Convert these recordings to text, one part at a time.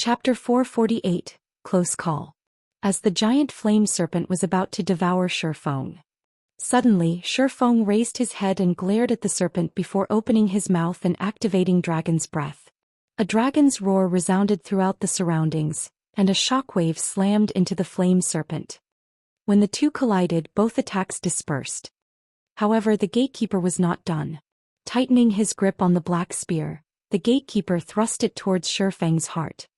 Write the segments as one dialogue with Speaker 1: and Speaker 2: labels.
Speaker 1: Chapter 448, Close Call. As the giant flame serpent was about to devour Shifeng. Suddenly, Shifeng raised his head and glared at the serpent before opening his mouth and activating Dragon's Breath. A dragon's roar resounded throughout the surroundings, and a shockwave slammed into the flame serpent. When the two collided, both attacks dispersed. However, the gatekeeper was not done. Tightening his grip on the black spear, the gatekeeper thrust it towards Shifeng's heart.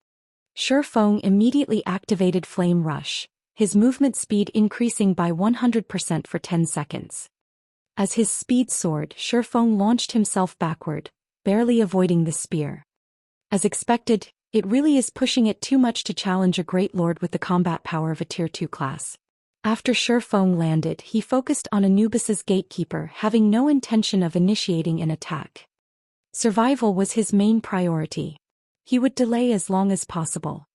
Speaker 1: Shifeng immediately activated Flame Rush, his movement speed increasing by 100% for 10 seconds. As his speed soared, Shifeng launched himself backward, barely avoiding the spear. As expected, it really is pushing it too much to challenge a Great Lord with the combat power of a Tier 2 class. After Shifeng landed, he focused on Anubis's gatekeeper, having no intention of initiating an attack. Survival was his main priority. He would delay as long as possible.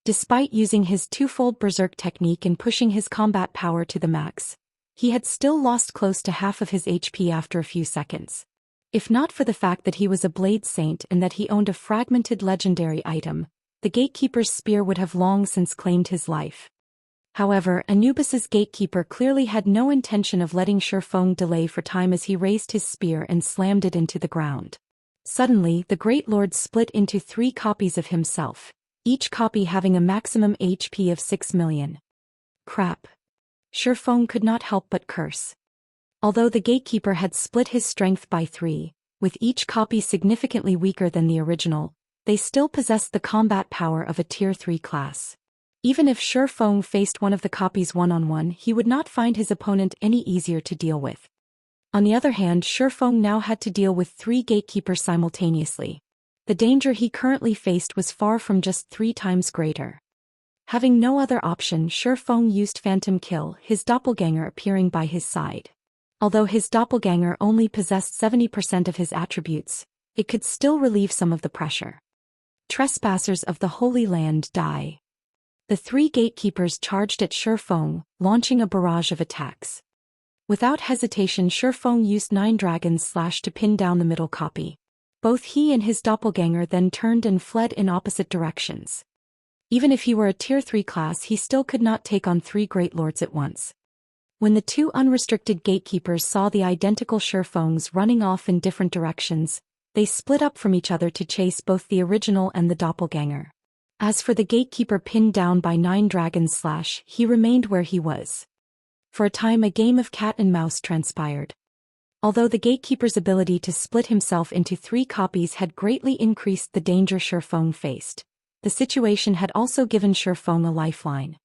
Speaker 1: Despite using his twofold berserk technique and pushing his combat power to the max, he had still lost close to half of his HP after a few seconds. If not for the fact that he was a blade saint and that he owned a fragmented legendary item, the gatekeeper's spear would have long since claimed his life. However, Anubis's gatekeeper clearly had no intention of letting Shifeng delay for time as he raised his spear and slammed it into the ground. Suddenly, the Great Lord split into 3 copies of himself, each copy having a maximum HP of 6 million. Crap. Shifeng could not help but curse. Although the gatekeeper had split his strength by 3, with each copy significantly weaker than the original, they still possessed the combat power of a Tier 3 class. Even if Shifeng faced one of the copies one-on-one, he would not find his opponent any easier to deal with. On the other hand, Shifeng now had to deal with 3 gatekeepers simultaneously. The danger he currently faced was far from just 3 times greater. Having no other option, Shifeng used Phantom Kill, his doppelganger appearing by his side. Although his doppelganger only possessed 70% of his attributes, it could still relieve some of the pressure. Trespassers of the Holy Land die. The 3 gatekeepers charged at Shifeng, launching a barrage of attacks. Without hesitation, Shifeng used 9 Dragon's Slash to pin down the middle copy. Both he and his doppelganger then turned and fled in opposite directions. Even if he were a Tier 3 class, he still could not take on 3 Great Lords at once. When the 2 unrestricted gatekeepers saw the identical Shifengs running off in different directions, they split up from each other to chase both the original and the doppelganger. As for the gatekeeper pinned down by 9 Dragon's Slash, he remained where he was. For a time, a game of cat and mouse transpired. Although the gatekeeper's ability to split himself into 3 copies had greatly increased the danger Shifeng faced, the situation had also given Shifeng a lifeline.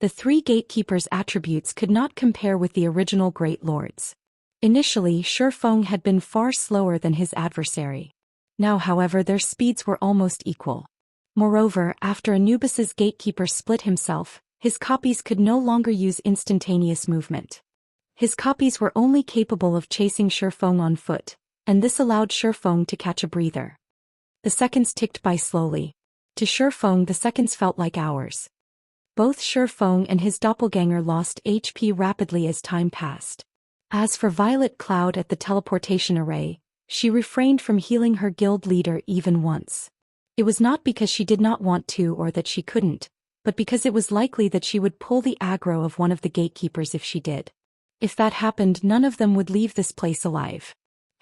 Speaker 1: The 3 gatekeepers' attributes could not compare with the original Great Lords. Initially, Shifeng had been far slower than his adversary. Now, however, their speeds were almost equal. Moreover, after Anubis's gatekeeper split himself, his copies could no longer use instantaneous movement. His copies were only capable of chasing Shifeng on foot, and this allowed Shifeng to catch a breather. The seconds ticked by slowly. To Shifeng, the seconds felt like hours. Both Shifeng and his doppelganger lost HP rapidly as time passed. As for Violet Cloud at the teleportation array, she refrained from healing her guild leader even once. It was not because she did not want to or that she couldn't, but because it was likely that she would pull the aggro of one of the gatekeepers if she did. If that happened, none of them would leave this place alive.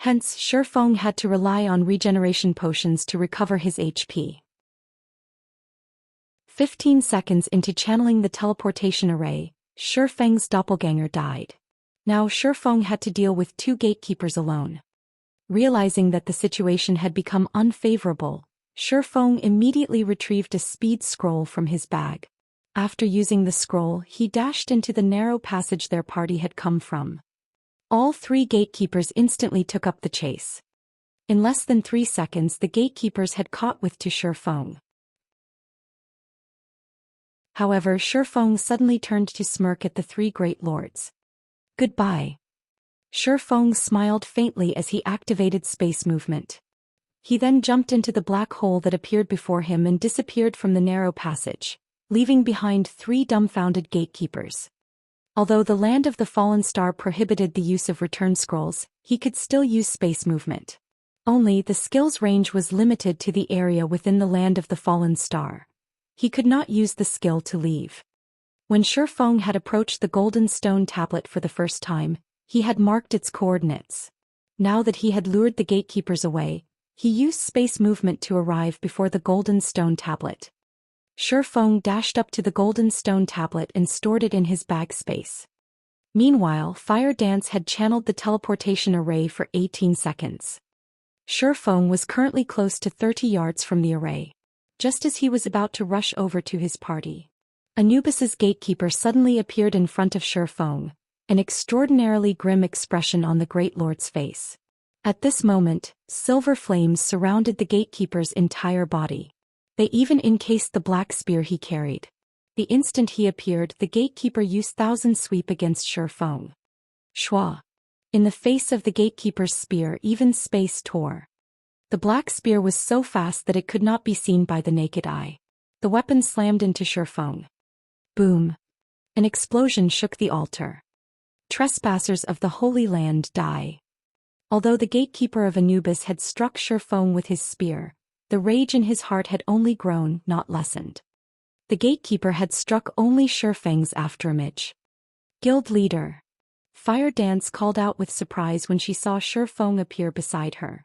Speaker 1: Hence, Shifeng had to rely on regeneration potions to recover his HP. 15 seconds into channeling the teleportation array, Shifeng's doppelganger died. Now Shifeng had to deal with 2 gatekeepers alone. Realizing that the situation had become unfavorable, Shifeng immediately retrieved a speed scroll from his bag. After using the scroll, he dashed into the narrow passage their party had come from. All 3 gatekeepers instantly took up the chase. In less than 3 seconds, the gatekeepers had caught with to Shifeng. However, Shifeng suddenly turned to smirk at the 3 Great Lords. Goodbye. Shifeng smiled faintly as he activated space movement. He then jumped into the black hole that appeared before him and disappeared from the narrow passage, leaving behind 3 dumbfounded gatekeepers. Although the Land of the Fallen Star prohibited the use of return scrolls, he could still use space movement. Only the skill's range was limited to the area within the land of the fallen star. He could not use the skill to leave. When Shifeng had approached the golden stone tablet for the first time, he had marked its coordinates. Now that he had lured the gatekeepers away, he used space movement to arrive before the golden stone tablet. Shifeng dashed up to the golden stone tablet and stored it in his bag space. Meanwhile, Fire Dance had channeled the teleportation array for 18 seconds. Shifeng was currently close to 30 yards from the array. Just as he was about to rush over to his party, Anubis's gatekeeper suddenly appeared in front of Shifeng, an extraordinarily grim expression on the Great Lord's face. At this moment, silver flames surrounded the gatekeeper's entire body. They even encased the black spear he carried. The instant he appeared, the gatekeeper used Thousand Sweep against Shifeng. Shua! In the face of the gatekeeper's spear, even space tore. The black spear was so fast that it could not be seen by the naked eye. The weapon slammed into Shifeng. Boom! An explosion shook the altar. Trespassers of the Holy Land die. Although the gatekeeper of Anubis had struck Shifeng with his spear, the rage in his heart had only grown, not lessened. The gatekeeper had struck only Shifeng's afterimage. Guild leader. Fire Dance called out with surprise when she saw Shifeng appear beside her.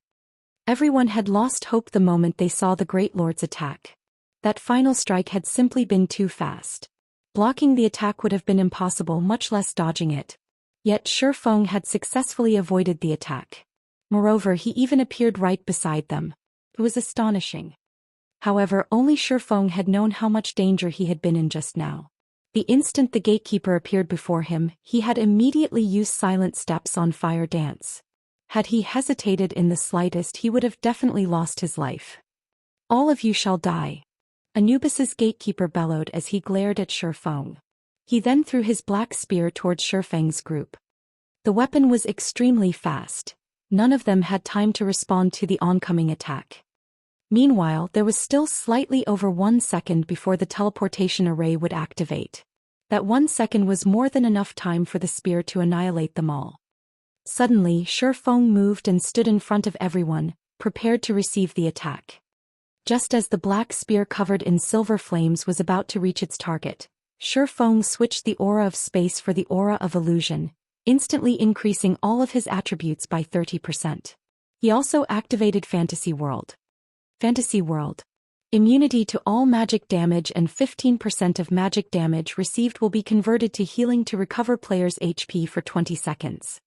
Speaker 1: Everyone had lost hope the moment they saw the Great Lord's attack. That final strike had simply been too fast. Blocking the attack would have been impossible, much less dodging it. Yet Shifeng had successfully avoided the attack. Moreover, he even appeared right beside them. It was astonishing. However, only Shifeng had known how much danger he had been in just now. The instant the gatekeeper appeared before him, he had immediately used silent steps on Fire Dance. Had he hesitated in the slightest, he would have definitely lost his life. All of you shall die. Anubis's gatekeeper bellowed as he glared at Shifeng. He then threw his black spear towards Shifeng's group. The weapon was extremely fast. None of them had time to respond to the oncoming attack. Meanwhile, there was still slightly over 1 second before the teleportation array would activate. That 1 second was more than enough time for the spear to annihilate them all. Suddenly, Shifeng moved and stood in front of everyone, prepared to receive the attack. Just as the black spear covered in silver flames was about to reach its target, Shifeng switched the aura of space for the aura of illusion, instantly increasing all of his attributes by 30%. He also activated Fantasy World. Fantasy World. Immunity to all magic damage and 15% of magic damage received will be converted to healing to recover player's HP for 20 seconds.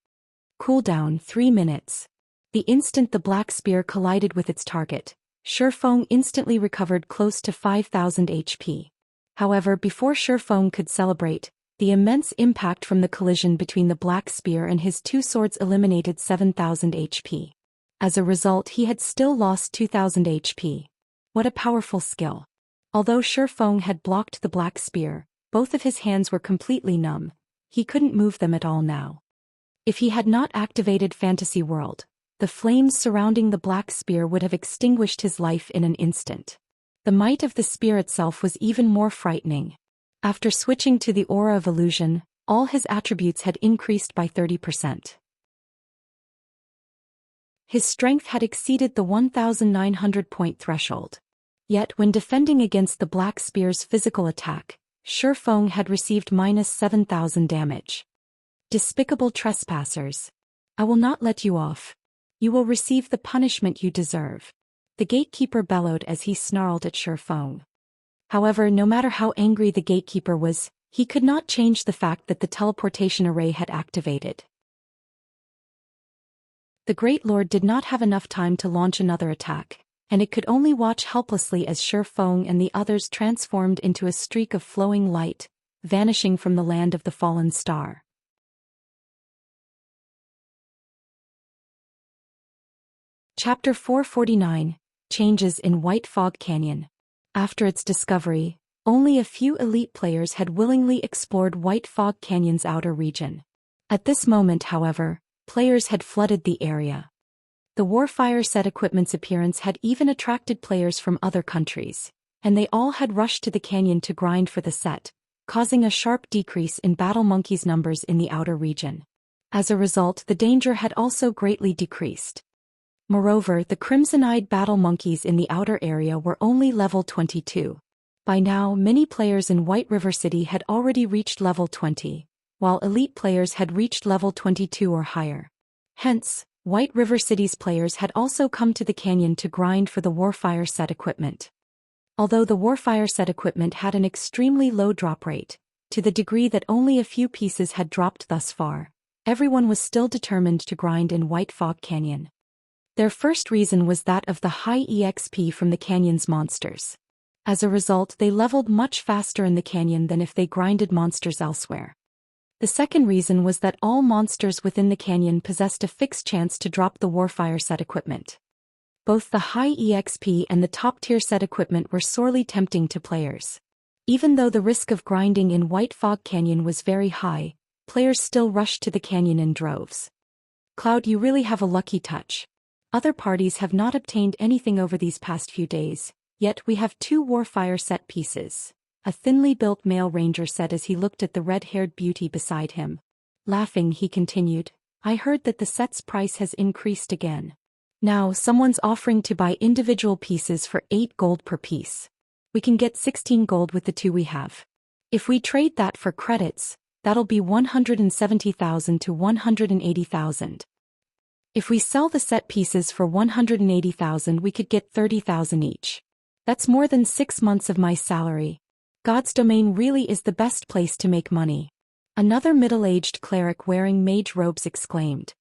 Speaker 1: Cooldown 3 minutes. The instant the black spear collided with its target, Shifeng instantly recovered close to 5,000 HP. However, before Shifeng could celebrate, the immense impact from the collision between the black spear and his two swords eliminated 7,000 HP. As a result, he had still lost 2,000 HP. What a powerful skill. Although Shifeng had blocked the black spear, both of his hands were completely numb. He couldn't move them at all now. If he had not activated Fantasy World, the flames surrounding the black spear would have extinguished his life in an instant. The might of the spear itself was even more frightening. After switching to the aura of illusion, all his attributes had increased by 30%. His strength had exceeded the 1,900-point threshold. Yet when defending against the black spear's physical attack, Shifeng had received minus 7,000 damage. Despicable trespassers. I will not let you off. You will receive the punishment you deserve. The gatekeeper bellowed as he snarled at Shifeng. However, no matter how angry the gatekeeper was, he could not change the fact that the teleportation array had activated. The Great Lord did not have enough time to launch another attack, and it could only watch helplessly as Shifeng and the others transformed into a streak of flowing light, vanishing from the land of the fallen star. Chapter 449, Changes in White Fog Canyon. After its discovery, only a few elite players had willingly explored White Fog Canyon's outer region. At this moment, however, players had flooded the area. The Warfire set equipment's appearance had even attracted players from other countries, and they all had rushed to the canyon to grind for the set, causing a sharp decrease in Battle Monkey's numbers in the outer region. As a result, the danger had also greatly decreased. Moreover, the crimson-eyed battle monkeys in the outer area were only level 22. By now, many players in White River City had already reached level 20, while elite players had reached level 22 or higher. Hence, White River City's players had also come to the canyon to grind for the Warfire set equipment. Although the Warfire set equipment had an extremely low drop rate, to the degree that only a few pieces had dropped thus far, everyone was still determined to grind in White Fog Canyon. Their first reason was that of the high EXP from the canyon's monsters. As a result, they leveled much faster in the canyon than if they grinded monsters elsewhere. The second reason was that all monsters within the canyon possessed a fixed chance to drop the Warfire set equipment. Both the high EXP and the top-tier set equipment were sorely tempting to players. Even though the risk of grinding in White Fog Canyon was very high, players still rushed to the canyon in droves. Cloud, you really have a lucky touch. Other parties have not obtained anything over these past few days, yet we have 2 Warfire set pieces, a thinly built male ranger said as he looked at the red-haired beauty beside him. Laughing, he continued, I heard that the set's price has increased again. Now someone's offering to buy individual pieces for 8 gold per piece. We can get 16 gold with the 2 we have. If we trade that for credits, that'll be 170,000 to 180,000. If we sell the set pieces for 180,000, we could get 30,000 each. That's more than 6 months of my salary. God's domain really is the best place to make money. Another middle-aged cleric wearing mage robes exclaimed.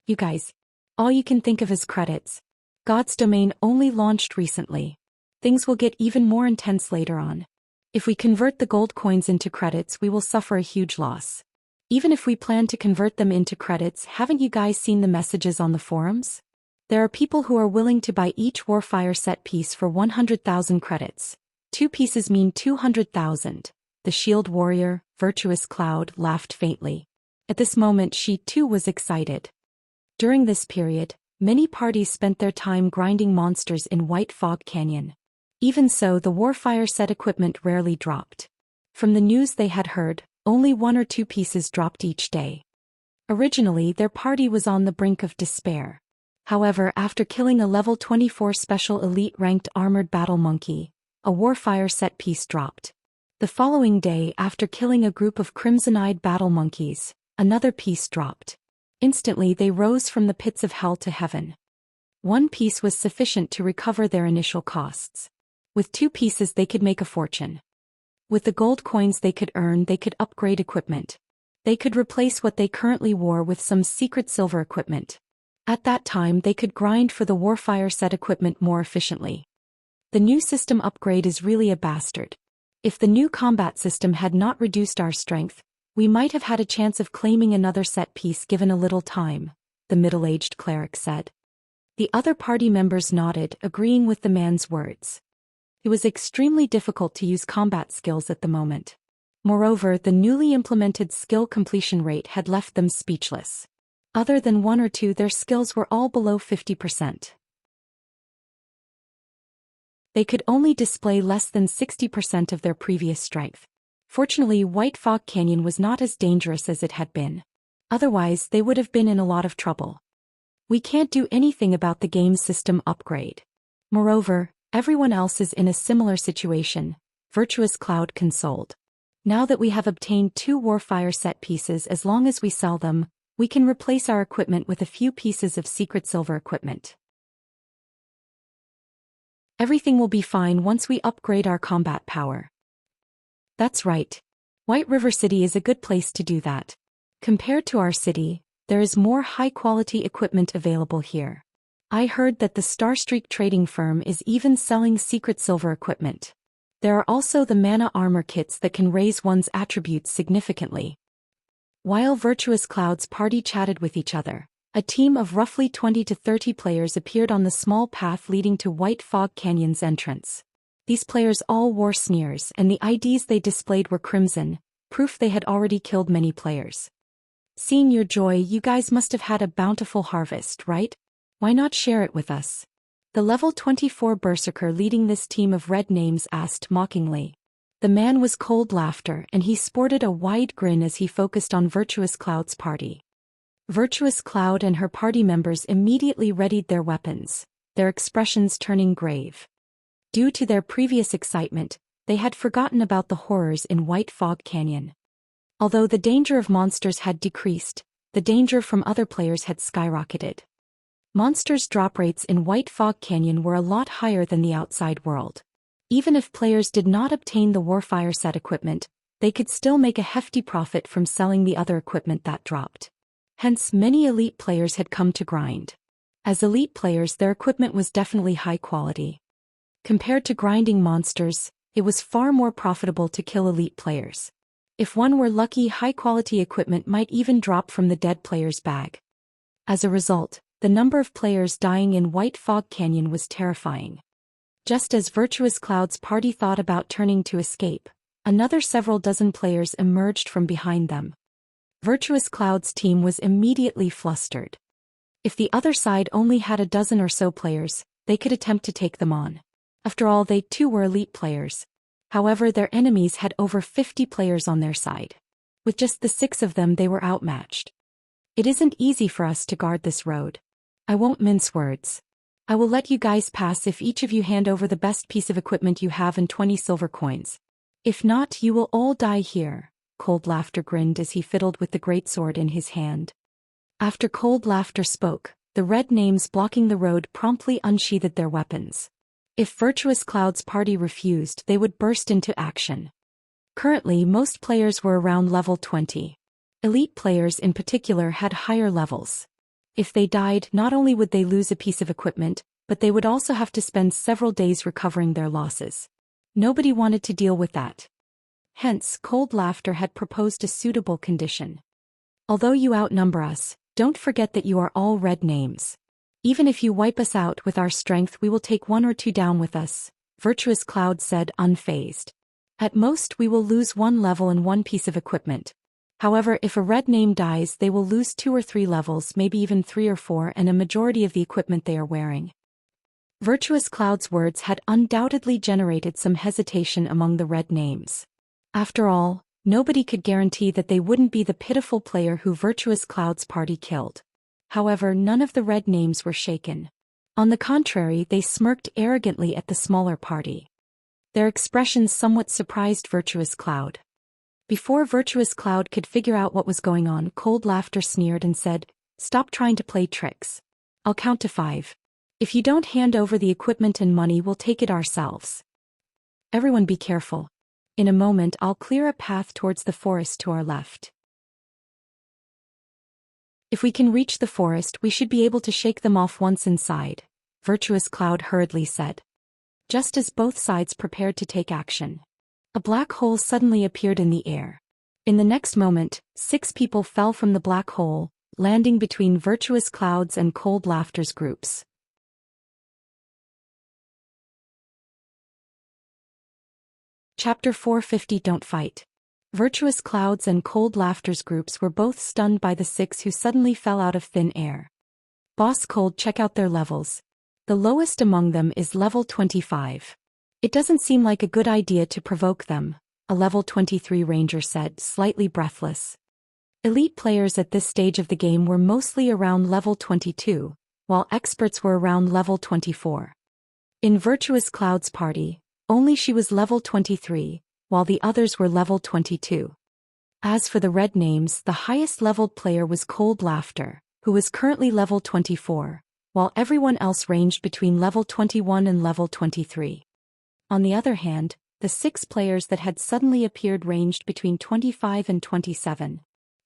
Speaker 1: You guys, all you can think of is credits. God's domain only launched recently. Things will get even more intense later on. If we convert the gold coins into credits, we will suffer a huge loss. Even if we plan to convert them into credits, haven't you guys seen the messages on the forums? There are people who are willing to buy each Warfire set piece for 100,000 credits. 2 pieces mean 200,000. The shield warrior, Virtuous Cloud, laughed faintly. At this moment she too was excited. During this period, many parties spent their time grinding monsters in White Fog Canyon. Even so, the Warfire set equipment rarely dropped. From the news they had heard, only 1 or 2 pieces dropped each day. Originally, their party was on the brink of despair. However, after killing a level 24 special elite ranked armored battle monkey, a Warfire set piece dropped. The following day, after killing a group of crimson-eyed battle monkeys, another piece dropped. Instantly they rose from the pits of hell to heaven. 1 piece was sufficient to recover their initial costs. With 2 pieces they could make a fortune. With the gold coins they could earn, they could upgrade equipment. They could replace what they currently wore with some secret silver equipment. At that time they could grind for the Warfire set equipment more efficiently. The new system upgrade is really a bastard. If the new combat system had not reduced our strength, we might have had a chance of claiming another set piece given a little time, the middle-aged cleric said. The other party members nodded, agreeing with the man's words. It was extremely difficult to use combat skills at the moment. Moreover, the newly implemented skill completion rate had left them speechless. Other than 1 or 2, their skills were all below 50%. They could only display less than 60% of their previous strength. Fortunately, White Fog Canyon was not as dangerous as it had been. Otherwise, they would have been in a lot of trouble. We can't do anything about the game's system upgrade. Moreover, everyone else is in a similar situation, Virtuous Cloud consoled. Now that we have obtained 2 Warfire set pieces, as long as we sell them, we can replace our equipment with a few pieces of secret silver equipment. Everything will be fine once we upgrade our combat power. That's right. White River City is a good place to do that. Compared to our city, there is more high-quality equipment available here. I heard that the Starstreak trading firm is even selling secret silver equipment. There are also the mana armor kits that can raise one's attributes significantly. While Virtuous Cloud's party chatted with each other, a team of roughly 20 to 30 players appeared on the small path leading to White Fog Canyon's entrance. These players all wore sneers, and the IDs they displayed were crimson, proof they had already killed many players. Seeing your joy, you guys must have had a bountiful harvest, right? Why not share it with us? The level 24 berserker leading this team of red names asked mockingly. The man was cold laughter, and he sported a wide grin as he focused on Virtuous Cloud's party. Virtuous Cloud and her party members immediately readied their weapons, their expressions turning grave. Due to their previous excitement, they had forgotten about the horrors in White Fog Canyon. Although the danger of monsters had decreased, the danger from other players had skyrocketed. Monsters' drop rates in White Fog Canyon were a lot higher than the outside world. Even if players did not obtain the Warfire set equipment, they could still make a hefty profit from selling the other equipment that dropped. Hence, many elite players had come to grind. As elite players, their equipment was definitely high quality. Compared to grinding monsters, it was far more profitable to kill elite players. If one were lucky, high-quality equipment might even drop from the dead player's bag. As a result, the number of players dying in White Fog Canyon was terrifying. Just as Virtuous Cloud's party thought about turning to escape, another several dozen players emerged from behind them. Virtuous Cloud's team was immediately flustered. If the other side only had a dozen or so players, they could attempt to take them on. After all, they too were elite players. However, their enemies had over 50 players on their side. With just the 6 of them, they were outmatched. It isn't easy for us to guard this road. I won't mince words. I will let you guys pass if each of you hand over the best piece of equipment you have and 20 silver coins. If not, you will all die here. Cold Laughter grinned as he fiddled with the greatsword in his hand. After Cold Laughter spoke, the red names blocking the road promptly unsheathed their weapons. If Virtuous Cloud's party refused, they would burst into action. Currently, most players were around level 20. Elite players in particular had higher levels. If they died, not only would they lose a piece of equipment, but they would also have to spend several days recovering their losses. Nobody wanted to deal with that. Hence, Cold Laughter had proposed a suitable condition. Although you outnumber us, don't forget that you are all red names. Even if you wipe us out with our strength, we will take 1 or 2 down with us, Virtuous Cloud said unfazed. At most, we will lose 1 level and 1 piece of equipment. However, if a red name dies, they will lose 2 or 3 levels, maybe even 3 or 4, and a majority of the equipment they are wearing. Virtuous Cloud's words had undoubtedly generated some hesitation among the red names. After all, nobody could guarantee that they wouldn't be the pitiful player who Virtuous Cloud's party killed. However, none of the red names were shaken. On the contrary, they smirked arrogantly at the smaller party. Their expressions somewhat surprised Virtuous Cloud. Before Virtuous Cloud could figure out what was going on, Cold Laughter sneered and said, "Stop trying to play tricks. I'll count to 5. If you don't hand over the equipment and money, we'll take it ourselves. Everyone be careful. In a moment, I'll clear a path towards the forest to our left. If we can reach the forest, we should be able to shake them off once inside," Virtuous Cloud hurriedly said. Just as both sides prepared to take action, a black hole suddenly appeared in the air. In the next moment, 6 people fell from the black hole, landing between Virtuous Cloud's and Cold Laughter's groups. Chapter 450 Don't Fight. Virtuous Cloud's and Cold Laughter's groups were both stunned by the 6 who suddenly fell out of thin air. Boss Cold, check out their levels. The lowest among them is level 25. It doesn't seem like a good idea to provoke them, a level 23 ranger said, slightly breathless. Elite players at this stage of the game were mostly around level 22, while experts were around level 24. In Virtuous Cloud's party, only she was level 23, while the others were level 22. As for the red names, the highest leveled player was Cold Laughter, who was currently level 24, while everyone else ranged between level 21 and level 23. On the other hand, the 6 players that had suddenly appeared ranged between 25 and 27.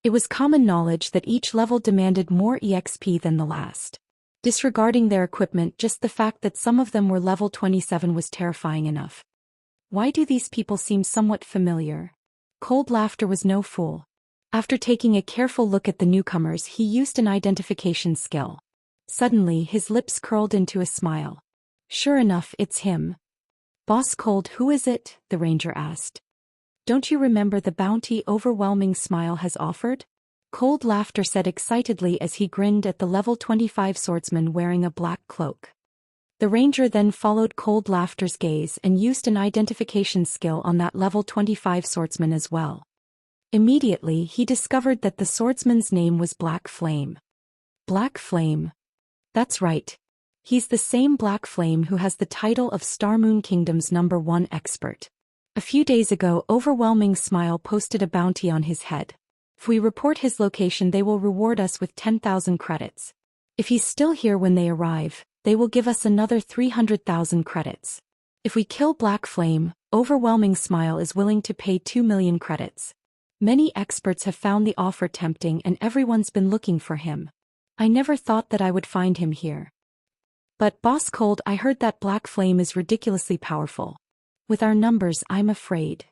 Speaker 1: It was common knowledge that each level demanded more EXP than the last. Disregarding their equipment, just the fact that some of them were level 27 was terrifying enough. Why do these people seem somewhat familiar? Cold Laughter was no fool. After taking a careful look at the newcomers, he used an identification skill. Suddenly, his lips curled into a smile. Sure enough, it's him. Boss Cold, who is it? The ranger asked. Don't you remember the bounty Overwhelming Smile has offered? Cold Laughter said excitedly as he grinned at the level 25 swordsman wearing a black cloak. The ranger then followed Cold Laughter's gaze and used an identification skill on that level 25 swordsman as well. Immediately he discovered that the swordsman's name was Black Flame. Black Flame. That's right. He's the same Black Flame who has the title of Starmoon Kingdom's #1 expert. A few days ago, Overwhelming Smile posted a bounty on his head. If we report his location, they will reward us with 10,000 credits. If he's still here when they arrive, they will give us another 300,000 credits. If we kill Black Flame, Overwhelming Smile is willing to pay 2 million credits. Many experts have found the offer tempting and everyone's been looking for him. I never thought that I would find him here. But Boss Cold, I heard that Black Flame is ridiculously powerful. With our numbers, I'm afraid.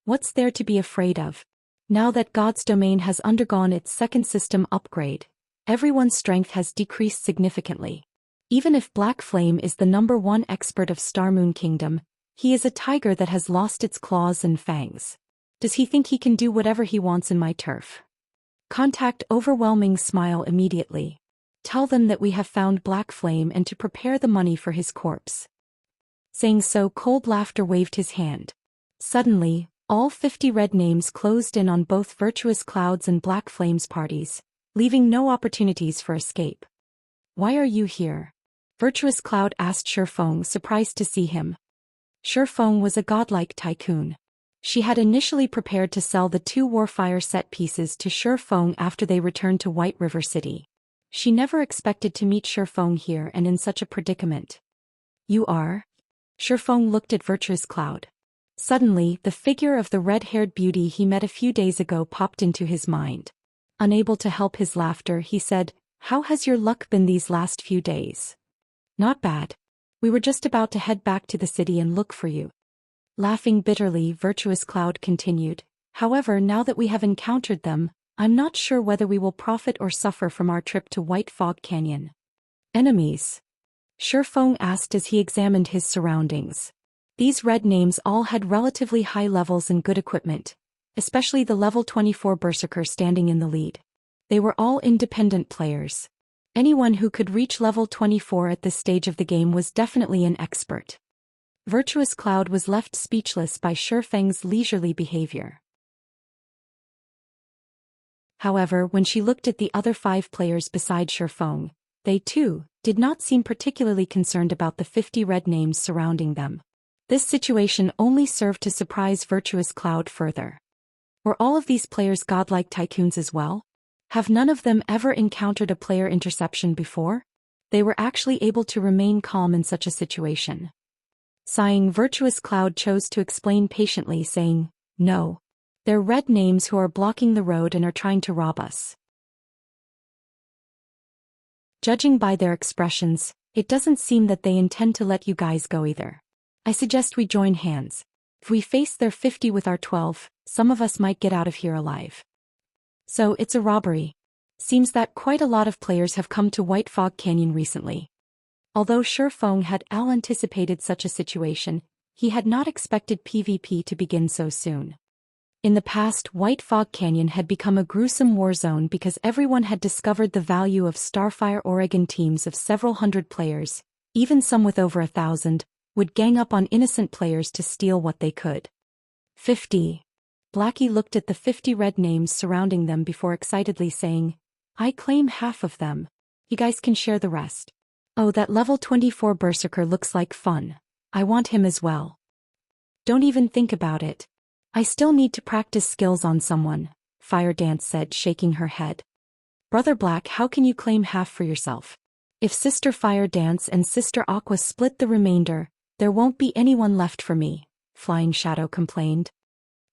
Speaker 1: What's there to be afraid of? Now that God's domain has undergone its second system upgrade, everyone's strength has decreased significantly. Even if Black Flame is the #1 expert of Starmoon Kingdom, he is a tiger that has lost its claws and fangs. Does he think he can do whatever he wants in my turf? Contact Overwhelming Smile immediately. Tell them that we have found Black Flame and to prepare the money for his corpse. Saying so, Cold Laughter waved his hand. Suddenly, all 50 red names closed in on both Virtuous Cloud's and Black Flame's parties, leaving no opportunities for escape. Why are you here? Virtuous Cloud asked Shifeng, surprised to see him. Shifeng was a godlike tycoon. She had initially prepared to sell the 2 Warfire set pieces to Shifeng after they returned to White River City. She never expected to meet Shifeng here and in such a predicament. You are? Shifeng looked at Virtuous Cloud. Suddenly, the figure of the red-haired beauty he met a few days ago popped into his mind. Unable to help his laughter, he said, "How has your luck been these last few days?" "Not bad. We were just about to head back to the city and look for you." Laughing bitterly, Virtuous Cloud continued, "However, now that we have encountered them, I'm not sure whether we will profit or suffer from our trip to White Fog Canyon." Enemies? Shifeng asked as he examined his surroundings. These red names all had relatively high levels and good equipment, especially the level 24 Berserker standing in the lead. They were all independent players. Anyone who could reach level 24 at this stage of the game was definitely an expert. Virtuous Cloud was left speechless by Shifeng's leisurely behavior. However, when she looked at the other 5 players beside Shifeng, they too did not seem particularly concerned about the 50 red names surrounding them. This situation only served to surprise Virtuous Cloud further. Were all of these players godlike tycoons as well? Have none of them ever encountered a player interception before? They were actually able to remain calm in such a situation. Sighing, Virtuous Cloud chose to explain patiently, saying, "No. They're red names who are blocking the road and are trying to rob us. Judging by their expressions, it doesn't seem that they intend to let you guys go either. I suggest we join hands. If we face their 50 with our 12, some of us might get out of here alive." So it's a robbery. Seems that quite a lot of players have come to White Fog Canyon recently. Although Shifeng had anticipated such a situation, he had not expected PvP to begin so soon. In the past, White Fog Canyon had become a gruesome war zone because everyone had discovered the value of Starfire Oregon teams of several hundred players, even some with over 1,000, would gang up on innocent players to steal what they could. 50. Blackie looked at the 50 red names surrounding them before excitedly saying, "I claim half of them. You guys can share the rest." "Oh, that level 24 Berserker looks like fun. I want him as well." "Don't even think about it. I still need to practice skills on someone," Fire Dance said, shaking her head. "Brother Black, how can you claim half for yourself? If Sister Fire Dance and Sister Aqua split the remainder, there won't be anyone left for me," Flying Shadow complained.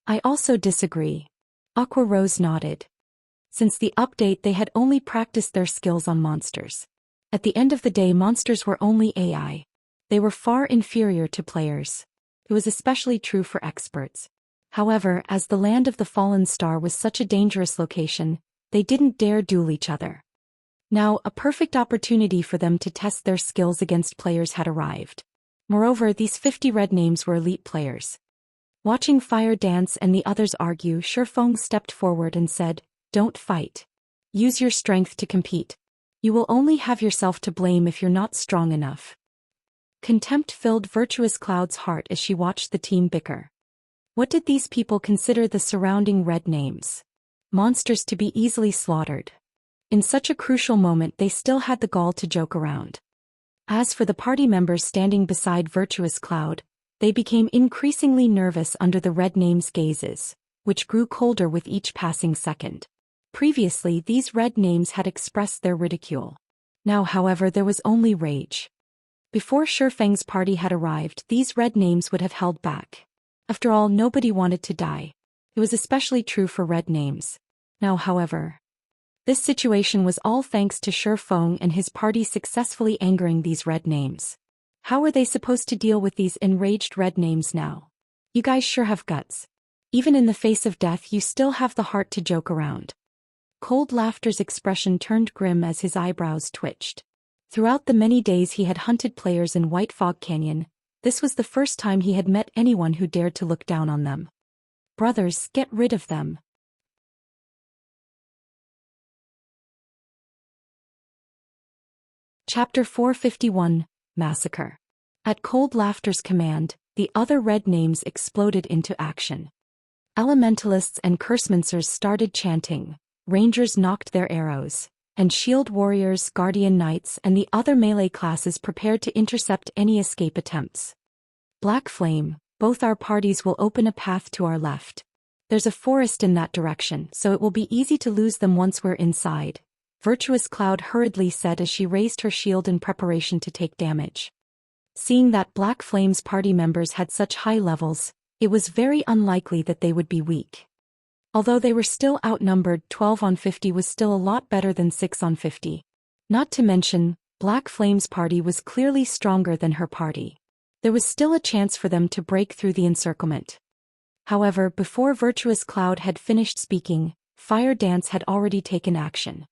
Speaker 1: "I also disagree." Aqua Rose nodded. Since the update, they had only practiced their skills on monsters. At the end of the day, monsters were only AI. They were far inferior to players. It was especially true for experts. However, as the land of the fallen star was such a dangerous location, they didn't dare duel each other. Now, a perfect opportunity for them to test their skills against players had arrived. Moreover, these 50 red names were elite players. Watching Fire Dance and the others argue, Shifeng stepped forward and said, "Don't fight. Use your strength to compete. You will only have yourself to blame if you're not strong enough." Contempt filled Virtuous Cloud's heart as she watched the team bicker. What did these people consider the surrounding red names? Monsters to be easily slaughtered. In such a crucial moment they still had the gall to joke around. As for the party members standing beside Virtuous Cloud, they became increasingly nervous under the red name's gazes, which grew colder with each passing second. Previously these red names had expressed their ridicule. Now however there was only rage. Before Shifeng's party had arrived these red names would have held back. After all, nobody wanted to die. It was especially true for red names. Now however, this situation was all thanks to Shifeng and his party successfully angering these red names. How were they supposed to deal with these enraged red names now? You guys sure have guts. Even in the face of death you still have the heart to joke around. Cold Laughter's expression turned grim as his eyebrows twitched. Throughout the many days he had hunted players in White Fog Canyon, this was the first time he had met anyone who dared to look down on them. Brothers, get rid of them. Chapter 451, Massacre. At Cold Laughter's command, the other red names exploded into action. Elementalists and Cursemancers started chanting, Rangers knocked their arrows, and Shield Warriors, Guardian Knights and the other melee classes prepared to intercept any escape attempts. Black Flame, both our parties will open a path to our left. There's a forest in that direction, so it will be easy to lose them once we're inside, Virtuous Cloud hurriedly said as she raised her shield in preparation to take damage. Seeing that Black Flame's party members had such high levels, it was very unlikely that they would be weak. Although they were still outnumbered, 12 on 50 was still a lot better than 6 on 50. Not to mention, Black Flame's party was clearly stronger than her party. There was still a chance for them to break through the encirclement. However, before Virtuous Cloud had finished speaking, Fire Dance had already taken action.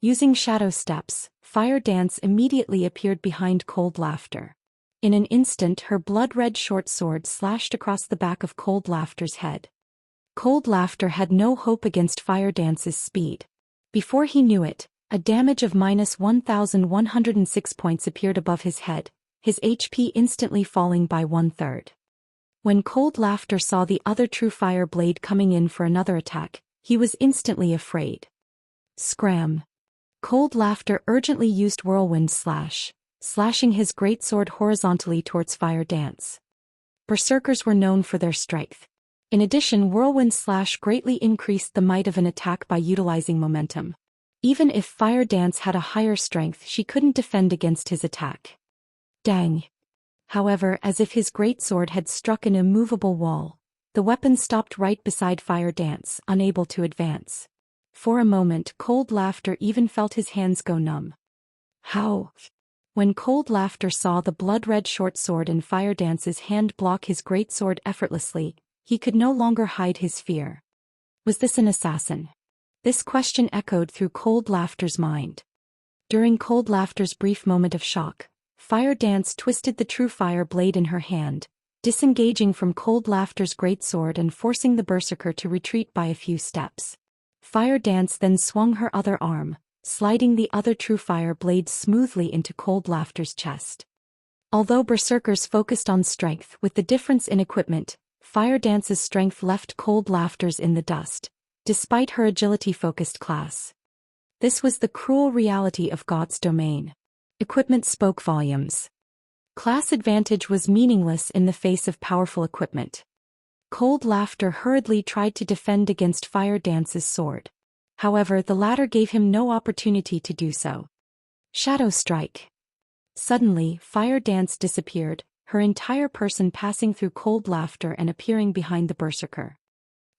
Speaker 1: Using shadow steps, Fire Dance immediately appeared behind Cold Laughter. In an instant her blood-red short sword slashed across the back of Cold Laughter's head. Cold Laughter had no hope against Fire Dance's speed. Before he knew it, a damage of minus 1,106 points appeared above his head, his HP instantly falling by 1/3. When Cold Laughter saw the other True Fire blade coming in for another attack, he was instantly afraid. Scram! Cold Laughter urgently used Whirlwind Slash, slashing his greatsword horizontally towards Fire Dance. Berserkers were known for their strength. In addition, Whirlwind Slash greatly increased the might of an attack by utilizing momentum. Even if Fire Dance had a higher strength, she couldn't defend against his attack. Dang! However, as if his greatsword had struck an immovable wall, the weapon stopped right beside Fire Dance, unable to advance. For a moment, Cold Laughter even felt his hands go numb. How? When Cold Laughter saw the blood-red short sword in Fire Dance's hand block his greatsword effortlessly, he could no longer hide his fear. Was this an assassin? This question echoed through Cold Laughter's mind. During Cold Laughter's brief moment of shock, Fire Dance twisted the True Fire blade in her hand, disengaging from Cold Laughter's greatsword and forcing the Berserker to retreat by a few steps. Fire Dance then swung her other arm, sliding the other True Fire blade smoothly into Cold Laughter's chest. Although Berserkers focused on strength, with the difference in equipment, Fire Dance's strength left Cold Laughter's in the dust, despite her agility-focused class. This was the cruel reality of God's domain. Equipment spoke volumes. Class advantage was meaningless in the face of powerful equipment. Cold Laughter hurriedly tried to defend against Fire Dance's sword. However, the latter gave him no opportunity to do so. Shadow Strike. Suddenly, Fire Dance disappeared, her entire person passing through Cold Laughter and appearing behind the Berserker.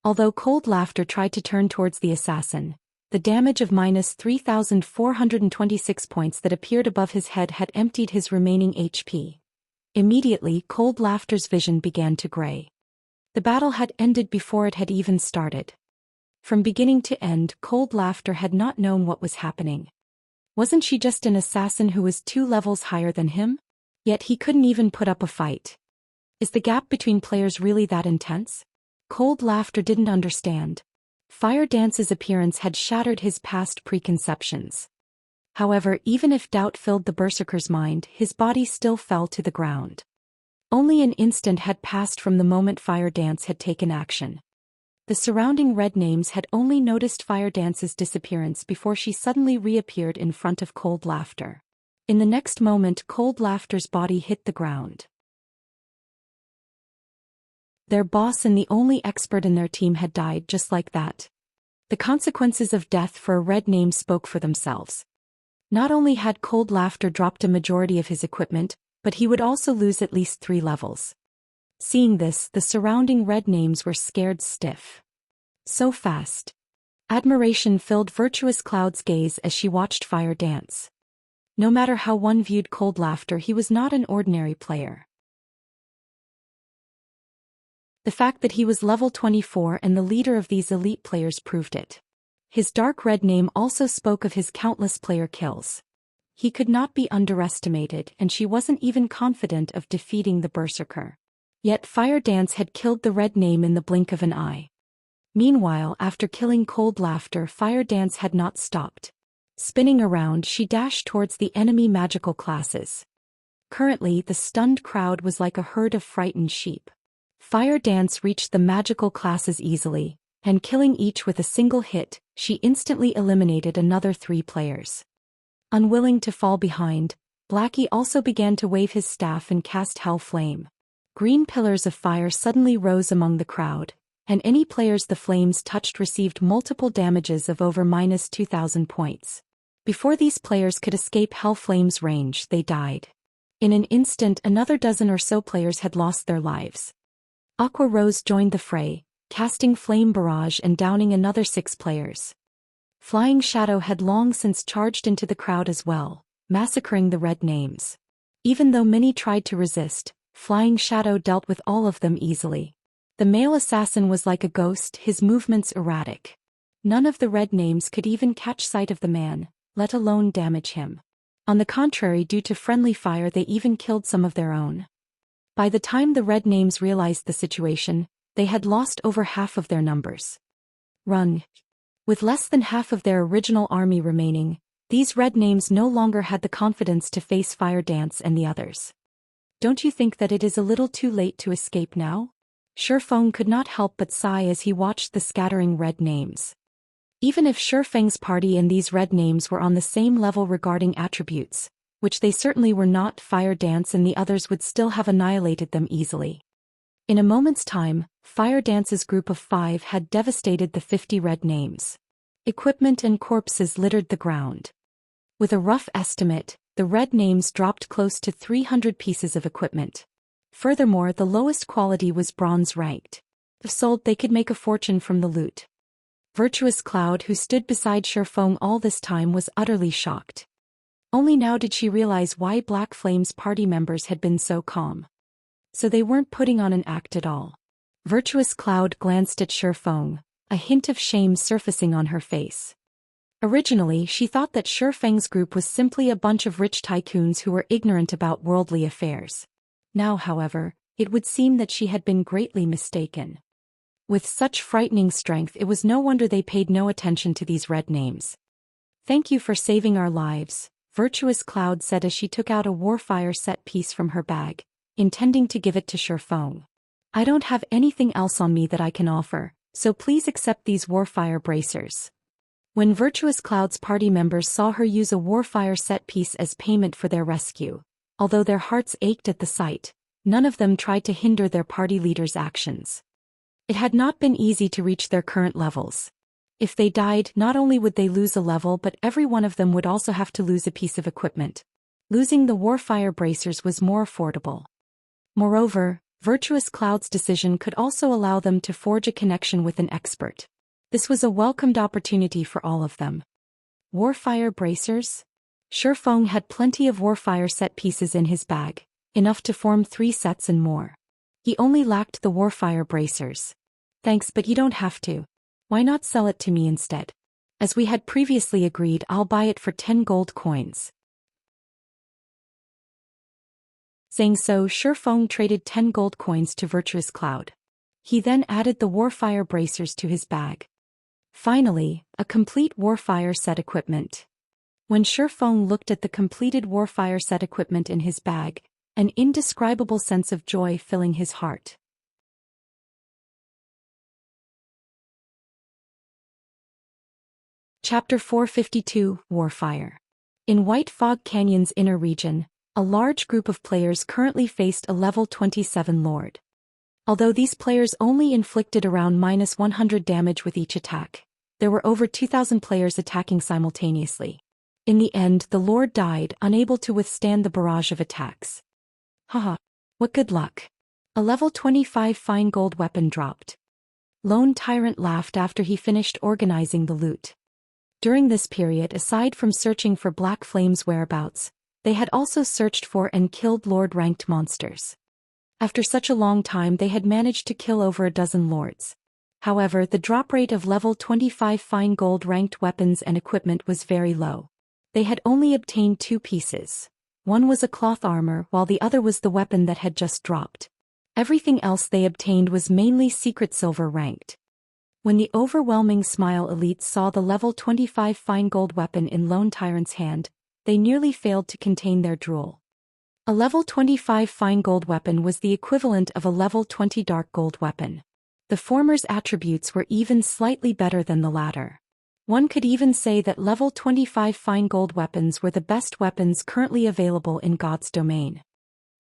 Speaker 1: Although Cold Laughter tried to turn towards the assassin, the damage of minus 3,426 points that appeared above his head had emptied his remaining HP. Immediately, Cold Laughter's vision began to gray. The battle had ended before it had even started. From beginning to end, Cold Laughter had not known what was happening. Wasn't she just an assassin who was 2 levels higher than him? Yet he couldn't even put up a fight. Is the gap between players really that intense? Cold Laughter didn't understand. Fire Dance's appearance had shattered his past preconceptions. However, even if doubt filled the Berserker's mind, his body still fell to the ground. Only an instant had passed from the moment Fire Dance had taken action. The surrounding red names had only noticed Fire Dance's disappearance before she suddenly reappeared in front of Cold Laughter. In the next moment, Cold Laughter's body hit the ground. Their boss and the only expert in their team had died just like that. The consequences of death for a red name spoke for themselves. Not only had Cold Laughter dropped a majority of his equipment, but he would also lose at least 3 levels. Seeing this, the surrounding red names were scared stiff. So fast. Admiration filled Virtuous Cloud's gaze as she watched Fire Dance. No matter how one viewed Cold Laughter, he was not an ordinary player. The fact that he was level 24 and the leader of these elite players proved it. His dark red name also spoke of his countless player kills. He could not be underestimated, and she wasn't even confident of defeating the Berserker. Yet Fire Dance had killed the red name in the blink of an eye. Meanwhile, after killing Cold Laughter, Fire Dance had not stopped. Spinning around, she dashed towards the enemy magical classes. Currently, the stunned crowd was like a herd of frightened sheep. Fire Dance reached the magical classes easily, and killing each with a single hit, she instantly eliminated another 3 players. Unwilling to fall behind, Blackie also began to wave his staff and cast Hell Flame. Green pillars of fire suddenly rose among the crowd, and any players the flames touched received multiple damages of over -2,000 points. Before these players could escape Hell Flame's range, they died. In an instant, another dozen or so players had lost their lives. Aqua Rose joined the fray, casting Flame Barrage and downing another 6 players. Flying Shadow had long since charged into the crowd as well, massacring the red names. Even though many tried to resist, Flying Shadow dealt with all of them easily. The male assassin was like a ghost, his movements erratic. None of the red names could even catch sight of the man, let alone damage him. On the contrary, due to friendly fire, they even killed some of their own. By the time the red names realized the situation, they had lost over half of their numbers. Run. With less than half of their original army remaining, these red names no longer had the confidence to face Fire Dance and the others. Don't you think that it is a little too late to escape now? Shifeng could not help but sigh as he watched the scattering red names. Even if Shifeng's party and these red names were on the same level regarding attributes, which they certainly were not, Fire Dance and the others would still have annihilated them easily. In a moment's time, Fire Dance's group of 5 had devastated the 50 red names. Equipment and corpses littered the ground. With a rough estimate, the red names dropped close to 300 pieces of equipment. Furthermore, the lowest quality was bronze ranked. If sold, they could make a fortune from the loot. Virtuous Cloud, who stood beside Shifeng all this time, was utterly shocked. Only now did she realize why Black Flame's party members had been so calm. So they weren't putting on an act at all. Virtuous Cloud glanced at Shifeng, a hint of shame surfacing on her face. Originally, she thought that Shifeng's group was simply a bunch of rich tycoons who were ignorant about worldly affairs. Now, however, it would seem that she had been greatly mistaken. With such frightening strength, it was no wonder they paid no attention to these red names. "Thank you for saving our lives," Virtuous Cloud said as she took out a Warfire set piece from her bag, intending to give it to Shifeng. "I don't have anything else on me that I can offer, so please accept these Warfire bracers." When Virtuous Cloud's party members saw her use a Warfire set piece as payment for their rescue, although their hearts ached at the sight, none of them tried to hinder their party leader's actions. It had not been easy to reach their current levels. If they died, not only would they lose a level, but every one of them would also have to lose a piece of equipment. Losing the Warfire bracers was more affordable. Moreover, Virtuous Cloud's decision could also allow them to forge a connection with an expert. This was a welcomed opportunity for all of them. Warfire bracers? Shifeng had plenty of Warfire set pieces in his bag, enough to form 3 sets and more. He only lacked the Warfire bracers. "Thanks, but you don't have to. Why not sell it to me instead? As we had previously agreed, I'll buy it for 10 gold coins." Saying so, Shifeng traded 10 gold coins to Virtuous Cloud. He then added the Warfire bracers to his bag. Finally, a complete Warfire set equipment. When Shifeng looked at the completed Warfire set equipment in his bag, an indescribable sense of joy filling his heart. Chapter 452, Warfire. In White Fog Canyon's inner region, a large group of players currently faced a level 27 lord. Although these players only inflicted around -100 damage with each attack, there were over 2,000 players attacking simultaneously. In the end, the lord died, unable to withstand the barrage of attacks. Haha, what good luck. A level 25 fine gold weapon dropped. Lone Tyrant laughed after he finished organizing the loot. During this period, aside from searching for Black Flame's whereabouts, they had also searched for and killed Lord-ranked monsters. After such a long time, they had managed to kill over a dozen lords. However, the drop rate of level 25 fine gold-ranked weapons and equipment was very low. They had only obtained 2 pieces. One was a cloth armor, while the other was the weapon that had just dropped. Everything else they obtained was mainly secret silver ranked. When the overwhelming Smile elites saw the level 25 fine gold weapon in Lone Tyrant's hand, they nearly failed to contain their drool. A level 25 fine gold weapon was the equivalent of a level 20 dark gold weapon. The former's attributes were even slightly better than the latter. One could even say that level 25 fine gold weapons were the best weapons currently available in God's domain.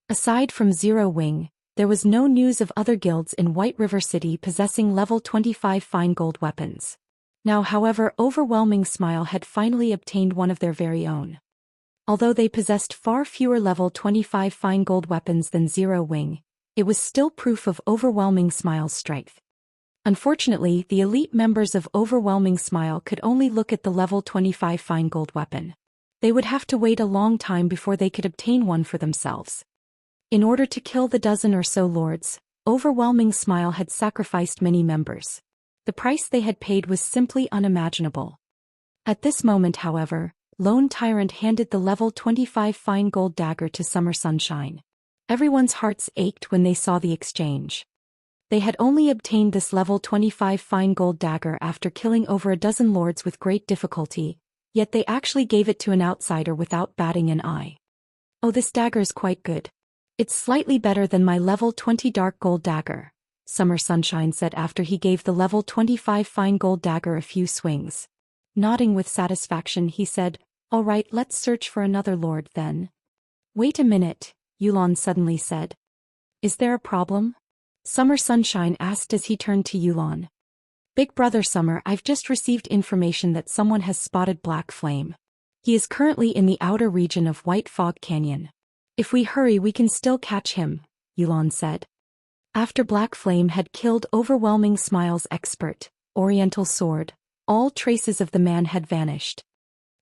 Speaker 1: Aside from Zero Wing, there was no news of other guilds in White River City possessing level 25 fine gold weapons. Now, however, Overwhelming Smile had finally obtained one of their very own. Although they possessed far fewer level 25 fine gold weapons than Zero Wing, it was still proof of Overwhelming Smile's strength. Unfortunately, the elite members of Overwhelming Smile could only look at the level 25 fine gold weapon. They would have to wait a long time before they could obtain one for themselves. In order to kill the dozen or so lords, Overwhelming Smile had sacrificed many members. The price they had paid was simply unimaginable. At this moment, however, Lone Tyrant handed the level 25 fine gold dagger to Summer Sunshine. Everyone's hearts ached when they saw the exchange. They had only obtained this level 25 fine gold dagger after killing over a dozen lords with great difficulty, yet they actually gave it to an outsider without batting an eye. Oh, this dagger's quite good. It's slightly better than my level 20 dark gold dagger, Summer Sunshine said after he gave the level 25 fine gold dagger a few swings. Nodding with satisfaction, he said, "All right, let's search for another lord then." "Wait a minute," Youlan suddenly said. "Is there a problem?" Summer Sunshine asked as he turned to Youlan. "Big Brother Summer, I've just received information that someone has spotted Black Flame. He is currently in the outer region of White Fog Canyon. If we hurry, we can still catch him," Youlan said. After Black Flame had killed Overwhelming Smile's expert, Oriental Sword, all traces of the man had vanished.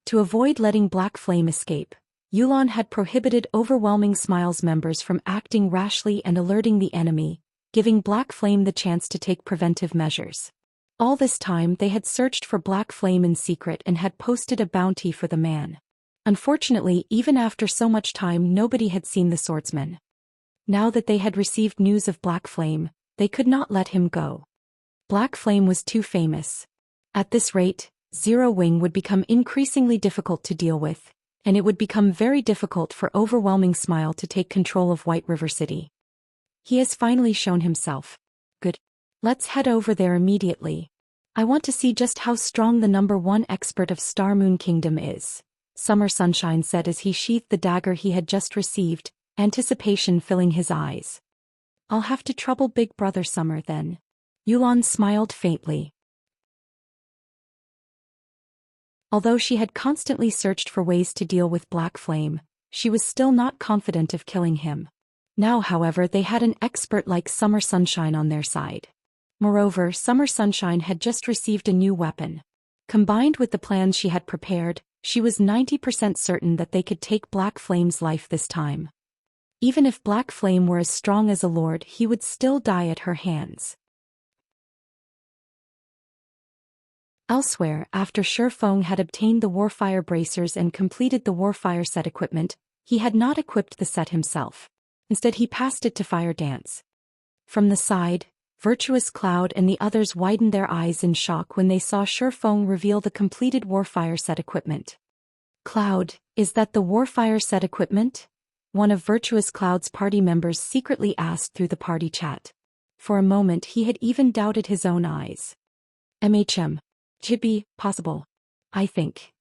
Speaker 1: To avoid letting Black Flame escape, Youlan had prohibited Overwhelming Smile's members from acting rashly and alerting the enemy, giving Black Flame the chance to take preventive measures. All this time they had searched for Black Flame in secret and had posted a bounty for the man. Unfortunately, even after so much time, nobody had seen the swordsman. Now that they had received news of Black Flame, they could not let him go. Black Flame was too famous. At this rate, Zero Wing would become increasingly difficult to deal with, and it would become very difficult for Overwhelming Smile to take control of White River City. He has finally shown himself. Good. Let's head over there immediately. I want to see just how strong the #1 expert of Star Moon Kingdom is, Summer Sunshine said as he sheathed the dagger he had just received, anticipation filling his eyes. "I'll have to trouble Big Brother Summer then." Youlan smiled faintly. Although she had constantly searched for ways to deal with Black Flame, she was still not confident of killing him. Now, however, they had an expert like Summer Sunshine on their side. Moreover, Summer Sunshine had just received a new weapon. Combined with the plans she had prepared, she was 90% certain that they could take Black Flame's life this time. Even if Black Flame were as strong as a lord, he would still die at her hands. Elsewhere, after Shurfeng had obtained the Warfire bracers and completed the Warfire set equipment, he had not equipped the set himself. Instead, he passed it to Fire Dance. From the side, Virtuous Cloud and the others widened their eyes in shock when they saw Shurfeng reveal the completed Warfire set equipment. "Cloud, is that the Warfire set equipment?" one of Virtuous Cloud's party members secretly asked through the party chat. For a moment he had even doubted his own eyes. Could be possible. I think.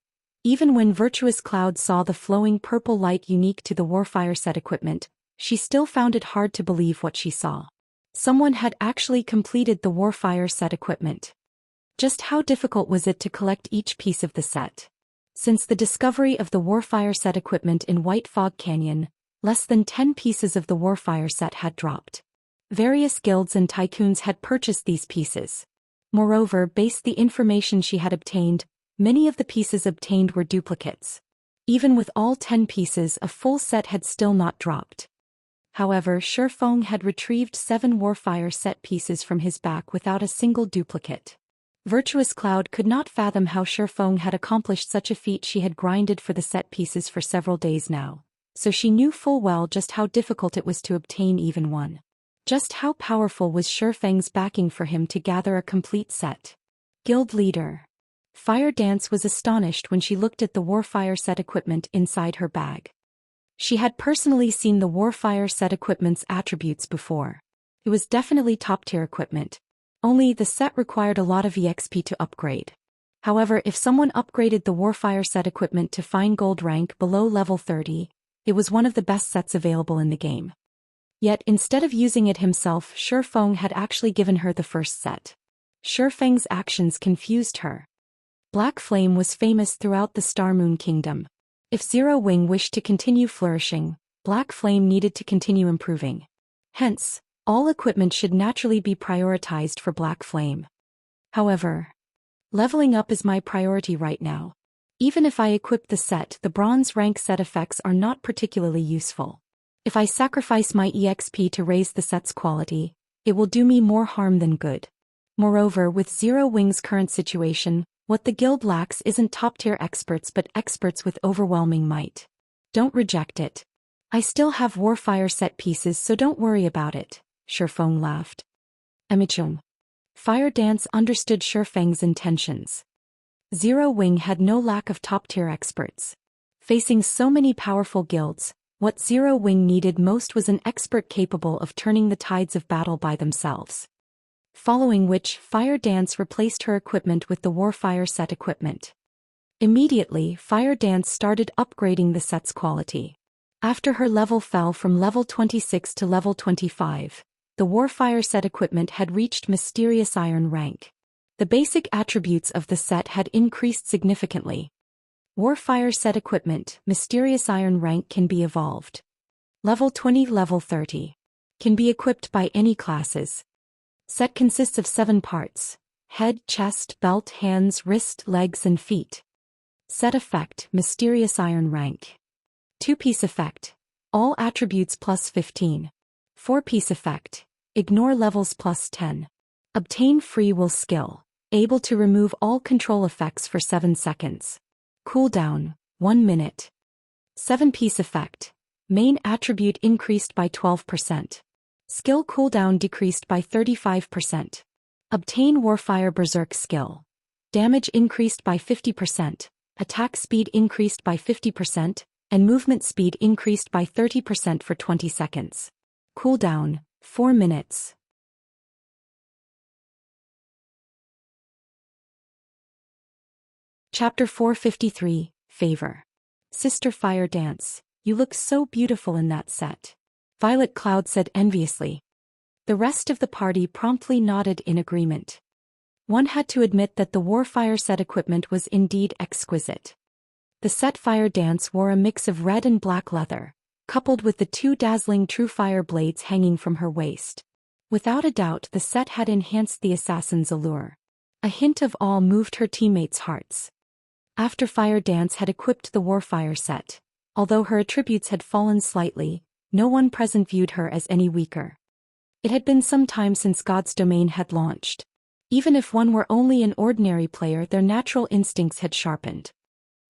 Speaker 1: Even when Virtuous Cloud saw the flowing purple light unique to the Warfire set equipment, she still found it hard to believe what she saw. Someone had actually completed the Warfire set equipment. Just how difficult was it to collect each piece of the set? Since the discovery of the Warfire set equipment in White Fog Canyon, less than 10 pieces of the Warfire set had dropped. Various guilds and tycoons had purchased these pieces. Moreover, based the information she had obtained, many of the pieces obtained were duplicates. Even with all 10 pieces, a full set had still not dropped. However, Shifeng had retrieved 7 Warfire set pieces from his back without a single duplicate. Virtuous Cloud could not fathom how Shifeng had accomplished such a feat. She had grinded for the set pieces for several days now, so she knew full well just how difficult it was to obtain even one. Just how powerful was Shifeng's backing for him to gather a complete set. Guild Leader Fire Dance was astonished when she looked at the Warfire set equipment inside her bag. She had personally seen the Warfire set equipment's attributes before. It was definitely top-tier equipment. Only the set required a lot of EXP to upgrade. However, if someone upgraded the Warfire set equipment to fine gold rank below level 30, it was one of the best sets available in the game. Yet instead of using it himself, Shifeng had actually given her the first set. Shifeng's actions confused her. Black Flame was famous throughout the Star Moon Kingdom. If Zero Wing wished to continue flourishing, Black Flame needed to continue improving. Hence, all equipment should naturally be prioritized for Black Flame. However, leveling up is my priority right now. Even if I equip the set, the bronze rank set effects are not particularly useful. If I sacrifice my EXP to raise the set's quality, it will do me more harm than good. Moreover, with Zero Wing's current situation, what the guild lacks isn't top-tier experts but experts with overwhelming might. Don't reject it. I still have Warfire set pieces, so don't worry about it, Shifeng laughed. Fire Dance understood Shifeng's intentions. Zero Wing had no lack of top-tier experts. Facing so many powerful guilds, what Zero Wing needed most was an expert capable of turning the tides of battle by themselves. Following which, Fire Dance replaced her equipment with the Warfire set equipment. Immediately, Fire Dance started upgrading the set's quality. After her level fell from level 26 to level 25, the Warfire set equipment had reached Mysterious Iron rank. The basic attributes of the set had increased significantly. Warfire set equipment, Mysterious Iron rank can be evolved. Level 20, level 30. Can be equipped by any classes. Set consists of 7 parts: head, chest, belt, hands, wrist, legs and feet. Set effect, Mysterious Iron rank. 2-piece effect, all attributes plus 15. 4-piece effect, ignore levels plus 10. Obtain free will skill, able to remove all control effects for 7 seconds. Cooldown, 1 minute. 7-piece effect, main attribute increased by 12%. Skill cooldown decreased by 35%. Obtain Warfire Berserk skill. Damage increased by 50%, attack speed increased by 50%, and movement speed increased by 30% for 20 seconds. Cooldown, 4 minutes. Chapter 453, Favor. Sister Fire Dance, you look so beautiful in that set. Violet Cloud said enviously. The rest of the party promptly nodded in agreement. One had to admit that the Warfire set equipment was indeed exquisite. The set Fire Dance wore a mix of red and black leather, coupled with the 2 dazzling true fire blades hanging from her waist. Without a doubt, the set had enhanced the assassin's allure. A hint of awe moved her teammates' hearts. After Fire Dance had equipped the Warfire set, although her attributes had fallen slightly, no one present viewed her as any weaker. It had been some time since God's Domain had launched. Even if one were only an ordinary player, their natural instincts had sharpened.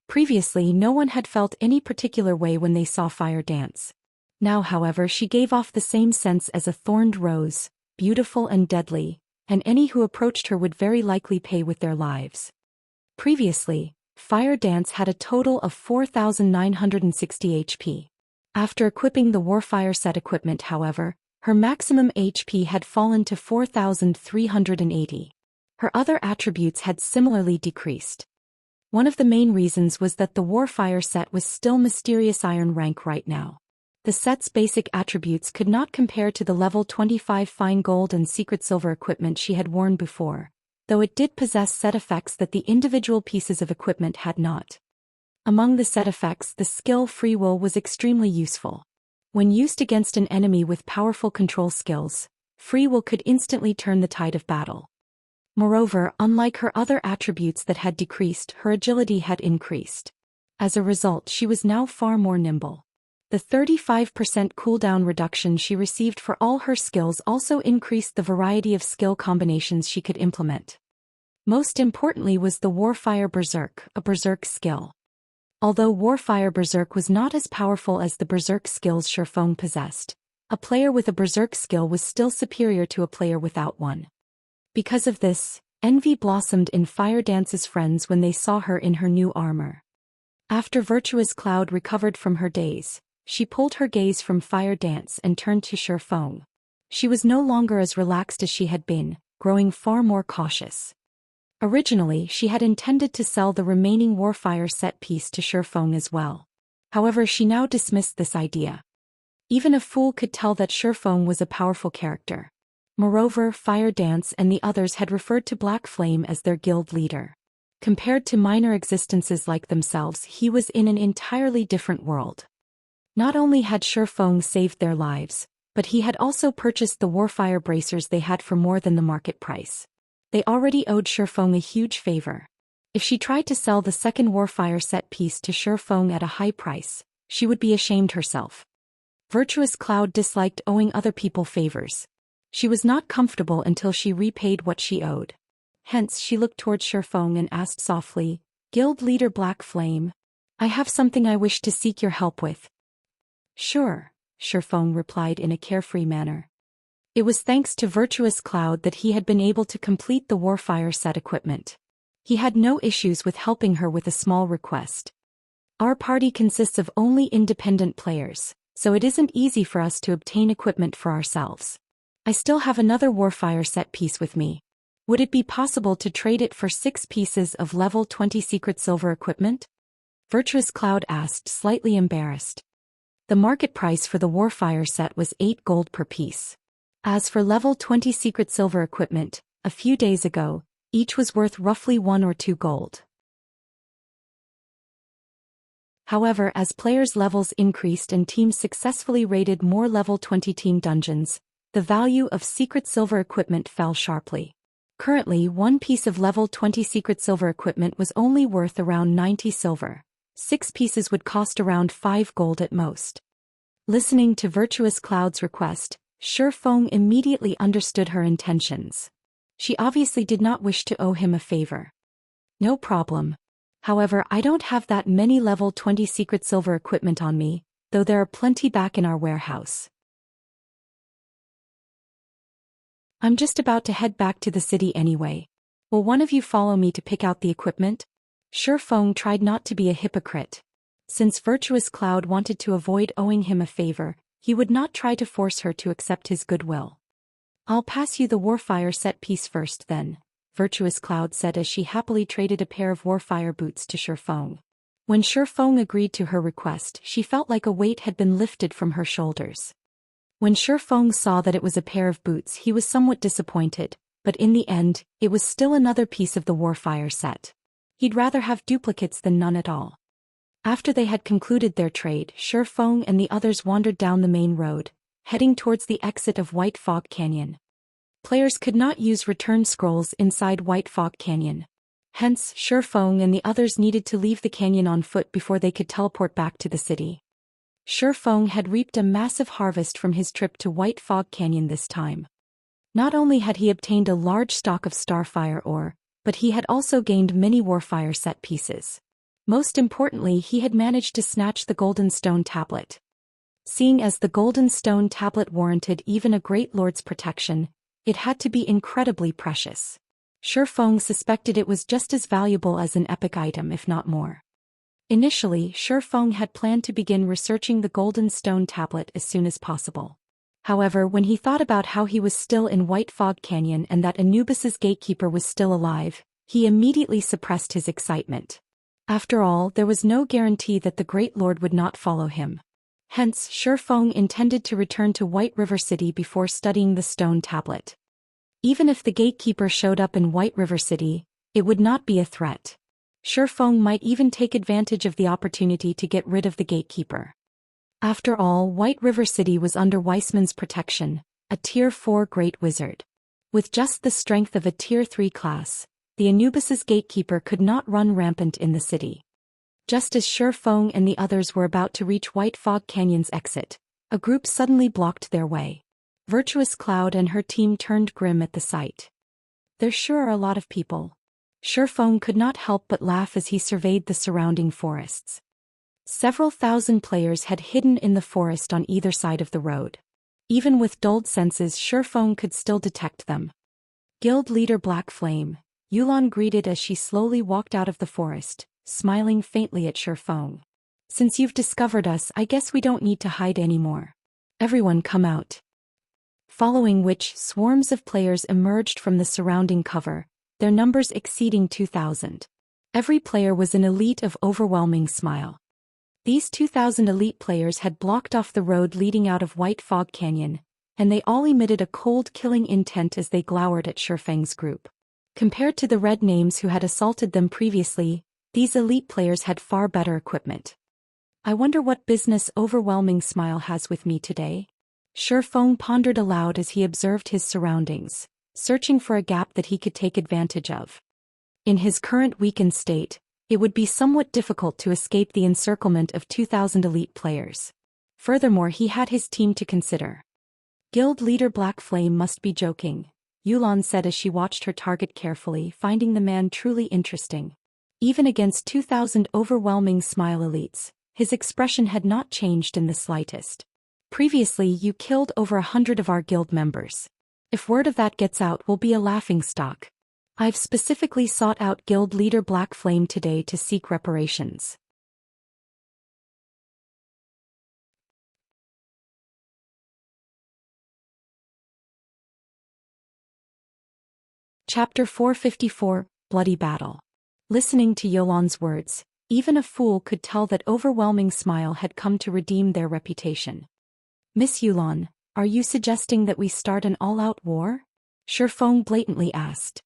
Speaker 1: Previously, no one had felt any particular way when they saw Fire Dance. Now, however, she gave off the same sense as a thorned rose, beautiful and deadly, and any who approached her would very likely pay with their lives. Previously, Fire Dance had a total of 4,960 HP. After equipping the Warfire set equipment, however, her maximum HP had fallen to 4,380. Her other attributes had similarly decreased. One of the main reasons was that the Warfire set was still Mysterious Iron rank right now. The set's basic attributes could not compare to the level 25 Fine Gold and Secret Silver equipment she had worn before, though it did possess set effects that the individual pieces of equipment had not. Among the set effects, the skill Free Will was extremely useful. When used against an enemy with powerful control skills, Free Will could instantly turn the tide of battle. Moreover, unlike her other attributes that had decreased, her agility had increased. As a result, she was now far more nimble. The 35% cooldown reduction she received for all her skills also increased the variety of skill combinations she could implement. Most importantly was the Warfire Berserk, a Berserk skill. Although Warfire Berserk was not as powerful as the Berserk skills Shifeng possessed, a player with a Berserk skill was still superior to a player without one. Because of this, envy blossomed in Fire Dance's friends when they saw her in her new armor. After Virtuous Cloud recovered from her daze, she pulled her gaze from Fire Dance and turned to Shifeng. She was no longer as relaxed as she had been, growing far more cautious. Originally, she had intended to sell the remaining Warfire set piece to Shifeng as well. However, she now dismissed this idea. Even a fool could tell that Shifeng was a powerful character. Moreover, Fire Dance and the others had referred to Black Flame as their guild leader. Compared to minor existences like themselves, he was in an entirely different world. Not only had Shifeng saved their lives, but he had also purchased the Warfire bracers they had for more than the market price. They already owed Shifeng a huge favor. If she tried to sell the second Warfire set piece to Shifeng at a high price, she would be ashamed herself. Virtuous Cloud disliked owing other people favors. She was not comfortable until she repaid what she owed. Hence she looked towards Shifeng and asked softly, "Guild leader Black Flame, I have something I wish to seek your help with." "Sure," Shifeng replied in a carefree manner. It was thanks to Virtuous Cloud that he had been able to complete the Warfire set equipment. He had no issues with helping her with a small request. "Our party consists of only independent players, so it isn't easy for us to obtain equipment for ourselves. I still have another Warfire set piece with me. Would it be possible to trade it for 6 pieces of level 20 Secret Silver equipment?" Virtuous Cloud asked, slightly embarrassed. The market price for the Warfire set was 8 gold per piece. As for level 20 Secret Silver equipment, a few days ago, each was worth roughly 1 or 2 gold. However, as players' levels increased and teams successfully raided more level 20 team dungeons, the value of Secret Silver equipment fell sharply. Currently, one piece of level 20 Secret Silver equipment was only worth around 90 silver. 6 pieces would cost around 5 gold at most. Listening to Virtuous Cloud's request, Shifeng immediately understood her intentions. She obviously did not wish to owe him a favor. "No problem. However, I don't have that many level 20 Secret Silver equipment on me, though there are plenty back in our warehouse. I'm just about to head back to the city anyway. Will one of you follow me to pick out the equipment?" Shifeng tried not to be a hypocrite. Since Virtuous Cloud wanted to avoid owing him a favor, he would not try to force her to accept his goodwill. "I'll pass you the Warfire set piece first then," Virtuous Cloud said as she happily traded a pair of Warfire boots to Shifeng. When Shifeng agreed to her request, she felt like a weight had been lifted from her shoulders. When Shifeng saw that it was a pair of boots, he was somewhat disappointed, but in the end, it was still another piece of the Warfire set. He'd rather have duplicates than none at all. After they had concluded their trade, Shifeng and the others wandered down the main road, heading towards the exit of White Fog Canyon. Players could not use return scrolls inside White Fog Canyon. Hence, Shifeng and the others needed to leave the canyon on foot before they could teleport back to the city. Shifeng had reaped a massive harvest from his trip to White Fog Canyon this time. Not only had he obtained a large stock of Starfire ore, but he had also gained many Warfire set pieces. Most importantly, he had managed to snatch the Golden Stone Tablet. Seeing as the Golden Stone Tablet warranted even a Great Lord's protection, it had to be incredibly precious. Shifeng suspected it was just as valuable as an epic item, if not more. Initially, Shifeng had planned to begin researching the golden stone tablet as soon as possible. However, when he thought about how he was still in White Fog Canyon and that Anubis's gatekeeper was still alive, he immediately suppressed his excitement. After all, there was no guarantee that the Great Lord would not follow him. Hence, Shifeng intended to return to White River City before studying the stone tablet. Even if the gatekeeper showed up in White River City, it would not be a threat. Shifeng might even take advantage of the opportunity to get rid of the gatekeeper. After all, White River City was under Weissman's protection, a Tier 4 great wizard. With just the strength of a Tier 3 class, the Anubis's gatekeeper could not run rampant in the city. Just as Shifeng and the others were about to reach White Fog Canyon's exit, a group suddenly blocked their way. Virtuous Cloud and her team turned grim at the sight. There sure are a lot of people. Shifeng could not help but laugh as he surveyed the surrounding forests. Several thousand players had hidden in the forest on either side of the road. Even with dulled senses, Shifeng could still detect them. Guild leader Black Flame, Youlan greeted as she slowly walked out of the forest, smiling faintly at Shifeng. Since you've discovered us, I guess we don't need to hide anymore. Everyone come out. Following which, swarms of players emerged from the surrounding cover, their numbers exceeding 2,000. Every player was an elite of overwhelming smile. These 2,000 elite players had blocked off the road leading out of White Fog Canyon, and they all emitted a cold killing intent as they glowered at Shifeng's group. Compared to the red names who had assaulted them previously, these elite players had far better equipment. I wonder what business Overwhelming Smile has with me today? Shifeng pondered aloud as he observed his surroundings, searching for a gap that he could take advantage of. In his current weakened state, it would be somewhat difficult to escape the encirclement of 2,000 elite players. Furthermore, he had his team to consider. Guild leader Black Flame must be joking, Youlan said as she watched her target carefully, finding the man truly interesting. Even against 2,000 Overwhelming Smile elites, his expression had not changed in the slightest. Previously, you killed over 100 of our guild members. If word of that gets out, we'll be a laughingstock. I've specifically sought out guild leader Black Flame today to seek reparations. Chapter 454, Bloody Battle. Listening to Youlan's words, even a fool could tell that Overwhelming Smile had come to redeem their reputation. Miss Youlan, are you suggesting that we start an all-out war? Shifeng blatantly asked.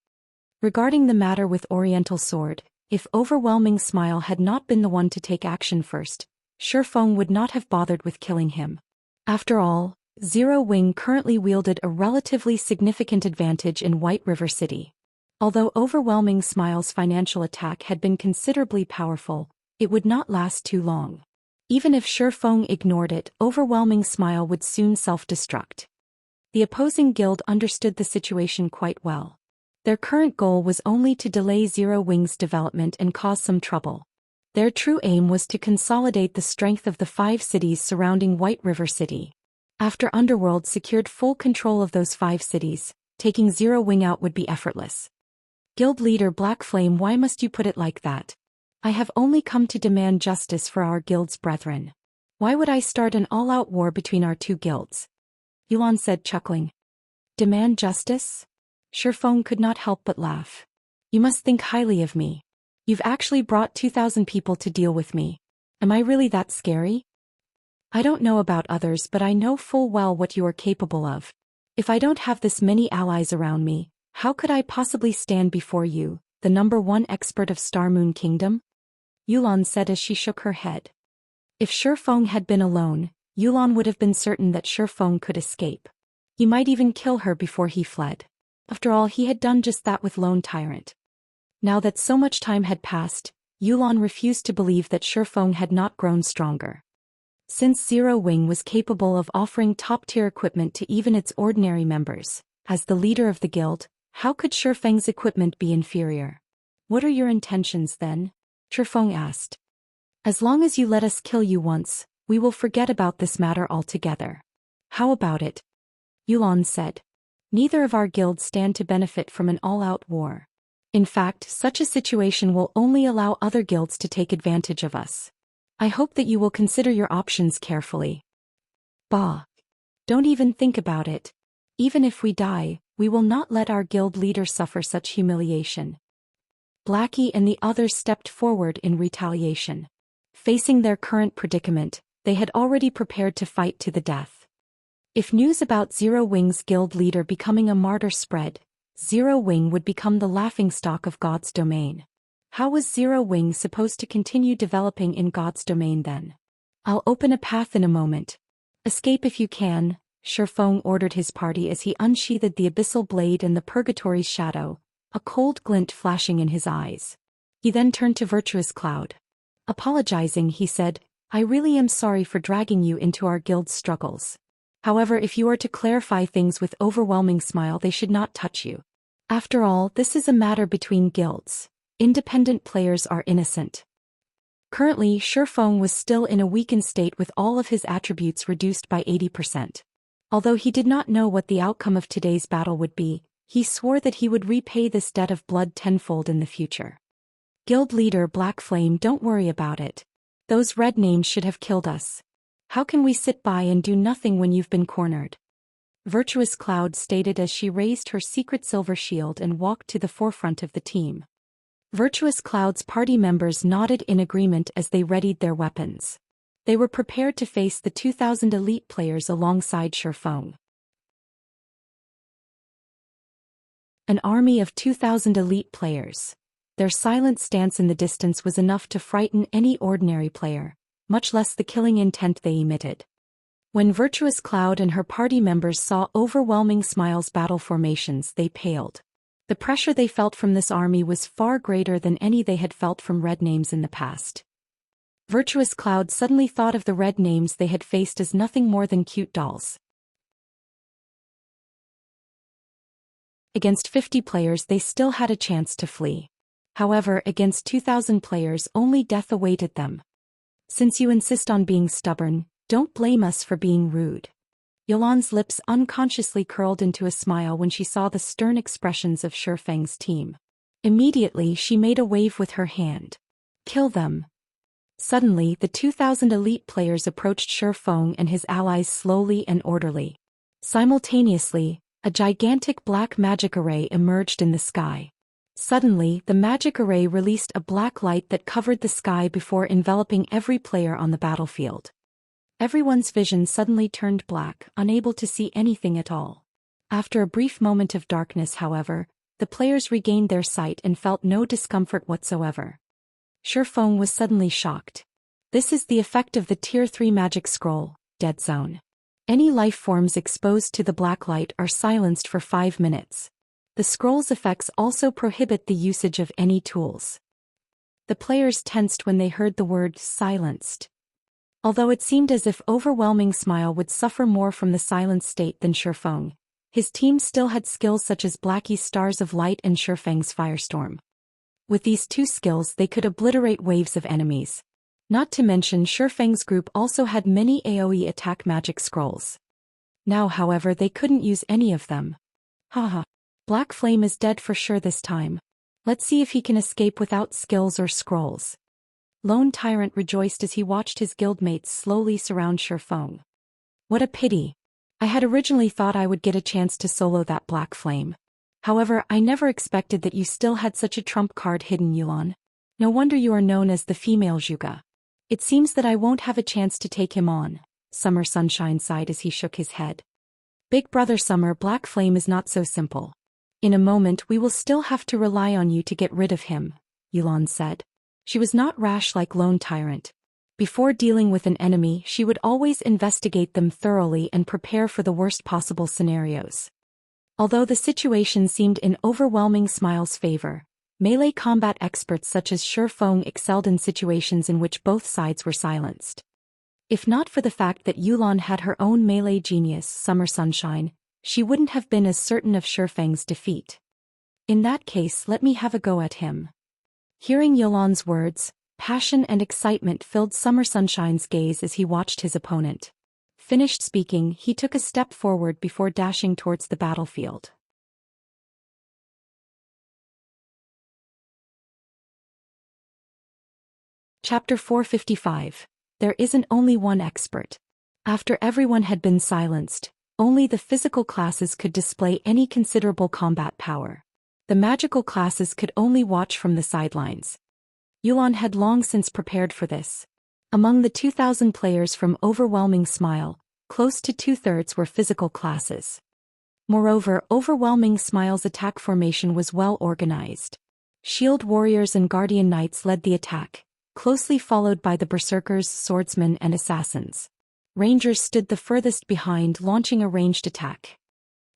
Speaker 1: Regarding the matter with Oriental Sword, if Overwhelming Smile had not been the one to take action first, Shifeng would not have bothered with killing him. After all, Zero Wing currently wielded a relatively significant advantage in White River City. Although Overwhelming Smile's financial attack had been considerably powerful, it would not last too long. Even if Shifeng ignored it, Overwhelming Smile would soon self-destruct. The opposing guild understood the situation quite well. Their current goal was only to delay Zero Wing's development and cause some trouble. Their true aim was to consolidate the strength of the 5 cities surrounding White River City. After Underworld secured full control of those 5 cities, taking Zero Wing out would be effortless. Guild leader Black Flame, why must you put it like that? I have only come to demand justice for our guild's brethren. Why would I start an all-out war between our 2 guilds? Youlan said, chuckling. Demand justice? Shifeng could not help but laugh. You must think highly of me. You've actually brought 2,000 people to deal with me. Am I really that scary? I don't know about others, but I know full well what you are capable of. If I don't have this many allies around me, how could I possibly stand before you, the #1 expert of Star Moon Kingdom? Youlan said as she shook her head. If Shifeng had been alone, Youlan would have been certain that Shifeng could escape. He might even kill her before he fled. After all, he had done just that with Lone Tyrant. Now that so much time had passed, Youlan refused to believe that Shifeng had not grown stronger. Since Zero Wing was capable of offering top-tier equipment to even its ordinary members, as the leader of the guild, how could Shifeng's equipment be inferior? What are your intentions then? Shifeng asked. As long as you let us kill you once, we will forget about this matter altogether. How about it? Youlan said. Neither of our guilds stand to benefit from an all-out war. In fact, such a situation will only allow other guilds to take advantage of us. I hope that you will consider your options carefully. Bah. Don't even think about it. Even if we die, we will not let our guild leader suffer such humiliation. Blackie and the others stepped forward in retaliation. Facing their current predicament, they had already prepared to fight to the death. If news about Zero Wing's guild leader becoming a martyr spread, Zero Wing would become the laughingstock of God's domain. How was Zero Wing supposed to continue developing in God's domain then? I'll open a path in a moment. Escape if you can, Shifeng ordered his party as he unsheathed the abyssal blade and the purgatory's shadow, a cold glint flashing in his eyes. He then turned to Virtuous Cloud. Apologizing, he said, I really am sorry for dragging you into our guild's struggles. However, if you are to clarify things with overwhelming smile, they should not touch you. After all, this is a matter between guilds. Independent players are innocent. Currently, Shifeng was still in a weakened state with all of his attributes reduced by 80%. Although he did not know what the outcome of today's battle would be, he swore that he would repay this debt of blood tenfold in the future. Guild leader Black Flame, don't worry about it. Those red names should have killed us. How can we sit by and do nothing when you've been cornered? Virtuous Cloud stated as she raised her secret silver shield and walked to the forefront of the team. Virtuous Cloud's party members nodded in agreement as they readied their weapons. They were prepared to face the 2,000 elite players alongside Shifeng. An army of 2,000 elite players. Their silent stance in the distance was enough to frighten any ordinary player, much less the killing intent they emitted. When Virtuous Cloud and her party members saw overwhelming Smile's battle formations, they paled. The pressure they felt from this army was far greater than any they had felt from red names in the past. Virtuous Cloud suddenly thought of the red names they had faced as nothing more than cute dolls. Against 50 players they still had a chance to flee. However, against 2,000 players only death awaited them. Since you insist on being stubborn, don't blame us for being rude. Youlan's lips unconsciously curled into a smile when she saw the stern expressions of Shifeng's team. Immediately she made a wave with her hand. Kill them. Suddenly the 2,000 elite players approached Shifeng and his allies slowly and orderly. Simultaneously, a gigantic black magic array emerged in the sky. Suddenly, the magic array released a black light that covered the sky before enveloping every player on the battlefield. Everyone's vision suddenly turned black, unable to see anything at all. After a brief moment of darkness, however, the players regained their sight and felt no discomfort whatsoever. Shifeng was suddenly shocked. This is the effect of the Tier 3 magic scroll, Dead Zone. Any life forms exposed to the black light are silenced for 5 minutes. The scroll's effects also prohibit the usage of any tools. The players tensed when they heard the word silenced. Although it seemed as if overwhelming Smile would suffer more from the silent state than Shifeng, his team still had skills such as Blackie's Stars of Light and Shifeng's Firestorm. With these two skills they could obliterate waves of enemies. Not to mention Shifeng's group also had many AoE attack magic scrolls. Now, however, they couldn't use any of them. Haha. Black Flame is dead for sure this time. Let's see if he can escape without skills or scrolls. Lone Tyrant rejoiced as he watched his guildmates slowly surround Shifeng. What a pity. I had originally thought I would get a chance to solo that Black Flame. However, I never expected that you still had such a trump card hidden, Youlan. No wonder you are known as the female Zhuge. It seems that I won't have a chance to take him on, Summer Sunshine sighed as he shook his head. Big brother Summer, Black Flame is not so simple. In a moment we will still have to rely on you to get rid of him, Youlan said. She was not rash like Lone Tyrant. Before dealing with an enemy she would always investigate them thoroughly and prepare for the worst possible scenarios. Although the situation seemed in overwhelming Smile's favor, melee combat experts such as Shifeng excelled in situations in which both sides were silenced. If not for the fact that Youlan had her own melee genius, Summer Sunshine, she wouldn't have been as certain of Shifeng's defeat. In that case, let me have a go at him. Hearing Youlan's words, passion and excitement filled Summer Sunshine's gaze as he watched his opponent. Finished speaking, he took a step forward before dashing towards the battlefield. Chapter 455. There isn't only one expert. After everyone had been silenced, only the physical classes could display any considerable combat power. The magical classes could only watch from the sidelines. Youlan had long since prepared for this. Among the 2,000 players from Overwhelming Smile, close to 2/3 were physical classes. Moreover, Overwhelming Smile's attack formation was well organized. Shield warriors and guardian knights led the attack, closely followed by the berserkers, swordsmen and assassins. Rangers stood the furthest behind, launching a ranged attack.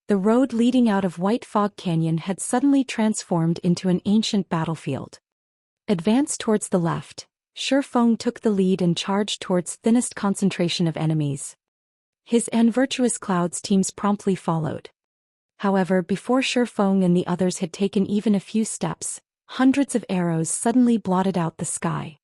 Speaker 1: The road leading out of White Fog Canyon had suddenly transformed into an ancient battlefield. Advance towards the left, Shifeng took the lead and charged towards thinnest concentration of enemies. His and Virtuous Cloud's teams promptly followed. However, before Shifeng and the others had taken even a few steps, hundreds of arrows suddenly blotted out the sky.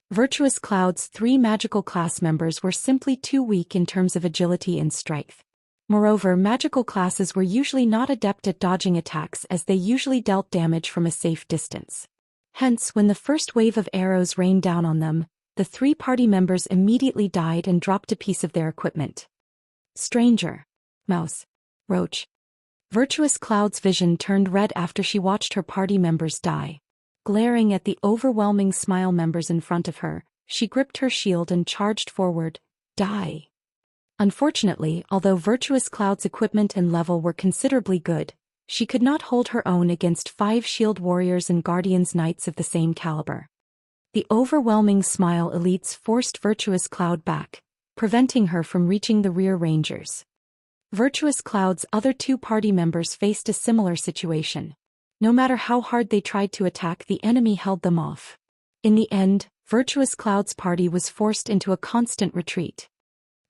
Speaker 1: Virtuous Cloud's 3 magical class members were simply too weak in terms of agility and strength. Moreover, magical classes were usually not adept at dodging attacks as they usually dealt damage from a safe distance. Hence, when the first wave of arrows rained down on them, the 3 party members immediately died and dropped a piece of their equipment. Stranger. Mouse. Roach. Virtuous Cloud's vision turned red after she watched her party members die. Glaring at the Overwhelming Smile members in front of her, she gripped her shield and charged forward. Die. Unfortunately, although Virtuous Cloud's equipment and level were considerably good, she could not hold her own against 5 shield warriors and guardians knights of the same caliber. The Overwhelming Smile elites forced Virtuous Cloud back, preventing her from reaching the rear rangers. Virtuous Cloud's other 2 party members faced a similar situation. No matter how hard they tried to attack, the enemy held them off. In the end, Virtuous Cloud's party was forced into a constant retreat.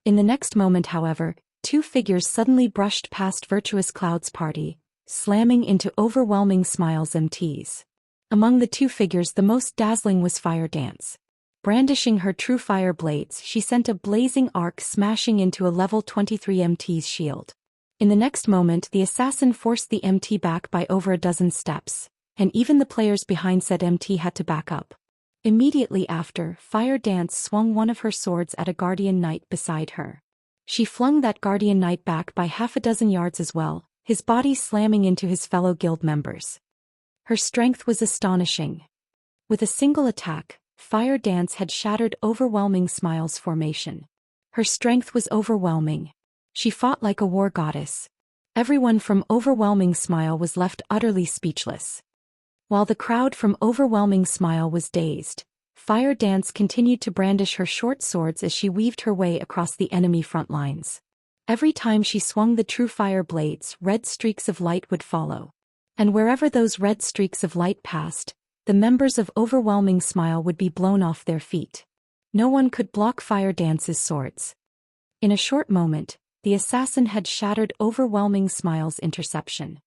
Speaker 1: In the next moment, however, 2 figures suddenly brushed past Virtuous Cloud's party, slamming into Overwhelming Smile's MTs. Among the 2 figures, the most dazzling was Fire Dance. Brandishing her true fire blades, she sent a blazing arc smashing into a level 23 MT's shield. In the next moment, the assassin forced the MT back by over a dozen steps, and even the players behind said MT had to back up. Immediately after, Fire Dance swung one of her swords at a guardian knight beside her. She flung that guardian knight back by half a dozen yards as well, his body slamming into his fellow guild members. Her strength was astonishing. With a single attack, Fire Dance had shattered Overwhelming Smile's formation. Her strength was overwhelming. She fought like a war goddess. Everyone from Overwhelming Smile was left utterly speechless. While the crowd from Overwhelming Smile was dazed, Fire Dance continued to brandish her short swords as she weaved her way across the enemy front lines. Every time she swung the true fire blades, red streaks of light would follow. And wherever those red streaks of light passed, the members of Overwhelming Smile would be blown off their feet. No one could block Fire Dance's swords. In a short moment, the assassin had shattered Overwhelming Smile's interception.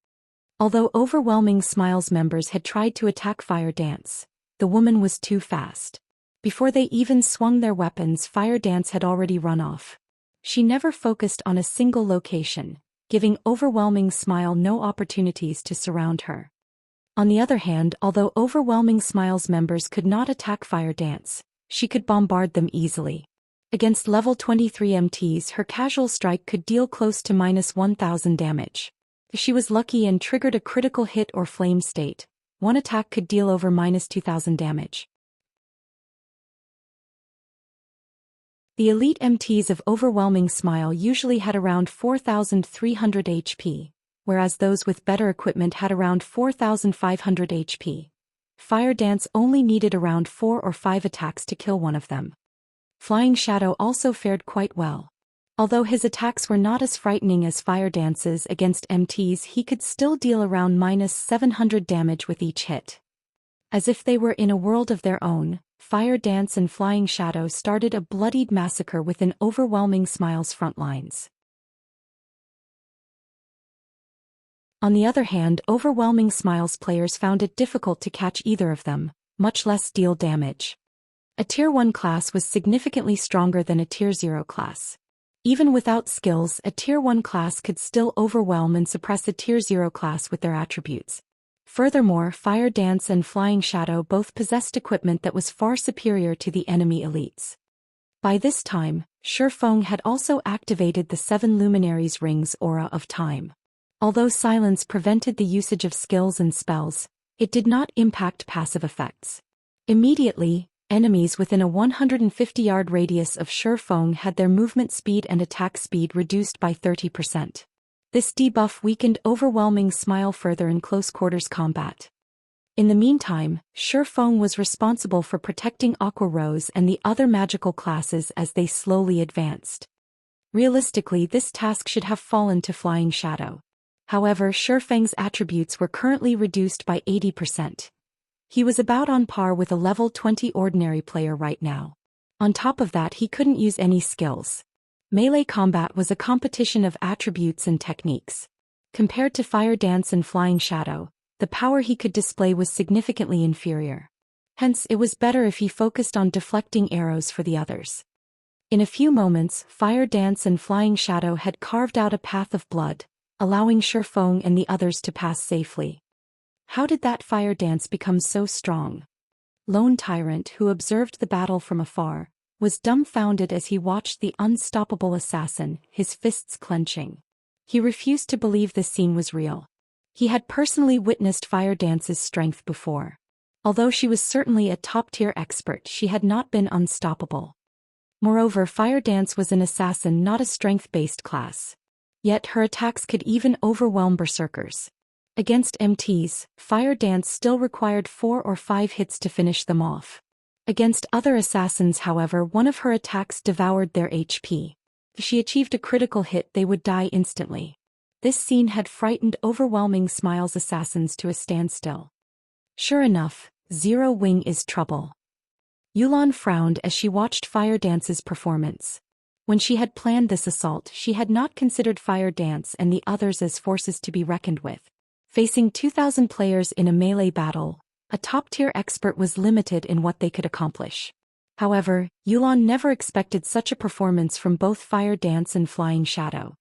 Speaker 1: Although Overwhelming Smile's members had tried to attack Fire Dance, the woman was too fast. Before they even swung their weapons, Fire Dance had already run off. She never focused on a single location, giving Overwhelming Smile no opportunities to surround her. On the other hand, although Overwhelming Smile's members could not attack Fire Dance, she could bombard them easily. Against level 23 MTs, her casual strike could deal close to -1,000 damage. If she was lucky and triggered a critical hit or flame state, one attack could deal over -2,000 damage. The elite MTs of Overwhelming Smile usually had around 4,300 HP, whereas those with better equipment had around 4,500 HP. Fire Dance only needed around 4 or 5 attacks to kill one of them. Flying Shadow also fared quite well. Although his attacks were not as frightening as Fire Dance's against MTs, he could still deal around -700 damage with each hit. As if they were in a world of their own, Fire Dance and Flying Shadow started a bloodied massacre within Overwhelming Smile's front lines. On the other hand, Overwhelming Smile's players found it difficult to catch either of them, much less deal damage. A Tier 1 class was significantly stronger than a Tier 0 class. Even without skills, a Tier 1 class could still overwhelm and suppress a Tier 0 class with their attributes. Furthermore, Fire Dance and Flying Shadow both possessed equipment that was far superior to the enemy elites. By this time, Shifeng had also activated the 7 Luminaries Rings Aura of Time. Although silence prevented the usage of skills and spells, it did not impact passive effects. Immediately, enemies within a 150-yard radius of Shifeng had their movement speed and attack speed reduced by 30%. This debuff weakened Overwhelming Smile further in close-quarters combat. In the meantime, Shifeng was responsible for protecting Aqua Rose and the other magical classes as they slowly advanced. Realistically, this task should have fallen to Flying Shadow. However, Shifeng's attributes were currently reduced by 80%. He was about on par with a level 20 ordinary player right now. On top of that, he couldn't use any skills. Melee combat was a competition of attributes and techniques. Compared to Fire Dance and Flying Shadow, the power he could display was significantly inferior. Hence, it was better if he focused on deflecting arrows for the others. In a few moments, Fire Dance and Flying Shadow had carved out a path of blood, allowing Shifeng and the others to pass safely. How did that Fire Dance become so strong? Lone Tyrant, who observed the battle from afar, was dumbfounded as he watched the unstoppable assassin, his fists clenching. He refused to believe this scene was real. He had personally witnessed Fire Dance's strength before. Although she was certainly a top-tier expert, she had not been unstoppable. Moreover, Fire Dance was an assassin, not a strength-based class. Yet her attacks could even overwhelm berserkers. Against MTs, Fire Dance still required 4 or 5 hits to finish them off. Against other assassins, however, one of her attacks devoured their HP. If she achieved a critical hit, they would die instantly. This scene had frightened Overwhelming Smile's assassins to a standstill. Sure enough, Zero Wing is trouble. Youlan frowned as she watched Fire Dance's performance. When she had planned this assault, she had not considered Fire Dance and the others as forces to be reckoned with. Facing 2,000 players in a melee battle, a top-tier expert was limited in what they could accomplish. However, Youlan never expected such a performance from both Fire Dance and Flying Shadow.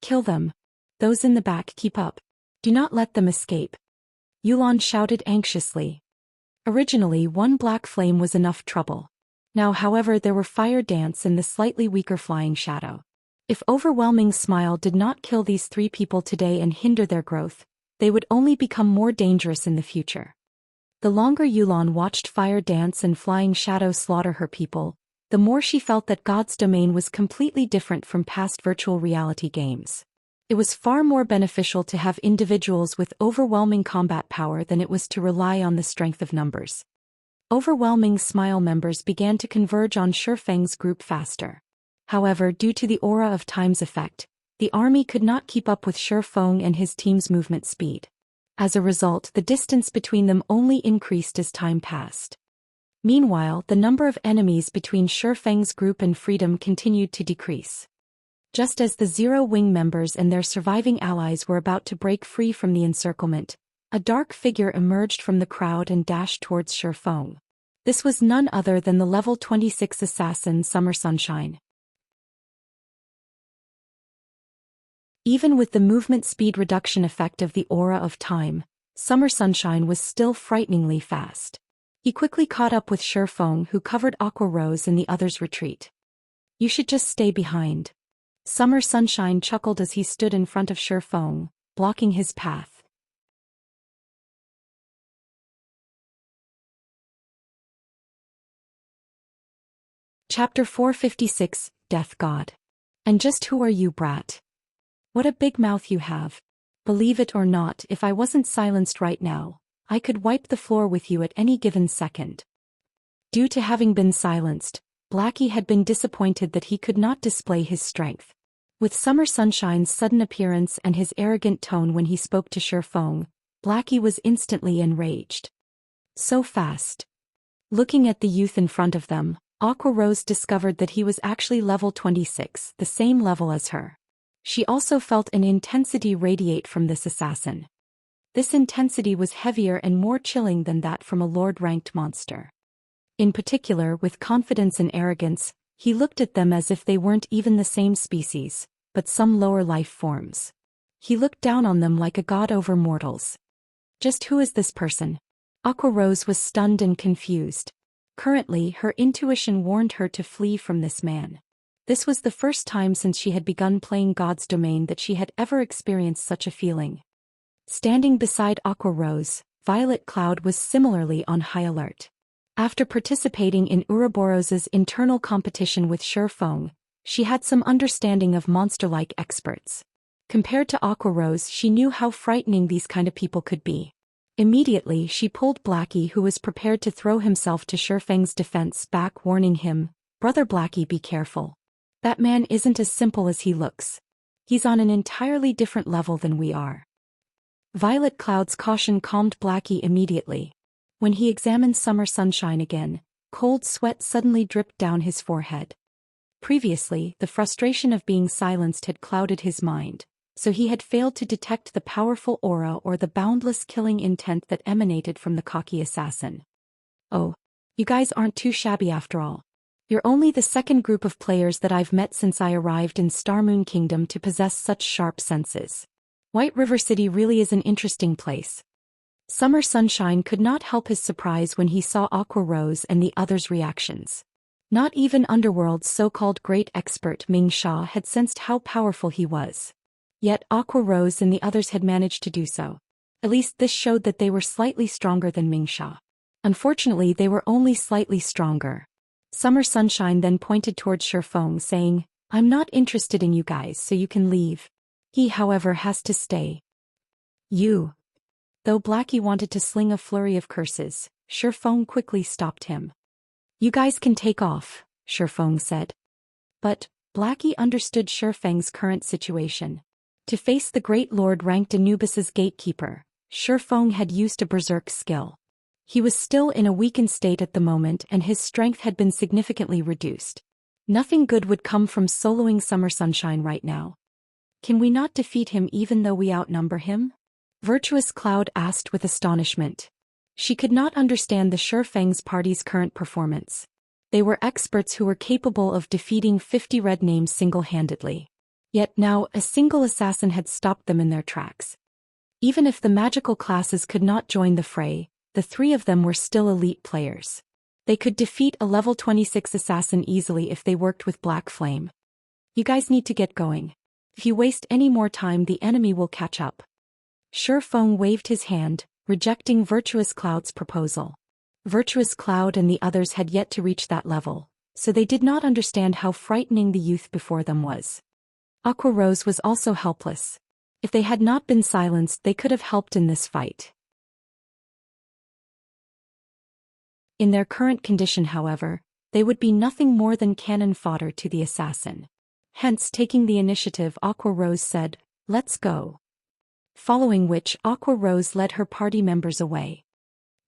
Speaker 1: Kill them. Those in the back, keep up. Do not let them escape. Youlan shouted anxiously. Originally, one black flame was enough trouble. Now, however, there were Fire Dance and the slightly weaker Flying Shadow. If Overwhelming Smile did not kill these 3 people today and hinder their growth, they would only become more dangerous in the future. The longer Youlan watched Fire Dance and Flying Shadow slaughter her people, the more she felt that God's domain was completely different from past virtual reality games. It was far more beneficial to have individuals with overwhelming combat power than it was to rely on the strength of numbers. Overwhelming Smile members began to converge on Shifeng's group faster. However, due to the Aura of Time's effect, the army could not keep up with Shifeng and his team's movement speed. As a result, the distance between them only increased as time passed. Meanwhile, the number of enemies between Shifeng's group and Freedom continued to decrease. Just as the Zero Wing members and their surviving allies were about to break free from the encirclement, a dark figure emerged from the crowd and dashed towards Shifeng. This was none other than the level 26 assassin Summer Sunshine. Even with the movement speed reduction effect of the Aura of Time, Summer Sunshine was still frighteningly fast. He quickly caught up with Shifeng, who covered Aqua Rose in the others' retreat. You should just stay behind. Summer Sunshine chuckled as he stood in front of Shifeng, blocking his path. Chapter 456, Death God. And just who are you, brat? What a big mouth you have. Believe it or not, if I wasn't silenced right now, I could wipe the floor with you at any given second. Due to having been silenced, Blackie had been disappointed that he could not display his strength. With Summer Sunshine's sudden appearance and his arrogant tone when he spoke to Shifeng, Blackie was instantly enraged. So fast. Looking at the youth in front of them, Aqua Rose discovered that he was actually level 26, the same level as her. She also felt an intensity radiate from this assassin. This intensity was heavier and more chilling than that from a Lord-ranked monster. In particular, with confidence and arrogance, he looked at them as if they weren't even the same species, but some lower life forms. He looked down on them like a god over mortals. Just who is this person? Aqua Rose was stunned and confused. Currently, her intuition warned her to flee from this man. This was the first time since she had begun playing God's Domain that she had ever experienced such a feeling. Standing beside Aqua Rose, Violet Cloud was similarly on high alert. After participating in Ouroboros's internal competition with Shurfeng, she had some understanding of monster-like experts. Compared to Aqua Rose, she knew how frightening these kind of people could be. Immediately, she pulled Blackie, who was prepared to throw himself to Shurfeng's defense, back, warning him, "Brother Blackie, be careful. That man isn't as simple as he looks. He's on an entirely different level than we are." Violet Cloud's caution calmed Blackie immediately. When he examined Summer Sunshine again, cold sweat suddenly dripped down his forehead. Previously, the frustration of being silenced had clouded his mind, so he had failed to detect the powerful aura or the boundless killing intent that emanated from the cocky assassin. "Oh, you guys aren't too shabby after all. You're only the second group of players that I've met since I arrived in Starmoon Kingdom to possess such sharp senses. White River City really is an interesting place." Summer Sunshine could not help his surprise when he saw Aqua Rose and the others' reactions. Not even Underworld's so-called great expert Ming Sha had sensed how powerful he was. Yet Aqua Rose and the others had managed to do so. At least this showed that they were slightly stronger than Ming Sha. Unfortunately, they were only slightly stronger. Summer Sunshine then pointed towards Shurfeng, saying, "I'm not interested in you guys, so you can leave. He, however, has to stay." "You." Though Blackie wanted to sling a flurry of curses, Shurfeng quickly stopped him. "You guys can take off," Shurfeng said. But Blackie understood Shurfeng's current situation. To face the Great Lord ranked Anubis's gatekeeper, Shurfeng had used a berserk skill. He was still in a weakened state at the moment and his strength had been significantly reduced. Nothing good would come from soloing Summer Sunshine right now. "Can we not defeat him even though we outnumber him?" Virtuous Cloud asked with astonishment. She could not understand the Shurfeng's party's current performance. They were experts who were capable of defeating 50 red names single-handedly. Yet now a single assassin had stopped them in their tracks. Even if the magical classes could not join the fray, the three of them were still elite players. They could defeat a level 26 assassin easily if they worked with Black Flame. "You guys need to get going. If you waste any more time, the enemy will catch up." Shurfeng waved his hand, rejecting Virtuous Cloud's proposal. Virtuous Cloud and the others had yet to reach that level, so they did not understand how frightening the youth before them was. Aqua Rose was also helpless. If they had not been silenced, they could have helped in this fight. In their current condition, however, they would be nothing more than cannon fodder to the assassin. Hence, taking the initiative, Aqua Rose said, "Let's go." Following which, Aqua Rose led her party members away.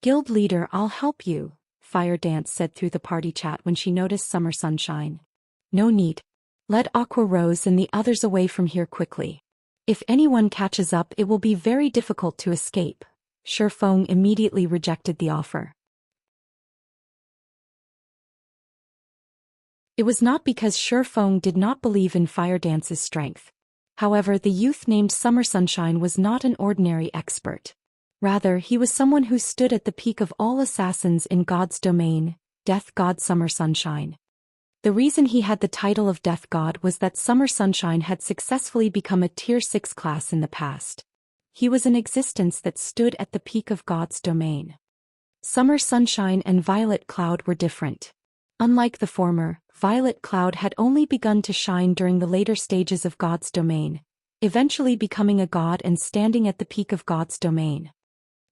Speaker 1: "Guild leader, I'll help you," Fire Dance said through the party chat when she noticed Summer Sunshine. "No need. Let Aqua Rose and the others away from here quickly. If anyone catches up, it will be very difficult to escape." Shurfeng immediately rejected the offer. It was not because Shurfeng did not believe in Fire Dance's strength. However, the youth named Summer Sunshine was not an ordinary expert. Rather, he was someone who stood at the peak of all assassins in God's domain, Death God Summer Sunshine. The reason he had the title of Death God was that Summer Sunshine had successfully become a Tier 6 class in the past. He was an existence that stood at the peak of God's domain. Summer Sunshine and Violet Cloud were different. Unlike the former, Violet Cloud had only begun to shine during the later stages of God's domain, eventually becoming a god and standing at the peak of God's domain.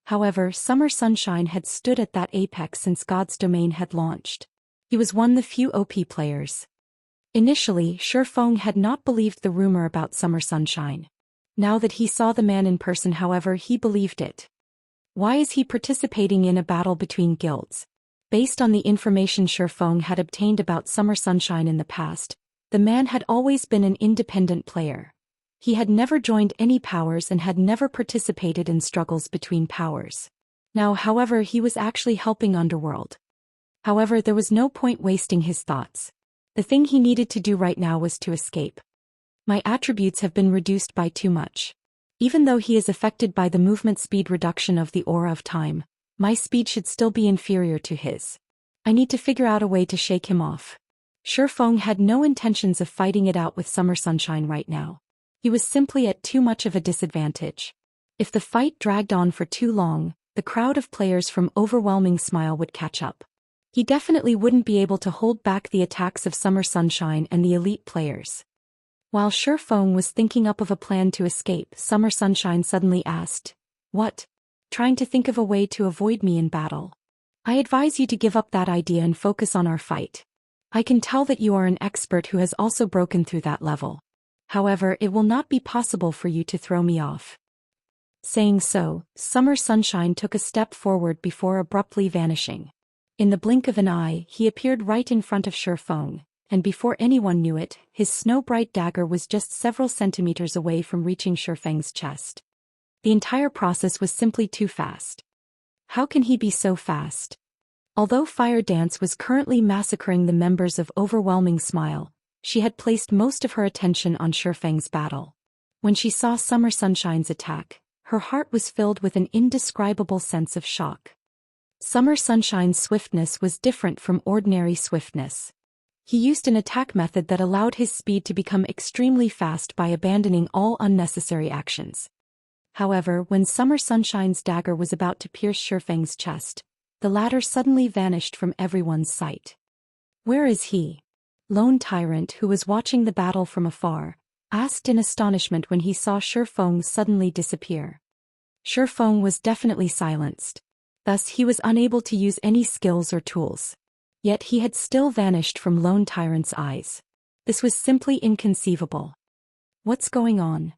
Speaker 1: However, Summer Sunshine had stood at that apex since God's domain had launched. He was one of the few OP players. Initially, Shurfeng had not believed the rumor about Summer Sunshine. Now that he saw the man in person, however, he believed it. Why is he participating in a battle between guilds? Based on the information Shurfeng had obtained about Summer Sunshine in the past, the man had always been an independent player. He had never joined any powers and had never participated in struggles between powers. Now, however, he was actually helping Underworld. However, there was no point wasting his thoughts. The thing he needed to do right now was to escape. "My attributes have been reduced by too much. Even though he is affected by the movement speed reduction of the Aura of Time, my speed should still be inferior to his. I need to figure out a way to shake him off. Shifeng had no intentions of fighting it out with Summer Sunshine right now. He was simply at too much of a disadvantage. If the fight dragged on for too long, the crowd of players from Overwhelming Smile would catch up. He definitely wouldn't be able to hold back the attacks of Summer Sunshine and the elite players. While Shifeng was thinking up of a plan to escape, Summer Sunshine suddenly asked, "What? Trying to think of a way to avoid me in battle? I advise you to give up that idea and focus on our fight. I can tell that you are an expert who has also broken through that level. However, it will not be possible for you to throw me off." Saying so, Summer Sunshine took a step forward before abruptly vanishing. In the blink of an eye, he appeared right in front of Shifeng, and before anyone knew it, his snow-bright dagger was just several centimeters away from reaching Shifeng's chest. The entire process was simply too fast. How can he be so fast? Although Fire Dance was currently massacring the members of Overwhelming Smile, she had placed most of her attention on Shifeng's battle. When she saw Summer Sunshine's attack, her heart was filled with an indescribable sense of shock. Summer Sunshine's swiftness was different from ordinary swiftness. He used an attack method that allowed his speed to become extremely fast by abandoning all unnecessary actions. However, when Summer Sunshine's dagger was about to pierce Shifeng's chest, the latter suddenly vanished from everyone's sight. "Where is he?" Lone Tyrant, who was watching the battle from afar, asked in astonishment when he saw Shifeng suddenly disappear. Shifeng was definitely silenced. Thus he was unable to use any skills or tools. Yet he had still vanished from Lone Tyrant's eyes. This was simply inconceivable. What's going on?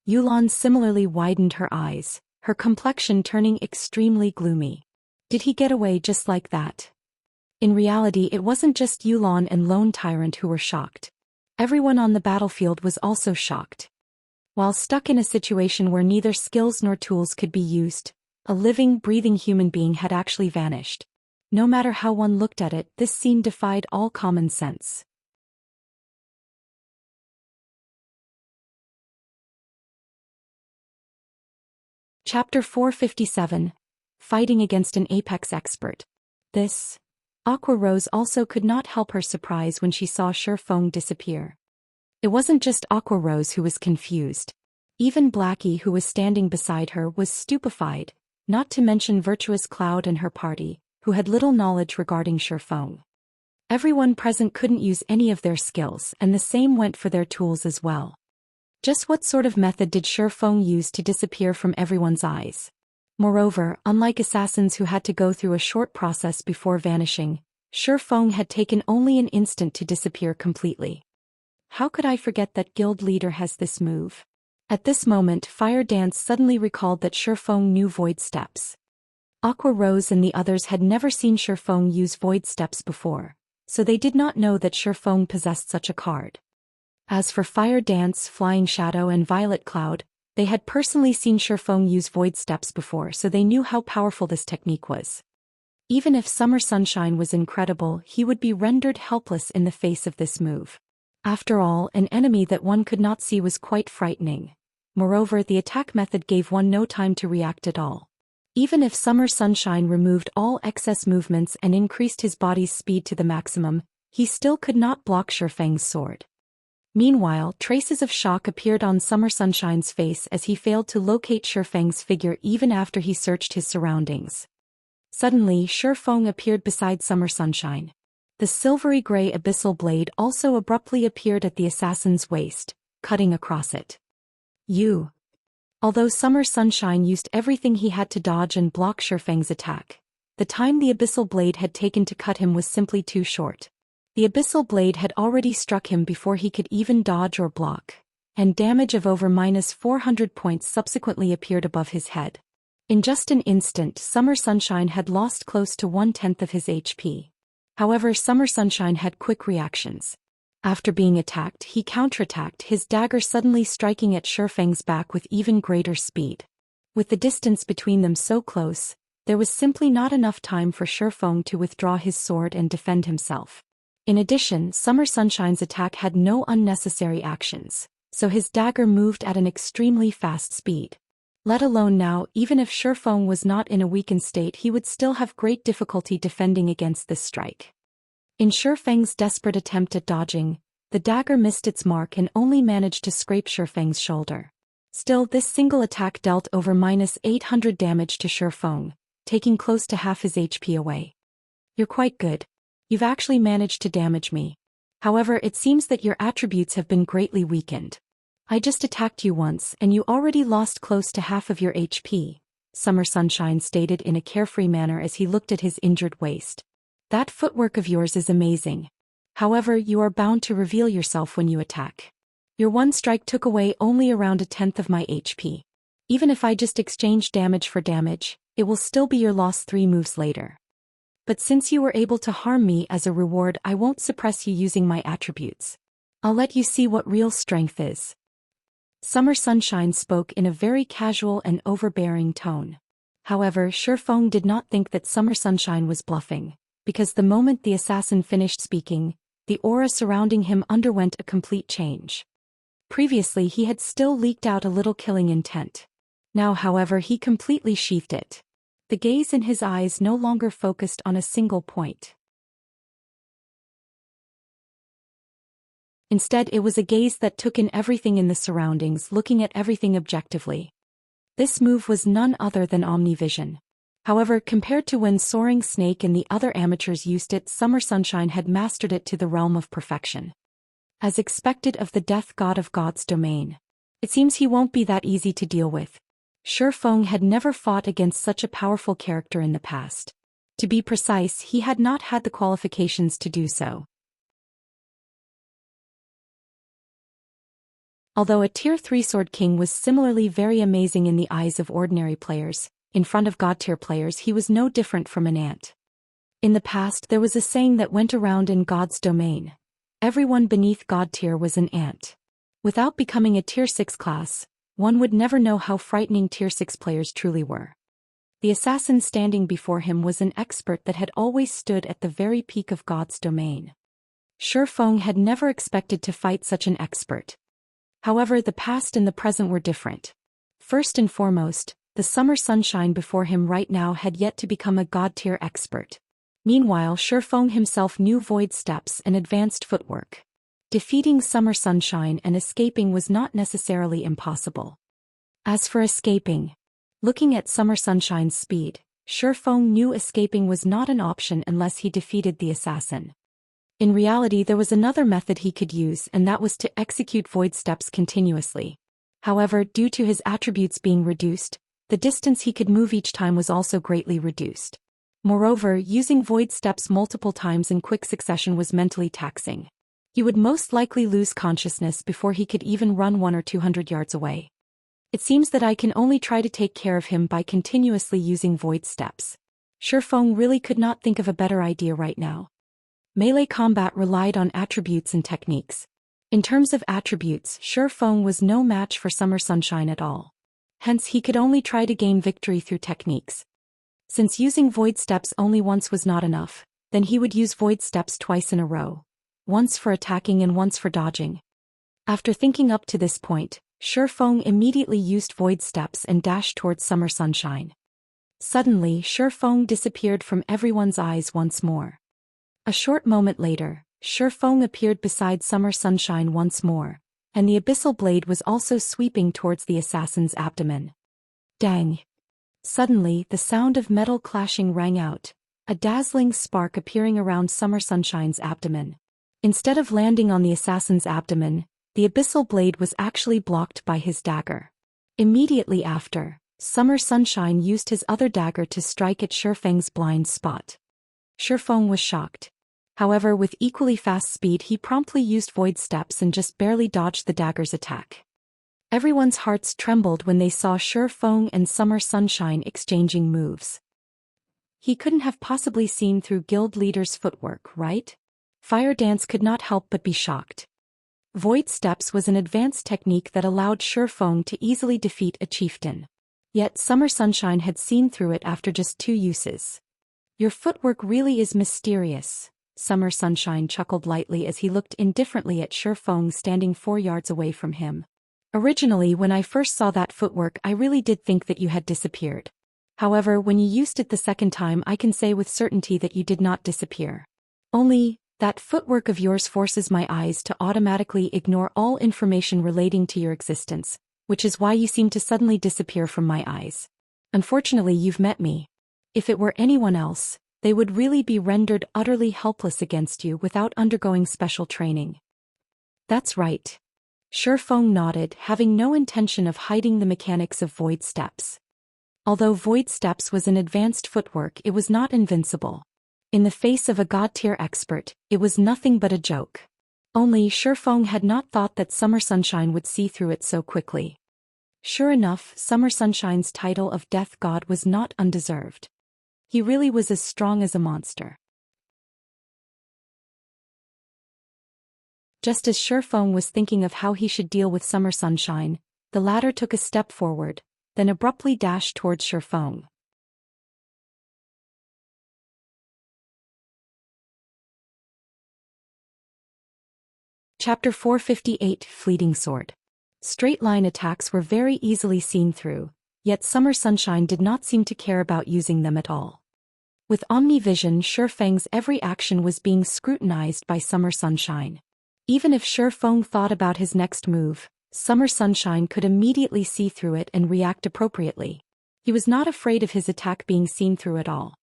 Speaker 1: Youlan similarly widened her eyes, her complexion turning extremely gloomy. Did he get away just like that? In reality, it wasn't just Youlan and Lone Tyrant who were shocked. Everyone on the battlefield was also shocked. While stuck in a situation where neither skills nor tools could be used, a living, breathing human being had actually vanished. No matter how one looked at it, this scene defied all common sense. Chapter 457. Fighting against an Apex Expert. This. Aqua Rose also could not help her surprise when she saw Shifeng disappear. It wasn't just Aqua Rose who was confused. Even Blackie, who was standing beside her, was stupefied, not to mention Virtuous Cloud and her party, who had little knowledge regarding Shifeng. Everyone present couldn't use any of their skills, and the same went for their tools as well. Just what sort of method did Shifeng use to disappear from everyone's eyes? Moreover, unlike assassins who had to go through a short process before vanishing, Shifeng had taken only an instant to disappear completely. How could I forget that guild leader has this move? At this moment, Fire Dance suddenly recalled that Shifeng knew Void Steps. Aqua Rose and the others had never seen Shifeng use Void Steps before, so they did not know that Shifeng possessed such a card. As for Fire Dance, Flying Shadow and Violet Cloud, they had personally seen Shifeng use Void Steps before, so they knew how powerful this technique was. Even if Summer Sunshine was incredible, he would be rendered helpless in the face of this move. After all, an enemy that one could not see was quite frightening. Moreover, the attack method gave one no time to react at all. Even if Summer Sunshine removed all excess movements and increased his body's speed to the maximum, he still could not block Shifeng's sword. Meanwhile, traces of shock appeared on Summer Sunshine's face as he failed to locate Shifeng's figure even after he searched his surroundings. Suddenly, Shifeng appeared beside Summer Sunshine. The silvery-gray abyssal blade also abruptly appeared at the assassin's waist, cutting across it. You. Although Summer Sunshine used everything he had to dodge and block Shifeng's attack, the time the abyssal blade had taken to cut him was simply too short. The abyssal blade had already struck him before he could even dodge or block, and damage of over -400 points subsequently appeared above his head. In just an instant, Summer Sunshine had lost close to 1/10 of his HP. However, Summer Sunshine had quick reactions. After being attacked, he counterattacked, his dagger suddenly striking at Shifeng's back with even greater speed. With the distance between them so close, there was simply not enough time for Shifeng to withdraw his sword and defend himself. In addition, Summer Sunshine's attack had no unnecessary actions. so his dagger moved at an extremely fast speed. Let alone now, even if Shifeng was not in a weakened state, he would still have great difficulty defending against this strike. In Shifeng's desperate attempt at dodging, the dagger missed its mark and only managed to scrape Shifeng's shoulder. Still, this single attack dealt over -800 damage to Shifeng, taking close to half his HP away. You're quite good. You've actually managed to damage me. However, it seems that your attributes have been greatly weakened. I just attacked you once and you already lost close to half of your HP, Summer Sunshine stated in a carefree manner as he looked at his injured waist. That footwork of yours is amazing. However, you are bound to reveal yourself when you attack. Your one strike took away only around 1/10 of my HP. Even if I just exchange damage for damage, it will still be your loss 3 moves later. But since you were able to harm me as a reward, I won't suppress you using my attributes. I'll let you see what real strength is. Summer Sunshine spoke in a very casual and overbearing tone. However, Shifeng did not think that Summer Sunshine was bluffing, because the moment the assassin finished speaking, the aura surrounding him underwent a complete change. Previously he had still leaked out a little killing intent. Now, however, he completely sheathed it. The gaze in his eyes no longer focused on a single point. Instead, it was a gaze that took in everything in the surroundings, looking at everything objectively. This move was none other than Omnivision. However, compared to when Soaring Snake and the other amateurs used it, Summer Sunshine had mastered it to the realm of perfection. As expected of the death god of God's domain. It seems he won't be that easy to deal with. Shifeng had never fought against such a powerful character in the past. To be precise, he had not had the qualifications to do so. Although a Tier 3 Sword King was similarly very amazing in the eyes of ordinary players, in front of God-tier players he was no different from an ant. In the past there was a saying that went around in God's domain. Everyone beneath God tier was an ant. Without becoming a Tier 6 class, one would never know how frightening Tier 6 players truly were. The assassin standing before him was an expert that had always stood at the very peak of God's domain. Shifeng had never expected to fight such an expert. However, the past and the present were different. First and foremost, the Summer Sunshine before him right now had yet to become a God-tier expert. Meanwhile, Shifeng himself knew void steps and advanced footwork. Defeating Summer Sunshine and escaping was not necessarily impossible. As for escaping, looking at Summer Sunshine's speed, Shifeng knew escaping was not an option unless he defeated the assassin. In reality, there was another method he could use, and that was to execute void steps continuously. However, due to his attributes being reduced, the distance he could move each time was also greatly reduced. Moreover, using void steps multiple times in quick succession was mentally taxing. He would most likely lose consciousness before he could even run 100 or 200 yards away. It seems that I can only try to take care of him by continuously using void steps. Shifeng really could not think of a better idea right now. Melee combat relied on attributes and techniques. In terms of attributes, Shifeng was no match for Summer Sunshine at all. Hence he could only try to gain victory through techniques. Since using void steps only once was not enough, then he would use void steps twice in a row. Once for attacking and once for dodging. After thinking up to this point, Shifeng immediately used void steps and dashed towards Summer Sunshine. Suddenly, Shifeng disappeared from everyone's eyes once more. A short moment later, Shifeng appeared beside Summer Sunshine once more, and the Abyssal blade was also sweeping towards the assassin's abdomen. Dang! Suddenly, the sound of metal clashing rang out, a dazzling spark appearing around Summer Sunshine's abdomen. Instead of landing on the assassin's abdomen, the Abyssal blade was actually blocked by his dagger. Immediately after, Summer Sunshine used his other dagger to strike at Shifeng's blind spot. Shifeng was shocked. However, with equally fast speed he promptly used void steps and just barely dodged the dagger's attack. Everyone's hearts trembled when they saw Shifeng and Summer Sunshine exchanging moves. He couldn't have possibly seen through guild leader's footwork, right? Fire Dance could not help but be shocked. Void steps was an advanced technique that allowed Shifeng to easily defeat a chieftain. Yet Summer Sunshine had seen through it after just 2 uses. Your footwork really is mysterious, Summer Sunshine chuckled lightly as he looked indifferently at Shifeng standing 4 yards away from him. Originally, when I first saw that footwork, I really did think that you had disappeared. However, when you used it the second time, I can say with certainty that you did not disappear. Only, that footwork of yours forces my eyes to automatically ignore all information relating to your existence, which is why you seem to suddenly disappear from my eyes. Unfortunately, you've met me. If it were anyone else, they would really be rendered utterly helpless against you without undergoing special training. That's right. Shifeng nodded, having no intention of hiding the mechanics of void steps. Although void steps was an advanced footwork, it was not invincible. In the face of a god-tier expert, it was nothing but a joke. Only Shifeng had not thought that Summer Sunshine would see through it so quickly. Sure enough, Summer Sunshine's title of Death God was not undeserved. He really was as strong as a monster. Just as Shifeng was thinking of how he should deal with Summer Sunshine, the latter took a step forward, then abruptly dashed towards Shifeng. Chapter 458 Fleeting Sword. Straight-line attacks were very easily seen through, yet Summer Sunshine did not seem to care about using them at all. With omnivision, Shifeng's every action was being scrutinized by Summer Sunshine. Even if Shifeng thought about his next move, Summer Sunshine could immediately see through it and react appropriately. He was not afraid of his attack being seen through at all.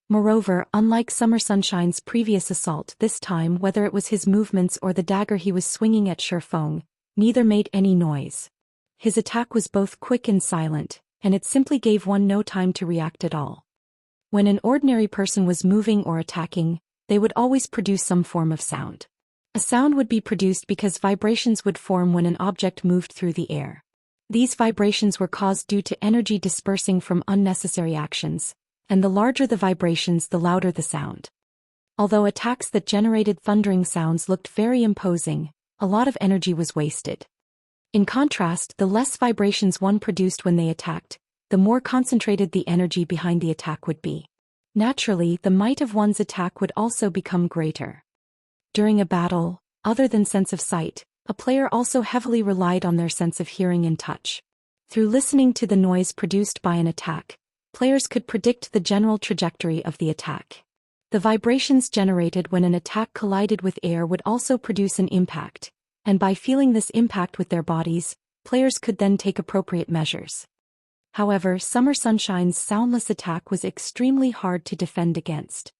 Speaker 1: Moreover, unlike Summer Sunshine's previous assault, this time whether it was his movements or the dagger he was swinging at Shifeng, neither made any noise. His attack was both quick and silent, and it simply gave one no time to react at all. When an ordinary person was moving or attacking, they would always produce some form of sound. A sound would be produced because vibrations would form when an object moved through the air. These vibrations were caused due to energy dispersing from unnecessary actions, and the larger the vibrations, the louder the sound. Although attacks that generated thundering sounds looked very imposing, a lot of energy was wasted. In contrast, the less vibrations one produced when they attacked, the more concentrated the energy behind the attack would be. Naturally, the might of one's attack would also become greater. During a battle, other than sense of sight, a player also heavily relied on their sense of hearing and touch. Through listening to the noise produced by an attack, players could predict the general trajectory of the attack. The vibrations generated when an attack collided with air would also produce an impact, and by feeling this impact with their bodies, players could then take appropriate measures. However, Summer Sunshine's soundless attack was extremely hard to defend against.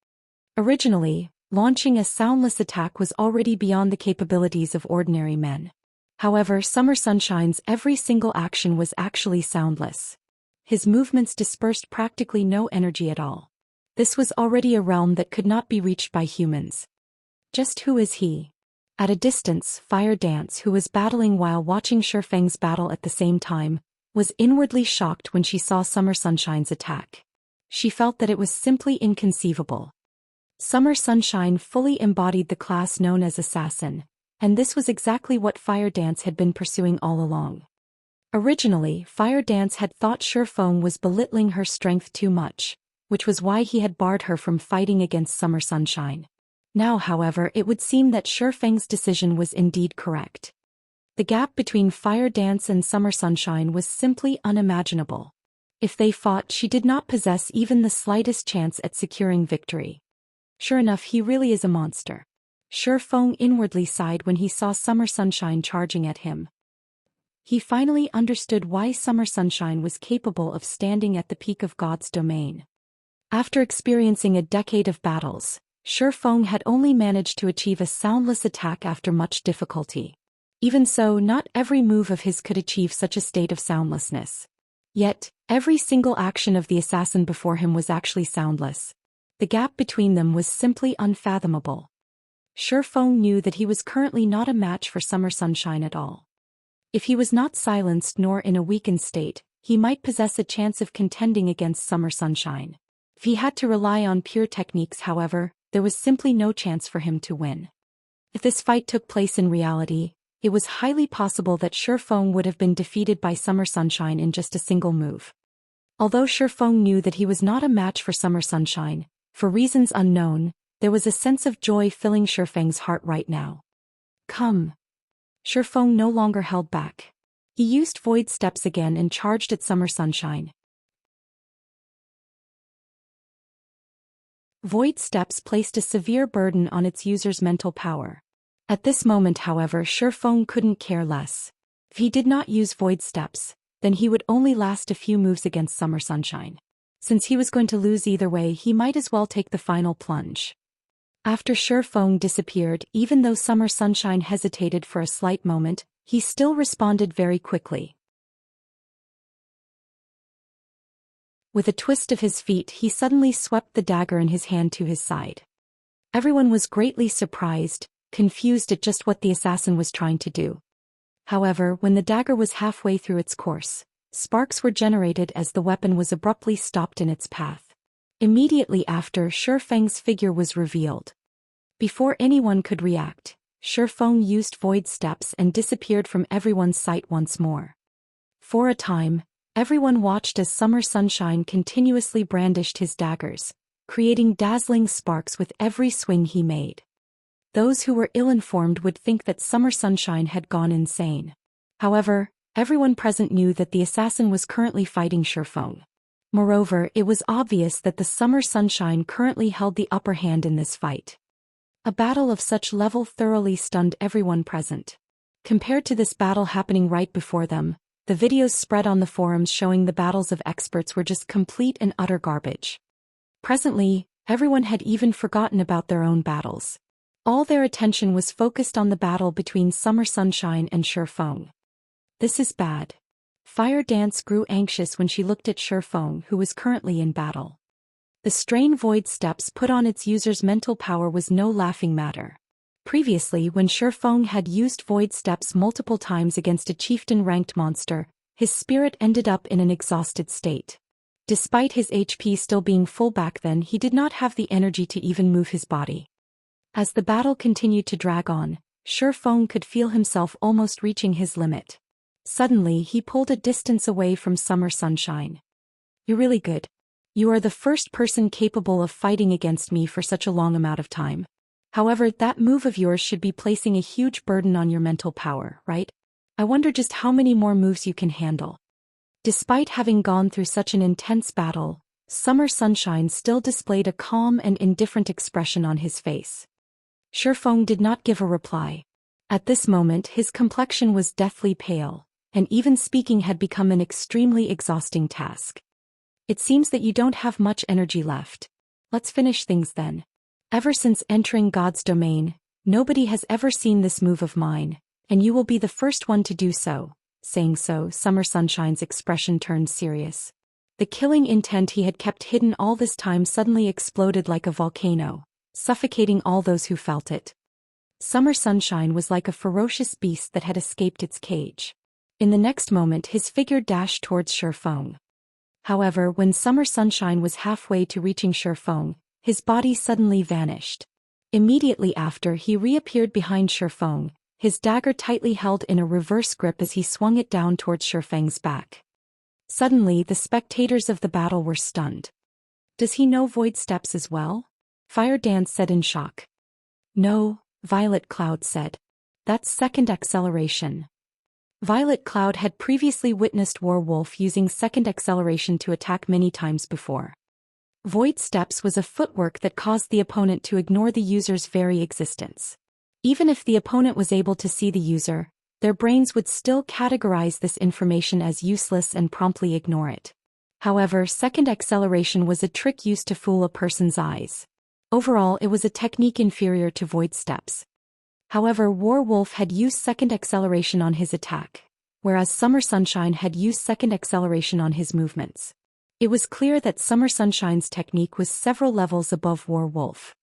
Speaker 1: Originally, launching a soundless attack was already beyond the capabilities of ordinary men. However, Summer Sunshine's every single action was actually soundless. His movements dispersed practically no energy at all. This was already a realm that could not be reached by humans. Just who is he? At a distance, Fire Dance, who was battling while watching Shifeng's battle at the same time, was inwardly shocked when she saw Summer Sunshine's attack. She felt that it was simply inconceivable. Summer Sunshine fully embodied the class known as Assassin, and this was exactly what Fire Dance had been pursuing all along. Originally, Fire Dance had thought Shifeng was belittling her strength too much, which was why he had barred her from fighting against Summer Sunshine. Now, however, it would seem that Shifeng's decision was indeed correct. The gap between Fire Dance and Summer Sunshine was simply unimaginable. If they fought, she did not possess even the slightest chance at securing victory. Sure enough, he really is a monster. Shifeng inwardly sighed when he saw Summer Sunshine charging at him. He finally understood why Summer Sunshine was capable of standing at the peak of God's domain. After experiencing a decade of battles, Shifeng had only managed to achieve a soundless attack after much difficulty. Even so, not every move of his could achieve such a state of soundlessness. Yet, every single action of the assassin before him was actually soundless. The gap between them was simply unfathomable. Shifeng knew that he was currently not a match for Summer Sunshine at all. If he was not silenced nor in a weakened state, he might possess a chance of contending against Summer Sunshine. If he had to rely on pure techniques, however, there was simply no chance for him to win. If this fight took place in reality, it was highly possible that Shifeng would have been defeated by Summer Sunshine in just a single move. Although Shifeng knew that he was not a match for Summer Sunshine, for reasons unknown, There was a sense of joy filling Shifeng's heart right now. Come. Shifeng no longer held back. He used Void Steps again and charged at Summer Sunshine. Void Steps placed a severe burden on its user's mental power. At this moment, however, Shifeng couldn't care less. If he did not use Void Steps, then he would only last a few moves against Summer Sunshine. Since he was going to lose either way, he might as well take the final plunge. After Shifeng disappeared, even though Summer Sunshine hesitated for a slight moment, he still responded very quickly. With a twist of his feet, he suddenly swept the dagger in his hand to his side. Everyone was greatly surprised, confused at just what the assassin was trying to do. However, when the dagger was halfway through its course, sparks were generated as the weapon was abruptly stopped in its path. Immediately after, Shifeng's figure was revealed. Before anyone could react, Shifeng used Void Steps and disappeared from everyone's sight once more. For a time, everyone watched as Summer Sunshine continuously brandished his daggers, creating dazzling sparks with every swing he made. Those who were ill-informed would think that Summer Sunshine had gone insane. However, everyone present knew that the assassin was currently fighting Shifeng. Moreover, it was obvious that the Summer Sunshine currently held the upper hand in this fight. A battle of such level thoroughly stunned everyone present. Compared to this battle happening right before them, the videos spread on the forums showing the battles of experts were just complete and utter garbage. Presently, everyone had even forgotten about their own battles. All their attention was focused on the battle between Summer Sunshine and Shifeng. This is bad. Fire Dance grew anxious when she looked at Shifeng, who was currently in battle. The strain Void Steps put on its user's mental power was no laughing matter. Previously, when Shifeng had used Void Steps multiple times against a chieftain-ranked monster, his spirit ended up in an exhausted state. Despite his HP still being full back then, he did not have the energy to even move his body. As the battle continued to drag on, Shifeng could feel himself almost reaching his limit. Suddenly, he pulled a distance away from Summer Sunshine. "You're really good. You are the first person capable of fighting against me for such a long amount of time. However, that move of yours should be placing a huge burden on your mental power, right? I wonder just how many more moves you can handle." Despite having gone through such an intense battle, Summer Sunshine still displayed a calm and indifferent expression on his face. Shifeng did not give a reply. At this moment, his complexion was deathly pale, and even speaking had become an extremely exhausting task. "It seems that you don't have much energy left. Let's finish things then. Ever since entering God's domain, nobody has ever seen this move of mine, and you will be the first one to do so." Saying so, Summer Sunshine's expression turned serious. The killing intent he had kept hidden all this time suddenly exploded like a volcano, suffocating all those who felt it. Summer Sunshine was like a ferocious beast that had escaped its cage. In the next moment, his figure dashed towards Shifeng. However, when Summer Sunshine was halfway to reaching Shifeng, his body suddenly vanished. Immediately after, he reappeared behind Shifeng, his dagger tightly held in a reverse grip as he swung it down towards Shifeng's back. Suddenly, the spectators of the battle were stunned. "Does he know Void Steps as well?" Fire Dance said in shock. "No," Violet Cloud said. "That's second acceleration." Violet Cloud had previously witnessed Warwolf using second acceleration to attack many times before. Void Steps was a footwork that caused the opponent to ignore the user's very existence. Even if the opponent was able to see the user, their brains would still categorize this information as useless and promptly ignore it. However, second acceleration was a trick used to fool a person's eyes. Overall, it was a technique inferior to Void Steps. However, Warwolf had used second acceleration on his attack, whereas Summer Sunshine had used second acceleration on his movements. It was clear that Summer Sunshine's technique was several levels above Warwolf.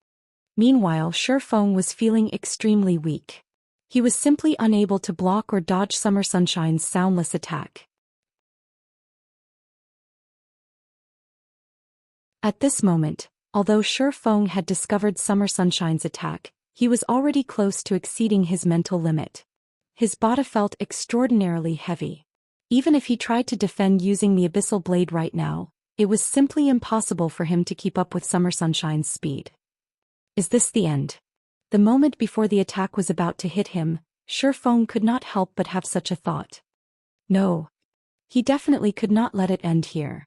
Speaker 1: Meanwhile, Shifeng was feeling extremely weak. He was simply unable to block or dodge Summer Sunshine's soundless attack. At this moment, although Shifeng had discovered Summer Sunshine's attack, he was already close to exceeding his mental limit. His body felt extraordinarily heavy. Even if he tried to defend using the Abyssal Blade right now, it was simply impossible for him to keep up with Summer Sunshine's speed. Is this the end? The moment before the attack was about to hit him, Shifeng could not help but have such a thought. No. He definitely could not let it end here.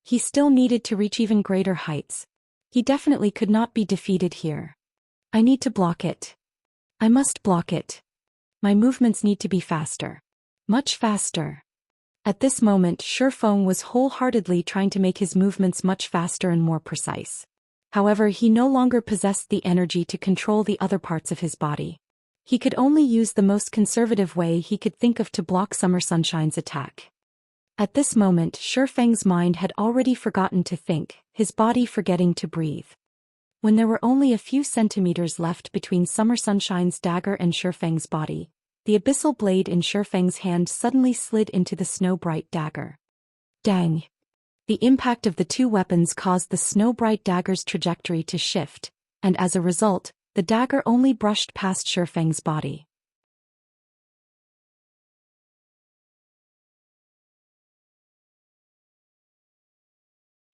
Speaker 1: He still needed to reach even greater heights. He definitely could not be defeated here. I need to block it. I must block it. My movements need to be faster. Much faster. At this moment, Shifeng was wholeheartedly trying to make his movements much faster and more precise. However, he no longer possessed the energy to control the other parts of his body. He could only use the most conservative way he could think of to block Summer Sunshine's attack. At this moment, Shifeng's mind had already forgotten to think, his body forgetting to breathe. When there were only a few centimeters left between Summer Sunshine's dagger and Shifeng's body, the abyssal blade in Shifeng's hand suddenly slid into the snow-bright dagger. Dang! The impact of the two weapons caused the snow-bright dagger's trajectory to shift, and as a result, the dagger only brushed past Shifeng's body.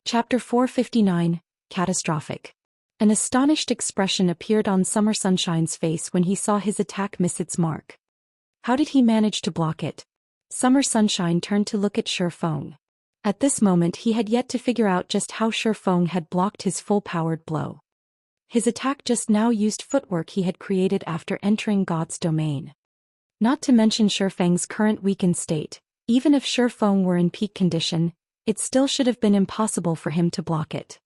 Speaker 1: Chapter 459, Catastrophic. An astonished expression appeared on Summer Sunshine's face when he saw his attack miss its mark. How did he manage to block it? Summer Sunshine turned to look at Shifeng. At this moment he had yet to figure out just how Shifeng had blocked his full-powered blow. His attack just now used footwork he had created after entering God's domain. Not to mention Shifeng's current weakened state, even if Shifeng were in peak condition, it still should have been impossible for him to block it.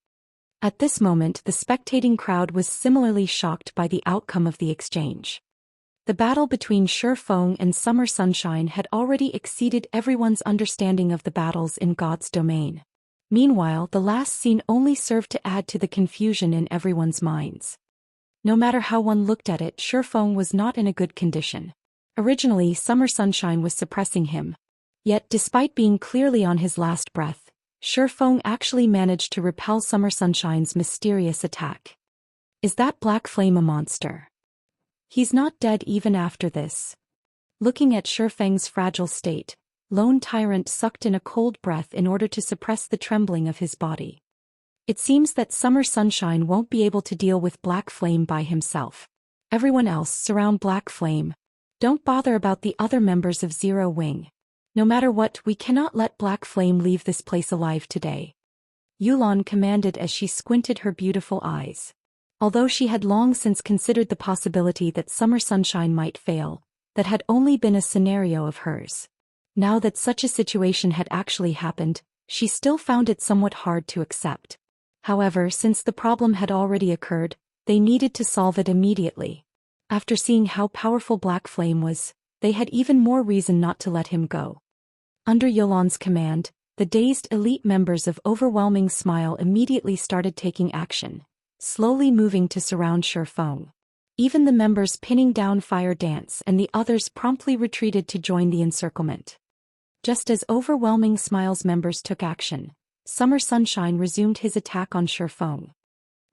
Speaker 1: At this moment the spectating crowd was similarly shocked by the outcome of the exchange. The battle between Shifeng and Summer Sunshine had already exceeded everyone's understanding of the battles in God's domain. Meanwhile, the last scene only served to add to the confusion in everyone's minds. No matter how one looked at it, Shifeng was not in a good condition. Originally, Summer Sunshine was suppressing him. Yet, despite being clearly on his last breath, Shifeng actually managed to repel Summer Sunshine's mysterious attack. Is that Black Flame a monster? He's not dead even after this. Looking at Shifeng's fragile state, Lone Tyrant sucked in a cold breath in order to suppress the trembling of his body. It seems that Summer Sunshine won't be able to deal with Black Flame by himself. Everyone else surround Black Flame. Don't bother about the other members of Zero Wing. No matter what, we cannot let Black Flame leave this place alive today. Youlan commanded as she squinted her beautiful eyes. Although she had long since considered the possibility that Summer Sunshine might fail, that had only been a scenario of hers. Now that such a situation had actually happened, she still found it somewhat hard to accept. However, since the problem had already occurred, they needed to solve it immediately. After seeing how powerful Black Flame was, they had even more reason not to let him go. Under Youlan's command, the dazed elite members of Overwhelming Smile immediately started taking action, slowly moving to surround Shifeng. Even the members pinning down Fire Dance and the others promptly retreated to join the encirclement. Just as Overwhelming Smile's members took action, Summer Sunshine resumed his attack on Shifeng.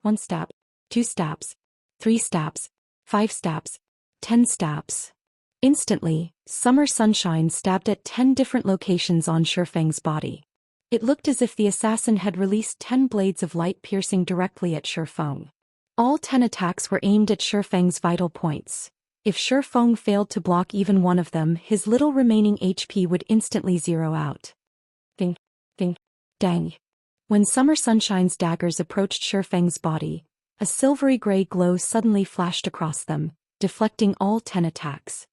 Speaker 1: 1 stab, 2 stabs, 3 stabs, 5 stabs, 10 stabs. Instantly, Summer Sunshine stabbed at 10 different locations on Shifeng's body. It looked as if the assassin had released 10 blades of light piercing directly at Shifeng. All 10 attacks were aimed at Shifeng's vital points. If Shifeng failed to block even one of them, his little remaining HP would instantly zero out. Ding, ding, dang. When Summer Sunshine's daggers approached Shifeng's body, a silvery gray glow suddenly flashed across them, deflecting all 10 attacks.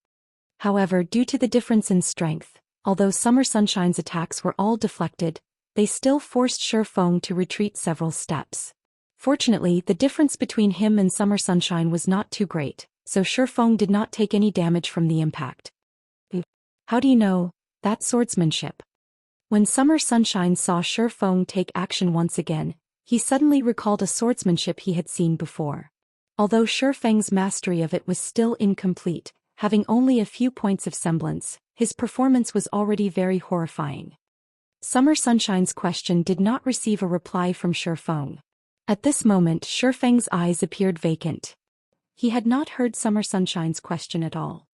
Speaker 1: However, due to the difference in strength, although Summer Sunshine's attacks were all deflected, they still forced Shifeng to retreat several steps. Fortunately, the difference between him and Summer Sunshine was not too great, so Shifeng did not take any damage from the impact. How do you know? That's swordsmanship. When Summer Sunshine saw Shifeng take action once again, he suddenly recalled a swordsmanship he had seen before. Although Shifeng's mastery of it was still incomplete, having only a few points of semblance, his performance was already very horrifying. Summer Sunshine's question did not receive a reply from Shifeng. At this moment, Shifeng's eyes appeared vacant. He had not heard Summer Sunshine's question at all.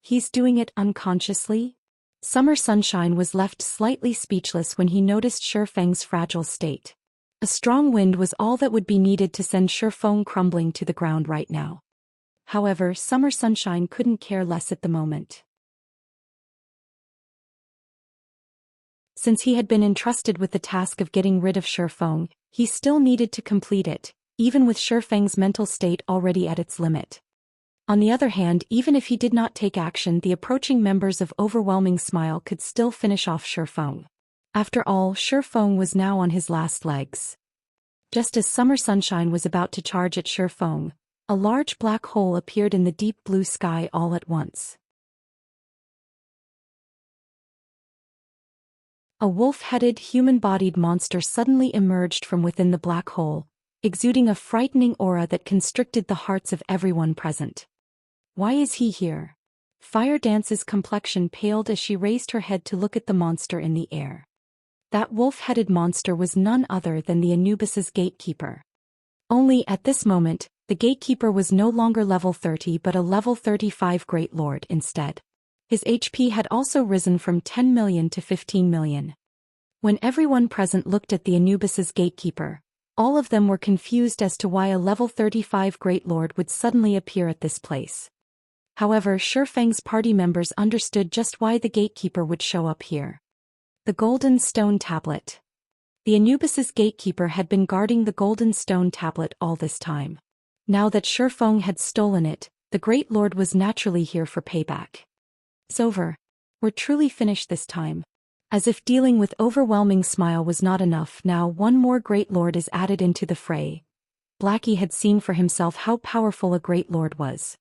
Speaker 1: He's doing it unconsciously? Summer Sunshine was left slightly speechless when he noticed Shifeng's fragile state. A strong wind was all that would be needed to send Shifeng crumbling to the ground right now. However, Summer Sunshine couldn't care less at the moment. Since he had been entrusted with the task of getting rid of Shifeng, he still needed to complete it, even with Shifeng's mental state already at its limit. On the other hand, even if he did not take action, the approaching members of Overwhelming Smile could still finish off Shifeng. After all, Shifeng was now on his last legs. Just as Summer Sunshine was about to charge at Shifeng, a large black hole appeared in the deep blue sky all at once. A wolf-headed, human-bodied monster suddenly emerged from within the black hole, exuding a frightening aura that constricted the hearts of everyone present. Why is he here? Fire Dance's complexion paled as she raised her head to look at the monster in the air. That wolf-headed monster was none other than the Anubis's gatekeeper. Only at this moment, the gatekeeper was no longer level 30 but a level 35 Great Lord instead. His HP had also risen from 10 million to 15 million. When everyone present looked at the Anubis's gatekeeper, all of them were confused as to why a level 35 Great Lord would suddenly appear at this place. However, Shifeng's party members understood just why the gatekeeper would show up here. The Golden Stone Tablet. The Anubis's gatekeeper had been guarding the Golden Stone Tablet all this time. Now that Shifeng had stolen it, the Great Lord was naturally here for payback. It's over. We're truly finished this time. As if dealing with Overwhelming Smile was not enough, now one more Great Lord is added into the fray. Blackie had seen for himself how powerful a Great Lord was.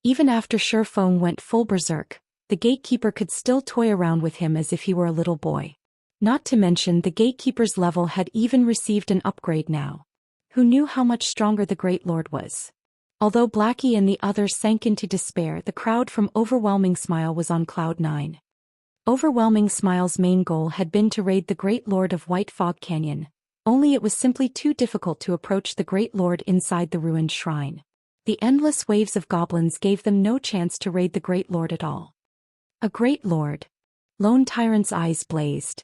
Speaker 1: Even after Shifeng went full berserk, the gatekeeper could still toy around with him as if he were a little boy. Not to mention the gatekeeper's level had even received an upgrade now. Who knew how much stronger the Great Lord was? Although Blackie and the others sank into despair, the crowd from Overwhelming Smile was on cloud 9. Overwhelming Smile's main goal had been to raid the Great Lord of White Fog Canyon, only it was simply too difficult to approach the Great Lord inside the ruined shrine. The endless waves of goblins gave them no chance to raid the Great Lord at all. A Great Lord. Lone Tyrant's eyes blazed.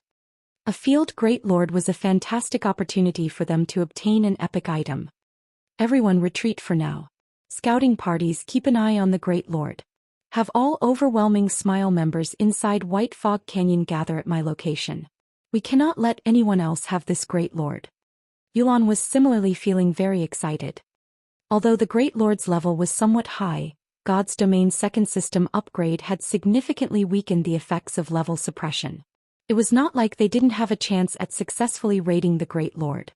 Speaker 1: A field Great Lord was a fantastic opportunity for them to obtain an epic item. Everyone retreat for now. Scouting parties, keep an eye on the Great Lord. Have all Overwhelming Smile members inside White Fog Canyon gather at my location. We cannot let anyone else have this Great Lord. Youlan was similarly feeling very excited. Although the Great Lord's level was somewhat high, God's Domain's second system upgrade had significantly weakened the effects of level suppression. It was not like they didn't have a chance at successfully raiding the Great Lord.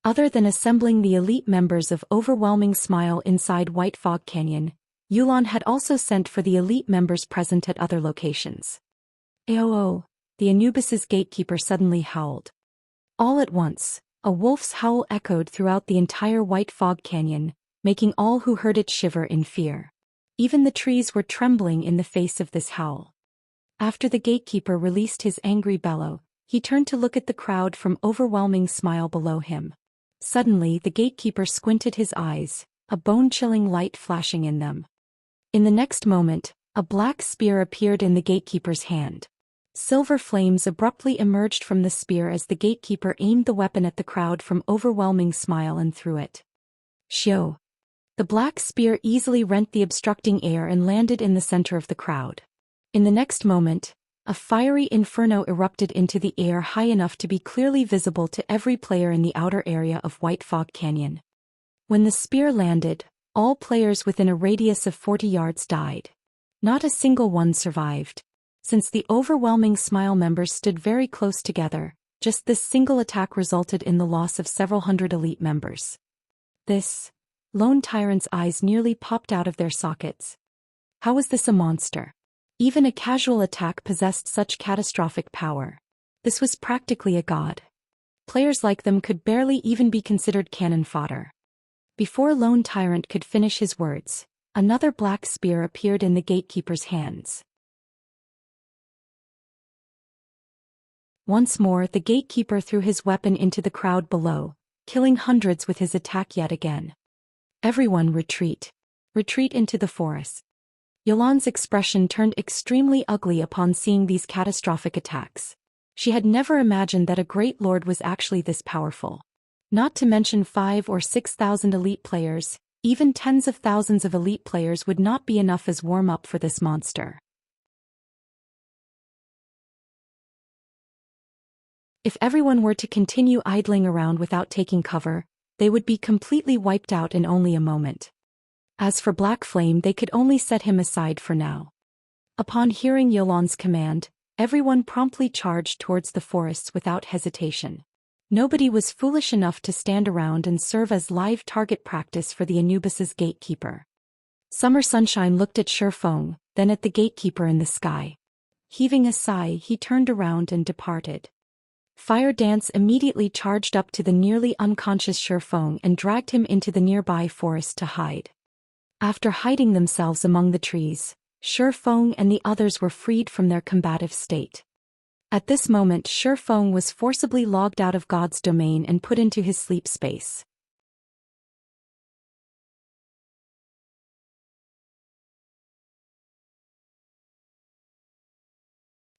Speaker 1: Other than assembling the elite members of Overwhelming Smile inside White Fog Canyon, Youlan had also sent for the elite members present at other locations. Aoo! The Anubis's gatekeeper suddenly howled. All at once, a wolf's howl echoed throughout the entire White Fog Canyon, making all who heard it shiver in fear. Even the trees were trembling in the face of this howl. After the gatekeeper released his angry bellow, he turned to look at the crowd from Overwhelming Smile below him. Suddenly the gatekeeper squinted his eyes, a bone-chilling light flashing in them. In the next moment, a black spear appeared in the gatekeeper's hand. Silver flames abruptly emerged from the spear as the gatekeeper aimed the weapon at the crowd from Overwhelming Smile and threw it. Shio! The black spear easily rent the obstructing air and landed in the center of the crowd. In the next moment, a fiery inferno erupted into the air high enough to be clearly visible to every player in the outer area of White Fog Canyon. When the spear landed, all players within a radius of 40 yards died. Not a single one survived. Since the Overwhelming Smile members stood very close together, just this single attack resulted in the loss of several hundred elite members. This Lone Tyrant's eyes nearly popped out of their sockets. How was this a monster? Even a casual attack possessed such catastrophic power. This was practically a god. Players like them could barely even be considered cannon fodder. Before Lone Tyrant could finish his words, another black spear appeared in the gatekeeper's hands. Once more the gatekeeper threw his weapon into the crowd below, killing hundreds with his attack yet again. Everyone retreat. Retreat into the forest. Youlan's expression turned extremely ugly upon seeing these catastrophic attacks. She had never imagined that a great lord was actually this powerful. Not to mention 5,000 or 6,000 elite players, even tens of thousands of elite players would not be enough as warm-up for this monster. If everyone were to continue idling around without taking cover, they would be completely wiped out in only a moment. As for Black Flame, they could only set him aside for now. Upon hearing Youlan's command, everyone promptly charged towards the forests without hesitation. Nobody was foolish enough to stand around and serve as live target practice for the Anubis's gatekeeper. Summer Sunshine looked at Shifeng, then at the gatekeeper in the sky. Heaving a sigh, he turned around and departed. Fire Dance immediately charged up to the nearly unconscious Shifeng and dragged him into the nearby forest to hide. After hiding themselves among the trees, Shifeng and the others were freed from their combative state. At this moment, Shifeng was forcibly logged out of God's domain and put into his sleep space.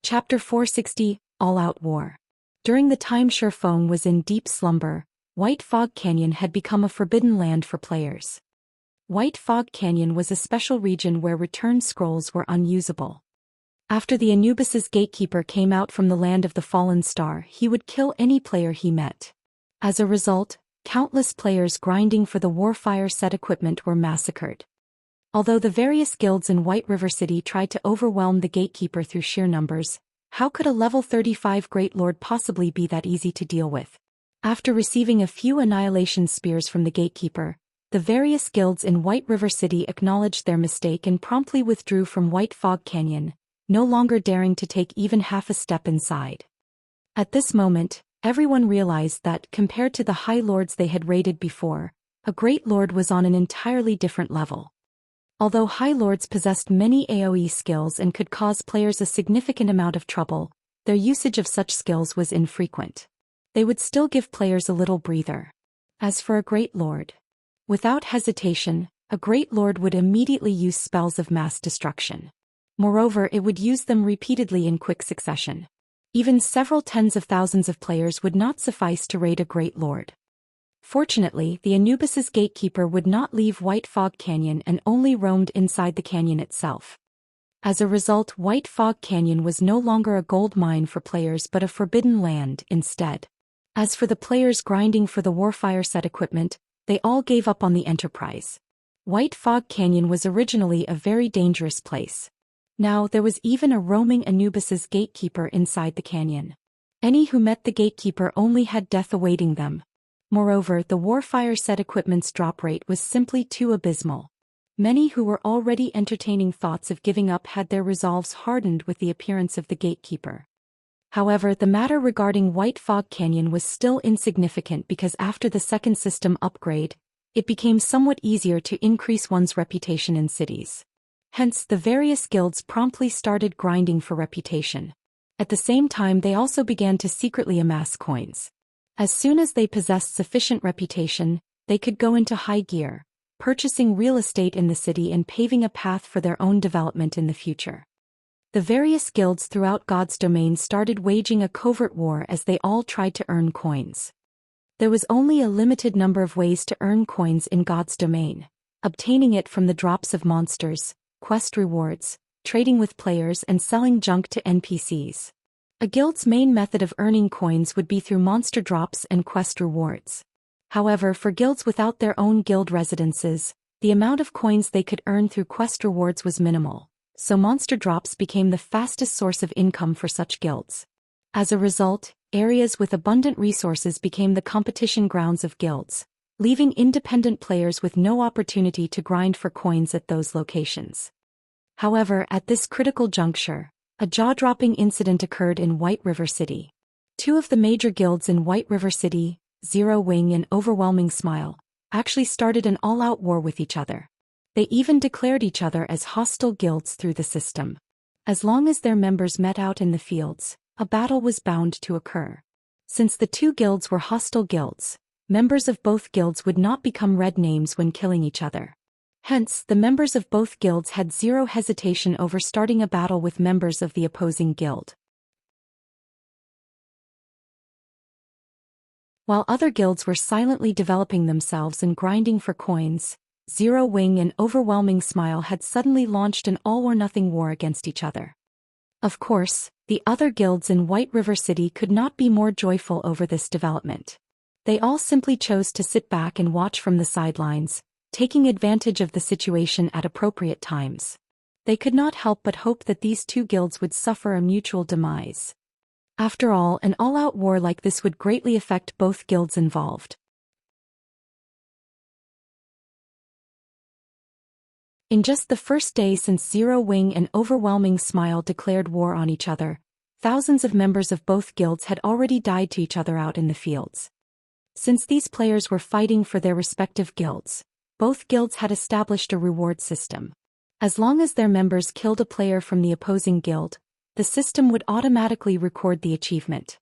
Speaker 1: Chapter 460, All-Out War. During the time Shifeng was in deep slumber, White Fog Canyon had become a forbidden land for players. White Fog Canyon was a special region where return scrolls were unusable. After the Anubis's gatekeeper came out from the land of the fallen star, he would kill any player he met. As a result, countless players grinding for the Warfire set equipment were massacred. Although the various guilds in White River City tried to overwhelm the gatekeeper through sheer numbers, how could a level 35 Great Lord possibly be that easy to deal with? After receiving a few annihilation spears from the gatekeeper, the various guilds in White River City acknowledged their mistake and promptly withdrew from White Fog Canyon, no longer daring to take even half a step inside. At this moment, everyone realized that, compared to the High Lords they had raided before, a Great Lord was on an entirely different level. Although High Lords possessed many AoE skills and could cause players a significant amount of trouble, their usage of such skills was infrequent. They would still give players a little breather. As for a Great Lord, without hesitation, a Great Lord would immediately use spells of mass destruction. Moreover, it would use them repeatedly in quick succession. Even several tens of thousands of players would not suffice to raid a Great Lord. Fortunately, the Anubis's gatekeeper would not leave White Fog Canyon and only roamed inside the canyon itself. As a result, White Fog Canyon was no longer a gold mine for players but a forbidden land instead. As for the players grinding for the Warfire set equipment, they all gave up on the enterprise. White Fog Canyon was originally a very dangerous place. Now there was even a roaming Anubis's gatekeeper inside the canyon. Any who met the gatekeeper only had death awaiting them. Moreover, the Warfire set equipment's drop rate was simply too abysmal. Many who were already entertaining thoughts of giving up had their resolves hardened with the appearance of the gatekeeper. However, the matter regarding White Fog Canyon was still insignificant because after the second system upgrade, it became somewhat easier to increase one's reputation in cities. Hence, the various guilds promptly started grinding for reputation. At the same time, they also began to secretly amass coins. As soon as they possessed sufficient reputation, they could go into high gear, purchasing real estate in the city and paving a path for their own development in the future. The various guilds throughout God's domain started waging a covert war as they all tried to earn coins. There was only a limited number of ways to earn coins in God's domain: obtaining it from the drops of monsters, quest rewards, trading with players, and selling junk to NPCs. A guild's main method of earning coins would be through monster drops and quest rewards. However, for guilds without their own guild residences, the amount of coins they could earn through quest rewards was minimal, so monster drops became the fastest source of income for such guilds. As a result, areas with abundant resources became the competition grounds of guilds, leaving independent players with no opportunity to grind for coins at those locations. However, at this critical juncture, a jaw-dropping incident occurred in White River City. Two of the major guilds in White River City, Zero Wing and Overwhelming Smile, actually started an all-out war with each other. They even declared each other as hostile guilds through the system. As long as their members met out in the fields, a battle was bound to occur. Since the two guilds were hostile guilds, members of both guilds would not become red names when killing each other. Hence, the members of both guilds had zero hesitation over starting a battle with members of the opposing guild. While other guilds were silently developing themselves and grinding for coins, Zero Wing and Overwhelming Smile had suddenly launched an all-or-nothing war against each other. Of course, the other guilds in White River City could not be more joyful over this development. They all simply chose to sit back and watch from the sidelines, taking advantage of the situation at appropriate times. They could not help but hope that these two guilds would suffer a mutual demise. After all, an all-out war like this would greatly affect both guilds involved. In just the first day since Zero Wing and Overwhelming Smile declared war on each other, thousands of members of both guilds had already died to each other out in the fields. Since these players were fighting for their respective guilds, both guilds had established a reward system. As long as their members killed a player from the opposing guild, the system would automatically record the achievement.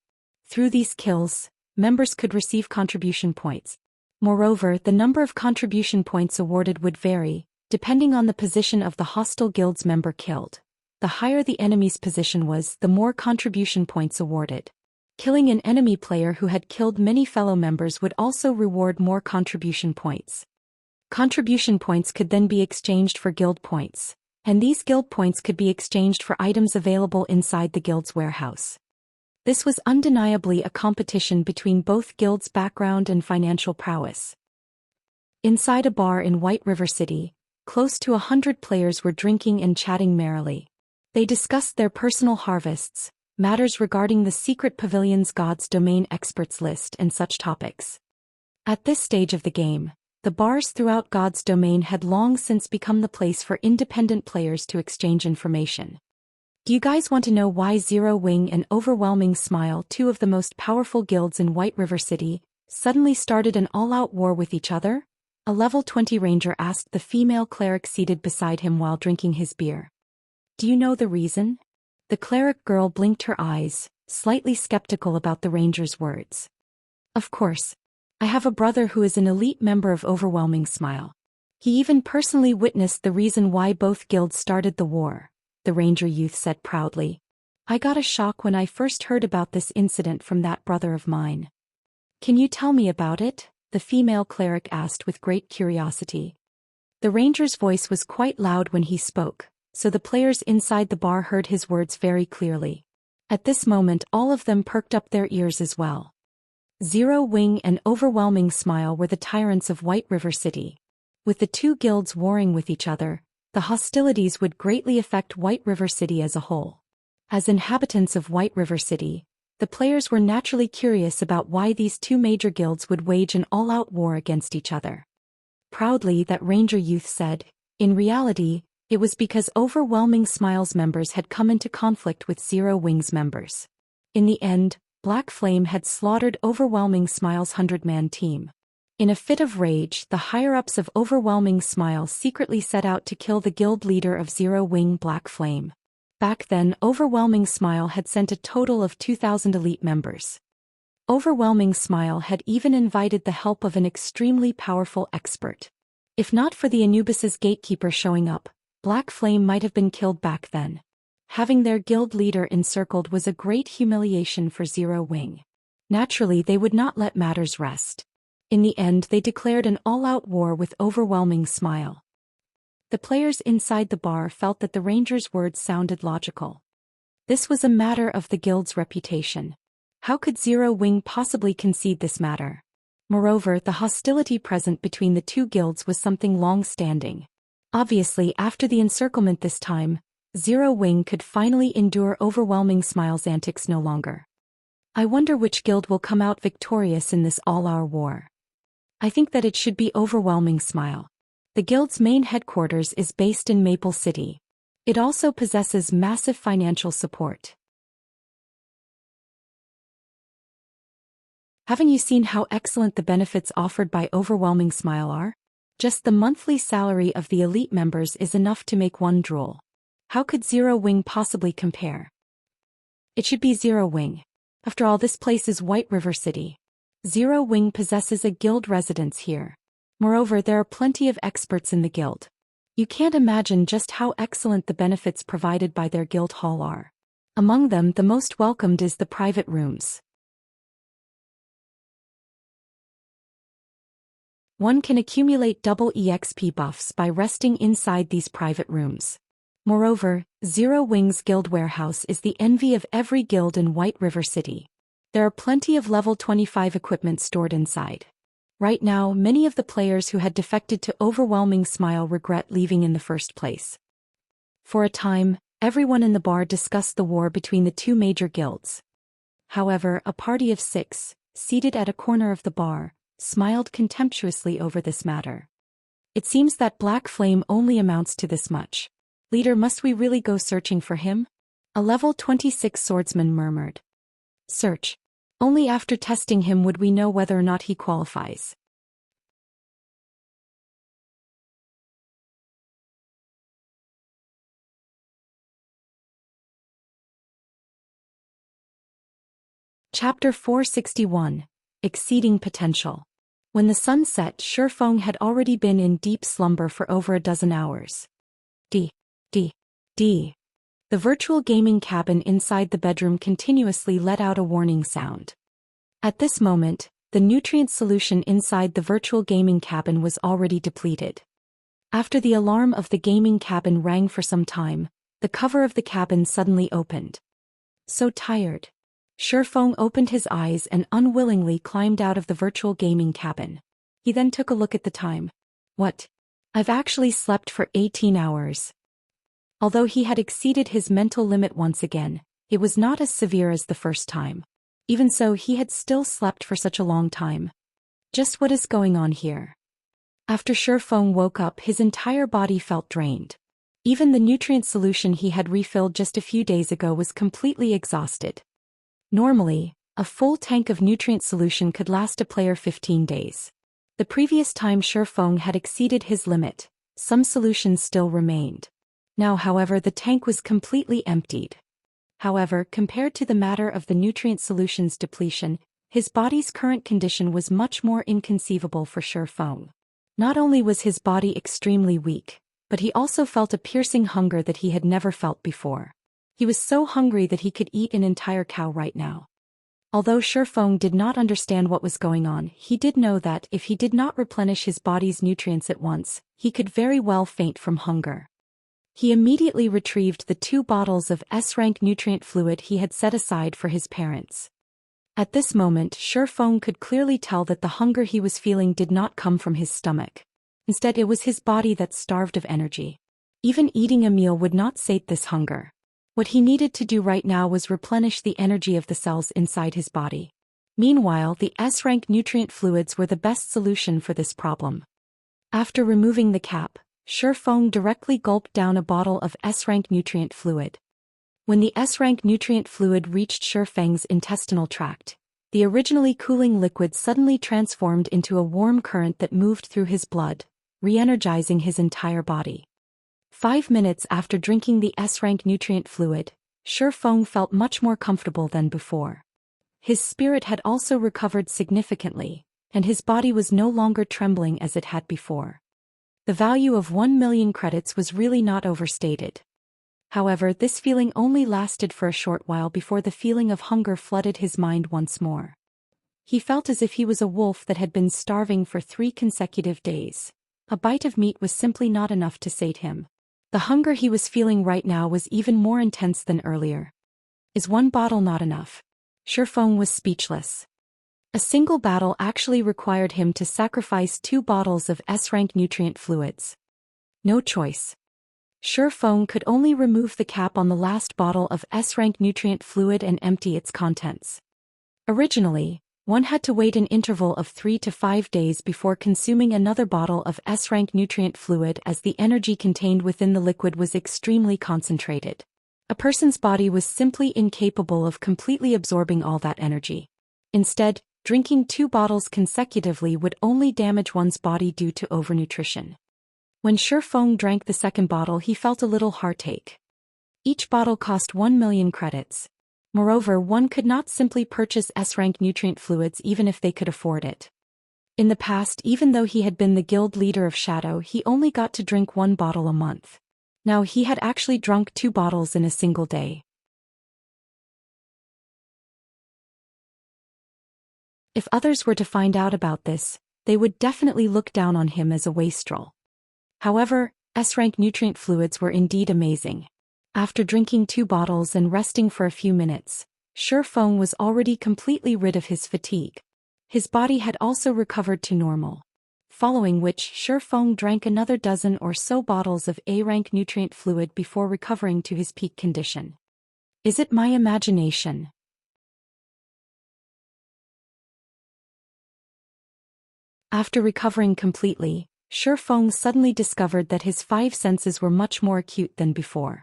Speaker 1: Through these kills, members could receive contribution points. Moreover, the number of contribution points awarded would vary, depending on the position of the hostile guild's member killed. The higher the enemy's position was, the more contribution points awarded. Killing an enemy player who had killed many fellow members would also reward more contribution points. Contribution points could then be exchanged for guild points, and these guild points could be exchanged for items available inside the guild's warehouse. This was undeniably a competition between both guilds' background and financial prowess. Inside a bar in White River City, close to 100 players were drinking and chatting merrily. They discussed their personal harvests, matters regarding the secret pavilion's God's Domain experts list and such topics. At this stage of the game, the bars throughout God's Domain had long since become the place for independent players to exchange information. Do you guys want to know why Zero Wing and Overwhelming Smile, two of the most powerful guilds in White River City, suddenly started an all-out war with each other? A level 20 ranger asked the female cleric seated beside him while drinking his beer. Do you know the reason? The cleric girl blinked her eyes, slightly skeptical about the ranger's words. Of course. I have a brother who is an elite member of Overwhelming Smile. He even personally witnessed the reason why both guilds started the war, the ranger youth said proudly. I got a shock when I first heard about this incident from that brother of mine. Can you tell me about it? The female cleric asked with great curiosity. The ranger's voice was quite loud when he spoke, so the players inside the bar heard his words very clearly. At this moment, all of them perked up their ears as well. Zero Wing and Overwhelming Smile were the tyrants of White River City. With the two guilds warring with each other, the hostilities would greatly affect White River City as a whole. As inhabitants of White River City, the players were naturally curious about why these two major guilds would wage an all-out war against each other. Proudly, that ranger youth said, in reality, it was because Overwhelming Smile's members had come into conflict with Zero Wing's members. In the end, Black Flame had slaughtered Overwhelming Smile's 100-man team. In a fit of rage, the higher-ups of Overwhelming Smile secretly set out to kill the guild leader of Zero Wing, Black Flame. Back then, Overwhelming Smile had sent a total of 2,000 elite members. Overwhelming Smile had even invited the help of an extremely powerful expert. If not for the Anubis's gatekeeper showing up, Black Flame might have been killed back then. Having their guild leader encircled was a great humiliation for Zero Wing. Naturally, they would not let matters rest. In the end, they declared an all-out war with Overwhelming Smile. The players inside the bar felt that the ranger's words sounded logical. This was a matter of the guild's reputation. How could Zero Wing possibly concede this matter? Moreover, the hostility present between the two guilds was something long-standing. Obviously, after the encirclement this time, Zero Wing could finally endure Overwhelming Smile's antics no longer. I wonder which guild will come out victorious in this all-out war. I think that it should be Overwhelming Smile. The guild's main headquarters is based in Maple City. It also possesses massive financial support. Haven't you seen how excellent the benefits offered by Overwhelming Smile are? Just the monthly salary of the elite members is enough to make one drool. How could Zero Wing possibly compare? It should be Zero Wing. After all, this place is White River City. Zero Wing possesses a guild residence here. Moreover, there are plenty of experts in the guild. You can't imagine just how excellent the benefits provided by their guild hall are. Among them, the most welcomed is the private rooms. One can accumulate double EXP buffs by resting inside these private rooms. Moreover, Zero Wings Guild Warehouse is the envy of every guild in White River City. There are plenty of level 25 equipment stored inside. Right now, many of the players who had defected to Overwhelming Smile regret leaving in the first place. For a time, everyone in the bar discussed the war between the two major guilds. However, a party of 6, seated at a corner of the bar, smiled contemptuously over this matter. It seems that Black Flame only amounts to this much. Leader, must we really go searching for him? A level 26 swordsman murmured. Search. Only after testing him would we know whether or not he qualifies. Chapter 461. Exceeding Potential. When the sun set, Shifeng had already been in deep slumber for over a dozen hours. D. The virtual gaming cabin inside the bedroom continuously let out a warning sound. At this moment, the nutrient solution inside the virtual gaming cabin was already depleted. After the alarm of the gaming cabin rang for some time, the cover of the cabin suddenly opened. So tired. Shifeng opened his eyes and unwillingly climbed out of the virtual gaming cabin. He then took a look at the time. What? I've actually slept for 18 hours. Although he had exceeded his mental limit once again, it was not as severe as the first time. Even so, he had still slept for such a long time. Just what is going on here? After Shifeng woke up, his entire body felt drained. Even the nutrient solution he had refilled just a few days ago was completely exhausted. Normally, a full tank of nutrient solution could last a player 15 days. The previous time Shifeng had exceeded his limit, some solutions still remained. Now, however, the tank was completely emptied. However, compared to the matter of the nutrient solution's depletion, his body's current condition was much more inconceivable for Shifeng. Not only was his body extremely weak, but he also felt a piercing hunger that he had never felt before. He was so hungry that he could eat an entire cow right now. Although Shifeng did not understand what was going on, he did know that if he did not replenish his body's nutrients at once, he could very well faint from hunger. He immediately retrieved the 2 bottles of S-rank nutrient fluid he had set aside for his parents. At this moment, Shifeng could clearly tell that the hunger he was feeling did not come from his stomach. Instead, it was his body that starved of energy. Even eating a meal would not sate this hunger. What he needed to do right now was replenish the energy of the cells inside his body. Meanwhile, the S-rank nutrient fluids were the best solution for this problem. After removing the cap, Shifeng directly gulped down a bottle of S-rank nutrient fluid. When the S-rank nutrient fluid reached Shifeng's intestinal tract, the originally cooling liquid suddenly transformed into a warm current that moved through his blood, re-energizing his entire body. 5 minutes after drinking the S-rank nutrient fluid, Shifeng felt much more comfortable than before. His spirit had also recovered significantly, and his body was no longer trembling as it had before. The value of 1 million credits was really not overstated. However, this feeling only lasted for a short while before the feeling of hunger flooded his mind once more. He felt as if he was a wolf that had been starving for 3 consecutive days. A bite of meat was simply not enough to sate him. The hunger he was feeling right now was even more intense than earlier. Is 1 bottle not enough? Shifeng was speechless. A single battle actually required him to sacrifice 2 bottles of S-rank nutrient fluids. No choice. Shifeng could only remove the cap on the last bottle of S-rank nutrient fluid and empty its contents. Originally, one had to wait an interval of 3 to 5 days before consuming another bottle of S-rank nutrient fluid, as the energy contained within the liquid was extremely concentrated. A person's body was simply incapable of completely absorbing all that energy. Instead, drinking 2 bottles consecutively would only damage one's body due to overnutrition. When Shifeng drank the second bottle, he felt a little heartache. Each bottle cost 1 million credits. Moreover, one could not simply purchase S-rank nutrient fluids even if they could afford it. In the past, even though he had been the guild leader of Shadow, he only got to drink 1 bottle a month. Now he had actually drunk 2 bottles in a single day. If others were to find out about this, they would definitely look down on him as a wastrel. However, S-rank nutrient fluids were indeed amazing. After drinking 2 bottles and resting for a few minutes, Shi Feng was already completely rid of his fatigue. His body had also recovered to normal. Following which, Shi Feng drank another dozen or so bottles of A-rank nutrient fluid before recovering to his peak condition. Is it my imagination? After recovering completely, Shi Feng suddenly discovered that his 5 senses were much more acute than before.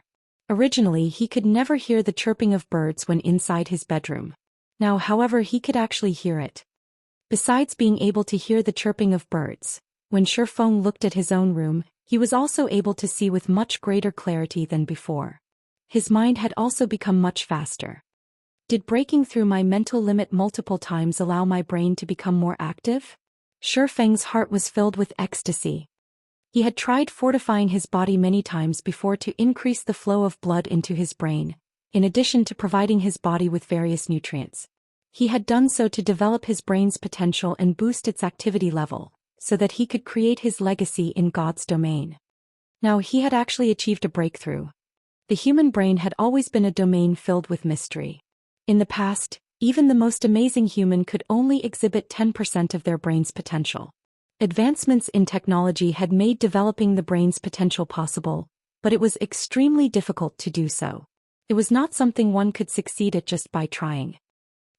Speaker 1: Originally, he could never hear the chirping of birds when inside his bedroom. Now, however, he could actually hear it. Besides being able to hear the chirping of birds, when Shi Feng looked at his own room, he was also able to see with much greater clarity than before. His mind had also become much faster. Did breaking through my mental limit multiple times allow my brain to become more active? Shi Feng's heart was filled with ecstasy. He had tried fortifying his body many times before to increase the flow of blood into his brain, in addition to providing his body with various nutrients. He had done so to develop his brain's potential and boost its activity level, so that he could create his legacy in God's domain. Now he had actually achieved a breakthrough. The human brain had always been a domain filled with mystery. In the past, even the most amazing human could only exhibit 10% of their brain's potential. Advancements in technology had made developing the brain's potential possible, but it was extremely difficult to do so. It was not something one could succeed at just by trying.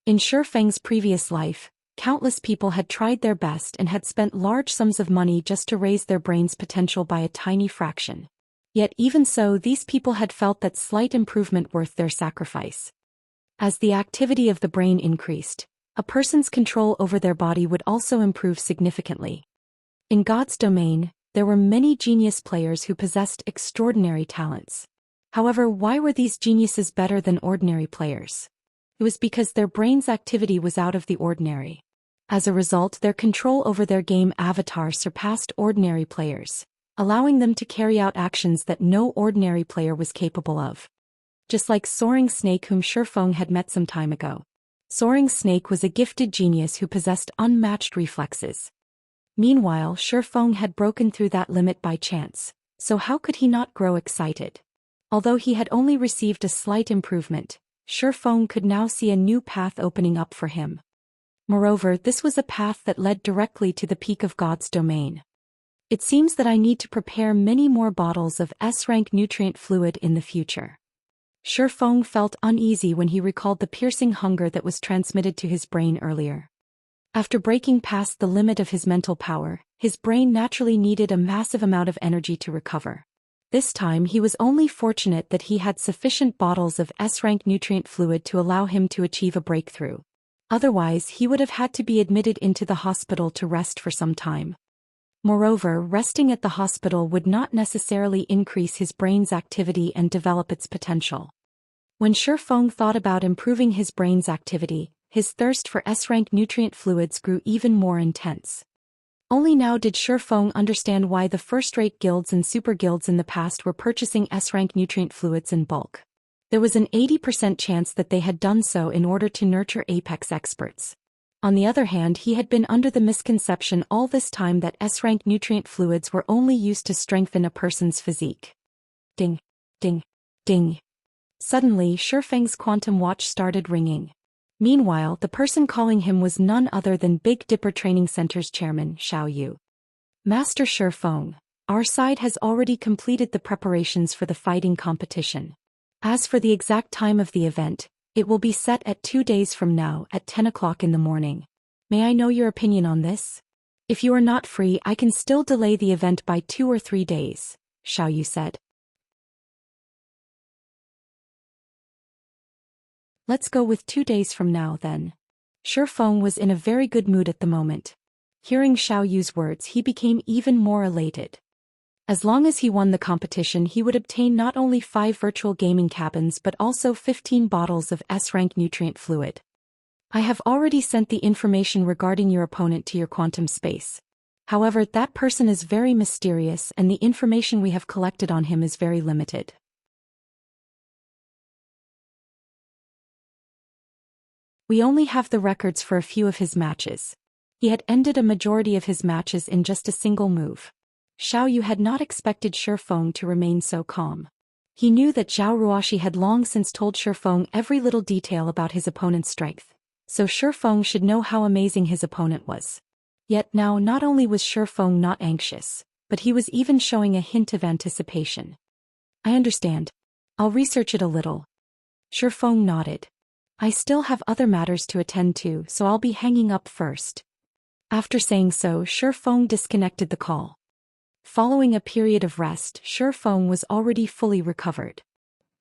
Speaker 1: In Shi Feng's previous life, countless people had tried their best and had spent large sums of money just to raise their brain's potential by a tiny fraction. Yet even so, these people had felt that slight improvement worth their sacrifice. As the activity of the brain increased, a person's control over their body would also improve significantly. In God's domain, there were many genius players who possessed extraordinary talents. However, why were these geniuses better than ordinary players? It was because their brain's activity was out of the ordinary. As a result, their control over their game avatar surpassed ordinary players, allowing them to carry out actions that no ordinary player was capable of. Just like Soaring Snake, whom Shi Feng had met some time ago. Soaring Snake was a gifted genius who possessed unmatched reflexes. Meanwhile, Shi Feng had broken through that limit by chance, so how could he not grow excited? Although he had only received a slight improvement, Shi Feng could now see a new path opening up for him. Moreover, this was a path that led directly to the peak of God's domain. It seems that I need to prepare many more bottles of S-rank nutrient fluid in the future. Shi Feng felt uneasy when he recalled the piercing hunger that was transmitted to his brain earlier. After breaking past the limit of his mental power, his brain naturally needed a massive amount of energy to recover. This time he was only fortunate that he had sufficient bottles of S-rank nutrient fluid to allow him to achieve a breakthrough. Otherwise, he would have had to be admitted into the hospital to rest for some time. Moreover, resting at the hospital would not necessarily increase his brain's activity and develop its potential. When Shi Feng thought about improving his brain's activity, his thirst for S-rank nutrient fluids grew even more intense. Only now did Shi Feng understand why the first-rate guilds and super guilds in the past were purchasing S-rank nutrient fluids in bulk. There was an 80% chance that they had done so in order to nurture apex experts. On the other hand, he had been under the misconception all this time that S-rank nutrient fluids were only used to strengthen a person's physique. Ding, ding, ding. Suddenly, Shi Feng's quantum watch started ringing. Meanwhile, the person calling him was none other than Big Dipper Training Center's chairman, Xiao Yu. Master Shi Feng, our side has already completed the preparations for the fighting competition. As for the exact time of the event, it will be set at 2 days from now at 10 o'clock in the morning. May I know your opinion on this? If you are not free, I can still delay the event by 2 or 3 days, Xiao Yu said. Let's go with 2 days from now then. Shi Feng was in a very good mood at the moment. Hearing Xiao Yu's words, he became even more elated. As long as he won the competition, he would obtain not only 5 virtual gaming cabins but also 15 bottles of S-rank nutrient fluid. I have already sent the information regarding your opponent to your quantum space. However, that person is very mysterious and the information we have collected on him is very limited. We only have the records for a few of his matches. He had ended a majority of his matches in just a single move. Xiao Yu had not expected Shifeng to remain so calm. He knew that Zhao Ruoxi had long since told Shifeng every little detail about his opponent's strength, so Shifeng should know how amazing his opponent was. Yet now not only was Shifeng not anxious, but he was even showing a hint of anticipation. I understand. I'll research it a little. Shifeng nodded. I still have other matters to attend to, so I'll be hanging up first. After saying so, Shifeng disconnected the call. Following a period of rest, Shifeng was already fully recovered.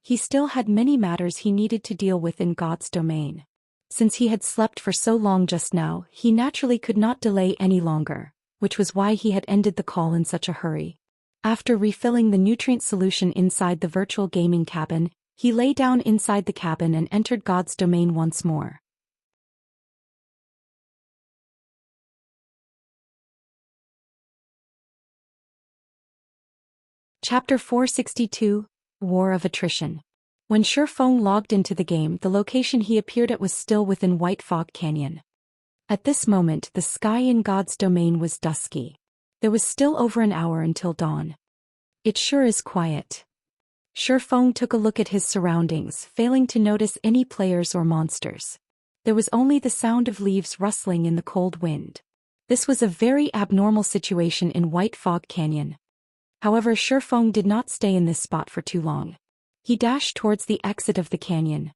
Speaker 1: He still had many matters he needed to deal with in God's domain. Since he had slept for so long just now, he naturally could not delay any longer, which was why he had ended the call in such a hurry. After refilling the nutrient solution inside the virtual gaming cabin, he lay down inside the cabin and entered God's domain once more. Chapter 462, War of Attrition. When Shifeng logged into the game, the location he appeared at was still within White Fog Canyon. At this moment, the sky in God's domain was dusky. There was still over an hour until dawn. It sure is quiet. Shifeng took a look at his surroundings, failing to notice any players or monsters. There was only the sound of leaves rustling in the cold wind. This was a very abnormal situation in White Fog Canyon. However, Shifeng did not stay in this spot for too long. He dashed towards the exit of the canyon.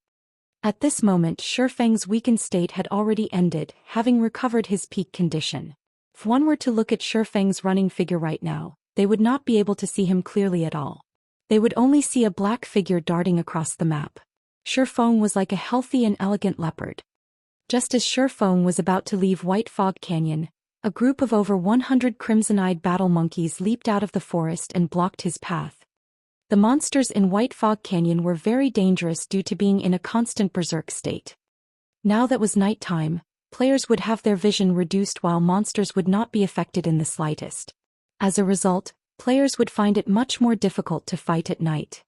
Speaker 1: At this moment, Shifeng's weakened state had already ended, having recovered his peak condition. If one were to look at Shifeng's running figure right now, they would not be able to see him clearly at all. They would only see a black figure darting across the map. Shifeng was like a healthy and elegant leopard. Just as Shifeng was about to leave White Fog Canyon, a group of over 100 crimson-eyed battle monkeys leaped out of the forest and blocked his path. The monsters in White Fog Canyon were very dangerous due to being in a constant berserk state. Now that was night time, players would have their vision reduced while monsters would not be affected in the slightest. As a result, players would find it much more difficult to fight at night.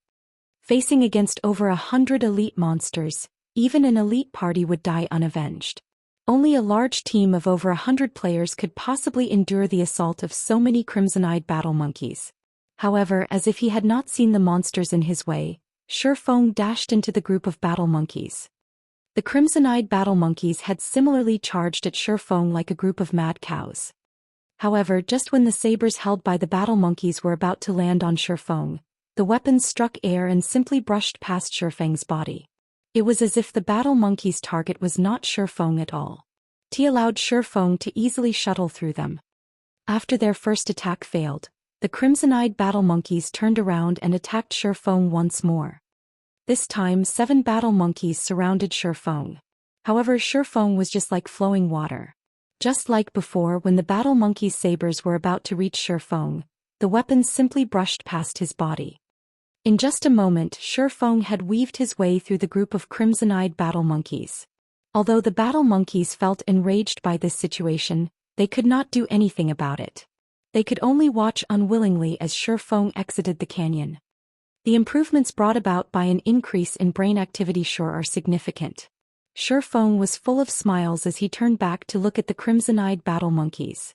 Speaker 1: Facing against over 100 elite monsters, even an elite party would die unavenged. Only a large team of over 100 players could possibly endure the assault of so many crimson-eyed battle monkeys. However, as if he had not seen the monsters in his way, Shifeng dashed into the group of battle monkeys. The crimson-eyed battle monkeys had similarly charged at Shifeng like a group of mad cows. However, just when the sabers held by the battle monkeys were about to land on Shifeng, the weapons struck air and simply brushed past Shifeng's body. It was as if the battle monkey's target was not Shifeng at all. He allowed Shifeng to easily shuttle through them. After their first attack failed, the crimson-eyed battle monkeys turned around and attacked Shifeng once more. This time 7 battle monkeys surrounded Shifeng. However, Shifeng was just like flowing water. Just like before when the battle monkey's sabers were about to reach Shifeng, the weapons simply brushed past his body. In just a moment, Shifeng had weaved his way through the group of crimson-eyed battle monkeys. Although the battle monkeys felt enraged by this situation, they could not do anything about it. They could only watch unwillingly as Shifeng exited the canyon. The improvements brought about by an increase in brain activity sure are significant. Shifeng was full of smiles as he turned back to look at the crimson-eyed battle monkeys.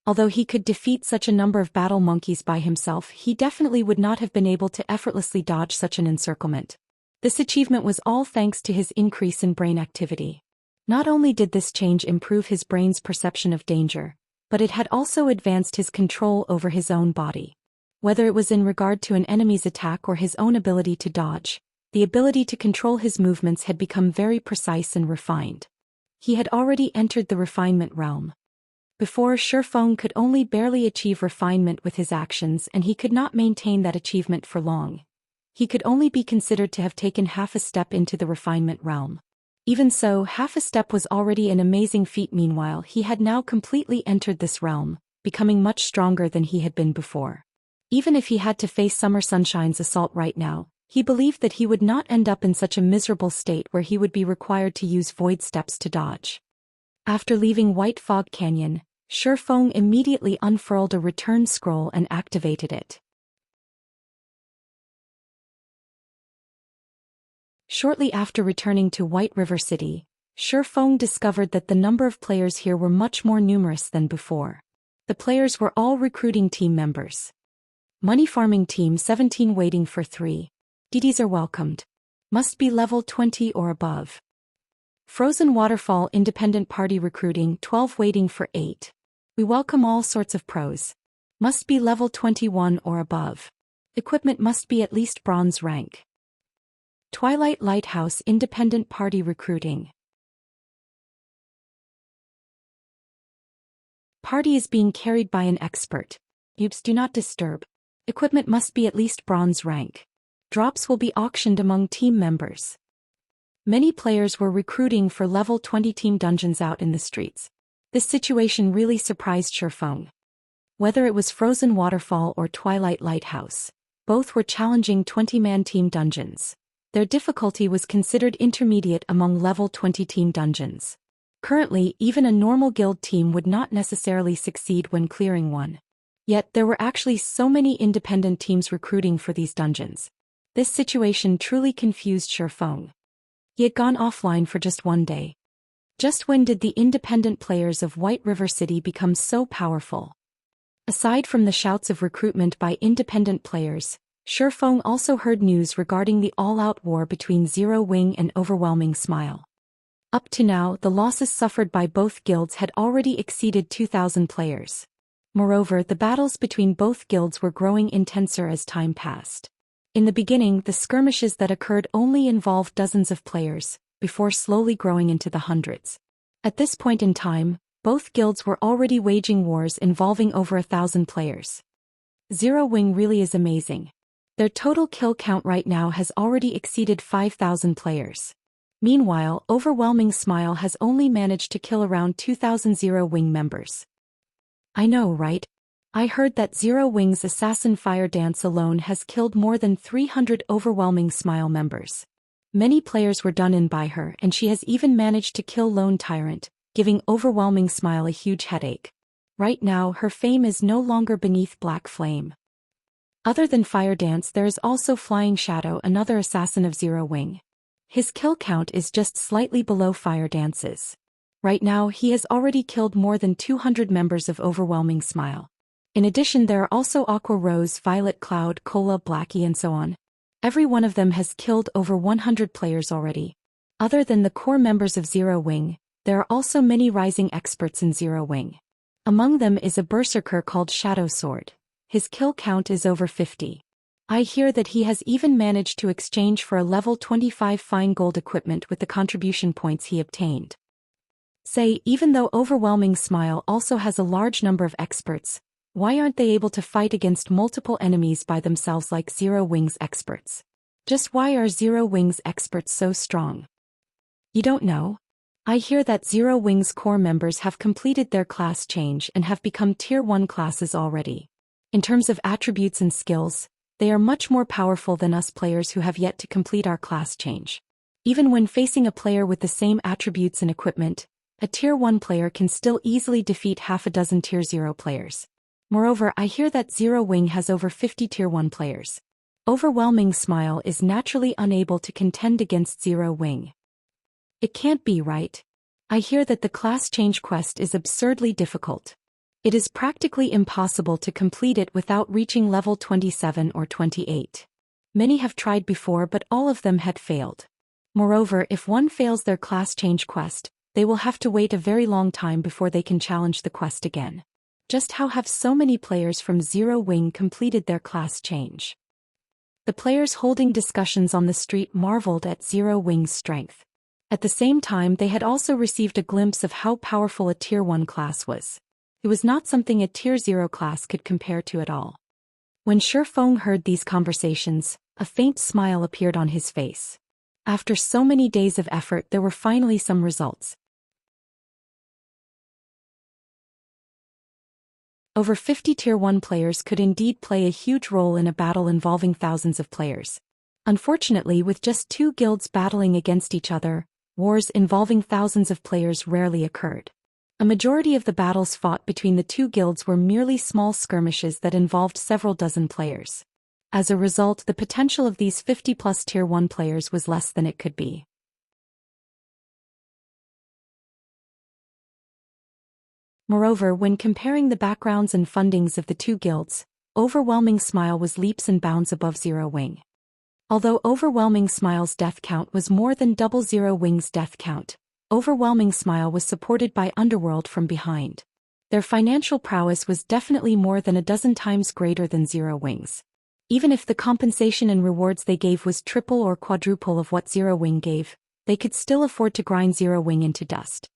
Speaker 1: Although he could defeat such a number of battle monkeys by himself, he definitely would not have been able to effortlessly dodge such an encirclement. This achievement was all thanks to his increase in brain activity. Not only did this change improve his brain's perception of danger, but it had also advanced his control over his own body. Whether it was in regard to an enemy's attack or his own ability to dodge, the ability to control his movements had become very precise and refined. He had already entered the refinement realm. Before, Shifeng could only barely achieve refinement with his actions and he could not maintain that achievement for long. He could only be considered to have taken half a step into the refinement realm. Even so, half a step was already an amazing feat. Meanwhile, he had now completely entered this realm, becoming much stronger than he had been before. Even if he had to face Summer Sunshine's assault right now, He believed that he would not end up in such a miserable state where he would be required to use void steps to dodge. After leaving White Fog Canyon, Shifeng immediately unfurled a return scroll and activated it. Shortly after returning to White River City, Shifeng discovered that the number of players here were much more numerous than before. The players were all recruiting team members. Money Farming Team 17 waiting for 3. DDs are welcomed. Must be level 20 or above. Frozen Waterfall Independent Party recruiting 12 waiting for 8. We welcome all sorts of pros. Must be level 21 or above. Equipment must be at least bronze rank. Twilight Lighthouse Independent Party recruiting. Party is being carried by an expert. Oops, do not disturb. Equipment must be at least bronze rank. Drops will be auctioned among team members. Many players were recruiting for level 20 team dungeons out in the streets. This situation really surprised Shifeng. Whether it was Frozen Waterfall or Twilight Lighthouse, both were challenging 20-man team dungeons. Their difficulty was considered intermediate among level 20 team dungeons. Currently, even a normal guild team would not necessarily succeed when clearing one. Yet there were actually so many independent teams recruiting for these dungeons. This situation truly confused Shifeng. He had gone offline for just one day. Just when did the independent players of White River City become so powerful? Aside from the shouts of recruitment by independent players, Shifeng also heard news regarding the all-out war between Zero Wing and Overwhelming Smile. Up to now, the losses suffered by both guilds had already exceeded 2,000 players. Moreover, the battles between both guilds were growing intenser as time passed. In the beginning, the skirmishes that occurred only involved dozens of players, before slowly growing into the hundreds. At this point in time, both guilds were already waging wars involving over 1,000 players. Zero Wing really is amazing. Their total kill count right now has already exceeded 5,000 players. Meanwhile, Overwhelming Smile has only managed to kill around 2,000 Zero Wing members. I know, right? I heard that Zero Wing's assassin Fire Dance alone has killed more than 300 Overwhelming Smile members. Many players were done in by her, and she has even managed to kill Lone Tyrant, giving Overwhelming Smile a huge headache. Right now, her fame is no longer beneath Black Flame. Other than Fire Dance, there is also Flying Shadow, another assassin of Zero Wing. His kill count is just slightly below Fire Dance's. Right now, he has already killed more than 200 members of Overwhelming Smile. In addition, there are also Aqua Rose, Violet Cloud, Cola, Blackie and so on. Every one of them has killed over 100 players already. Other than the core members of Zero Wing, there are also many rising experts in Zero Wing. Among them is a berserker called Shadow Sword. His kill count is over 50. I hear that he has even managed to exchange for a level 25 fine gold equipment with the contribution points he obtained. Even though Overwhelming Smile also has a large number of experts, why aren't they able to fight against multiple enemies by themselves like Zero Wing's experts? Just why are Zero Wing's experts so strong? You don't know? I hear that Zero Wing's core members have completed their class change and have become Tier 1 classes already. In terms of attributes and skills, they are much more powerful than us players who have yet to complete our class change. Even when facing a player with the same attributes and equipment, a Tier 1 player can still easily defeat half a dozen Tier 0 players. Moreover, I hear that Zero Wing has over 50 Tier 1 players. Overwhelming Smile is naturally unable to contend against Zero Wing. It can't be right. I hear that the class change quest is absurdly difficult. It is practically impossible to complete it without reaching level 27 or 28. Many have tried before, but all of them had failed. Moreover, if one fails their class change quest, they will have to wait a very long time before they can challenge the quest again. Just how have so many players from Zero Wing completed their class change? The players holding discussions on the street marveled at Zero Wing's strength. At the same time, they had also received a glimpse of how powerful a Tier 1 class was. It was not something a Tier 0 class could compare to at all. When Shifeng heard these conversations, a faint smile appeared on his face. After so many days of effort, there were finally some results. Over 50 Tier 1 players could indeed play a huge role in a battle involving thousands of players. Unfortunately, with just two guilds battling against each other, wars involving thousands of players rarely occurred. A majority of the battles fought between the two guilds were merely small skirmishes that involved several dozen players. As a result, the potential of these 50-plus Tier 1 players was less than it could be. Moreover, when comparing the backgrounds and fundings of the two guilds, Overwhelming Smile was leaps and bounds above Zero Wing. Although Overwhelming Smile's death count was more than double Zero Wing's death count, Overwhelming Smile was supported by Underworld from behind. Their financial prowess was definitely more than a dozen times greater than Zero Wing's. Even if the compensation and rewards they gave was triple or quadruple of what Zero Wing gave, they could still afford to grind Zero Wing into dust.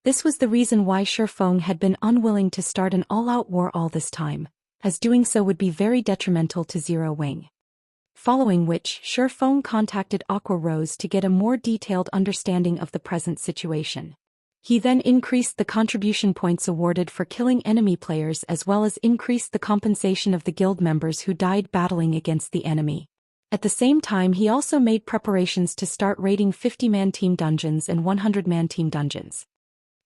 Speaker 1: This was the reason why Shifeng had been unwilling to start an all-out war all this time, as doing so would be very detrimental to Zero Wing. Following which, Shifeng contacted Aqua Rose to get a more detailed understanding of the present situation. He then increased the contribution points awarded for killing enemy players as well as increased the compensation of the guild members who died battling against the enemy. At the same time, he also made preparations to start raiding 50-man team dungeons and 100-man team dungeons.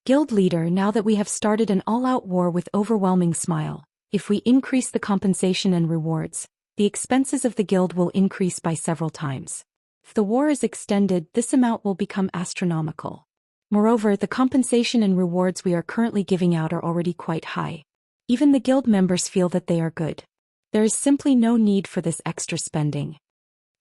Speaker 1: Guild leader, now that we have started an all-out war with Overwhelming Smile, if we increase the compensation and rewards, the expenses of the guild will increase by several times. If the war is extended, this amount will become astronomical. Moreover, the compensation and rewards we are currently giving out are already quite high. Even the guild members feel that they are good. There is simply no need for this extra spending.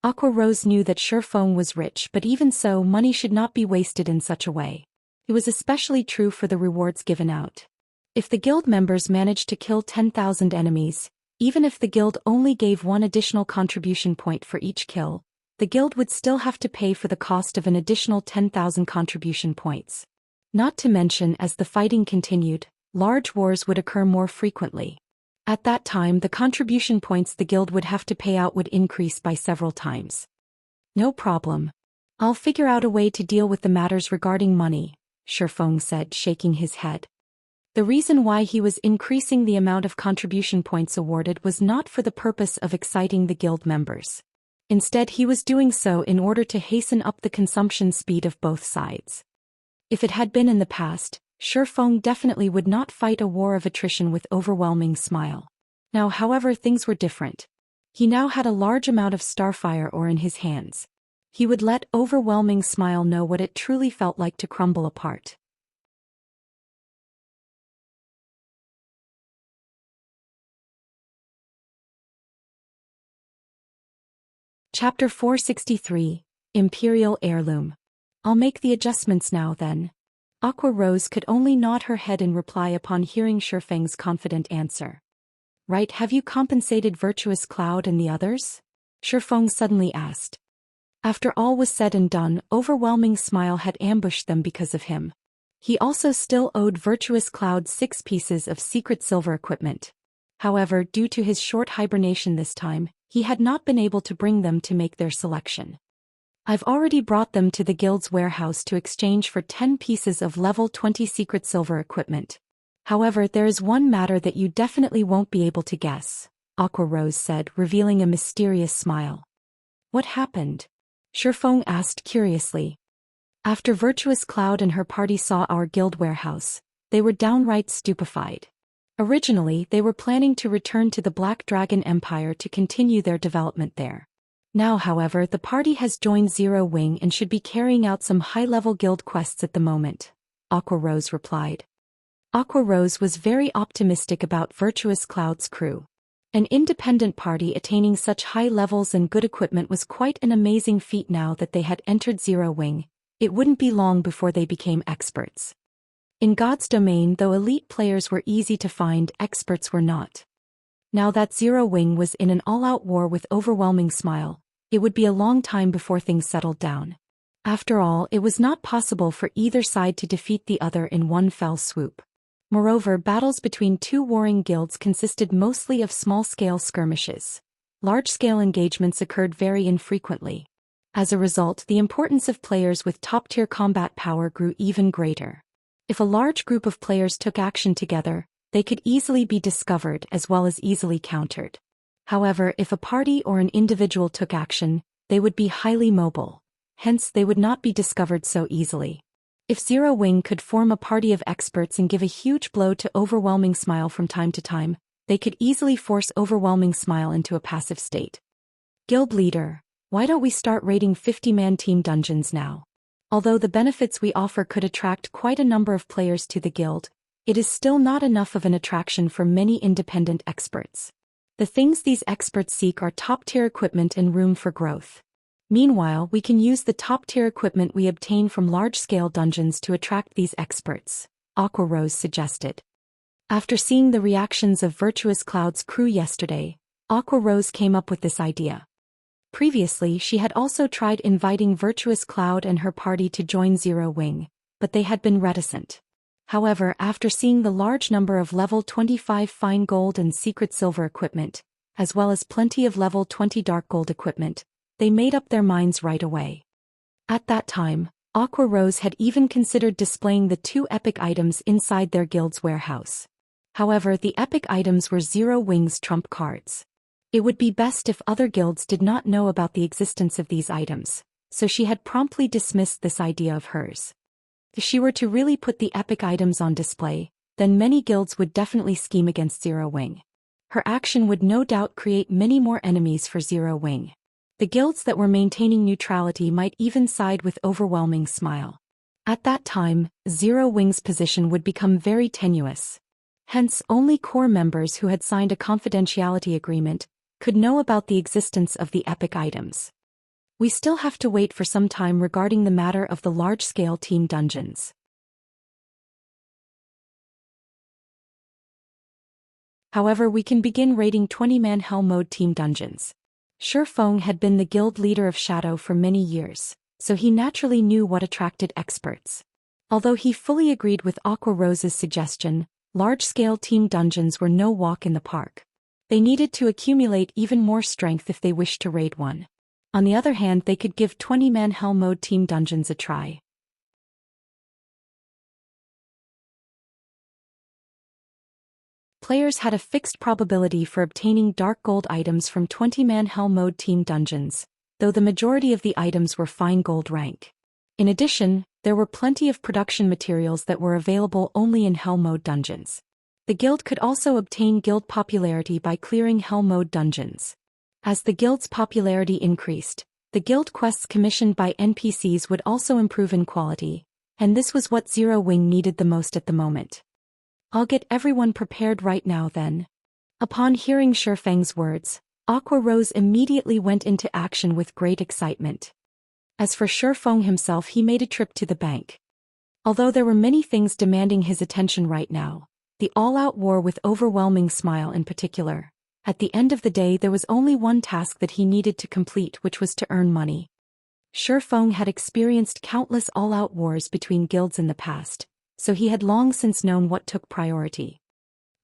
Speaker 1: Aqua Rose knew that Shifeng was rich, but even so, money should not be wasted in such a way. It was especially true for the rewards given out. If the guild members managed to kill 10,000 enemies, even if the guild only gave one additional contribution point for each kill, the guild would still have to pay for the cost of an additional 10,000 contribution points. Not to mention, as the fighting continued, large wars would occur more frequently. At that time, the contribution points the guild would have to pay out would increase by several times. No problem. I'll figure out a way to deal with the matters regarding money, Shifeng said, shaking his head. The reason why he was increasing the amount of contribution points awarded was not for the purpose of exciting the guild members. Instead, he was doing so in order to hasten up the consumption speed of both sides. If it had been in the past, Shifeng definitely would not fight a war of attrition with Overwhelming Smile. Now, however, things were different. He now had a large amount of Starfire ore in his hands. He would let Overwhelming Smile know what it truly felt like to crumble apart. Chapter 463, Imperial Heirloom. I'll make the adjustments now then. Aqua Rose could only nod her head in reply upon hearing Shifeng's confident answer. Right, have you compensated Virtuous Cloud and the others? Shifeng suddenly asked. After all was said and done, Overwhelming Smile had ambushed them because of him. He also still owed Virtuous Cloud 6 pieces of secret silver equipment. However, due to his short hibernation this time, he had not been able to bring them to make their selection. I've already brought them to the guild's warehouse to exchange for 10 pieces of level 20 secret silver equipment. However, there is one matter that you definitely won't be able to guess, Aqua Rose said, revealing a mysterious smile. What happened? Shifeng asked curiously. After Virtuous Cloud and her party saw our guild warehouse, they were downright stupefied. Originally, they were planning to return to the Black Dragon Empire to continue their development there. Now, however, the party has joined Zero Wing and should be carrying out some high-level guild quests at the moment, Aqua Rose replied. Aqua Rose was very optimistic about Virtuous Cloud's crew. An independent party attaining such high levels and good equipment was quite an amazing feat. Now that they had entered Zero Wing, it wouldn't be long before they became experts. In God's domain, though elite players were easy to find, experts were not. Now that Zero Wing was in an all-out war with Overwhelming Smile, it would be a long time before things settled down. After all, it was not possible for either side to defeat the other in one fell swoop. Moreover, battles between two warring guilds consisted mostly of small-scale skirmishes. Large-scale engagements occurred very infrequently. As a result, the importance of players with top-tier combat power grew even greater. If a large group of players took action together, they could easily be discovered as well as easily countered. However, if a party or an individual took action, they would be highly mobile. Hence they would not be discovered so easily. If Zero Wing could form a party of experts and give a huge blow to Overwhelming Smile from time to time, they could easily force Overwhelming Smile into a passive state. Guild leader, why don't we start raiding 50-man team dungeons now? Although the benefits we offer could attract quite a number of players to the guild, it is still not enough of an attraction for many independent experts. The things these experts seek are top-tier equipment and room for growth. Meanwhile, we can use the top-tier equipment we obtain from large-scale dungeons to attract these experts, Aqua Rose suggested. After seeing the reactions of Virtuous Cloud's crew yesterday, Aqua Rose came up with this idea. Previously, she had also tried inviting Virtuous Cloud and her party to join Zero Wing, but they had been reticent. However, after seeing the large number of level 25 fine gold and secret silver equipment, as well as plenty of level 20 dark gold equipment, they made up their minds right away. At that time, Aqua Rose had even considered displaying the 2 epic items inside their guild's warehouse. However, the epic items were Zero Wing's trump cards. It would be best if other guilds did not know about the existence of these items, so she had promptly dismissed this idea of hers. If she were to really put the epic items on display, then many guilds would definitely scheme against Zero Wing. Her action would no doubt create many more enemies for Zero Wing. The guilds that were maintaining neutrality might even side with Overwhelming Smile. At that time, Zero Wing's position would become very tenuous. Hence, only core members who had signed a confidentiality agreement could know about the existence of the epic items. We still have to wait for some time regarding the matter of the large-scale team dungeons. However, we can begin raiding 20-man Hell Mode team dungeons. Shi Feng had been the guild leader of Shadow for many years, so he naturally knew what attracted experts. Although he fully agreed with Aqua Rose's suggestion, large-scale team dungeons were no walk in the park. They needed to accumulate even more strength if they wished to raid one. On the other hand, they could give 20-man Hell Mode team dungeons a try. Players had a fixed probability for obtaining dark gold items from 20-man Hell Mode team dungeons, though the majority of the items were fine gold rank. In addition, there were plenty of production materials that were available only in Hell Mode dungeons. The guild could also obtain guild popularity by clearing Hell Mode dungeons. As the guild's popularity increased, the guild quests commissioned by NPCs would also improve in quality, and this was what Zero Wing needed the most at the moment. I'll get everyone prepared right now then. Upon hearing Shi Feng's words, Aqua Rose immediately went into action with great excitement. As for Shi Feng himself, he made a trip to the bank. Although there were many things demanding his attention right now, the all-out war with Overwhelming Smile in particular, at the end of the day there was only one task that he needed to complete, which was to earn money. Shi Feng had experienced countless all-out wars between guilds in the past, so he had long since known what took priority.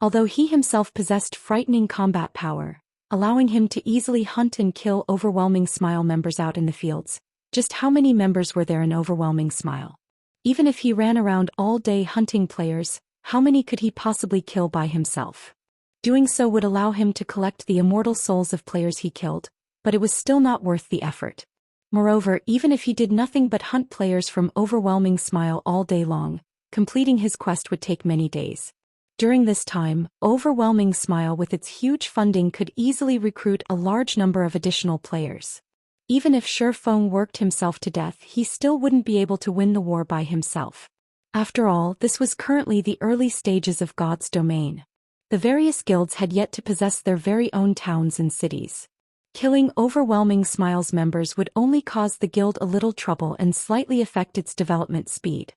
Speaker 1: Although he himself possessed frightening combat power, allowing him to easily hunt and kill Overwhelming Smile members out in the fields, just how many members were there in Overwhelming Smile? Even if he ran around all day hunting players, how many could he possibly kill by himself? Doing so would allow him to collect the immortal souls of players he killed, but it was still not worth the effort. Moreover, even if he did nothing but hunt players from Overwhelming Smile all day long, completing his quest would take many days. During this time, Overwhelming Smile with its huge funding could easily recruit a large number of additional players. Even if Shi Feng worked himself to death, he still wouldn't be able to win the war by himself. After all, this was currently the early stages of God's domain. The various guilds had yet to possess their very own towns and cities. Killing Overwhelming Smile's members would only cause the guild a little trouble and slightly affect its development speed.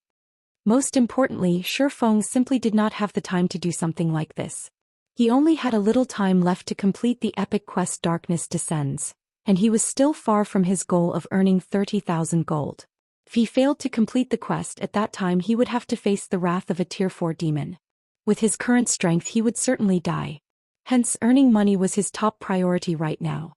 Speaker 1: Most importantly, Shi Feng simply did not have the time to do something like this. He only had a little time left to complete the epic quest Darkness Descends, and he was still far from his goal of earning 30,000 gold. If he failed to complete the quest at that time, he would have to face the wrath of a Tier 4 demon. With his current strength, he would certainly die. Hence, earning money was his top priority right now.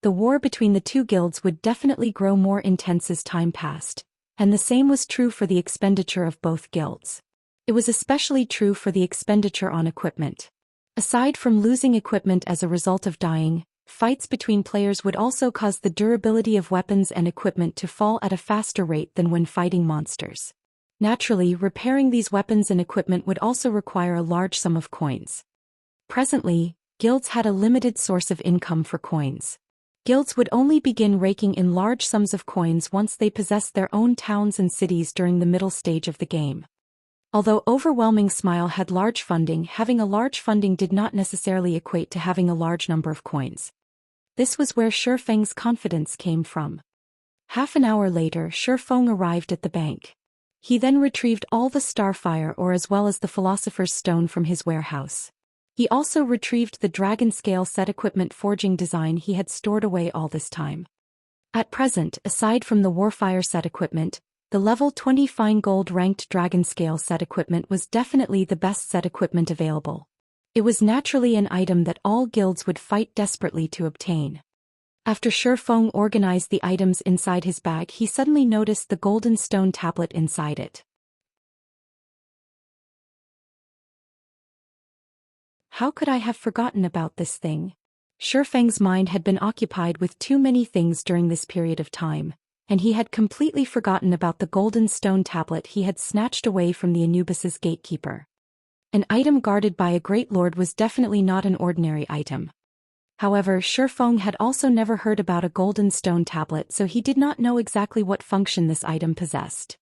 Speaker 1: The war between the two guilds would definitely grow more intense as time passed, and the same was true for the expenditure of both guilds. It was especially true for the expenditure on equipment. Aside from losing equipment as a result of dying, Fights between players would also cause the durability of weapons and equipment to fall at a faster rate than when fighting monsters. Naturally, repairing these weapons and equipment would also require a large sum of coins. Presently, guilds had a limited source of income for coins. Guilds would only begin raking in large sums of coins once they possessed their own towns and cities during the middle stage of the game. Although Overwhelming Smile had large funding, having a large funding did not necessarily equate to having a large number of coins. This was where Shifeng's confidence came from. Half an hour later, Shifeng arrived at the bank. He then retrieved all the Starfire ore as well as the Philosopher's Stone from his warehouse. He also retrieved the dragon scale set equipment forging design he had stored away all this time. At present, aside from the Warfire set equipment, the level 20 fine gold ranked dragon scale set equipment was definitely the best set equipment available. It was naturally an item that all guilds would fight desperately to obtain. After Shifeng organized the items inside his bag, he suddenly noticed the golden stone tablet inside it. How could I have forgotten about this thing? Shifeng's mind had been occupied with too many things during this period of time, and he had completely forgotten about the golden stone tablet he had snatched away from the Anubis's gatekeeper. An item guarded by a great lord was definitely not an ordinary item. However, Shifeng had also never heard about a golden stone tablet, so he did not know exactly what function this item possessed.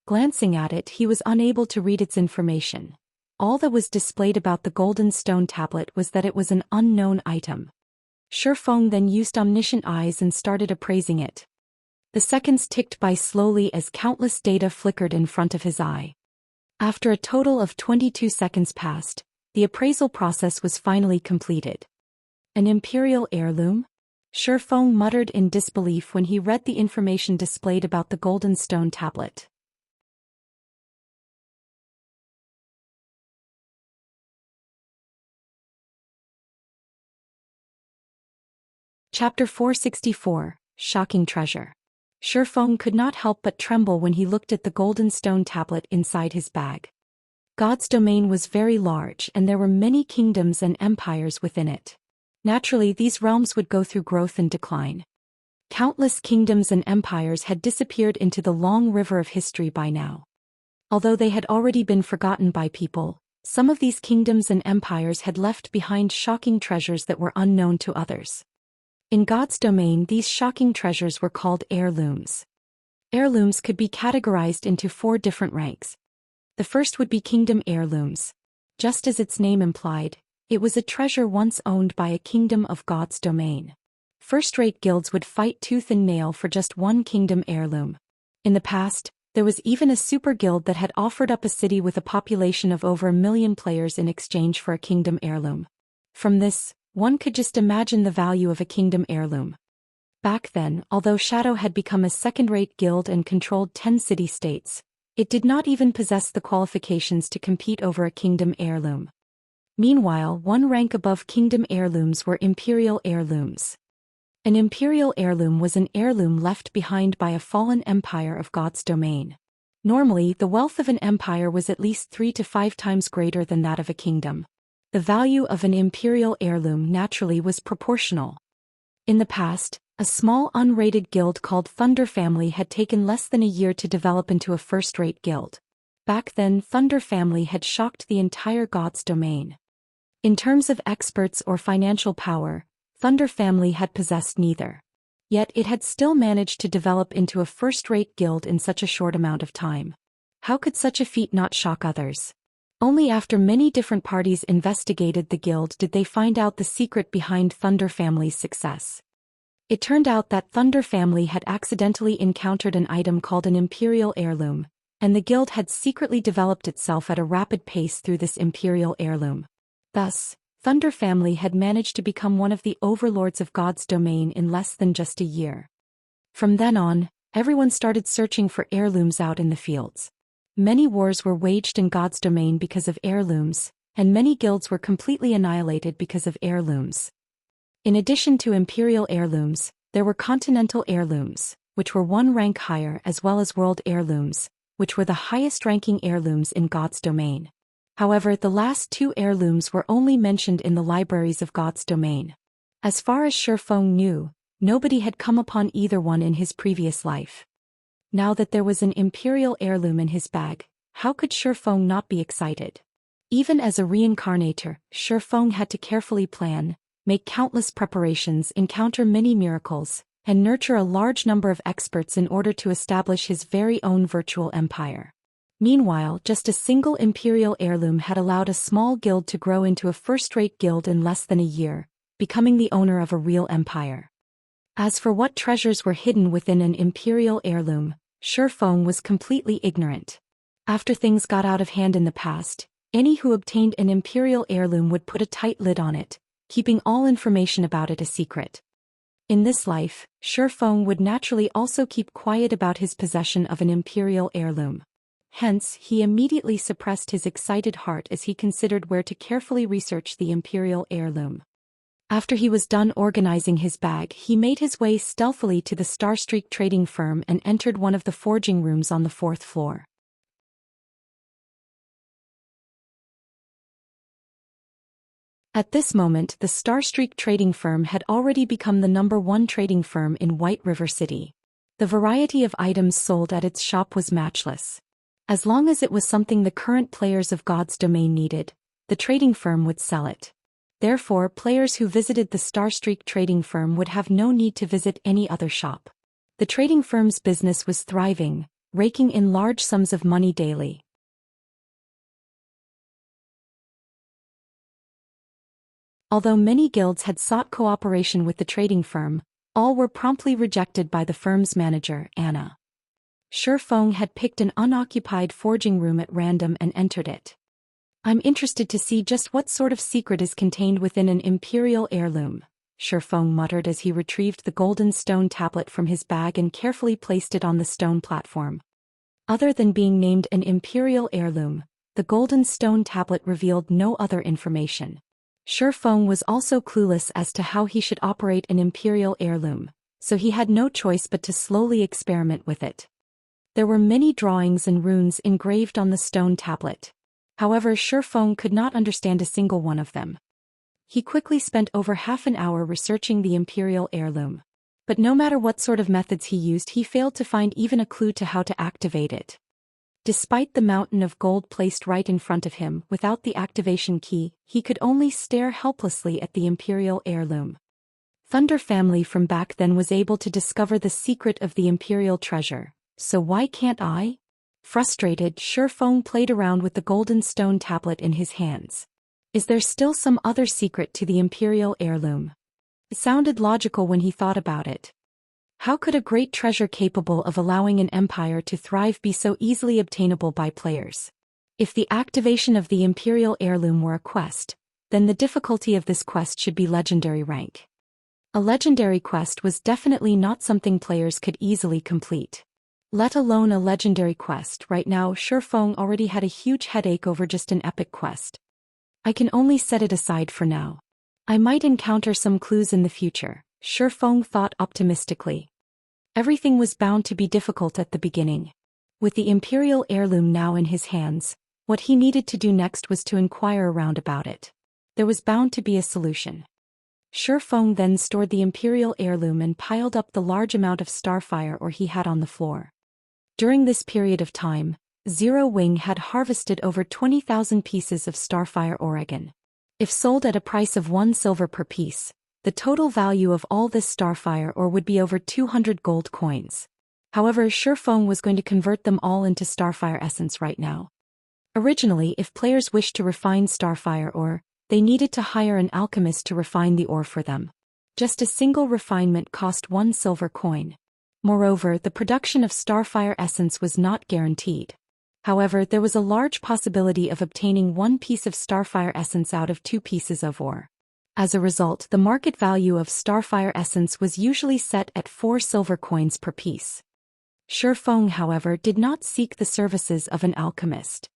Speaker 1: Glancing at it, he was unable to read its information. All that was displayed about the golden stone tablet was that it was an unknown item. Shifeng then used omniscient eyes and started appraising it. The seconds ticked by slowly as countless data flickered in front of his eye. After a total of 22 seconds passed, the appraisal process was finally completed. An Imperial heirloom? Shifeng muttered in disbelief when he read the information displayed about the golden stone tablet. Chapter 464, Shocking Treasure. Shifeng could not help but tremble when he looked at the golden stone tablet inside his bag. God's domain was very large and there were many kingdoms and empires within it. Naturally, these realms would go through growth and decline. Countless kingdoms and empires had disappeared into the long river of history by now. Although they had already been forgotten by people, some of these kingdoms and empires had left behind shocking treasures that were unknown to others. In God's domain, these shocking treasures were called heirlooms. Heirlooms could be categorized into 4 different ranks. The first would be kingdom heirlooms. Just as its name implied, it was a treasure once owned by a kingdom of God's domain. First-rate guilds would fight tooth and nail for just one kingdom heirloom. In the past, there was even a super guild that had offered up a city with a population of over 1 million players in exchange for a kingdom heirloom. From this, one could just imagine the value of a kingdom heirloom. Back then, although Shadow had become a second-rate guild and controlled 10 city-states, it did not even possess the qualifications to compete over a kingdom heirloom. Meanwhile, one rank above kingdom heirlooms were Imperial heirlooms. An Imperial heirloom was an heirloom left behind by a fallen empire of God's domain. Normally, the wealth of an empire was at least 3 to 5 times greater than that of a kingdom. The value of an Imperial heirloom naturally was proportional. In the past, a small unrated guild called Thunder Family had taken less than a year to develop into a first-rate guild. Back then, Thunder Family had shocked the entire God's domain. In terms of experts or financial power, Thunder Family had possessed neither. Yet it had still managed to develop into a first-rate guild in such a short amount of time. How could such a feat not shock others? Only after many different parties investigated the guild did they find out the secret behind Thunder Family's success. It turned out that Thunder Family had accidentally encountered an item called an Imperial heirloom, and the guild had secretly developed itself at a rapid pace through this Imperial heirloom. Thus, Thunder Family had managed to become one of the overlords of God's domain in less than just a year. From then on, everyone started searching for heirlooms out in the fields. Many wars were waged in God's domain because of heirlooms, and many guilds were completely annihilated because of heirlooms. In addition to Imperial heirlooms, there were Continental heirlooms, which were 1 rank higher, as well as World heirlooms, which were the highest-ranking heirlooms in God's domain. However, the last two heirlooms were only mentioned in the libraries of God's domain. As far as Shifeng knew, nobody had come upon either one in his previous life. Now that there was an Imperial heirloom in his bag, how could Shifeng not be excited? Even as a reincarnator, Shifeng had to carefully plan, make countless preparations, encounter many miracles, and nurture a large number of experts in order to establish his very own virtual empire. Meanwhile, just a single Imperial heirloom had allowed a small guild to grow into a first-rate guild in less than a year, becoming the owner of a real empire. As for what treasures were hidden within an Imperial heirloom, Shifeng was completely ignorant. After things got out of hand in the past, any who obtained an Imperial heirloom would put a tight lid on it, keeping all information about it a secret. In this life, Shifeng would naturally also keep quiet about his possession of an Imperial heirloom. Hence, he immediately suppressed his excited heart as he considered where to carefully research the Imperial heirloom. After he was done organizing his bag, he made his way stealthily to the Starstreak trading firm and entered one of the forging rooms on the 4th floor. At this moment, the Starstreak trading firm had already become the #1 trading firm in White River City. The variety of items sold at its shop was matchless. As long as it was something the current players of God's domain needed, the trading firm would sell it. Therefore, players who visited the Starstreak trading firm would have no need to visit any other shop. The trading firm's business was thriving, raking in large sums of money daily. Although many guilds had sought cooperation with the trading firm, all were promptly rejected by the firm's manager, Anna. Shifeng had picked an unoccupied forging room at random and entered it. "I'm interested to see just what sort of secret is contained within an Imperial heirloom," Shifeng muttered as he retrieved the golden stone tablet from his bag and carefully placed it on the stone platform. Other than being named an Imperial heirloom, the golden stone tablet revealed no other information. Shifeng was also clueless as to how he should operate an Imperial heirloom, so he had no choice but to slowly experiment with it. There were many drawings and runes engraved on the stone tablet. However, Shifeng could not understand a single one of them. He quickly spent over half an hour researching the Imperial heirloom. But no matter what sort of methods he used, he failed to find even a clue to how to activate it. Despite the mountain of gold placed right in front of him, without the activation key, he could only stare helplessly at the Imperial heirloom. Thunder family from back then was able to discover the secret of the Imperial treasure, so why can't I? Frustrated, Shifeng played around with the golden stone tablet in his hands. Is there still some other secret to the Imperial heirloom? It sounded logical when he thought about it. How could a great treasure capable of allowing an empire to thrive be so easily obtainable by players? If the activation of the Imperial heirloom were a quest, then the difficulty of this quest should be legendary rank. A legendary quest was definitely not something players could easily complete. Let alone a legendary quest. Right now, Shifeng already had a huge headache over just an epic quest. I can only set it aside for now. I might encounter some clues in the future, Shifeng thought optimistically. Everything was bound to be difficult at the beginning. With the Imperial heirloom now in his hands, what he needed to do next was to inquire around about it. There was bound to be a solution. Shifeng then stored the Imperial heirloom and piled up the large amount of starfire ore he had on the floor. During this period of time, Zero Wing had harvested over 20,000 pieces of starfire ore. If sold at a price of 1 silver per piece, the total value of all this starfire ore would be over 200 gold coins. However, Shifeng was going to convert them all into starfire essence right now. Originally, if players wished to refine starfire ore, they needed to hire an alchemist to refine the ore for them. Just a single refinement cost 1 silver coin. Moreover, the production of starfire essence was not guaranteed. However, there was a large possibility of obtaining 1 piece of starfire essence out of 2 pieces of ore. As a result, the market value of starfire essence was usually set at 4 silver coins per piece. Shifeng, however, did not seek the services of an alchemist.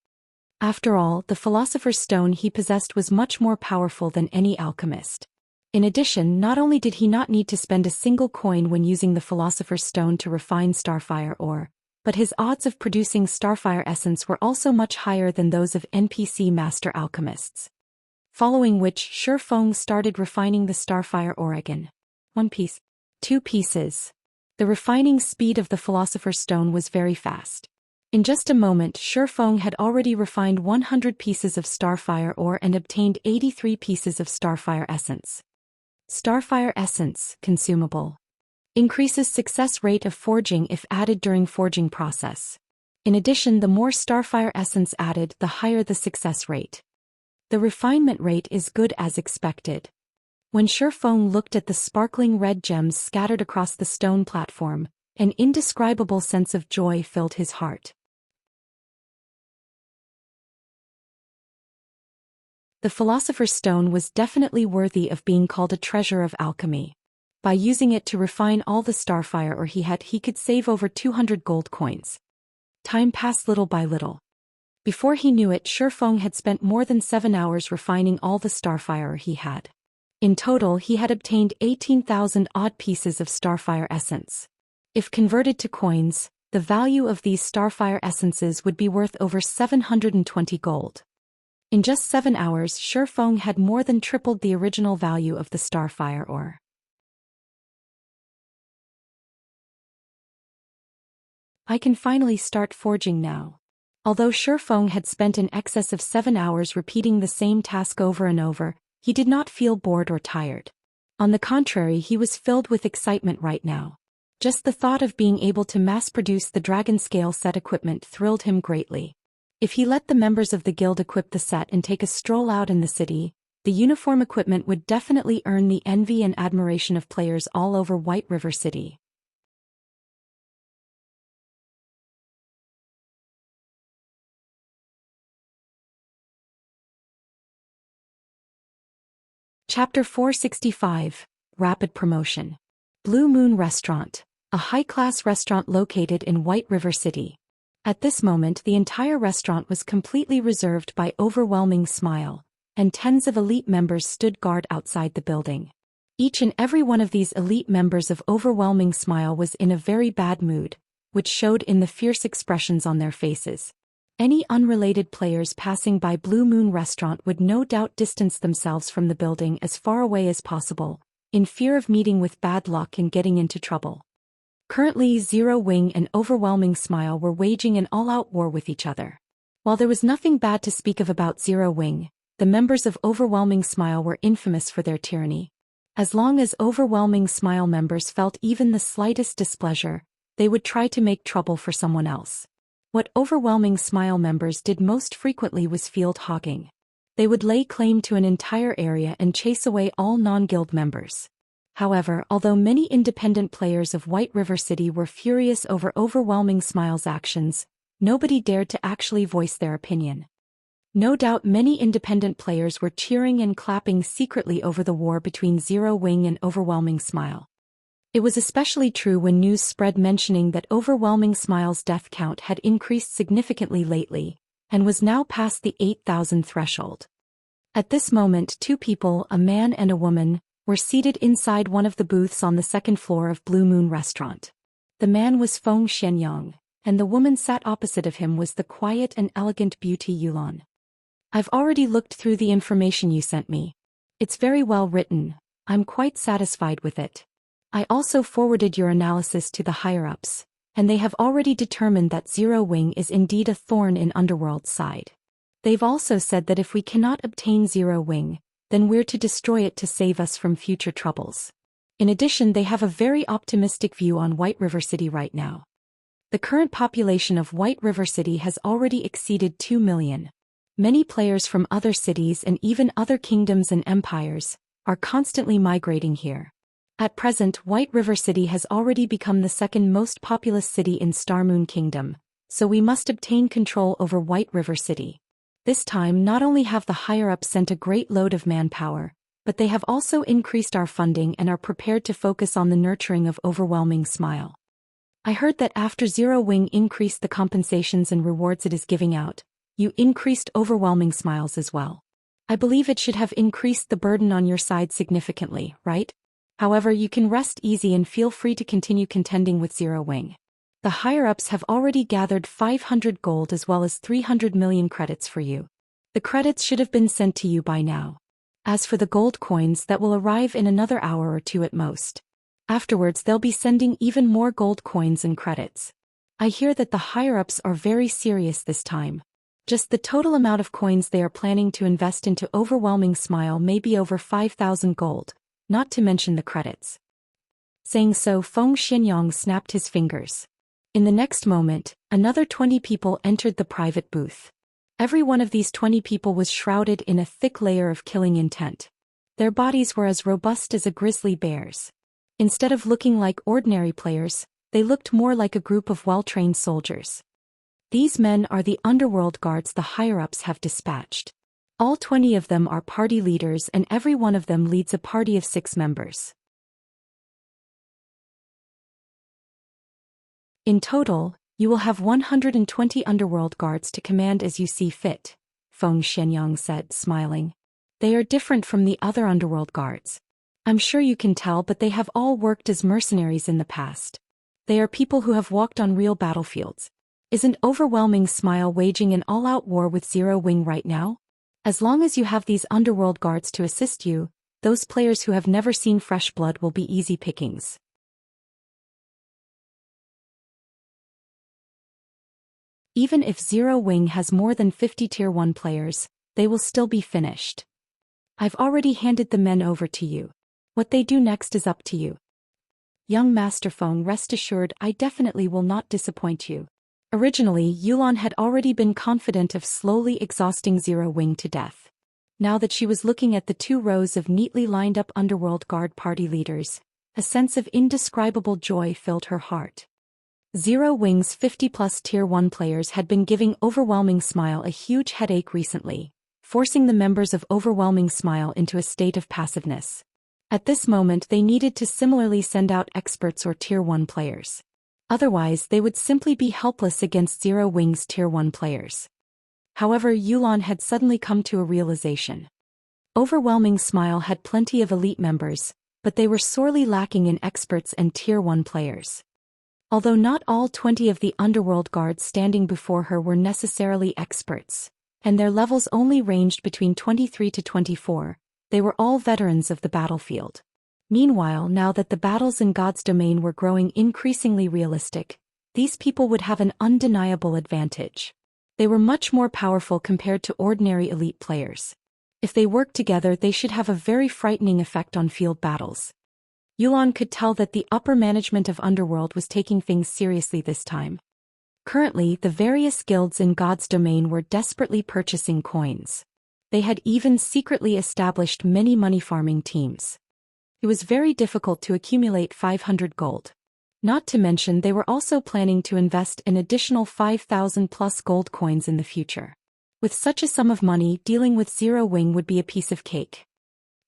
Speaker 1: After all, the philosopher's stone he possessed was much more powerful than any alchemist. In addition, not only did he not need to spend a single coin when using the philosopher's stone to refine starfire ore, but his odds of producing Starfire essence were also much higher than those of NPC master alchemists. Following which, Shi Feng started refining the Starfire Oregon. 1 piece. 2 pieces. The refining speed of the Philosopher's Stone was very fast. In just a moment, Shi Feng had already refined 100 pieces of Starfire ore and obtained 83 pieces of Starfire essence. Starfire essence, consumable. Increases success rate of forging if added during forging process. In addition, the more Starfire essence added, the higher the success rate. The refinement rate is good as expected. When Shi Feng looked at the sparkling red gems scattered across the stone platform, an indescribable sense of joy filled his heart. The Philosopher's Stone was definitely worthy of being called a treasure of alchemy. By using it to refine all the Starfire ore he could save over 200 gold coins. Time passed little by little. Before he knew it, Shi Feng had spent more than 7 hours refining all the Starfire ore he had. In total, he had obtained 18,000 odd pieces of Starfire essence. If converted to coins, the value of these Starfire essences would be worth over 720 gold. In just 7 hours, Shi Feng had more than tripled the original value of the Starfire ore. I can finally start forging now. Although Shi Feng had spent in excess of 7 hours repeating the same task over and over, he did not feel bored or tired. On the contrary, he was filled with excitement right now. Just the thought of being able to mass-produce the dragon scale set equipment thrilled him greatly. If he let the members of the guild equip the set and take a stroll out in the city, the uniform equipment would definitely earn the envy and admiration of players all over White River City. Chapter 465, Rapid Promotion. Blue Moon Restaurant, a high-class restaurant located in White River City. At this moment, the entire restaurant was completely reserved by Overwhelming Smile, and tens of elite members stood guard outside the building. Each and every one of these elite members of Overwhelming Smile was in a very bad mood, which showed in the fierce expressions on their faces. Any unrelated players passing by Blue Moon Restaurant would no doubt distance themselves from the building as far away as possible, in fear of meeting with bad luck and getting into trouble. Currently, Zero Wing and Overwhelming Smile were waging an all-out war with each other. While there was nothing bad to speak of about Zero Wing, the members of Overwhelming Smile were infamous for their tyranny. As long as Overwhelming Smile members felt even the slightest displeasure, they would try to make trouble for someone else. What Overwhelming Smile members did most frequently was field hogging. They would lay claim to an entire area and chase away all non-guild members. However, although many independent players of White River City were furious over Overwhelming Smile's actions, nobody dared to actually voice their opinion. No doubt many independent players were cheering and clapping secretly over the war between Zero Wing and Overwhelming Smile. It was especially true when news spread mentioning that Overwhelming Smile's death count had increased significantly lately, and was now past the 8,000 threshold. At this moment, 2 people, a man and a woman, were seated inside one of the booths on the 2nd floor of Blue Moon Restaurant. The man was Feng Xianyang, and the woman sat opposite of him was the quiet and elegant beauty Youlan. I've already looked through the information you sent me. It's very well written. I'm quite satisfied with it. I also forwarded your analysis to the higher-ups, and they have already determined that Zero Wing is indeed a thorn in Underworld's side. They've also said that if we cannot obtain Zero Wing, then we're to destroy it to save us from future troubles. In addition, they have a very optimistic view on White River City right now. The current population of White River City has already exceeded 2 million. Many players from other cities and even other kingdoms and empires are constantly migrating here. At present, White River City has already become the 2nd most populous city in Starmoon Kingdom, so we must obtain control over White River City. This time, not only have the higher-ups sent a great load of manpower, but they have also increased our funding and are prepared to focus on the nurturing of Overwhelming Smile. I heard that after Zero Wing increased the compensations and rewards it is giving out, you increased Overwhelming Smiles as well. I believe it should have increased the burden on your side significantly, right? However, you can rest easy and feel free to continue contending with Zero Wing. The higher-ups have already gathered 500 gold as well as 300 million credits for you. The credits should have been sent to you by now. As for the gold coins, that will arrive in another hour or two at most. Afterwards they'll be sending even more gold coins and credits. I hear that the higher-ups are very serious this time. Just the total amount of coins they are planning to invest into Overwhelming Smile may be over 5,000 gold, not to mention the credits. Saying so, Feng Xianyang snapped his fingers. In the next moment, another 20 people entered the private booth. Every one of these 20 people was shrouded in a thick layer of killing intent. Their bodies were as robust as a grizzly bear's. Instead of looking like ordinary players, they looked more like a group of well-trained soldiers. These men are the underworld guards the higher-ups have dispatched. All 20 of them are party leaders and every one of them leads a party of 6 members. In total, you will have 120 underworld guards to command as you see fit, Feng Xianyang said, smiling. They are different from the other underworld guards. I'm sure you can tell, but they have all worked as mercenaries in the past. They are people who have walked on real battlefields. Isn't Overwhelming Smile waging an all-out war with Zero Wing right now? As long as you have these underworld guards to assist you, those players who have never seen fresh blood will be easy pickings. Even if Zero Wing has more than 50 Tier 1 players, they will still be finished. I've already handed the men over to you. What they do next is up to you. Young Master Feng, rest assured I definitely will not disappoint you. Originally, Youlan had already been confident of slowly exhausting Zero Wing to death. Now that she was looking at the 2 rows of neatly lined up underworld guard party leaders, a sense of indescribable joy filled her heart. Zero Wing's 50-plus Tier 1 players had been giving Overwhelming Smile a huge headache recently, forcing the members of Overwhelming Smile into a state of passiveness. At this moment they needed to similarly send out experts or Tier 1 players. Otherwise they would simply be helpless against Zero Wing's Tier 1 players. However, Youlan had suddenly come to a realization. Overwhelming Smile had plenty of elite members, but they were sorely lacking in experts and Tier 1 players. Although not all 20 of the underworld guards standing before her were necessarily experts, and their levels only ranged between 23 to 24, they were all veterans of the battlefield. Meanwhile, now that the battles in God's domain were growing increasingly realistic, these people would have an undeniable advantage. They were much more powerful compared to ordinary elite players. If they worked together, they should have a very frightening effect on field battles. Youlan could tell that the upper management of Underworld was taking things seriously this time. Currently, the various guilds in God's domain were desperately purchasing coins. They had even secretly established many money-farming teams. It was very difficult to accumulate 500 gold. Not to mention they were also planning to invest an additional 5,000 plus gold coins in the future. With such a sum of money, dealing with Zero Wing would be a piece of cake.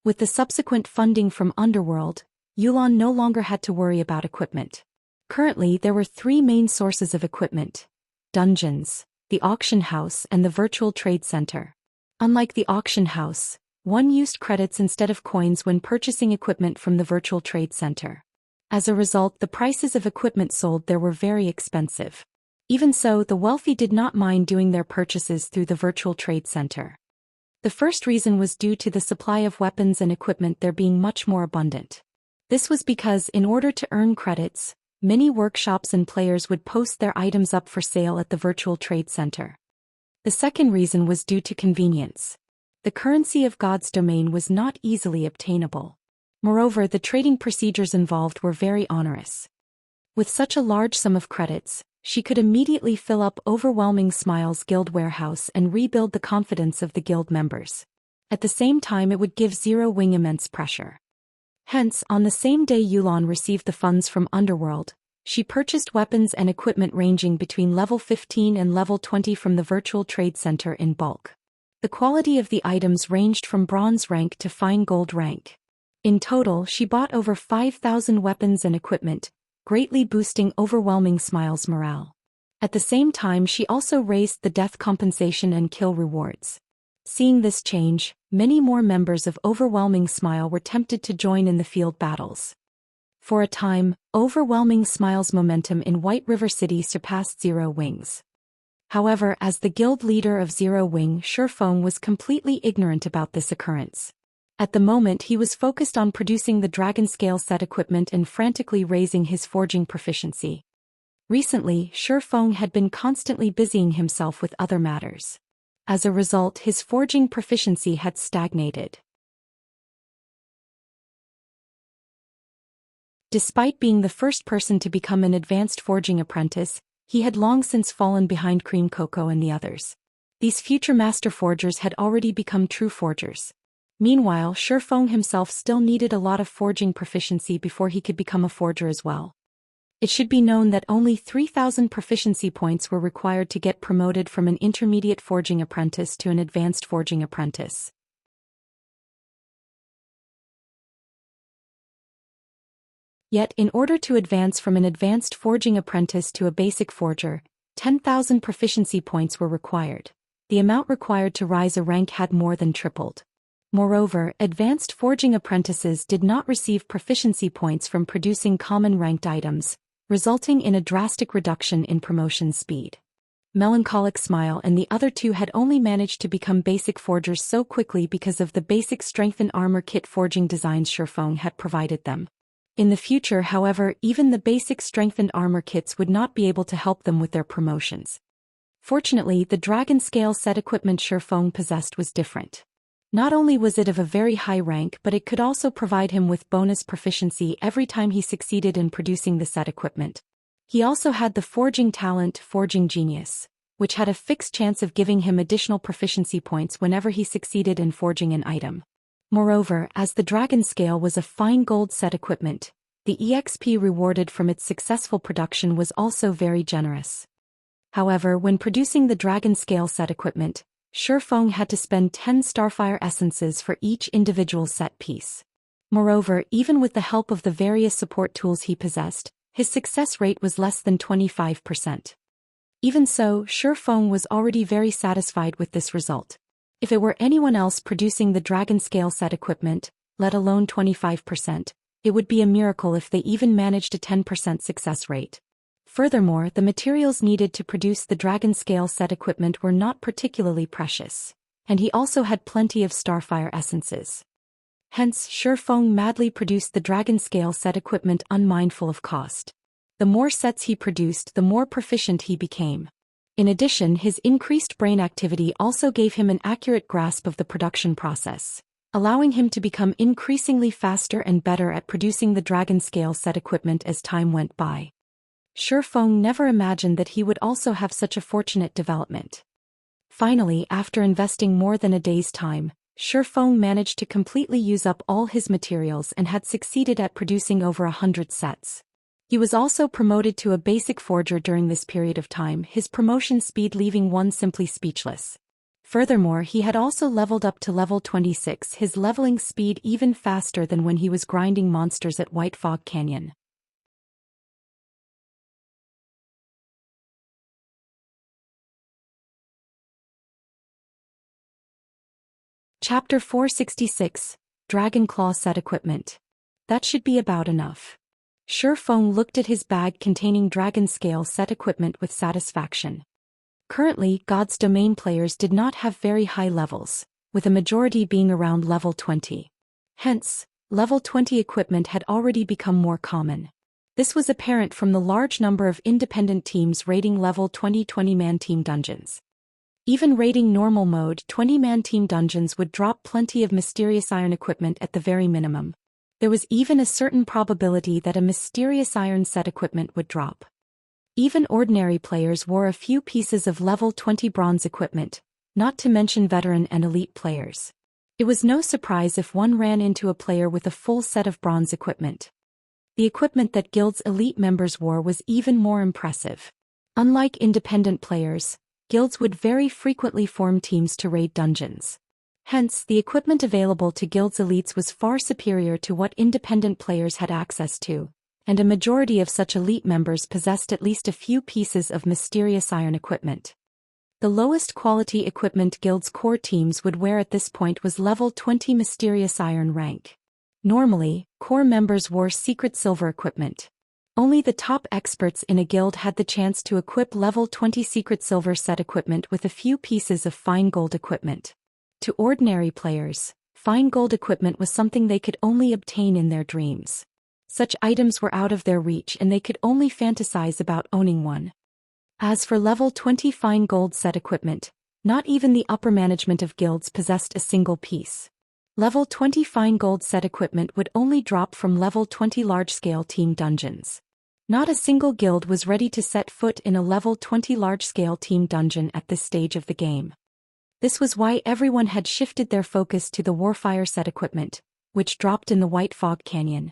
Speaker 1: With the subsequent funding from Underworld, Youlan no longer had to worry about equipment. Currently there were 3 main sources of equipment: dungeons, the auction house and the virtual trade center. Unlike the auction house, one used credits instead of coins when purchasing equipment from the virtual trade center. As a result, the prices of equipment sold there were very expensive. Even so, the wealthy did not mind doing their purchases through the virtual trade center. The first reason was due to the supply of weapons and equipment there being much more abundant. This was because in order to earn credits, many workshops and players would post their items up for sale at the virtual trade center. The second reason was due to convenience. The currency of God's domain was not easily obtainable. Moreover, the trading procedures involved were very onerous. With such a large sum of credits, she could immediately fill up Overwhelming Smile's guild warehouse and rebuild the confidence of the guild members. At the same time, it would give Zero Wing immense pressure. Hence, on the same day Youlan received the funds from Underworld, she purchased weapons and equipment ranging between level 15 and level 20 from the virtual trade center in bulk. The quality of the items ranged from bronze rank to fine gold rank. In total, she bought over 5,000 weapons and equipment, greatly boosting Overwhelming Smile's morale. At the same time, she also raised the death compensation and kill rewards. Seeing this change, many more members of Overwhelming Smile were tempted to join in the field battles. For a time, overwhelming Smile's momentum in White River City surpassed Zero Wing's. However, as the guild leader of Zero Wing, Shifeng was completely ignorant about this occurrence. At the moment he was focused on producing the dragon scale set equipment and frantically raising his forging proficiency. Recently, Shifeng had been constantly busying himself with other matters. As a result, his forging proficiency had stagnated. Despite being the first person to become an advanced forging apprentice, he had long since fallen behind Cream Coco and the others. These future master forgers had already become true forgers. Meanwhile, Shifeng himself still needed a lot of forging proficiency before he could become a forger as well. It should be known that only 3,000 proficiency points were required to get promoted from an intermediate forging apprentice to an advanced forging apprentice. Yet, in order to advance from an advanced forging apprentice to a basic forger, 10,000 proficiency points were required. The amount required to rise a rank had more than tripled. Moreover, advanced forging apprentices did not receive proficiency points from producing common ranked items, resulting in a drastic reduction in promotion speed. Melancholic Smile and the other two had only managed to become basic forgers so quickly because of the basic strength and armor kit forging designs Shifeng had provided them. In the future, however, even the basic strength and armor kits would not be able to help them with their promotions. Fortunately, the dragon scale set equipment Shifeng possessed was different. Not only was it of a very high rank, but it could also provide him with bonus proficiency every time he succeeded in producing the set equipment. He also had the forging talent, Forging Genius, which had a fixed chance of giving him additional proficiency points whenever he succeeded in forging an item. Moreover, as the dragon scale was a fine gold set equipment, the EXP rewarded from its successful production was also very generous. However, when producing the dragon scale set equipment, Shifeng had to spend 10 Starfire essences for each individual set piece. Moreover, even with the help of the various support tools he possessed, his success rate was less than 25%. Even so, Shifeng was already very satisfied with this result. If it were anyone else producing the dragon scale set equipment, let alone 25%, it would be a miracle if they even managed a 10% success rate. Furthermore, the materials needed to produce the dragon scale set equipment were not particularly precious, and he also had plenty of Starfire essences. Hence, Shifeng madly produced the dragon scale set equipment unmindful of cost. The more sets he produced, the more proficient he became. In addition, his increased brain activity also gave him an accurate grasp of the production process, allowing him to become increasingly faster and better at producing the dragon scale set equipment as time went by. Shifeng never imagined that he would also have such a fortunate development. Finally, after investing more than a day's time, Shifeng managed to completely use up all his materials and had succeeded at producing over 100 sets. He was also promoted to a basic forger during this period of time, his promotion speed leaving one simply speechless. Furthermore, he had also leveled up to level 26, his leveling speed even faster than when he was grinding monsters at White Fog Canyon. Chapter 466, Dragonclaw Set Equipment. That should be about enough. Shifeng looked at his bag containing dragon scale set equipment with satisfaction. Currently, God's Domain players did not have very high levels, with a majority being around level 20. Hence, level 20 equipment had already become more common. This was apparent from the large number of independent teams raiding level 20 20-man team dungeons. Even raiding normal mode 20-man team dungeons would drop plenty of mysterious iron equipment at the very minimum. There was even a certain probability that a mysterious iron set equipment would drop. Even ordinary players wore a few pieces of level 20 bronze equipment, not to mention veteran and elite players. It was no surprise if one ran into a player with a full set of bronze equipment. The equipment that guild's elite members wore was even more impressive. Unlike independent players, guilds would very frequently form teams to raid dungeons. Hence, the equipment available to guild's elites was far superior to what independent players had access to, and a majority of such elite members possessed at least a few pieces of mysterious iron equipment. The lowest quality equipment guild's core teams would wear at this point was level 20 mysterious iron rank. Normally, core members wore secret silver equipment. Only the top experts in a guild had the chance to equip level 20 secret silver set equipment with a few pieces of fine gold equipment. To ordinary players, fine gold equipment was something they could only obtain in their dreams. Such items were out of their reach and they could only fantasize about owning one. As for level 20 fine gold set equipment, not even the upper management of guilds possessed a single piece. Level 20 fine gold set equipment would only drop from level 20 large-scale team dungeons. Not a single guild was ready to set foot in a level 20 large-scale team dungeon at this stage of the game. This was why everyone had shifted their focus to the Warfire set equipment, which dropped in the White Fog Canyon.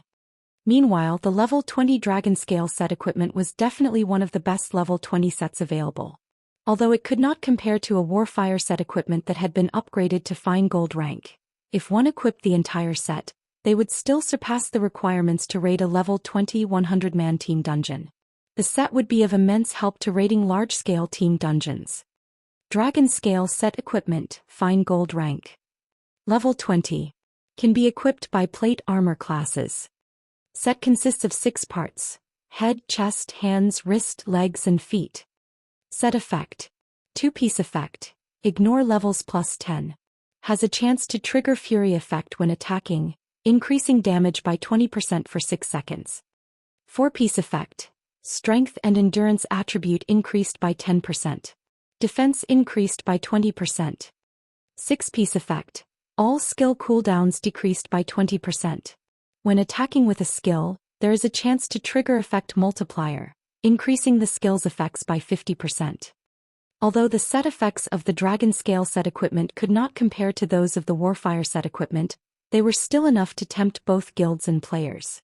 Speaker 1: Meanwhile, the level 20 Dragonscale set equipment was definitely one of the best level 20 sets available. Although it could not compare to a Warfire set equipment that had been upgraded to fine gold rank, if one equipped the entire set, they would still surpass the requirements to raid a level 20 100-man team dungeon. The set would be of immense help to raiding large-scale team dungeons. Dragonscale set equipment, fine gold rank. Level 20. Can be equipped by plate armor classes. Set consists of 6 parts: head, chest, hands, wrist, legs and feet. Set effect. 2-piece effect. Ignore levels plus 10. Has a chance to trigger Fury effect when attacking, increasing damage by 20% for 6 seconds. 4-piece effect. Strength and endurance attribute increased by 10%. Defense increased by 20%. 6-piece effect. All skill cooldowns decreased by 20%. When attacking with a skill, there is a chance to trigger effect multiplier, increasing the skill's effects by 50%. Although the set effects of the Dragonscale set equipment could not compare to those of the Warfire set equipment, they were still enough to tempt both guilds and players.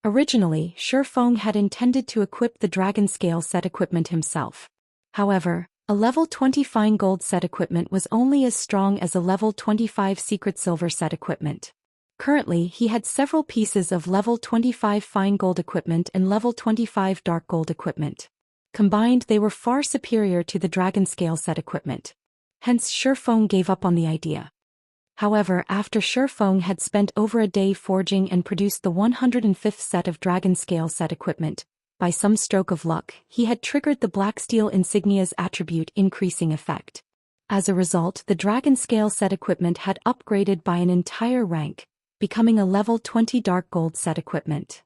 Speaker 1: Originally, Shifeng had intended to equip the Dragonscale set equipment himself. However, a level 20 fine gold set equipment was only as strong as a level 25 secret silver set equipment. Currently, he had several pieces of level 25 fine gold equipment and level 25 dark gold equipment. Combined, they were far superior to the Dragonscale set equipment. Hence, Shifeng gave up on the idea. However, after Shifeng had spent over a day forging and produced the 105th set of Dragonscale set equipment, by some stroke of luck, he had triggered the Black Steel Insignia's attribute increasing effect. As a result, the Dragonscale set equipment had upgraded by an entire rank, becoming a level 20 dark gold set equipment.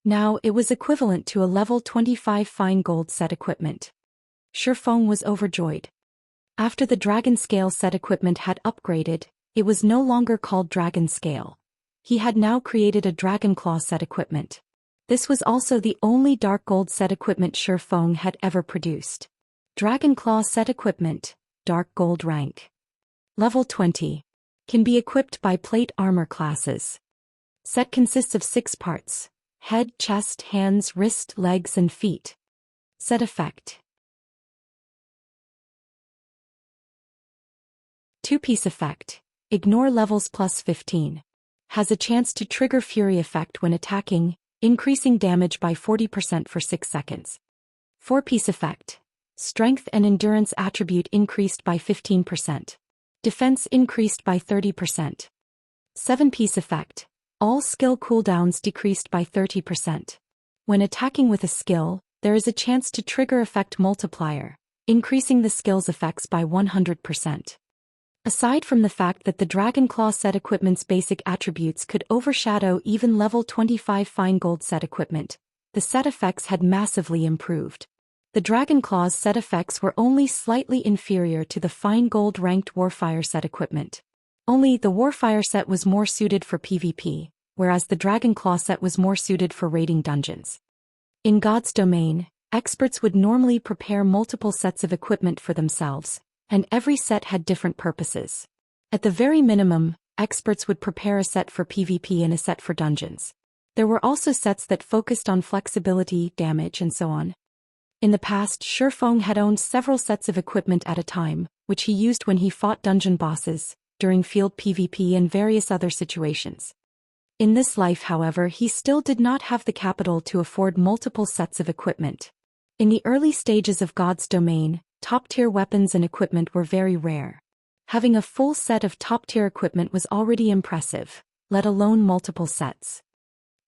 Speaker 1: Now it was equivalent to a level 25 fine gold set equipment. Shifeng was overjoyed. After the Dragonscale set equipment had upgraded, it was no longer called Dragonscale. He had now created a Dragonclaw set equipment. This was also the only dark gold set equipment Shifeng had ever produced. Dragonclaw set equipment, dark gold rank. Level 20. Can be equipped by plate armor classes. Set consists of 6 parts: head, chest, hands, wrist, legs and feet. Set effect. 2-piece effect. Ignore levels plus 15. Has a chance to trigger Fury effect when attacking, increasing damage by 40% for 6 seconds. 4-piece effect. Strength and endurance attribute increased by 15%. Defense increased by 30%. 7-piece effect. All skill cooldowns decreased by 30%. When attacking with a skill, there is a chance to trigger effect multiplier, increasing the skill's effects by 100%. Aside from the fact that the Dragonclaw set equipment's basic attributes could overshadow even level 25 fine gold set equipment, the set effects had massively improved. The Dragonclaw's set effects were only slightly inferior to the fine gold ranked Warfire set equipment. Only the Warfire set was more suited for PvP, whereas the Dragonclaw set was more suited for raiding dungeons. In God's domain, experts would normally prepare multiple sets of equipment for themselves, and every set had different purposes. At the very minimum, experts would prepare a set for PvP and a set for dungeons. There were also sets that focused on flexibility, damage, and so on. In the past, Shifeng had owned several sets of equipment at a time, which he used when he fought dungeon bosses, during field PvP and various other situations. In this life, however, he still did not have the capital to afford multiple sets of equipment. In the early stages of God's domain, top-tier weapons and equipment were very rare. Having a full set of top-tier equipment was already impressive, let alone multiple sets.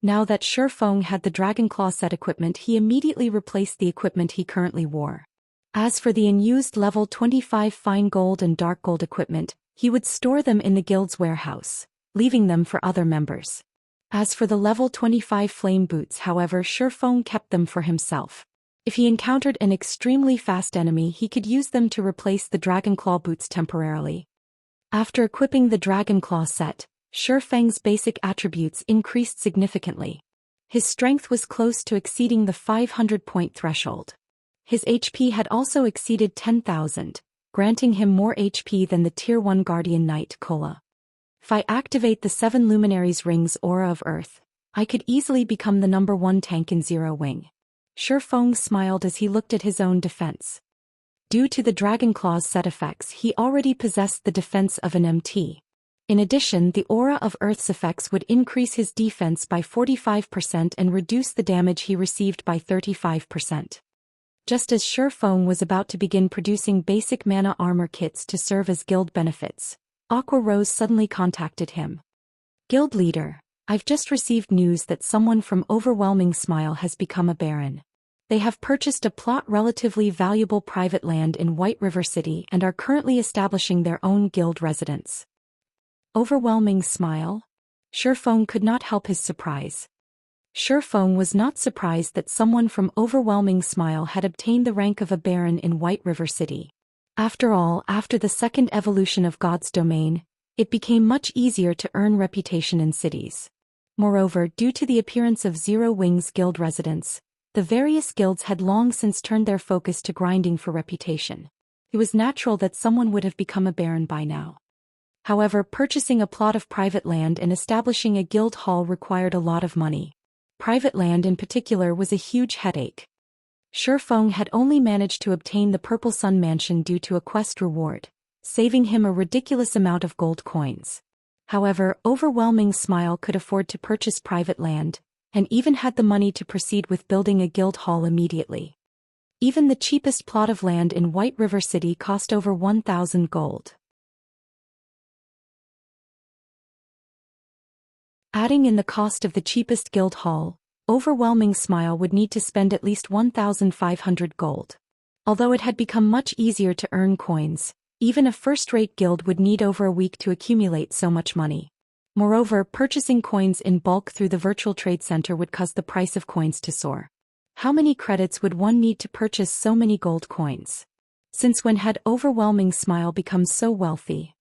Speaker 1: Now that Shifeng had the Dragonclaw set equipment, he immediately replaced the equipment he currently wore. As for the unused level 25 fine gold and dark gold equipment, he would store them in the guild's warehouse, leaving them for other members. As for the level 25 flame boots, however, Shifeng kept them for himself. If he encountered an extremely fast enemy, he could use them to replace the Dragonclaw boots temporarily. After equipping the Dragonclaw set, Shifeng's basic attributes increased significantly. His strength was close to exceeding the 500-point threshold. His HP had also exceeded 10,000, granting him more HP than the Tier 1 Guardian Knight Kola. If I activate the 7 Luminaries Rings Aura of Earth, I could easily become the #1 tank in Zero Wing. Shifeng smiled as he looked at his own defense. Due to the Dragonclaw's set effects, he already possessed the defense of an MT. In addition, the Aura of Earth's effects would increase his defense by 45% and reduce the damage he received by 35%. Just as Shifeng was about to begin producing basic mana armor kits to serve as guild benefits, Aqua Rose suddenly contacted him. Guild leader, I've just received news that someone from Overwhelming Smile has become a baron. They have purchased a plot relatively valuable private land in White River City and are currently establishing their own guild residence. Overwhelming Smile? Shifeng could not help his surprise. Shifeng was not surprised that someone from Overwhelming Smile had obtained the rank of a baron in White River City. After all, after the second evolution of God's domain, it became much easier to earn reputation in cities. Moreover, due to the appearance of Zero Wing's guild residence, the various guilds had long since turned their focus to grinding for reputation. It was natural that someone would have become a baron by now. However, purchasing a plot of private land and establishing a guild hall required a lot of money. Private land in particular was a huge headache. Shifeng had only managed to obtain the Purple Sun Mansion due to a quest reward, saving him a ridiculous amount of gold coins. However, Overwhelming Smile could afford to purchase private land, and even had the money to proceed with building a guild hall immediately. Even the cheapest plot of land in White River City cost over 1,000 gold. Adding in the cost of the cheapest guild hall, Overwhelming Smile would need to spend at least 1,500 gold. Although it had become much easier to earn coins, even a first-rate guild would need over a week to accumulate so much money. Moreover, purchasing coins in bulk through the virtual trade center would cause the price of coins to soar. How many credits would one need to purchase so many gold coins? Since when had Overwhelming Smile become so wealthy?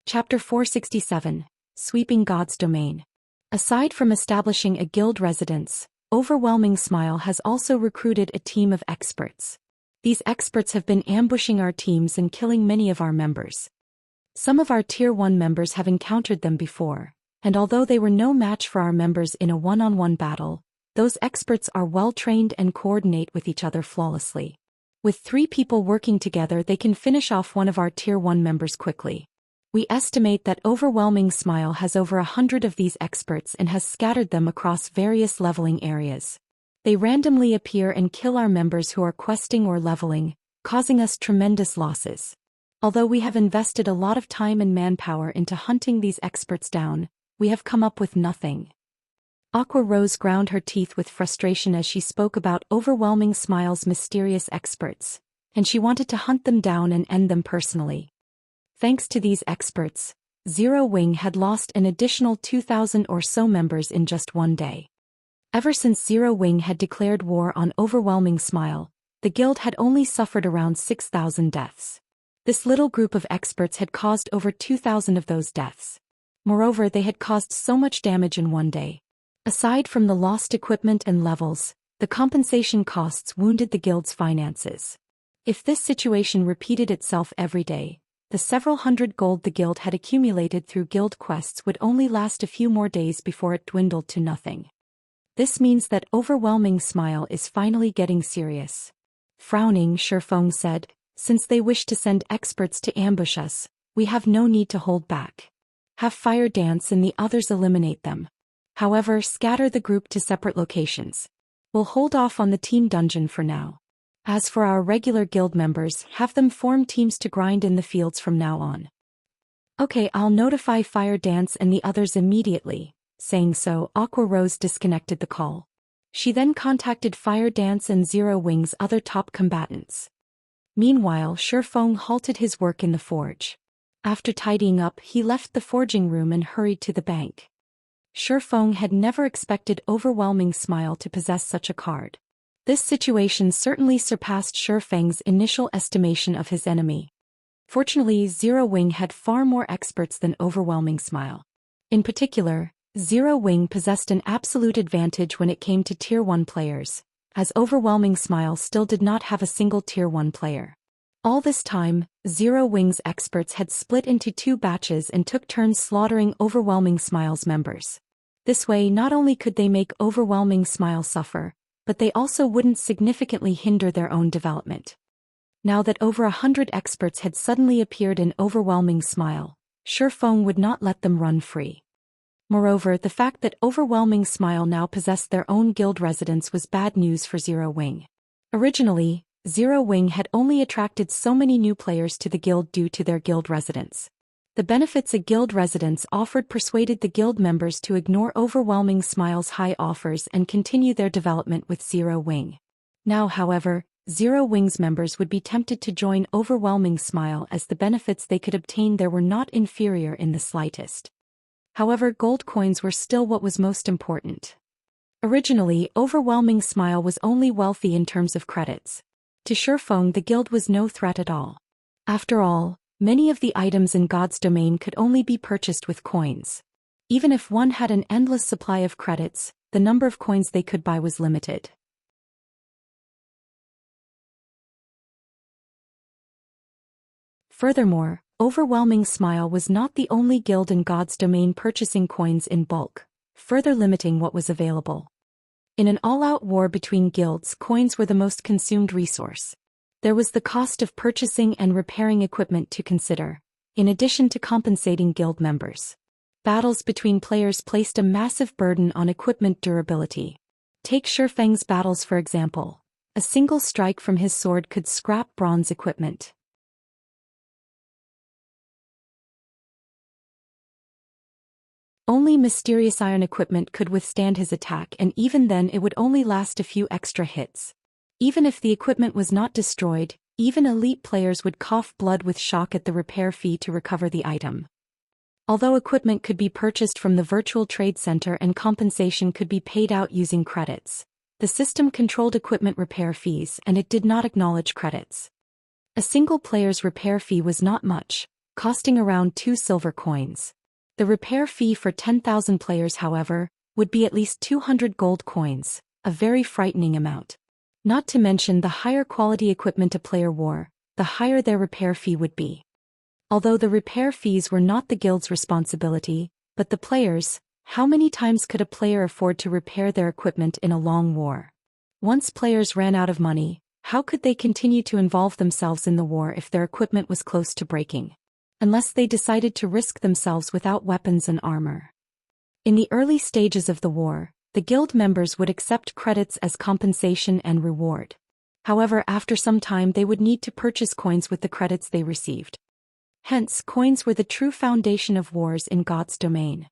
Speaker 1: Chapter 467, Sweeping God's Domain. Aside from establishing a guild residence, Overwhelming Smile has also recruited a team of experts. These experts have been ambushing our teams and killing many of our members. Some of our Tier 1 members have encountered them before, and although they were no match for our members in a one-on-one battle, those experts are well-trained and coordinate with each other flawlessly. With 3 people working together, they can finish off one of our Tier 1 members quickly. We estimate that Overwhelming Smile has over 100 of these experts and has scattered them across various leveling areas. They randomly appear and kill our members who are questing or leveling, causing us tremendous losses. Although we have invested a lot of time and manpower into hunting these experts down, we have come up with nothing. Aqua Rose ground her teeth with frustration as she spoke about Overwhelming Smile's mysterious experts, and she wanted to hunt them down and end them personally. Thanks to these experts, Zero Wing had lost an additional 2,000 or so members in just one day. Ever since Zero Wing had declared war on Overwhelming Smile, the guild had only suffered around 6,000 deaths. This little group of experts had caused over 2,000 of those deaths. Moreover, they had caused so much damage in one day. Aside from the lost equipment and levels, the compensation costs wounded the guild's finances. If this situation repeated itself every day, the several hundred gold the guild had accumulated through guild quests would only last a few more days before it dwindled to nothing. This means that Overwhelming Smile is finally getting serious. Frowning, Shifeng said, since they wish to send experts to ambush us, we have no need to hold back. Have Fire dance and the others eliminate them. However, scatter the group to separate locations. We'll hold off on the team dungeon for now. As for our regular guild members, have them form teams to grind in the fields from now on. Okay, I'll notify Fire Dance and the others immediately. Saying so, Aqua Rose disconnected the call. She then contacted Fire Dance and Zero Wing's other top combatants. Meanwhile, Shifeng halted his work in the forge. After tidying up, he left the forging room and hurried to the bank. Shifeng had never expected Overwhelming Smile to possess such a card. This situation certainly surpassed Shifeng's initial estimation of his enemy. Fortunately, Zero Wing had far more experts than Overwhelming Smile. In particular, Zero Wing possessed an absolute advantage when it came to Tier 1 players, as Overwhelming Smile still did not have a single Tier 1 player. All this time, Zero Wing's experts had split into 2 batches and took turns slaughtering Overwhelming Smile's members. This way, not only could they make Overwhelming Smile suffer, but they also wouldn't significantly hinder their own development. Now that over 100 experts had suddenly appeared in Overwhelming Smile, Shifeng would not let them run free. Moreover, the fact that Overwhelming Smile now possessed their own guild residents was bad news for Zero Wing. Originally, Zero Wing had only attracted so many new players to the guild due to their guild residents. The benefits a guild residence offered persuaded the guild members to ignore Overwhelming Smile's high offers and continue their development with Zero Wing. Now, however, Zero Wing's members would be tempted to join Overwhelming Smile as the benefits they could obtain there were not inferior in the slightest. However, gold coins were still what was most important. Originally, Overwhelming Smile was only wealthy in terms of credits. To Shifeng, the guild was no threat at all. After all, many of the items in God's domain could only be purchased with coins. Even if one had an endless supply of credits, the number of coins they could buy was limited. Furthermore, Overwhelming Smile was not the only guild in God's domain purchasing coins in bulk, further limiting what was available. In an all-out war between guilds, coins were the most consumed resource. There was the cost of purchasing and repairing equipment to consider, in addition to compensating guild members. Battles between players placed a massive burden on equipment durability. Take Shifeng's battles for example. A single strike from his sword could scrap bronze equipment. Only mysterious iron equipment could withstand his attack, and even then it would only last a few extra hits. Even if the equipment was not destroyed, even elite players would cough blood with shock at the repair fee to recover the item. Although equipment could be purchased from the virtual trade center and compensation could be paid out using credits, the system controlled equipment repair fees and it did not acknowledge credits. A single player's repair fee was not much, costing around 2 silver coins. The repair fee for 10,000 players, however, would be at least 200 gold coins, a very frightening amount. Not to mention the higher quality equipment a player wore, the higher their repair fee would be. Although the repair fees were not the guild's responsibility, but the players', how many times could a player afford to repair their equipment in a long war? Once players ran out of money, how could they continue to involve themselves in the war if their equipment was close to breaking? Unless they decided to risk themselves without weapons and armor. In the early stages of the war, the guild members would accept credits as compensation and reward. However, after some time they would need to purchase coins with the credits they received. Hence, coins were the true foundation of wars in God's domain.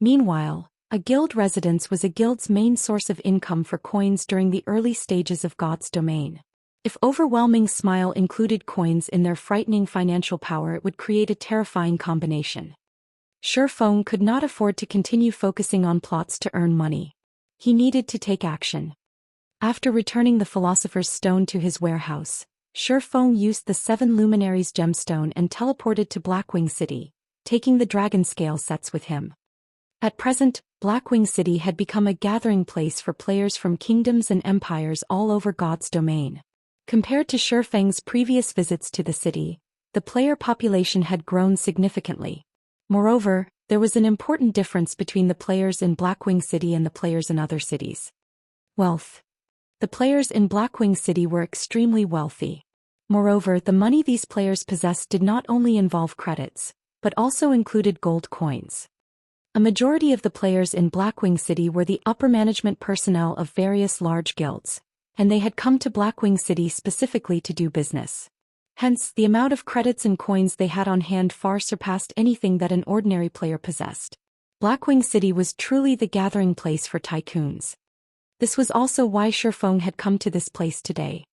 Speaker 1: Meanwhile, a guild residence was a guild's main source of income for coins during the early stages of God's domain. If Overwhelming Smile included coins in their frightening financial power, it would create a terrifying combination. Shifeng could not afford to continue focusing on plots to earn money. He needed to take action. After returning the Philosopher's Stone to his warehouse, Shifeng used the 7 Luminaries gemstone and teleported to Blackwing City, taking the dragon scale sets with him. At present, Blackwing City had become a gathering place for players from kingdoms and empires all over God's domain. Compared to Shifeng's previous visits to the city, the player population had grown significantly. Moreover, there was an important difference between the players in Blackwing City and the players in other cities. Wealth. The players in Blackwing City were extremely wealthy. Moreover, the money these players possessed did not only involve credits, but also included gold coins. A majority of the players in Blackwing City were the upper management personnel of various large guilds, and they had come to Blackwing City specifically to do business. Hence, the amount of credits and coins they had on hand far surpassed anything that an ordinary player possessed. Blackwing City was truly the gathering place for tycoons. This was also why Shifeng had come to this place today.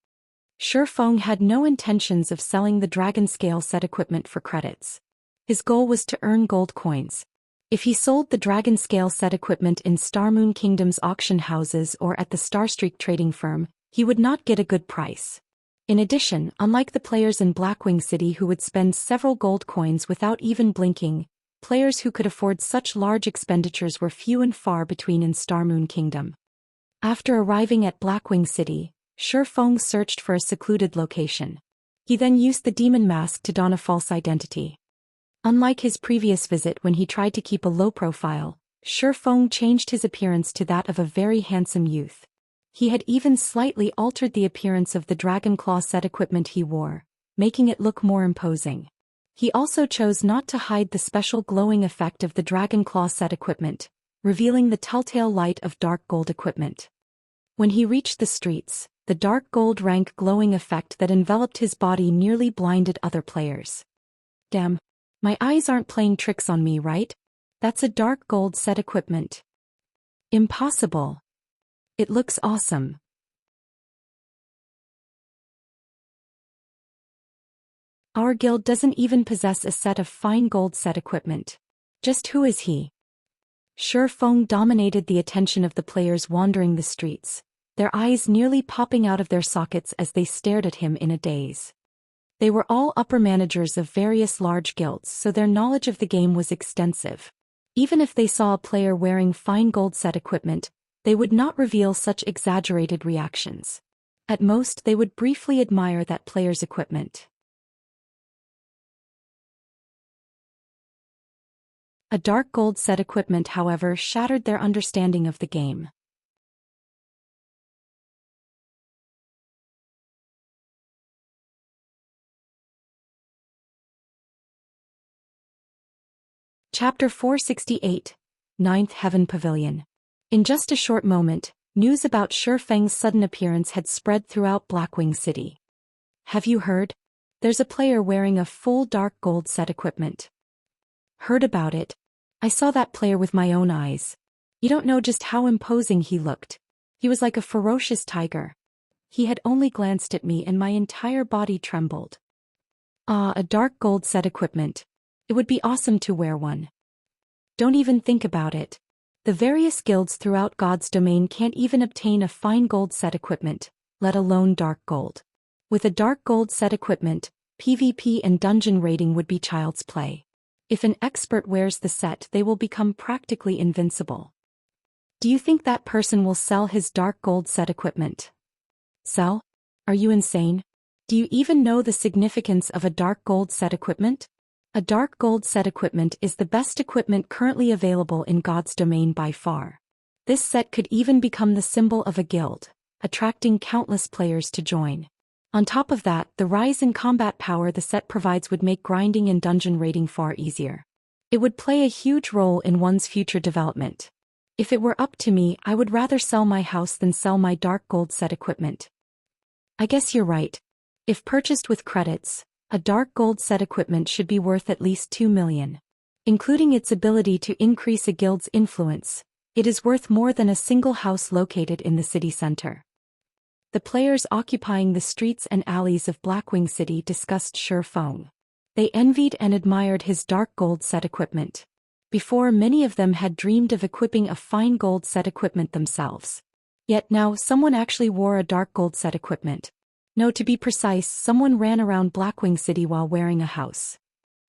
Speaker 1: Shifeng had no intentions of selling the dragon scale set equipment for credits. His goal was to earn gold coins. If he sold the dragon scale set equipment in Starmoon Kingdom's auction houses or at the Starstreak trading firm, he would not get a good price. In addition, unlike the players in Blackwing City who would spend several gold coins without even blinking, players who could afford such large expenditures were few and far between in Starmoon Kingdom. After arriving at Blackwing City, Shifeng searched for a secluded location. He then used the demon mask to don a false identity. Unlike his previous visit when he tried to keep a low profile, Shifeng changed his appearance to that of a very handsome youth. He had even slightly altered the appearance of the Dragonclaw set equipment he wore, making it look more imposing. He also chose not to hide the special glowing effect of the Dragonclaw set equipment, revealing the telltale light of dark gold equipment. When he reached the streets, the dark gold rank glowing effect that enveloped his body nearly blinded other players. Damn. My eyes aren't playing tricks on me, right? That's a dark gold set equipment. Impossible. It looks awesome. Our guild doesn't even possess a set of fine gold set equipment. Just who is he? Shifeng dominated the attention of the players wandering the streets, their eyes nearly popping out of their sockets as they stared at him in a daze. They were all upper managers of various large guilds, so their knowledge of the game was extensive. Even if they saw a player wearing fine gold set equipment, they would not reveal such exaggerated reactions. At most, they would briefly admire that player's equipment. A dark gold set equipment, however, shattered their understanding of the game. Chapter 468, Ninth Heaven Pavilion. In just a short moment, news about Shifeng's sudden appearance had spread throughout Blackwing City. Have you heard? There's a player wearing a full dark gold set equipment. Heard about it? I saw that player with my own eyes. You don't know just how imposing he looked. He was like a ferocious tiger. He had only glanced at me and my entire body trembled. Ah, a dark gold set equipment. It would be awesome to wear one. Don't even think about it. The various guilds throughout God's domain can't even obtain a fine gold set equipment, let alone dark gold. With a dark gold set equipment, PvP and dungeon raiding would be child's play. If an expert wears the set, they will become practically invincible. Do you think that person will sell his dark gold set equipment? Sell? Are you insane? Do you even know the significance of a dark gold set equipment? A dark gold set equipment is the best equipment currently available in God's domain by far. This set could even become the symbol of a guild, attracting countless players to join. On top of that, the rise in combat power the set provides would make grinding and dungeon raiding far easier. It would play a huge role in one's future development. If it were up to me, I would rather sell my house than sell my dark gold set equipment. I guess you're right. If purchased with credits, a dark gold set equipment should be worth at least 2 million. Including its ability to increase a guild's influence, it is worth more than a single house located in the city center. The players occupying the streets and alleys of Blackwing City discussed Shifeng. They envied and admired his dark gold set equipment. Before, many of them had dreamed of equipping a fine gold set equipment themselves. Yet now someone actually wore a dark gold set equipment. No, to be precise, someone ran around Blackwing City while wearing a house.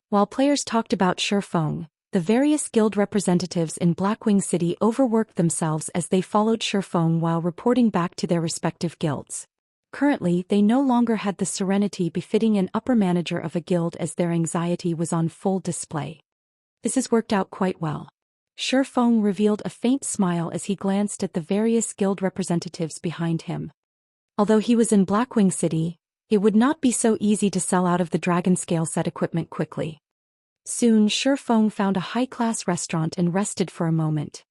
Speaker 1: While players talked about Shifeng, the various guild representatives in Blackwing City overworked themselves as they followed Shifeng while reporting back to their respective guilds. Currently, they no longer had the serenity befitting an upper manager of a guild as their anxiety was on full display. This has worked out quite well. Shifeng revealed a faint smile as he glanced at the various guild representatives behind him. Although he was in Blackwing City, it would not be so easy to sell out of the dragon scale set equipment quickly. Soon Shifeng found a high-class restaurant and rested for a moment.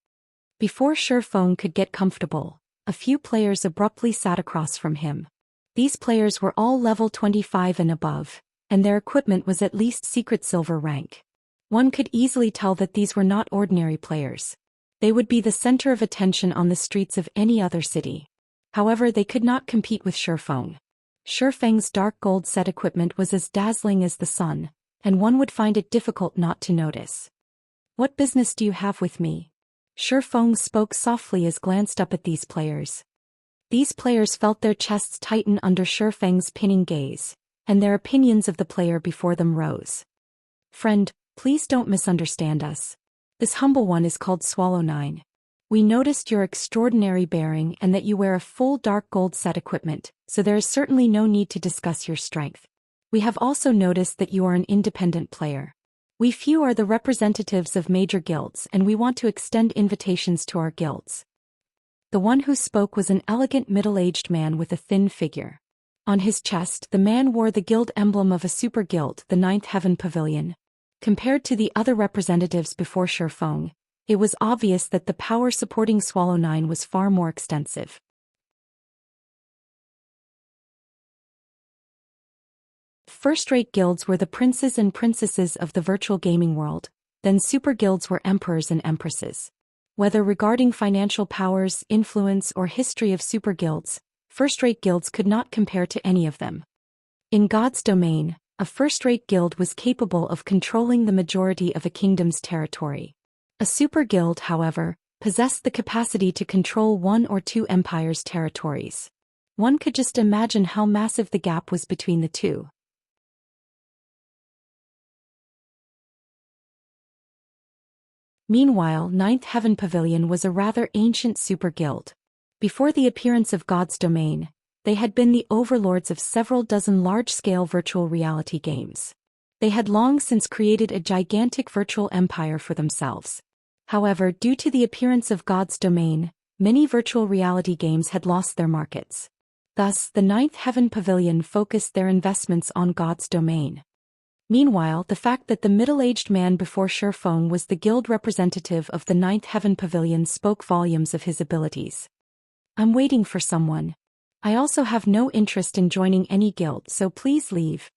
Speaker 1: Before Shifeng could get comfortable, a few players abruptly sat across from him. These players were all level 25 and above, and their equipment was at least secret silver rank. One could easily tell that these were not ordinary players. They would be the center of attention on the streets of any other city. However, they could not compete with Shifeng. Shifeng's dark gold set equipment was as dazzling as the sun, and one would find it difficult not to notice. "What business do you have with me?" Shifeng spoke softly as glanced up at these players. These players felt their chests tighten under Shifeng's pinning gaze, and their opinions of the player before them rose. "Friend, please don't misunderstand us. This humble one is called Swallow 9. We noticed your extraordinary bearing and that you wear a full dark gold set equipment, so there is certainly no need to discuss your strength. We have also noticed that you are an independent player. We few are the representatives of major guilds and we want to extend invitations to our guilds." The one who spoke was an elegant middle-aged man with a thin figure. On his chest, the man wore the guild emblem of a super guild, the Ninth Heaven Pavilion. Compared to the other representatives before Shifeng, it was obvious that the power supporting Swallow 9 was far more extensive. First-rate guilds were the princes and princesses of the virtual gaming world, then super guilds were emperors and empresses. Whether regarding financial powers, influence, or history of super guilds, first-rate guilds could not compare to any of them. In God's domain, a first-rate guild was capable of controlling the majority of a kingdom's territory. A super guild, however, possessed the capacity to control one or two empires' territories. One could just imagine how massive the gap was between the two. Meanwhile, Ninth Heaven Pavilion was a rather ancient super guild. Before the appearance of God's domain, they had been the overlords of several dozen large-scale virtual reality games. They had long since created a gigantic virtual empire for themselves. However, due to the appearance of God's domain, many virtual reality games had lost their markets. Thus, the Ninth Heaven Pavilion focused their investments on God's domain. Meanwhile, the fact that the middle-aged man before Shifeng was the guild representative of the Ninth Heaven Pavilion spoke volumes of his abilities. "I'm waiting for someone. I also have no interest in joining any guild, so please leave."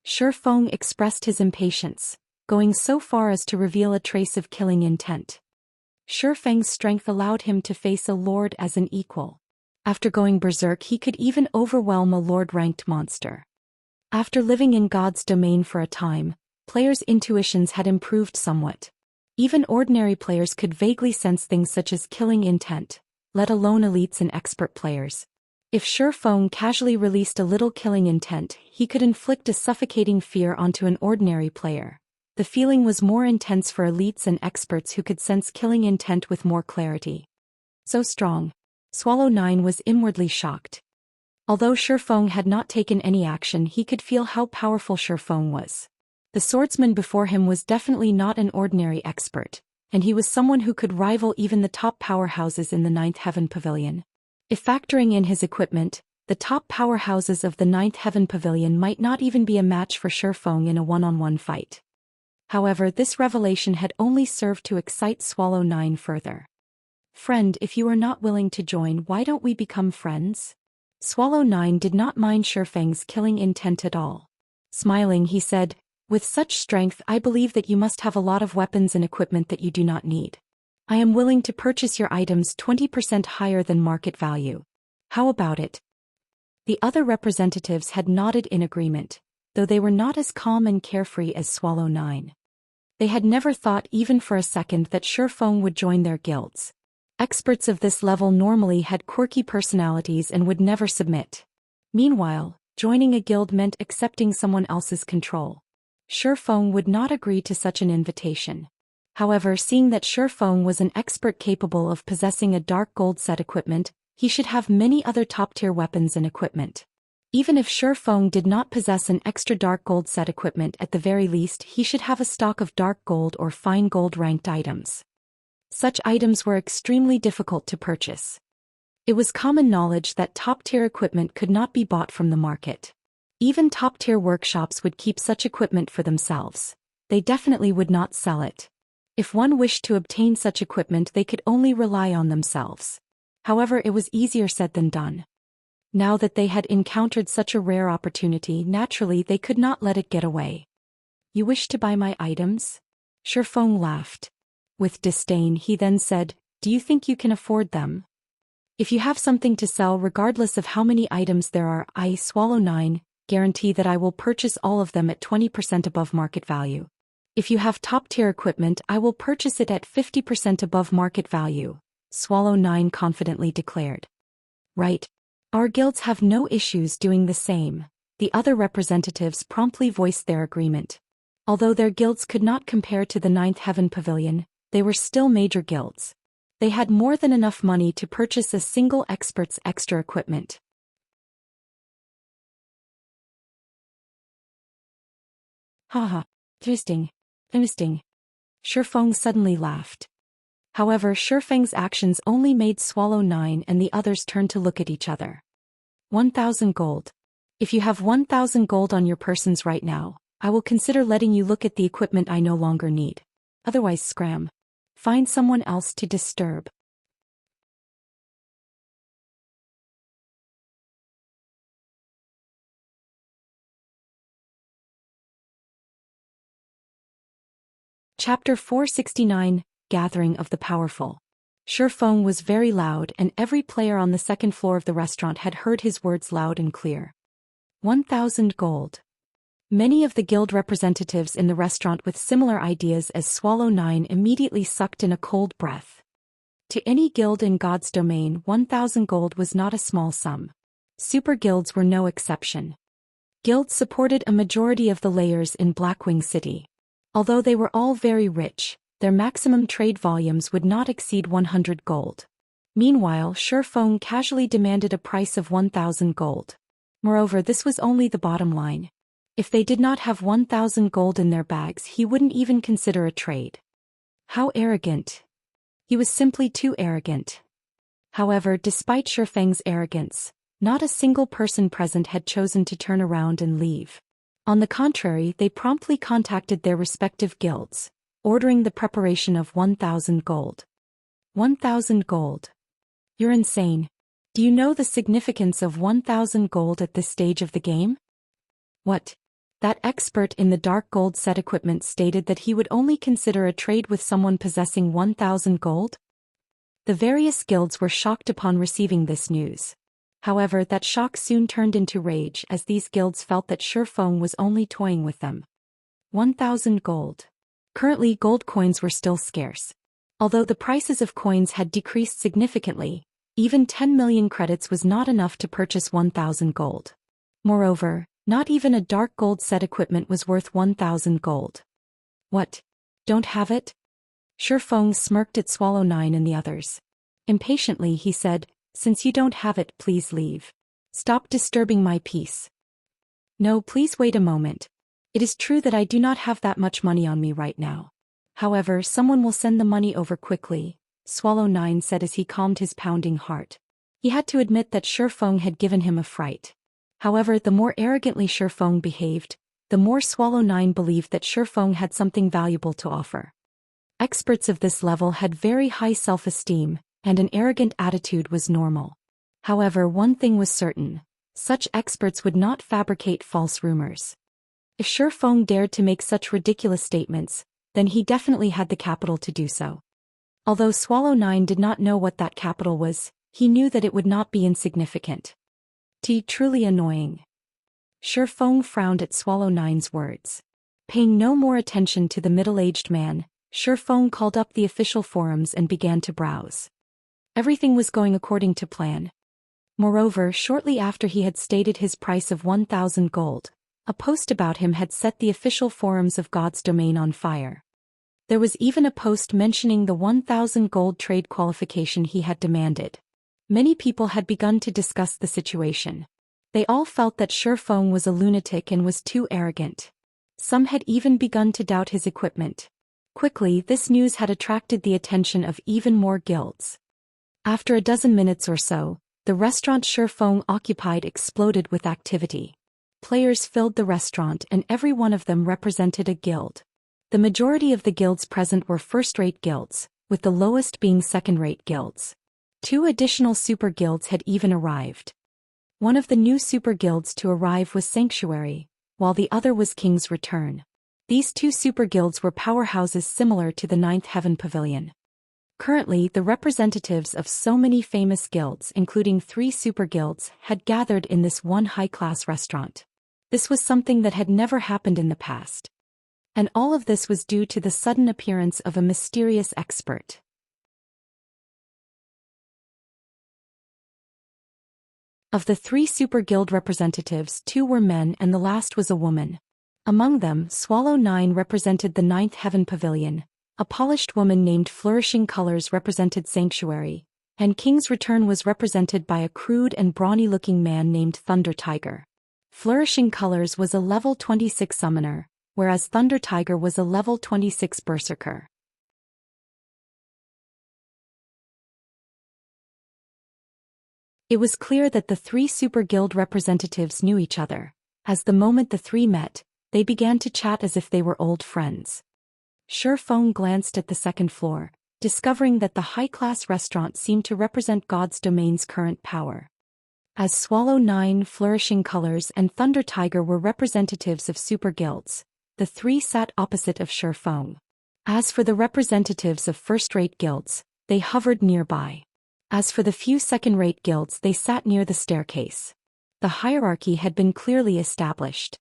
Speaker 1: Shifeng expressed his impatience, going so far as to reveal a trace of killing intent. Shifeng's strength allowed him to face a lord as an equal. After going berserk, he could even overwhelm a lord-ranked monster. After living in God's domain for a time, players' intuitions had improved somewhat. Even ordinary players could vaguely sense things such as killing intent, let alone elites and expert players. If Shifeng casually released a little killing intent, he could inflict a suffocating fear onto an ordinary player. The feeling was more intense for elites and experts who could sense killing intent with more clarity. So strong. Swallow 9 was inwardly shocked. Although Shifeng had not taken any action, he could feel how powerful Shifeng was. The swordsman before him was definitely not an ordinary expert, and he was someone who could rival even the top powerhouses in the Ninth Heaven Pavilion. If factoring in his equipment, the top powerhouses of the Ninth Heaven Pavilion might not even be a match for Shifeng in a one-on-one fight. However, this revelation had only served to excite Swallow 9 further. "Friend, if you are not willing to join, why don't we become friends?" Swallow 9 did not mind Shifeng's killing intent at all. Smiling, he said, "With such strength, I believe that you must have a lot of weapons and equipment that you do not need. I am willing to purchase your items 20% higher than market value. How about it?" The other representatives had nodded in agreement, though they were not as calm and carefree as Swallow 9. They had never thought even for a second that Shifeng would join their guilds. Experts of this level normally had quirky personalities and would never submit. Meanwhile, joining a guild meant accepting someone else's control. Shifeng would not agree to such an invitation. However, seeing that Shifeng was an expert capable of possessing a dark gold set equipment, he should have many other top-tier weapons and equipment. Even if Shifeng did not possess an extra dark gold set equipment, at the very least he should have a stock of dark gold or fine gold ranked items. Such items were extremely difficult to purchase. It was common knowledge that top-tier equipment could not be bought from the market. Even top-tier workshops would keep such equipment for themselves. They definitely would not sell it. If one wished to obtain such equipment, they could only rely on themselves. However, it was easier said than done. Now that they had encountered such a rare opportunity, naturally they could not let it get away. You wish to buy my items? Shifeng laughed. With disdain, he then said, do you think you can afford them? If you have something to sell regardless of how many items there are, I, Swallow 9, guarantee that I will purchase all of them at 20% above market value. If you have top-tier equipment, I will purchase it at 50% above market value, Swallow 9 confidently declared. Right. Our guilds have no issues doing the same. The other representatives promptly voiced their agreement. Although their guilds could not compare to the Ninth Heaven Pavilion, they were still major guilds. They had more than enough money to purchase a single expert's extra equipment. Haha. Interesting. Shifeng suddenly laughed. However, Shifeng's actions only made Swallow 9 and the others turn to look at each other. 1,000 gold. If you have 1,000 gold on your persons right now, I will consider letting you look at the equipment I no longer need. Otherwise, scram. Find someone else to disturb. Chapter 469, Gathering of the Powerful. Shifeng was very loud, and every player on the second floor of the restaurant had heard his words loud and clear. 1,000 gold. Many of the guild representatives in the restaurant with similar ideas as Swallow 9 immediately sucked in a cold breath. To any guild in God's domain, 1,000 gold was not a small sum. Super guilds were no exception. Guilds supported a majority of the layers in Blackwing City. Although they were all very rich, their maximum trade volumes would not exceed 100 gold. Meanwhile, Shifeng casually demanded a price of 1,000 gold. Moreover, this was only the bottom line. If they did not have 1,000 gold in their bags, he wouldn't even consider a trade. How arrogant. He was simply too arrogant. However, despite Shifeng's arrogance, not a single person present had chosen to turn around and leave. On the contrary, they promptly contacted their respective guilds, ordering the preparation of 1,000 gold. 1,000 gold. You're insane. Do you know the significance of 1,000 gold at this stage of the game? What? That expert in the dark gold set equipment stated that he would only consider a trade with someone possessing 1,000 gold? The various guilds were shocked upon receiving this news. However, that shock soon turned into rage as these guilds felt that Shifeng was only toying with them. 1,000 gold. Currently, gold coins were still scarce. Although the prices of coins had decreased significantly, even 10 million credits was not enough to purchase 1,000 gold. Moreover, not even a dark gold set equipment was worth 1,000 gold. What? Don't have it? Shifeng smirked at Swallow 9 and the others. Impatiently, he said, since you don't have it, please leave. Stop disturbing my peace. No, please wait a moment. It is true that I do not have that much money on me right now. However, someone will send the money over quickly, Swallow 9 said as he calmed his pounding heart. He had to admit that Shifeng had given him a fright. However, the more arrogantly Shifeng behaved, the more Swallow 9 believed that Shifeng had something valuable to offer. Experts of this level had very high self-esteem, and an arrogant attitude was normal. However, one thing was certain: such experts would not fabricate false rumors. If Shifeng dared to make such ridiculous statements, then he definitely had the capital to do so. Although Swallow 9 did not know what that capital was, he knew that it would not be insignificant. Truly annoying. Shifeng frowned at Swallow 9's words. Paying no more attention to the middle-aged man, Shifeng called up the official forums and began to browse. Everything was going according to plan. Moreover, shortly after he had stated his price of 1,000 gold, a post about him had set the official forums of God's domain on fire. There was even a post mentioning the 1,000 gold trade qualification he had demanded. Many people had begun to discuss the situation. They all felt that Shifeng was a lunatic and was too arrogant. Some had even begun to doubt his equipment. Quickly, this news had attracted the attention of even more guilds. After a dozen minutes or so, the restaurant Shifeng occupied exploded with activity. Players filled the restaurant and every one of them represented a guild. The majority of the guilds present were first-rate guilds, with the lowest being second-rate guilds. 2 additional super guilds had even arrived. One of the new super guilds to arrive was Sanctuary, while the other was King's Return. These 2 super guilds were powerhouses similar to the Ninth Heaven Pavilion. Currently, the representatives of so many famous guilds, including 3 super guilds, had gathered in this one high-class restaurant. This was something that had never happened in the past. And all of this was due to the sudden appearance of a mysterious expert. Of the 3 super guild representatives, 2 were men and the last was a woman. Among them, Swallow 9 represented the Ninth Heaven Pavilion, a polished woman named Flourishing Colors represented Sanctuary, and King's Return was represented by a crude and brawny-looking man named Thunder Tiger. Flourishing Colors was a level 26 summoner, whereas Thunder Tiger was a level 26 berserker. It was clear that the 3 super guild representatives knew each other. As the moment the 3 met, they began to chat as if they were old friends. Feng glanced at the second floor, discovering that the high-class restaurant seemed to represent God's domain's current power. As Swallow 9, Flourishing Colors, and Thunder Tiger were representatives of super guilds, the 3 sat opposite of Feng. As for the representatives of first-rate guilds, they hovered nearby. As for the few second-rate guilds, they sat near the staircase. The hierarchy had been clearly established.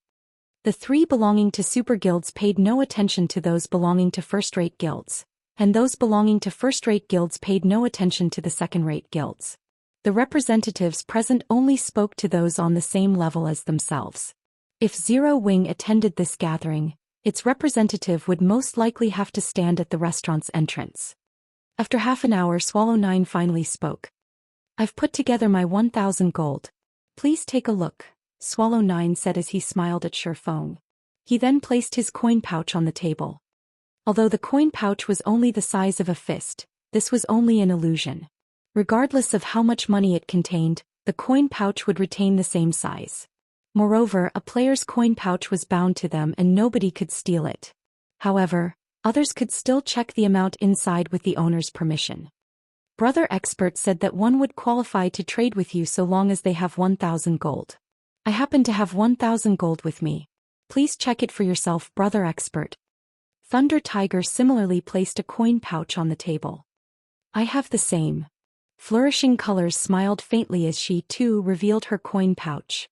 Speaker 1: The 3 belonging to super guilds paid no attention to those belonging to first-rate guilds, and those belonging to first-rate guilds paid no attention to the second-rate guilds. The representatives present only spoke to those on the same level as themselves. If Zero Wing attended this gathering, its representative would most likely have to stand at the restaurant's entrance. After half an hour, Swallow 9 finally spoke. "I've put together my 1,000 gold. Please take a look," Swallow 9 said as he smiled at Feng. He then placed his coin pouch on the table. Although the coin pouch was only the size of a fist, this was only an illusion. Regardless of how much money it contained, the coin pouch would retain the same size. Moreover, a player's coin pouch was bound to them and nobody could steal it. However, others could still check the amount inside with the owner's permission. Brother Expert said that one would qualify to trade with you so long as they have 1,000 gold. I happen to have 1,000 gold with me. Please check it for yourself, Brother Expert. Thunder Tiger similarly placed a coin pouch on the table. I have the same. Flourishing Colors smiled faintly as she, too, revealed her coin pouch.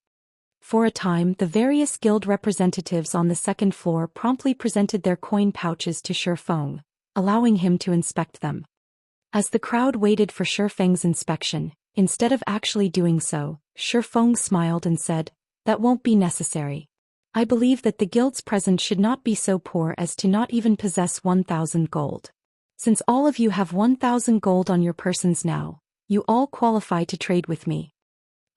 Speaker 1: For a time, the various guild representatives on the second floor promptly presented their coin pouches to Feng, allowing him to inspect them. As the crowd waited for Feng's inspection, instead of actually doing so, Feng smiled and said, "That won't be necessary. I believe that the guilds present should not be so poor as to not even possess 1,000 gold. Since all of you have 1,000 gold on your persons now, you all qualify to trade with me.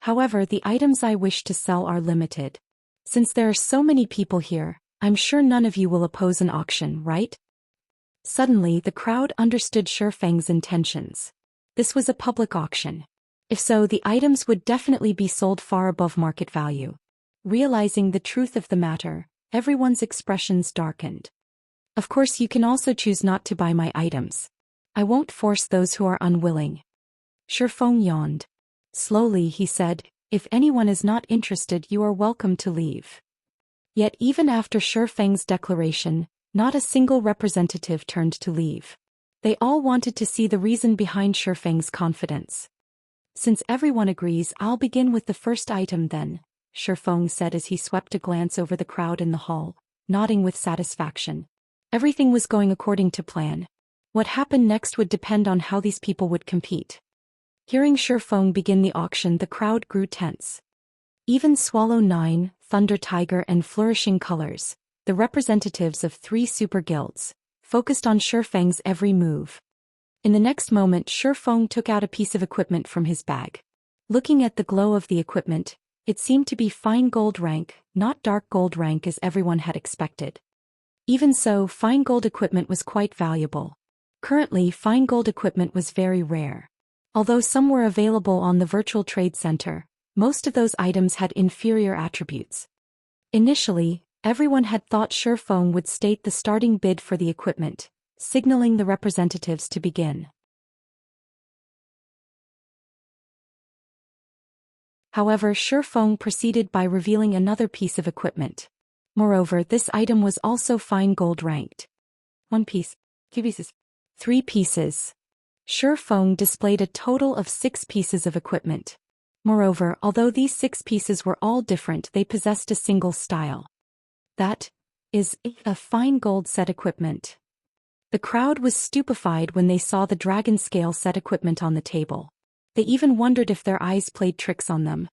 Speaker 1: However, the items I wish to sell are limited. Since there are so many people here, I'm sure none of you will oppose an auction, right?" Suddenly, the crowd understood Feng's intentions. This was a public auction. If so, the items would definitely be sold far above market value. Realizing the truth of the matter, everyone's expressions darkened. "Of course, you can also choose not to buy my items. I won't force those who are unwilling." Feng yawned. Slowly he said, "If anyone is not interested, you are welcome to leave." Yet even after Feng's declaration, not a single representative turned to leave. They all wanted to see the reason behind Feng's confidence. "Since everyone agrees, I'll begin with the first item then," Feng said as he swept a glance over the crowd in the hall, nodding with satisfaction. Everything was going according to plan. What happened next would depend on how these people would compete. Hearing Feng begin the auction, the crowd grew tense. Even Swallow 9, Thunder Tiger and Flourishing Colors, the representatives of 3 super guilds, focused on Feng's every move. In the next moment, Feng took out a piece of equipment from his bag. Looking at the glow of the equipment, it seemed to be fine gold rank, not dark gold rank as everyone had expected. Even so, fine gold equipment was quite valuable. Currently, fine gold equipment was very rare. Although some were available on the virtual trade center, most of those items had inferior attributes. Initially, Everyone had thought Shifeng would state the starting bid for the equipment, signaling the representatives to begin. However, Shifeng proceeded by revealing another piece of equipment. Moreover, this item was also fine gold ranked. 1 piece, 2 pieces, 3 pieces. Shifeng displayed a total of 6 pieces of equipment. Moreover, although these 6 pieces were all different, they possessed a single style. That is a fine gold set equipment. The crowd was stupefied when they saw the dragon scale set equipment on the table. They even wondered if their eyes played tricks on them.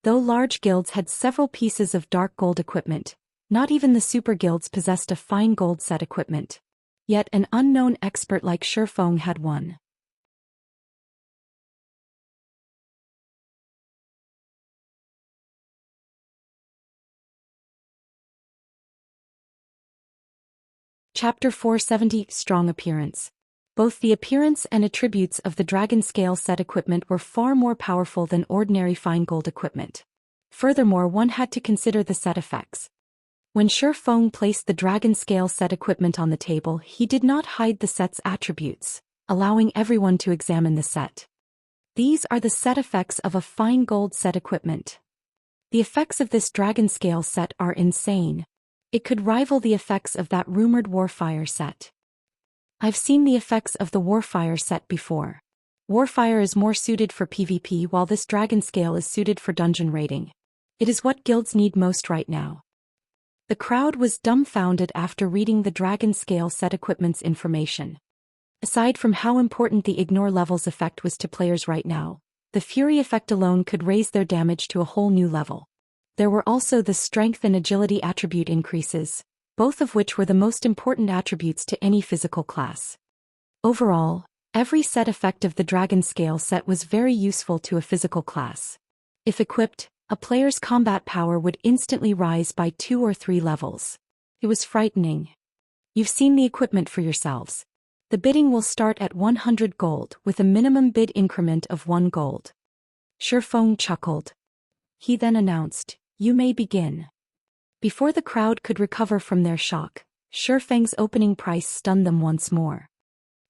Speaker 1: Though large guilds had several pieces of dark gold equipment, not even the super guilds possessed a fine gold set equipment. Yet an unknown expert like Shifeng had one. Chapter 470 Strong Appearance. Both the appearance and attributes of the dragon scale set equipment were far more powerful than ordinary fine gold equipment. Furthermore, one had to consider the set effects. When Shifeng placed the dragon scale set equipment on the table, he did not hide the set's attributes, allowing everyone to examine the set. These are the set effects of a fine gold set equipment. The effects of this dragon scale set are insane. It could rival the effects of that rumored Warfire set. I've seen the effects of the Warfire set before. Warfire is more suited for PvP, while this dragon scale is suited for dungeon raiding. It is what guilds need most right now. The crowd was dumbfounded after reading the dragon scale set equipment's information. Aside from how important the ignore levels effect was to players right now, the fury effect alone could raise their damage to a whole new level. There were also the strength and agility attribute increases, both of which were the most important attributes to any physical class. Overall, every set effect of the dragon scale set was very useful to a physical class. If equipped, a player's combat power would instantly rise by 2 or 3 levels. It was frightening. You've seen the equipment for yourselves. The bidding will start at 100 gold with a minimum bid increment of 1 gold. Shifeng chuckled. He then announced, "You may begin." Before the crowd could recover from their shock, Shifeng's opening price stunned them once more.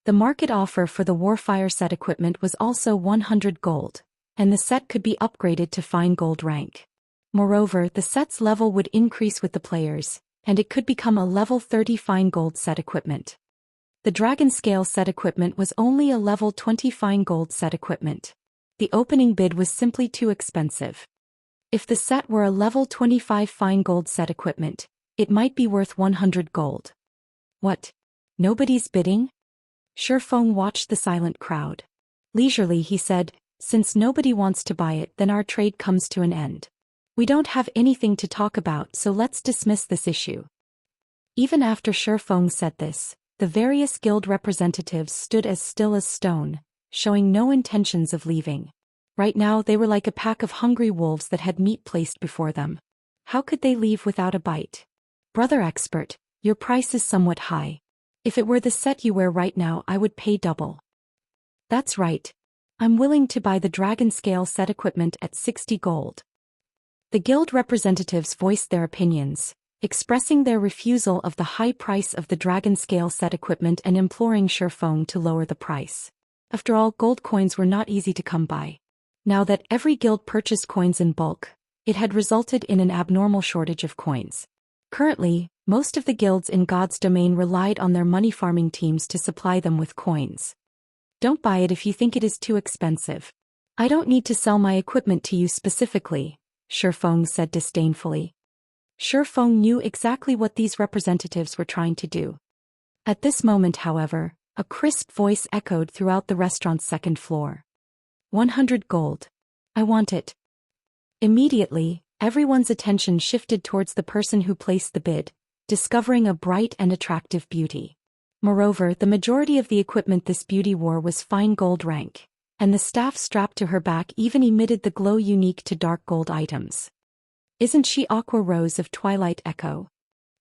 Speaker 1: The market offer for the Warfire set equipment was also 100 gold, and the set could be upgraded to fine gold rank. Moreover, the set's level would increase with the players, and it could become a level 30 fine gold set equipment. The dragon scale set equipment was only a level 20 fine gold set equipment. The opening bid was simply too expensive. If the set were a level 25 fine gold set equipment, it might be worth 100 gold. What? Nobody's bidding? Shifeng watched the silent crowd. Leisurely he said, "Since nobody wants to buy it, then our trade comes to an end. We don't have anything to talk about, so let's dismiss this issue." Even after Shifeng said this, the various guild representatives stood as still as stone, showing no intentions of leaving. Right now they were like a pack of hungry wolves that had meat placed before them. How could they leave without a bite? "Brother expert, your price is somewhat high. If it were the set you wear right now, I would pay double." "That's right. I'm willing to buy the dragon scale set equipment at 60 gold. The guild representatives voiced their opinions, expressing their refusal of the high price of the dragon scale set equipment and imploring Shifeng to lower the price. After all, gold coins were not easy to come by. Now that every guild purchased coins in bulk, it had resulted in an abnormal shortage of coins. Currently, most of the guilds in God's domain relied on their money farming teams to supply them with coins. "Don't buy it if you think it is too expensive. I don't need to sell my equipment to you specifically," Shifeng said disdainfully. Shifeng knew exactly what these representatives were trying to do. At this moment, however, a crisp voice echoed throughout the restaurant's second floor. 100 gold. I want it." Immediately, everyone's attention shifted towards the person who placed the bid, discovering a bright and attractive beauty. Moreover, the majority of the equipment this beauty wore was fine gold rank, and the staff strapped to her back even emitted the glow unique to dark gold items. "Isn't she Aqua Rose of Twilight Echo?"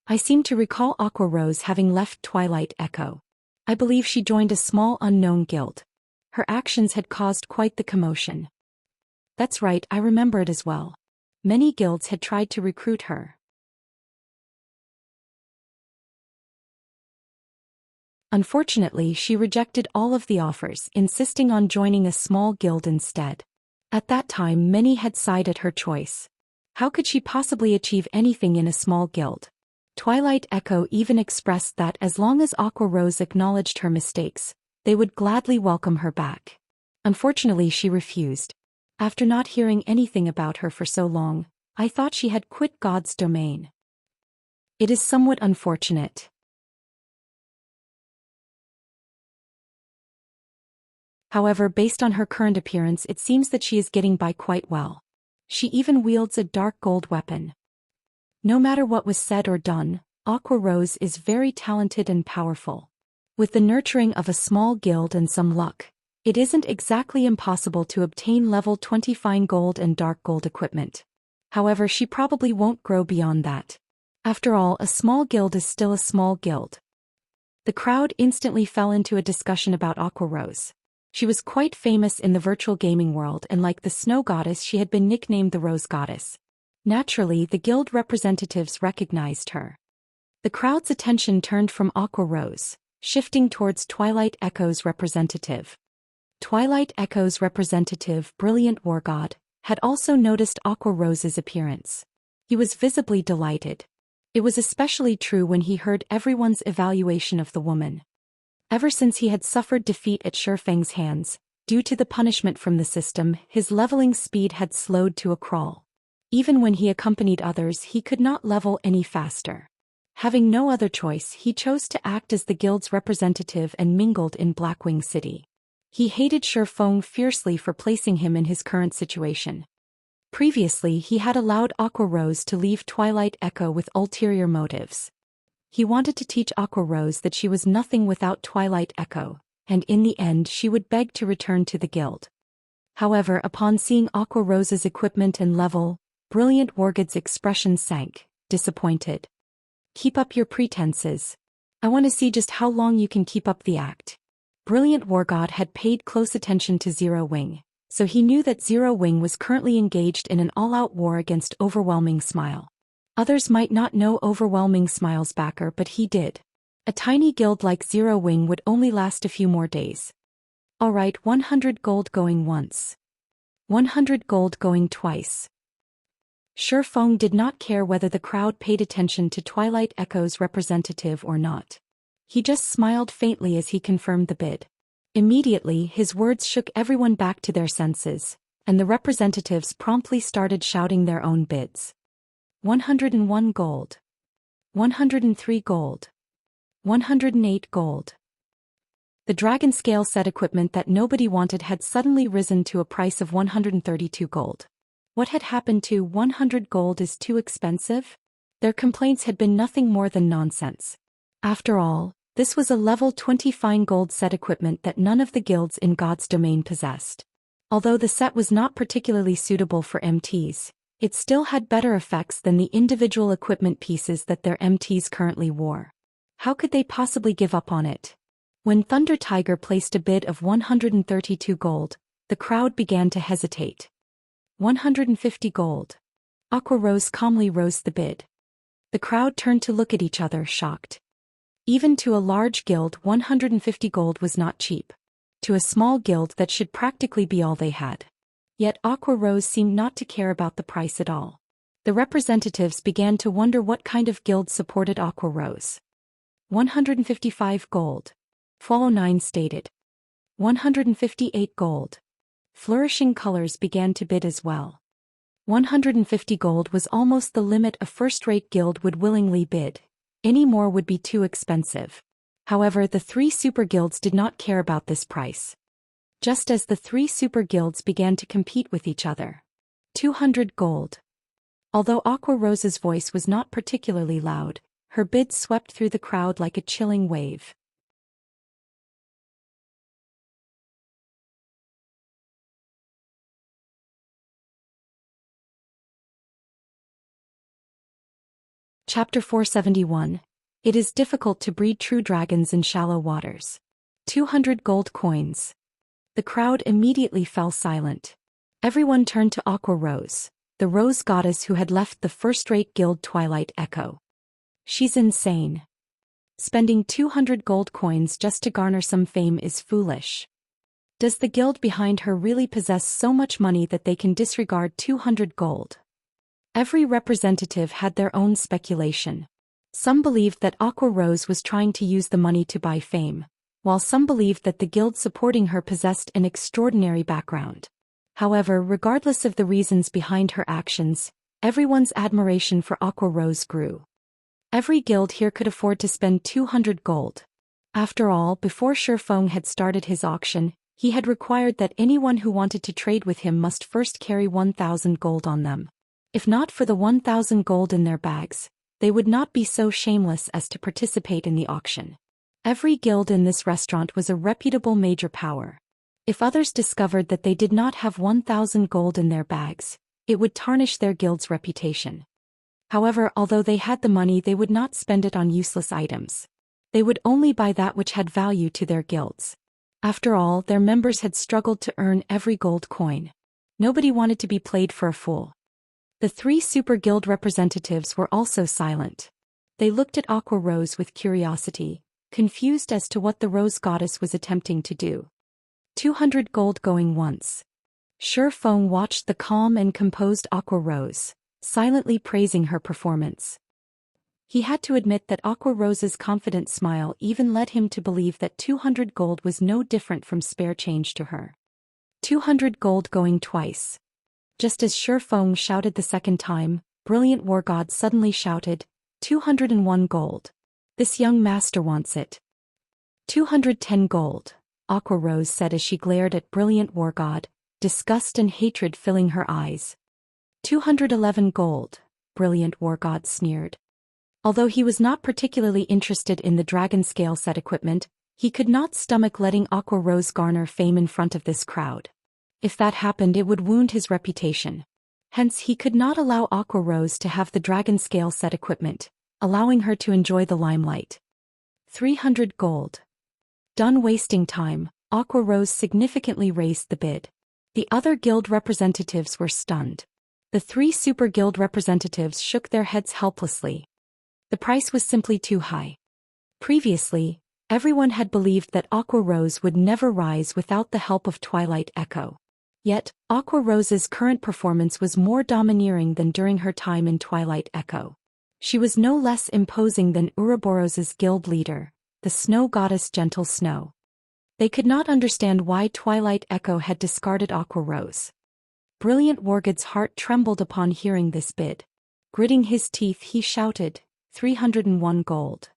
Speaker 1: I seem to recall Aqua Rose having left Twilight Echo. I believe she joined a small unknown guild. Her actions had caused quite the commotion. That's right, I remember it as well. Many guilds had tried to recruit her. Unfortunately, she rejected all of the offers, insisting on joining a small guild instead. At that time, many had sighed at her choice. How could she possibly achieve anything in a small guild? Twilight Echo even expressed that as long as Aqua Rose acknowledged her mistakes, they would gladly welcome her back. Unfortunately, she refused. After not hearing anything about her for so long, I thought she had quit God's domain. It is somewhat unfortunate. However, based on her current appearance, it seems that she is getting by quite well. She even wields a dark gold weapon. No matter what was said or done, Aqua Rose is very talented and powerful. With the nurturing of a small guild and some luck, it isn't exactly impossible to obtain level 20 fine gold and dark gold equipment. However, she probably won't grow beyond that. After all, a small guild is still a small guild. The crowd instantly fell into a discussion about Aqua Rose. She was quite famous in the virtual gaming world, and like the snow goddess, she had been nicknamed the Rose Goddess. Naturally, the guild representatives recognized her. The crowd's attention turned from Aqua Rose, shifting towards Twilight Echo's representative. Twilight Echo's representative, Brilliant War God, had also noticed Aqua Rose's appearance. He was visibly delighted. It was especially true when he heard everyone's evaluation of the woman. Ever since he had suffered defeat at Shifeng's hands, due to the punishment from the system, his leveling speed had slowed to a crawl. Even when he accompanied others, he could not level any faster. Having no other choice, he chose to act as the guild's representative and mingled in Blackwing City. He hated Shifeng fiercely for placing him in his current situation. Previously, he had allowed Aqua Rose to leave Twilight Echo with ulterior motives. He wanted to teach Aqua Rose that she was nothing without Twilight Echo, and in the end she would beg to return to the guild. However, upon seeing Aqua Rose's equipment and level, Brilliant Wargod's expression sank, disappointed. Keep up your pretenses. I want to see just how long you can keep up the act. Brilliant Wargod had paid close attention to Zero Wing, so he knew that Zero Wing was currently engaged in an all-out war against Overwhelming Smile. Others might not know Overwhelming Smile's backer, but he did. A tiny guild like Zero Wing would only last a few more days. Alright, 100 gold going once. 100 gold going twice. Shifeng did not care whether the crowd paid attention to Twilight Echo's representative or not. He just smiled faintly as he confirmed the bid. Immediately, his words shook everyone back to their senses, and the representatives promptly started shouting their own bids. 101 gold. 103 gold. 108 gold. The dragon scale set equipment that nobody wanted had suddenly risen to a price of 132 gold. What had happened to 100 gold is too expensive? Their complaints had been nothing more than nonsense. After all, this was a level 20 fine gold set equipment that none of the guilds in God's domain possessed. Although the set was not particularly suitable for MTs, it still had better effects than the individual equipment pieces that their MTs currently wore. How could they possibly give up on it? When Thunder Tiger placed a bid of 132 gold, the crowd began to hesitate. 150 gold. Aqua Rose calmly rose the bid. The crowd turned to look at each other, shocked. Even to a large guild, 150 gold was not cheap. To a small guild, that should practically be all they had. Yet Aqua Rose seemed not to care about the price at all. The representatives began to wonder what kind of guild supported Aqua Rose. 155 gold. Follow 9 stated. 158 gold. Flourishing Colors began to bid as well. 150 gold was almost the limit a first-rate guild would willingly bid. Any more would be too expensive. However, the 3 super guilds did not care about this price. Just as the 3 super guilds began to compete with each other. 200 gold. Although Aqua Rose's voice was not particularly loud, her bid swept through the crowd like a chilling wave. Chapter 471. It is difficult to breed true dragons in shallow waters. 200 gold coins. The crowd immediately fell silent. Everyone turned to Aqua Rose, the rose goddess who had left the first-rate guild Twilight Echo. She's insane. Spending 200 gold coins just to garner some fame is foolish. Does the guild behind her really possess so much money that they can disregard 200 gold? Every representative had their own speculation. Some believed that Aqua Rose was trying to use the money to buy fame, while some believed that the guild supporting her possessed an extraordinary background. However, regardless of the reasons behind her actions, everyone's admiration for Aqua Rose grew. Every guild here could afford to spend 200 gold. After all, before Shifeng had started his auction, he had required that anyone who wanted to trade with him must first carry 1,000 gold on them. If not for the 1,000 gold in their bags, they would not be so shameless as to participate in the auction. Every guild in this restaurant was a reputable major power. If others discovered that they did not have 1,000 gold in their bags, it would tarnish their guild's reputation. However, although they had the money, they would not spend it on useless items. They would only buy that which had value to their guilds. After all, their members had struggled to earn every gold coin. Nobody wanted to be played for a fool. The 3 super guild representatives were also silent. They looked at Aqua Rose with curiosity, confused as to what the rose goddess was attempting to do. 200 gold going once. Shifeng watched the calm and composed Aqua Rose, silently praising her performance. He had to admit that Aqua Rose's confident smile even led him to believe that 200 gold was no different from spare change to her. 200 gold going twice. Just as Shifeng shouted the second time, Brilliant War God suddenly shouted, 201 gold. This young master wants it. 210 gold, Aqua Rose said as she glared at Brilliant War God, disgust and hatred filling her eyes. 211 gold, Brilliant War God sneered. Although he was not particularly interested in the dragon scale set equipment, he could not stomach letting Aqua Rose garner fame in front of this crowd. If that happened, it would wound his reputation. Hence, he could not allow Aqua Rose to have the dragon scale set equipment, allowing her to enjoy the limelight. 300 gold. Done wasting time, Aqua Rose significantly raised the bid. The other guild representatives were stunned. The 3 super guild representatives shook their heads helplessly. The price was simply too high. Previously, everyone had believed that Aqua Rose would never rise without the help of Twilight Echo. Yet, Aqua Rose's current performance was more domineering than during her time in Twilight Echo. She was no less imposing than Ouroboros's guild leader, the snow goddess Gentle Snow. They could not understand why Twilight Echo had discarded Aqua Rose. Brilliant Wargod's heart trembled upon hearing this bid. Gritting his teeth, he shouted, 301 gold.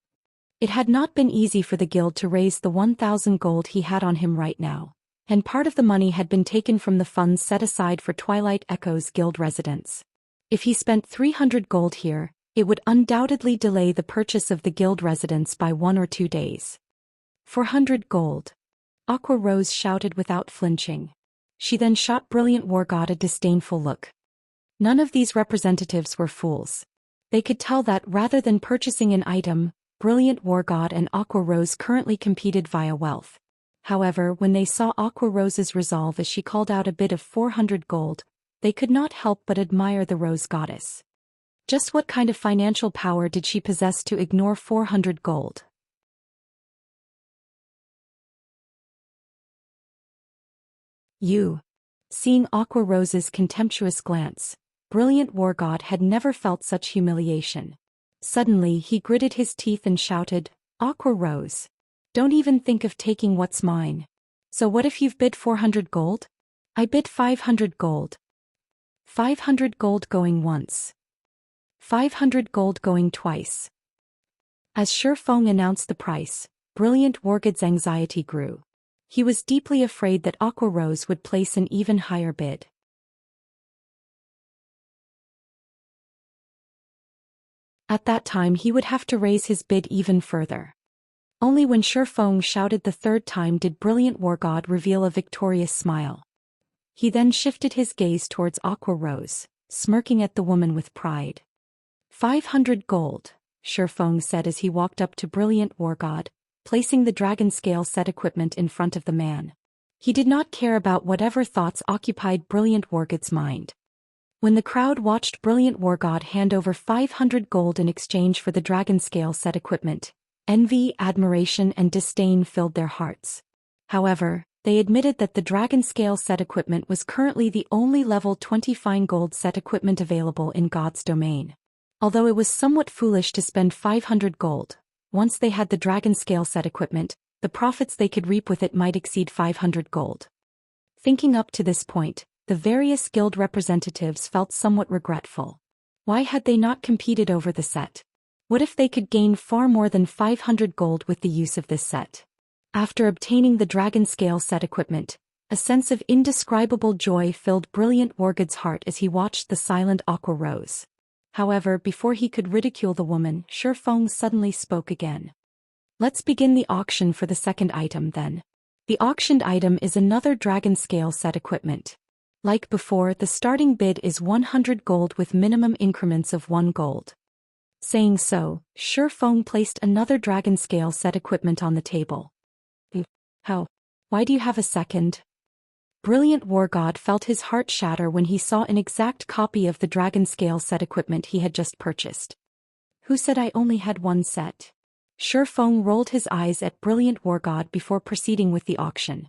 Speaker 1: It had not been easy for the guild to raise the 1,000 gold he had on him right now, and part of the money had been taken from the funds set aside for Twilight Echo's guild residents. If he spent 300 gold here, it would undoubtedly delay the purchase of the guild residence by 1 or 2 days. 400 gold. Aqua Rose shouted without flinching. She then shot Brilliant War God a disdainful look. None of these representatives were fools. They could tell that rather than purchasing an item, Brilliant War God and Aqua Rose currently competed via wealth. However, when they saw Aqua Rose's resolve as she called out a bid of 400 gold, they could not help but admire the Rose Goddess. Just what kind of financial power did she possess to ignore 400 gold? Seeing Aqua Rose's contemptuous glance, Brilliant War God had never felt such humiliation. Suddenly he gritted his teeth and shouted, Aqua Rose. Don't even think of taking what's mine. So what if you've bid 400 gold? I bid 500 gold. 500 gold going once. 500 gold going twice. As Shifeng announced the price, Brilliant Wargod's anxiety grew. He was deeply afraid that Aqua Rose would place an even higher bid. At that time he would have to raise his bid even further. Only when Shifeng shouted the third time did Brilliant War God reveal a victorious smile. He then shifted his gaze towards Aqua Rose, smirking at the woman with pride. 500 gold, Shifeng said as he walked up to Brilliant War God, placing the dragon scale set equipment in front of the man. He did not care about whatever thoughts occupied Brilliant Wargod's mind. When the crowd watched Brilliant Wargod hand over 500 gold in exchange for the dragon scale set equipment, envy, admiration and disdain filled their hearts. However, they admitted that the dragon scale set equipment was currently the only level 20 fine gold set equipment available in God's domain. Although it was somewhat foolish to spend 500 gold, once they had the dragon scale set equipment, the profits they could reap with it might exceed 500 gold. Thinking up to this point, the various guild representatives felt somewhat regretful. Why had they not competed over the set? What if they could gain far more than 500 gold with the use of this set? After obtaining the dragon scale set equipment, a sense of indescribable joy filled Brilliant Wargod's heart as he watched the silent Aqua Rose. However, before he could ridicule the woman, Shifeng suddenly spoke again. Let's begin the auction for the second item then. The auctioned item is another dragon scale set equipment. Like before, the starting bid is 100 gold with minimum increments of 1 gold. Saying so, Shifeng placed another dragon scale set equipment on the table. How? Why do you have a second? Brilliant Wargod felt his heart shatter when he saw an exact copy of the dragon scale set equipment he had just purchased. Who said I only had one set? Shifeng rolled his eyes at Brilliant Wargod before proceeding with the auction.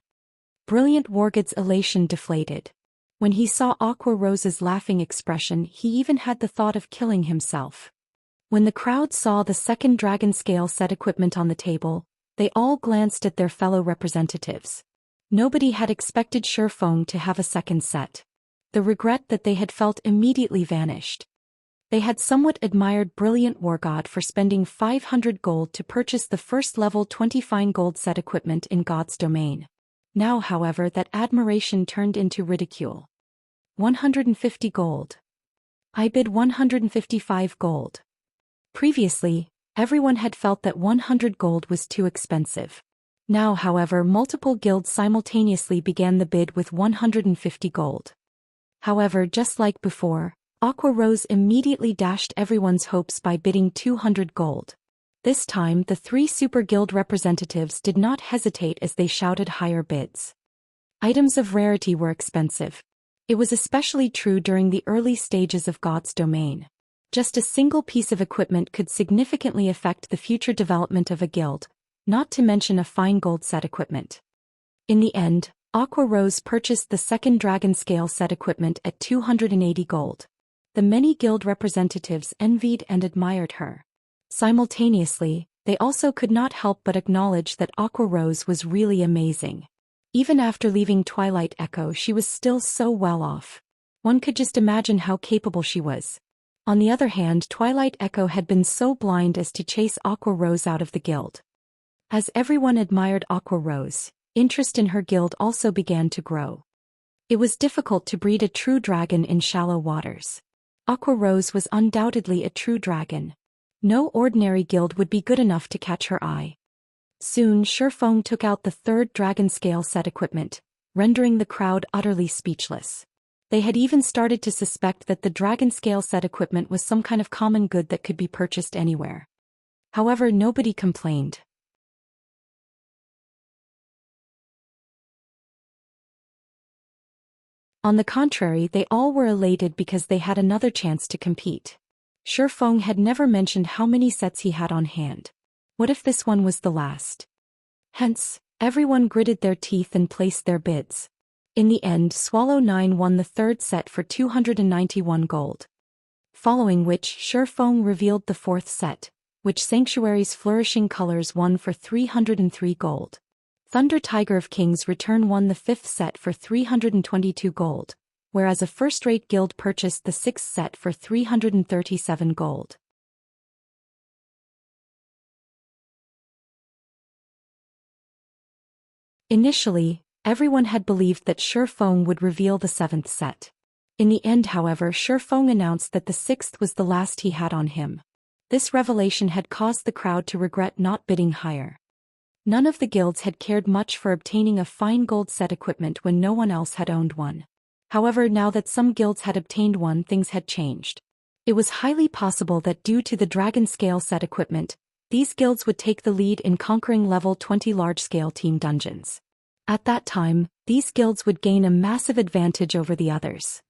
Speaker 1: Brilliant Wargod's elation deflated. When he saw Aqua Rose's laughing expression, he even had the thought of killing himself. When the crowd saw the second dragon scale set equipment on the table, they all glanced at their fellow representatives. Nobody had expected Shifeng to have a second set. The regret that they had felt immediately vanished. They had somewhat admired Brilliant Wargod for spending 500 gold to purchase the first level 20 fine gold set equipment in God's domain. Now, however, that admiration turned into ridicule. 150 gold. I bid 155 gold. Previously, everyone had felt that 100 gold was too expensive. Now, however, multiple guilds simultaneously began the bid with 150 gold. However, just like before, Aqua Rose immediately dashed everyone's hopes by bidding 200 gold. This time, the 3 super guild representatives did not hesitate as they shouted higher bids. Items of rarity were expensive. It was especially true during the early stages of God's domain. Just a single piece of equipment could significantly affect the future development of a guild, not to mention a fine gold set equipment. In the end, Aqua Rose purchased the second dragon scale set equipment at 280 gold. The many guild representatives envied and admired her. Simultaneously, they also could not help but acknowledge that Aqua Rose was really amazing. Even after leaving Twilight Echo, she was still so well off. One could just imagine how capable she was. On the other hand, Twilight Echo had been so blind as to chase Aqua Rose out of the guild. As everyone admired Aqua Rose, interest in her guild also began to grow. It was difficult to breed a true dragon in shallow waters. Aqua Rose was undoubtedly a true dragon. No ordinary guild would be good enough to catch her eye. Soon Shifeng took out the third dragon scale set equipment, rendering the crowd utterly speechless. They had even started to suspect that the dragon scale set equipment was some kind of common good that could be purchased anywhere. However, nobody complained. On the contrary, they all were elated because they had another chance to compete. Shifeng had never mentioned how many sets he had on hand. What if this one was the last? Hence, everyone gritted their teeth and placed their bids. In the end, Swallow 9 won the third set for 291 gold. Following which, Shifeng revealed the fourth set, which Sanctuary's Flourishing Colors won for 303 gold. Thunder Tiger of Kings Return won the fifth set for 322 gold, whereas a first-rate guild purchased the sixth set for 337 gold. Initially, everyone had believed that Shifeng would reveal the seventh set. In the end, however, Shifeng announced that the sixth was the last he had on him. This revelation had caused the crowd to regret not bidding higher. None of the guilds had cared much for obtaining a fine gold set equipment when no one else had owned one. However, now that some guilds had obtained one, things had changed. It was highly possible that due to the dragon scale set equipment, these guilds would take the lead in conquering level 20 large-scale team dungeons. At that time, these guilds would gain a massive advantage over the others.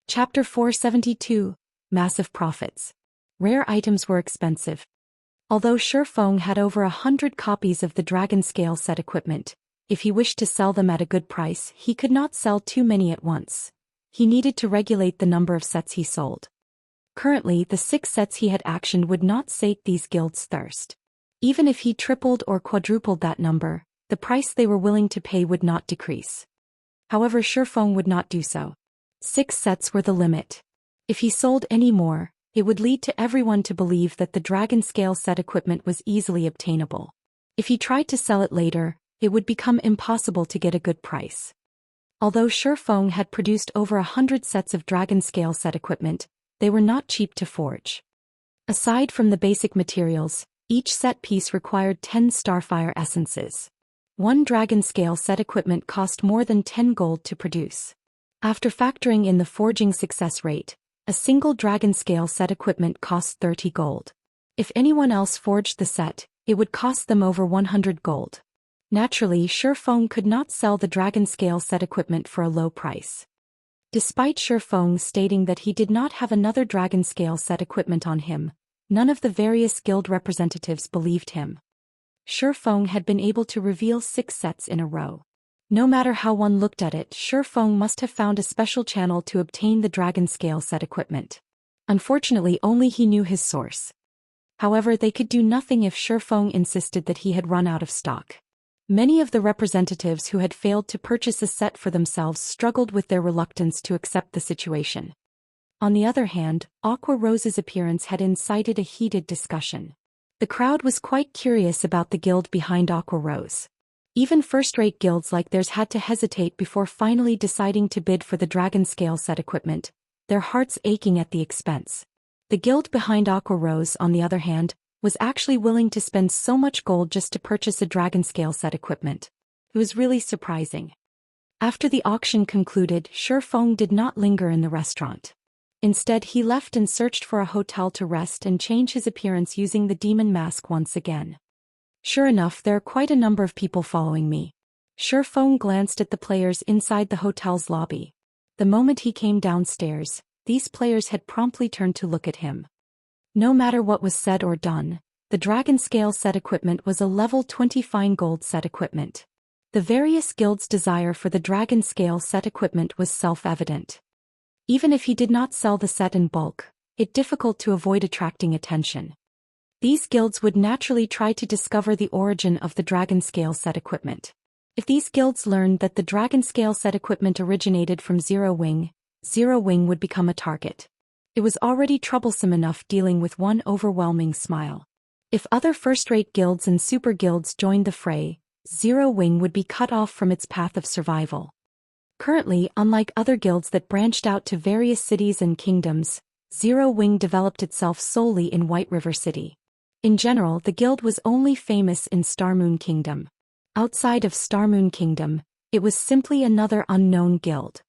Speaker 1: Chapter 472. Massive Profits. Rare items were expensive. Although Shifeng had over 100 copies of the Dragon Scale set equipment, if he wished to sell them at a good price, he could not sell too many at once. He needed to regulate the number of sets he sold. Currently, the 6 sets he had actioned would not sate these guilds' thirst. Even if he tripled or quadrupled that number, the price they were willing to pay would not decrease. However, Shifeng would not do so. 6 sets were the limit. If he sold any more, it would lead to everyone to believe that the Dragon Scale set equipment was easily obtainable. If he tried to sell it later, it would become impossible to get a good price. Although Shifeng had produced over 100 sets of Dragon Scale set equipment, they were not cheap to forge. Aside from the basic materials, each set piece required 10 Starfire essences. One Dragon Scale set equipment cost more than 10 gold to produce. After factoring in the forging success rate, a single Dragon Scale set equipment cost 30 gold. If anyone else forged the set, it would cost them over 100 gold. Naturally, Shifeng could not sell the Dragon Scale set equipment for a low price. Despite Shifeng stating that he did not have another Dragon Scale set equipment on him, none of the various guild representatives believed him. Shifeng had been able to reveal 6 sets in a row. No matter how one looked at it, Shifeng must have found a special channel to obtain the Dragon Scale set equipment. Unfortunately, only he knew his source. However, they could do nothing if Shifeng insisted that he had run out of stock. Many of the representatives who had failed to purchase a set for themselves struggled with their reluctance to accept the situation. On the other hand, Aqua Rose's appearance had incited a heated discussion. The crowd was quite curious about the guild behind Aqua Rose. Even first-rate guilds like theirs had to hesitate before finally deciding to bid for the Dragon Scale set equipment, their hearts aching at the expense. The guild behind Aqua Rose, on the other hand, was actually willing to spend so much gold just to purchase a Dragon Scale set equipment. It was really surprising. After the auction concluded, Shifeng did not linger in the restaurant. Instead, he left and searched for a hotel to rest and change his appearance using the demon mask once again. Sure enough, there are quite a number of people following me. Shifeng glanced at the players inside the hotel's lobby. The moment he came downstairs, these players had promptly turned to look at him. No matter what was said or done, the Dragon Scale set equipment was a level 20 fine gold set equipment. The various guilds' desire for the Dragon Scale set equipment was self-evident. Even if he did not sell the set in bulk, it's difficult to avoid attracting attention. These guilds would naturally try to discover the origin of the Dragon Scale set equipment. If these guilds learned that the Dragon Scale set equipment originated from Zero Wing would become a target. It was already troublesome enough dealing with one overwhelming smile. If other first-rate guilds and super guilds joined the fray, Zero Wing would be cut off from its path of survival. Currently, unlike other guilds that branched out to various cities and kingdoms, Zero Wing developed itself solely in White River City. In general, the guild was only famous in Starmoon Kingdom. Outside of Starmoon Kingdom, it was simply another unknown guild.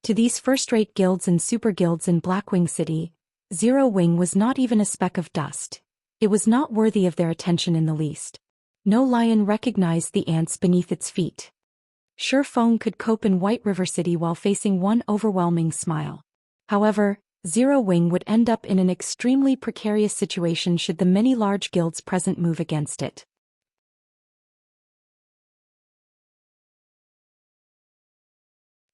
Speaker 1: To these first-rate guilds and super guilds in Blackwing City, Zero Wing was not even a speck of dust. It was not worthy of their attention in the least. No lion recognized the ants beneath its feet. Shifeng could cope in White River City while facing one overwhelming smile. However, Zero Wing would end up in an extremely precarious situation should the many large guilds present move against it.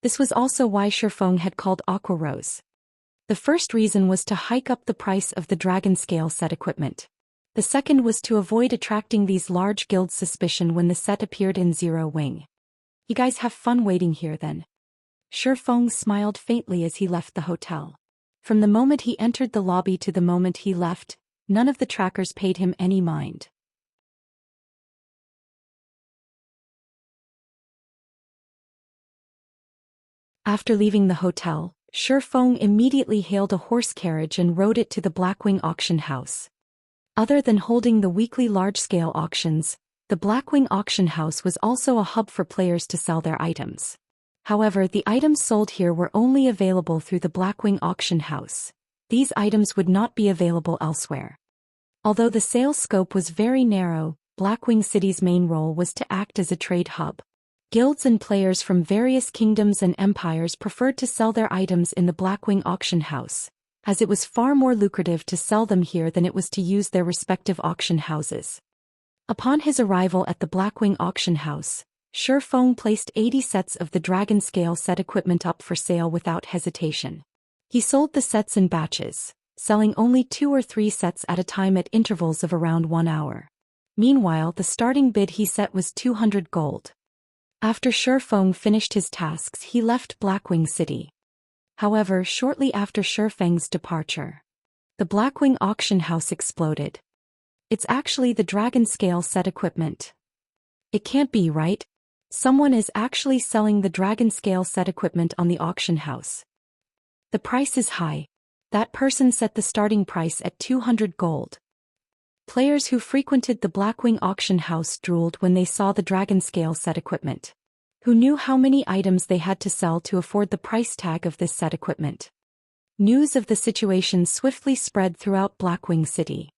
Speaker 1: This was also why Shifeng had called Aqua Rose. The first reason was to hike up the price of the Dragon Scale set equipment. The second was to avoid attracting these large guilds' suspicion when the set appeared in Zero Wing. You guys have fun waiting here then. Shifeng smiled faintly as he left the hotel. From the moment he entered the lobby to the moment he left, none of the trackers paid him any mind. After leaving the hotel, Shifeng immediately hailed a horse carriage and rode it to the Blackwing auction house. Other than holding the weekly large-scale auctions, the Blackwing auction house was also a hub for players to sell their items. However, the items sold here were only available through the Blackwing auction house. These items would not be available elsewhere. Although the sales scope was very narrow, Blackwing City's main role was to act as a trade hub. Guilds and players from various kingdoms and empires preferred to sell their items in the Blackwing auction house, as it was far more lucrative to sell them here than it was to use their respective auction houses. Upon his arrival at the Blackwing auction house, Shifeng placed 80 sets of the dragon scale set equipment up for sale without hesitation. He sold the sets in batches, selling only 2 or 3 sets at a time at intervals of around 1 hour. Meanwhile, the starting bid he set was 200 gold. After Shifeng finished his tasks, he left Blackwing City. However, shortly after Shifeng's departure, the Blackwing auction house exploded. It's actually the dragon scale set equipment. It can't be, right? Someone is actually selling the dragon scale set equipment on the auction house. The price is high. That person set the starting price at 200 gold. Players who frequented the Blackwing auction house drooled when they saw the dragon scale set equipment. Who knew how many items they had to sell to afford the price tag of this set equipment? News of the situation swiftly spread throughout Blackwing City.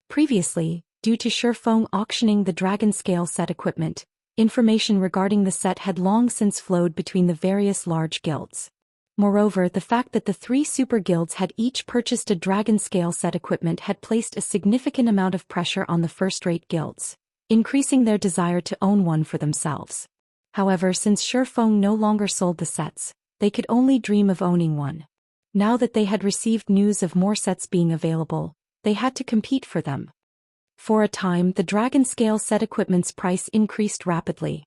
Speaker 1: Previously, due to Shifeng auctioning the dragon scale set equipment, information regarding the set had long since flowed between the various large guilds. Moreover, the fact that the 3 super guilds had each purchased a dragon scale set equipment had placed a significant amount of pressure on the first-rate guilds, increasing their desire to own one for themselves. However, since Shifeng no longer sold the sets, they could only dream of owning one. Now that they had received news of more sets being available, they had to compete for them. For a time, the dragon scale set equipment's price increased rapidly.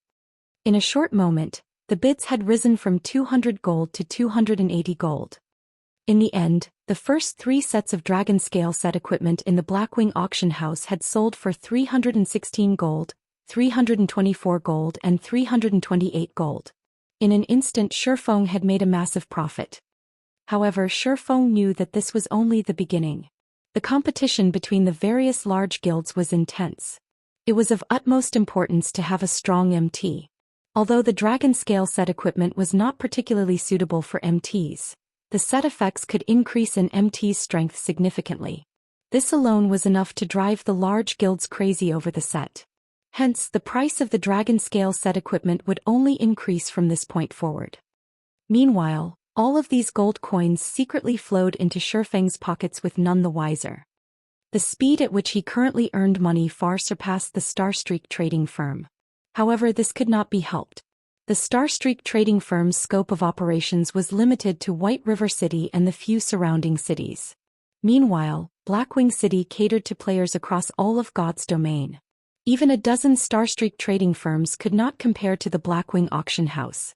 Speaker 1: In a short moment, the bids had risen from 200 gold to 280 gold. In the end, the first 3 sets of dragon scale set equipment in the Blackwing auction house had sold for 316 gold, 324 gold and 328 gold. In an instant, Shifeng had made a massive profit. However, Shifeng knew that this was only the beginning. The competition between the various large guilds was intense. It was of utmost importance to have a strong MT. Although the dragon scale set equipment was not particularly suitable for MTs, the set effects could increase an MT's strength significantly. This alone was enough to drive the large guilds crazy over the set. Hence, the price of the dragon scale set equipment would only increase from this point forward. Meanwhile, all of these gold coins secretly flowed into Shifeng's pockets with none the wiser. The speed at which he currently earned money far surpassed the Starstreak trading firm. However, this could not be helped. The Starstreak trading firm's scope of operations was limited to White River City and the few surrounding cities. Meanwhile, Blackwing City catered to players across all of God's domain. Even a dozen Starstreak trading firms could not compare to the Blackwing auction house.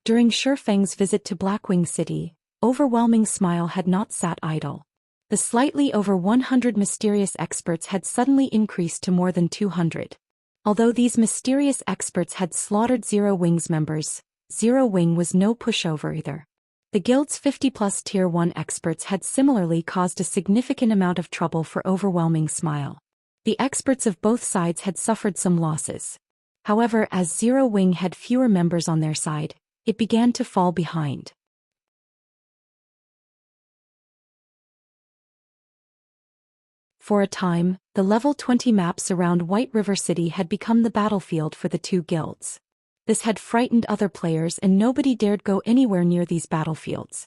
Speaker 1: During Shifeng's visit to Blackwing City, Overwhelming Smile had not sat idle. The slightly over 100 mysterious experts had suddenly increased to more than 200. Although these mysterious experts had slaughtered Zero Wing's members, Zero Wing was no pushover either. The guild's 50-plus Tier 1 experts had similarly caused a significant amount of trouble for Overwhelming Smile. The experts of both sides had suffered some losses. However, as Zero Wing had fewer members on their side, it began to fall behind. For a time, the level 20 maps around White River City had become the battlefield for the 2 guilds. This had frightened other players and nobody dared go anywhere near these battlefields.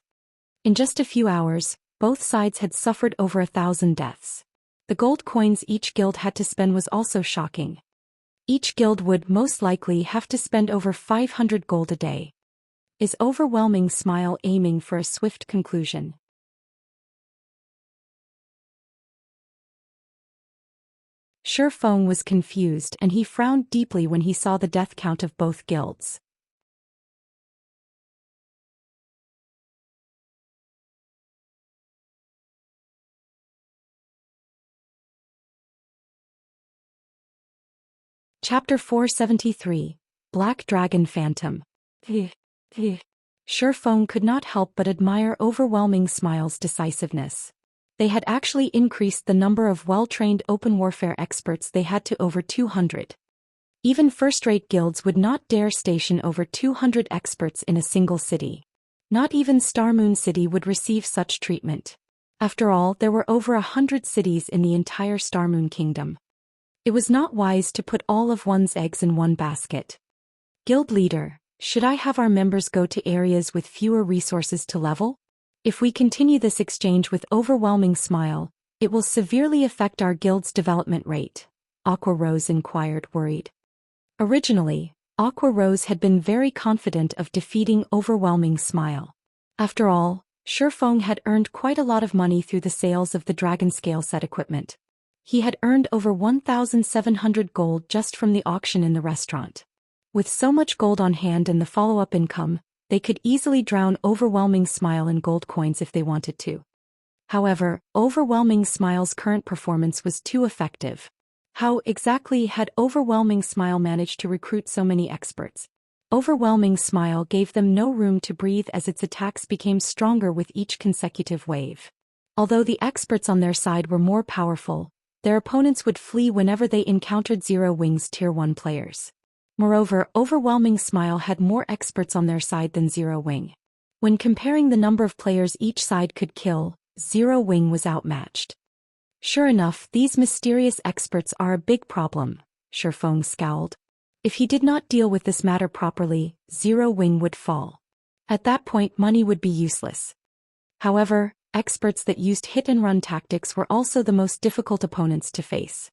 Speaker 1: In just a few hours, both sides had suffered over 1,000 deaths. The gold coins each guild had to spend was also shocking. Each guild would most likely have to spend over 500 gold a day. Is Overwhelming Smile aiming for a swift conclusion? Shifeng was confused and he frowned deeply when he saw the death count of both guilds. Chapter 473, Black Dragon Phantom. Shifeng could not help but admire Overwhelming Smile's decisiveness. They had actually increased the number of well-trained open warfare experts they had to over 200. Even first-rate guilds would not dare station over 200 experts in a single city. Not even Starmoon City would receive such treatment. After all, there were over 100 cities in the entire Starmoon Kingdom. It was not wise to put all of one's eggs in one basket. Guild leader, should I have our members go to areas with fewer resources to level? If we continue this exchange with overwhelming smile, it will severely affect our guild's development rate, Aqua Rose inquired, worried. Originally, Aqua Rose had been very confident of defeating overwhelming smile. After all, Shifeng had earned quite a lot of money through the sales of the dragon scale set equipment. He had earned over 1,700 gold just from the auction in the restaurant. With so much gold on hand and the follow-up income, they could easily drown overwhelming smile in gold coins if they wanted to. However, overwhelming smile's current performance was too effective. How exactly had overwhelming smile managed to recruit so many experts? Overwhelming smile gave them no room to breathe as its attacks became stronger with each consecutive wave. Although the experts on their side were more powerful, their opponents would flee whenever they encountered Zero Wing's Tier 1 players. Moreover, overwhelming smile had more experts on their side than Zero Wing. When comparing the number of players each side could kill, Zero Wing was outmatched. Sure enough, these mysterious experts are a big problem, Shifeng scowled. If he did not deal with this matter properly, Zero Wing would fall. At that point, money would be useless. However, experts that used hit-and-run tactics were also the most difficult opponents to face.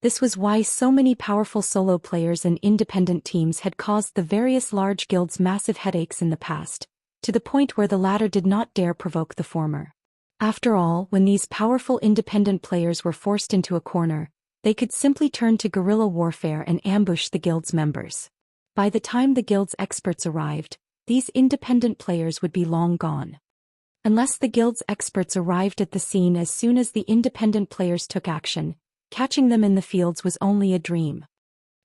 Speaker 1: This was why so many powerful solo players and independent teams had caused the various large guilds massive headaches in the past, to the point where the latter did not dare provoke the former. After all, when these powerful independent players were forced into a corner, they could simply turn to guerrilla warfare and ambush the guild's members. By the time the guild's experts arrived, these independent players would be long gone. Unless the guild's experts arrived at the scene as soon as the independent players took action, catching them in the fields was only a dream.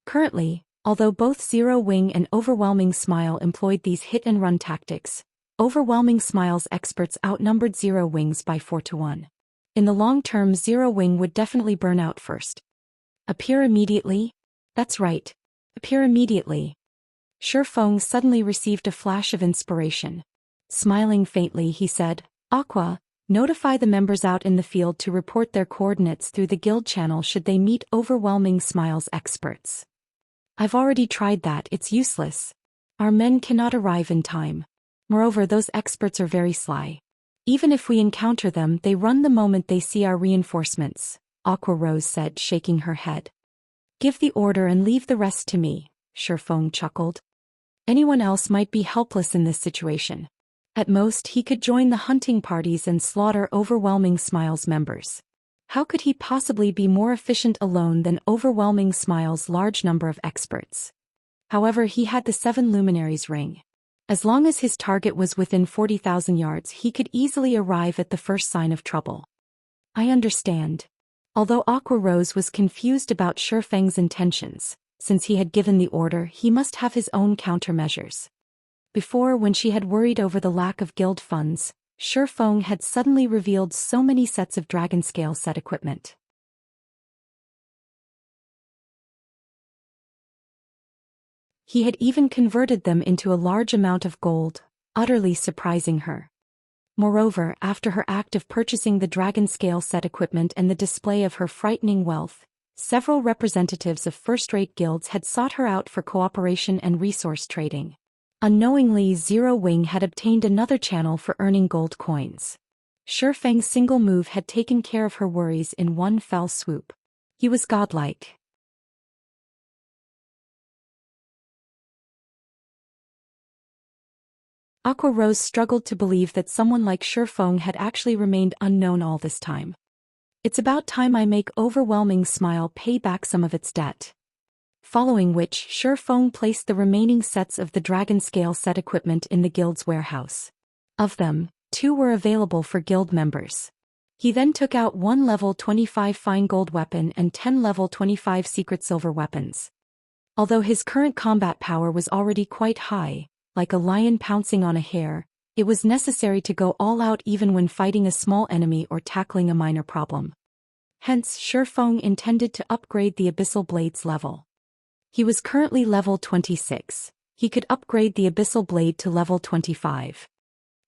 Speaker 1: Currently, although both Zero Wing and Overwhelming Smile employed these hit-and-run tactics, Overwhelming Smile's experts outnumbered Zero Wing's by 4 to 1. In the long term, Zero Wing would definitely burn out first. Appear immediately? That's right. Appear immediately. Shifeng suddenly received a flash of inspiration. Smiling faintly, he said, Aqua, notify the members out in the field to report their coordinates through the guild channel should they meet Overwhelming Smile's experts. I've already tried that, it's useless. Our men cannot arrive in time. Moreover, those experts are very sly. Even if we encounter them, they run the moment they see our reinforcements, Aqua Rose said, shaking her head. Give the order and leave the rest to me, Shifeng chuckled. Anyone else might be helpless in this situation. At most, he could join the hunting parties and slaughter Overwhelming Smile's members. How could he possibly be more efficient alone than Overwhelming Smile's large number of experts? However, he had the 7 Luminaries ring. As long as his target was within 40,000 yards, he could easily arrive at the first sign of trouble. I understand. Although Aqua Rose was confused about Shifeng's intentions, since he had given the order, he must have his own countermeasures. Before, when she had worried over the lack of guild funds, Shifeng had suddenly revealed so many sets of dragon scale set equipment. He had even converted them into a large amount of gold, utterly surprising her. Moreover, after her act of purchasing the dragon scale set equipment and the display of her frightening wealth, several representatives of first-rate guilds had sought her out for cooperation and resource trading. Unknowingly, Zero Wing had obtained another channel for earning gold coins. Shifeng's single move had taken care of her worries in one fell swoop. He was godlike. Aqua Rose struggled to believe that someone like Shifeng had actually remained unknown all this time. It's about time I make Overwhelming Smile pay back some of its debt. Following which, Shifeng placed the remaining sets of the dragon scale set equipment in the guild's warehouse. Of them, 2 were available for guild members. He then took out 1 level 25 fine gold weapon and 10 level 25 secret silver weapons. Although his current combat power was already quite high, like a lion pouncing on a hare, it was necessary to go all out even when fighting a small enemy or tackling a minor problem. Hence, Shifeng intended to upgrade the Abyssal Blade's level. He was currently level 26. He could upgrade the Abyssal Blade to level 25.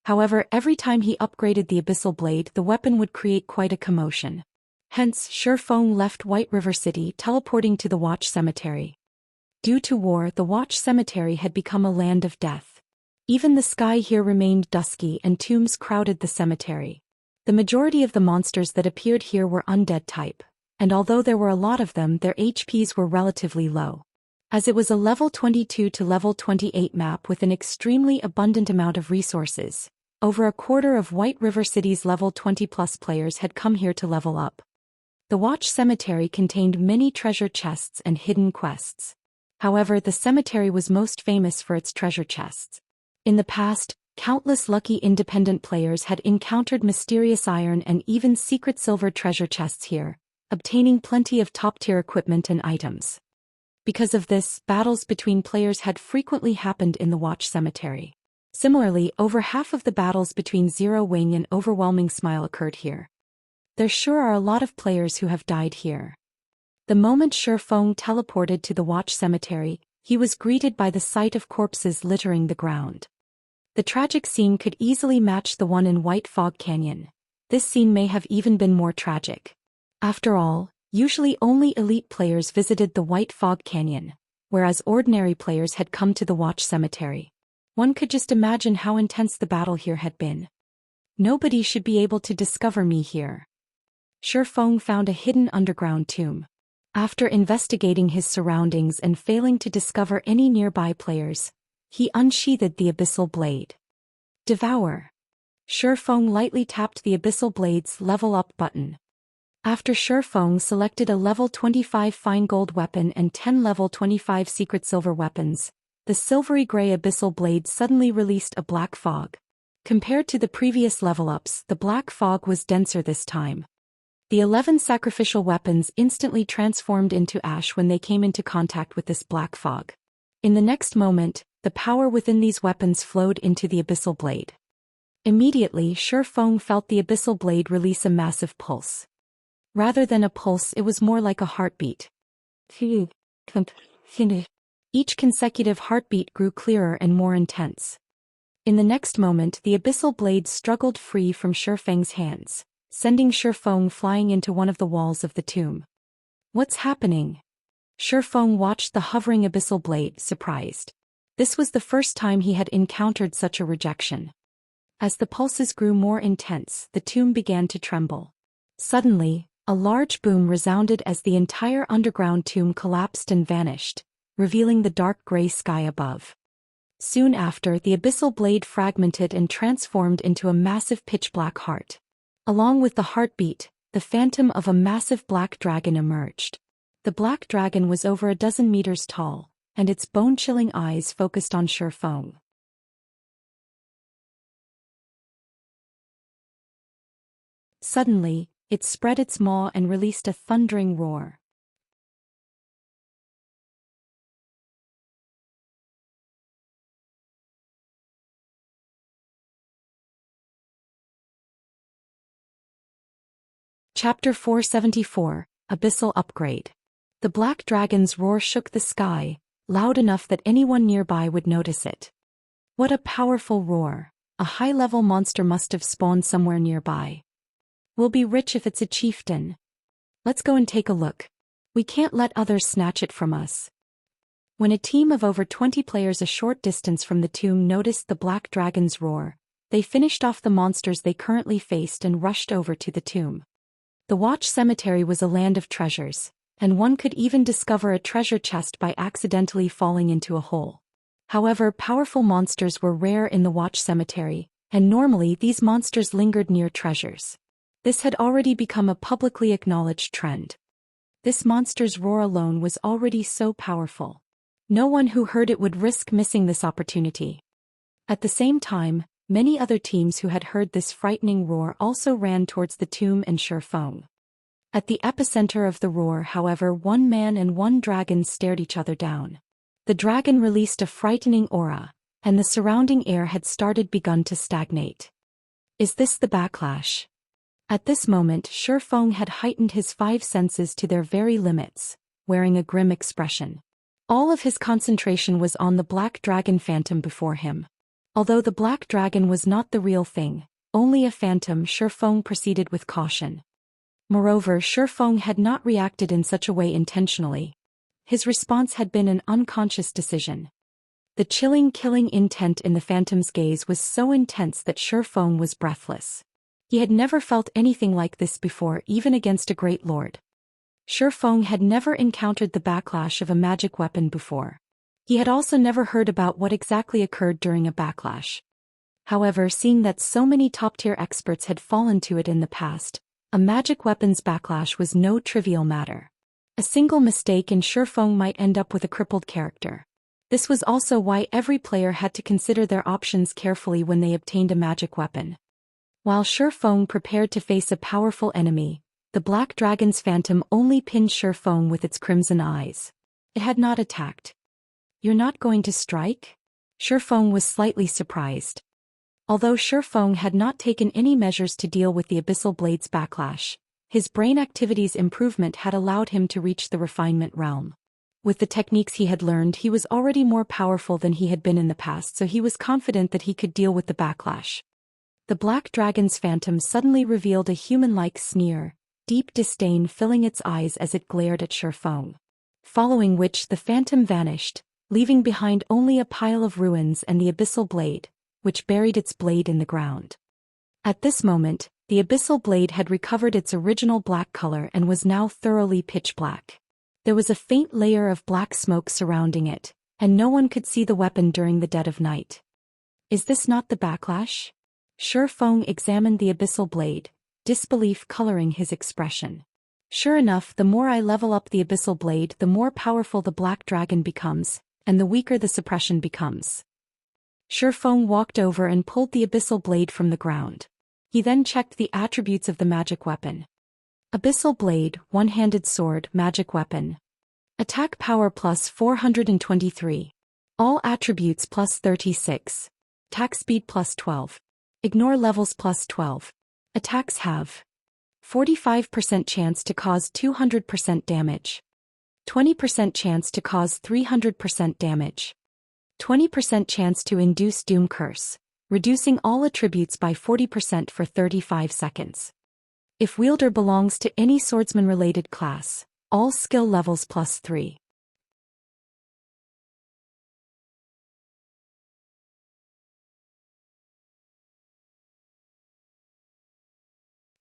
Speaker 1: However, every time he upgraded the Abyssal Blade, the weapon would create quite a commotion. Hence, Shifeng left White River City, teleporting to the Watch Cemetery. Due to war, the Watch Cemetery had become a land of death. Even the sky here remained dusky and tombs crowded the cemetery. The majority of the monsters that appeared here were undead type, and although there were a lot of them, their HPs were relatively low. As it was a level 22 to level 28 map with an extremely abundant amount of resources, over a quarter of White River City's level 20+ players had come here to level up. The Watch Cemetery contained many treasure chests and hidden quests. However, the cemetery was most famous for its treasure chests. In the past, countless lucky independent players had encountered mysterious iron and even secret silver treasure chests here, obtaining plenty of top-tier equipment and items. Because of this, battles between players had frequently happened in the Watch Cemetery. Similarly, over half of the battles between Zero Wing and Overwhelming Smile occurred here. There sure are a lot of players who have died here. The moment Shifeng teleported to the Watch Cemetery, he was greeted by the sight of corpses littering the ground. The tragic scene could easily match the one in White Fog Canyon. This scene may have even been more tragic. After all, usually only elite players visited the White Fog Canyon, whereas ordinary players had come to the Watch Cemetery. One could just imagine how intense the battle here had been. Nobody should be able to discover me here. Shifeng found a hidden underground tomb. After investigating his surroundings and failing to discover any nearby players, he unsheathed the Abyssal Blade. Devour. Shifeng lightly tapped the Abyssal Blade's Level Up button. After Shifeng selected a level 25 fine gold weapon and 10 level 25 secret silver weapons, the silvery gray Abyssal Blade suddenly released a black fog. Compared to the previous level ups, the black fog was denser this time. The 11 sacrificial weapons instantly transformed into ash when they came into contact with this black fog. In the next moment, the power within these weapons flowed into the Abyssal Blade. Immediately, Shifeng felt the Abyssal Blade release a massive pulse. Rather than a pulse, it was more like a heartbeat. Each consecutive heartbeat grew clearer and more intense. In the next moment, the Abyssal Blade struggled free from Shifeng's hands, sending Shifeng flying into one of the walls of the tomb. What's happening? Shifeng watched the hovering Abyssal Blade, surprised. This was the first time he had encountered such a rejection. As the pulses grew more intense, the tomb began to tremble. Suddenly, a large boom resounded as the entire underground tomb collapsed and vanished, revealing the dark gray sky above. Soon after, the Abyssal Blade fragmented and transformed into a massive pitch-black heart. Along with the heartbeat, the phantom of a massive black dragon emerged. The black dragon was over a dozen meters tall, and its bone-chilling eyes focused on Shifeng. Suddenly, it spread its maw and released a thundering roar. Chapter 474, Abyssal Upgrade. The black dragon's roar shook the sky, loud enough that anyone nearby would notice it. What a powerful roar! A high-level monster must have spawned somewhere nearby. We'll be rich if it's a chieftain. Let's go and take a look. We can't let others snatch it from us. When a team of over 20 players a short distance from the tomb noticed the black dragon's roar, they finished off the monsters they currently faced and rushed over to the tomb. The Watch Cemetery was a land of treasures, and one could even discover a treasure chest by accidentally falling into a hole. However, powerful monsters were rare in the Watch Cemetery, and normally these monsters lingered near treasures. This had already become a publicly acknowledged trend. This monster's roar alone was already so powerful. No one who heard it would risk missing this opportunity. At the same time, many other teams who had heard this frightening roar also ran towards the tomb and Shifeng. At the epicenter of the roar, however, one man and one dragon stared each other down. The dragon released a frightening aura, and the surrounding air had begun to stagnate. Is this the backlash? At this moment, Shifeng had heightened his 5 senses to their very limits, wearing a grim expression. All of his concentration was on the black dragon phantom before him. Although the black dragon was not the real thing, only a phantom, Shifeng proceeded with caution. Moreover, Shifeng had not reacted in such a way intentionally. His response had been an unconscious decision. The chilling, killing intent in the phantom's gaze was so intense that Shifeng was breathless. He had never felt anything like this before, even against a great lord. Shifeng had never encountered the backlash of a magic weapon before. He had also never heard about what exactly occurred during a backlash. However, seeing that so many top-tier experts had fallen to it in the past, a magic weapon's backlash was no trivial matter. A single mistake and Shifeng might end up with a crippled character. This was also why every player had to consider their options carefully when they obtained a magic weapon. While Shifeng prepared to face a powerful enemy, the black dragon's phantom only pinned Shifeng with its crimson eyes. It had not attacked. "You're not going to strike?" Shifeng was slightly surprised. Although Shifeng had not taken any measures to deal with the Abyssal Blade's backlash, his brain activity's improvement had allowed him to reach the refinement realm. With the techniques he had learned, he was already more powerful than he had been in the past, so he was confident that he could deal with the backlash. The black dragon's phantom suddenly revealed a human-like sneer, deep disdain filling its eyes as it glared at Shifeng. Following which the phantom vanished, leaving behind only a pile of ruins and the Abyssal Blade, which buried its blade in the ground. At this moment, the Abyssal Blade had recovered its original black color and was now thoroughly pitch black. There was a faint layer of black smoke surrounding it, and no one could see the weapon during the dead of night. "Is this not the backlash?" Shifeng examined the Abyssal Blade, disbelief coloring his expression. "Sure enough, the more I level up the Abyssal Blade, the more powerful the black dragon becomes, and the weaker the suppression becomes." Shifeng walked over and pulled the Abyssal Blade from the ground. He then checked the attributes of the magic weapon. Abyssal Blade, one-handed sword, magic weapon. Attack power plus 423. All attributes plus 36. Attack speed plus 12. Ignore levels plus 12. Attacks have 45% chance to cause 200% damage. 20% chance to cause 300% damage. 20% chance to induce Doom Curse, reducing all attributes by 40% for 35 seconds. If wielder belongs to any swordsman-related class, all skill levels plus 3.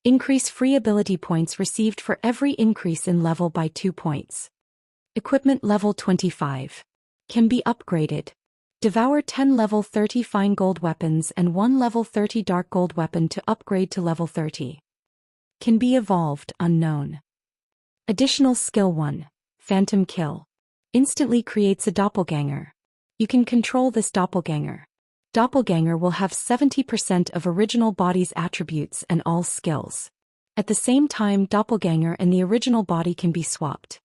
Speaker 1: Increase free ability points received for every increase in level by 2 points. Equipment level 25. Can be upgraded. Devour 10 level 30 fine gold weapons and 1 level 30 dark gold weapon to upgrade to level 30. Can be evolved, unknown. Additional skill 1. Phantom Kill. Instantly creates a doppelganger. You can control this doppelganger. Doppelganger will have 70% of original body's attributes and all skills. At the same time, doppelganger and the original body can be swapped.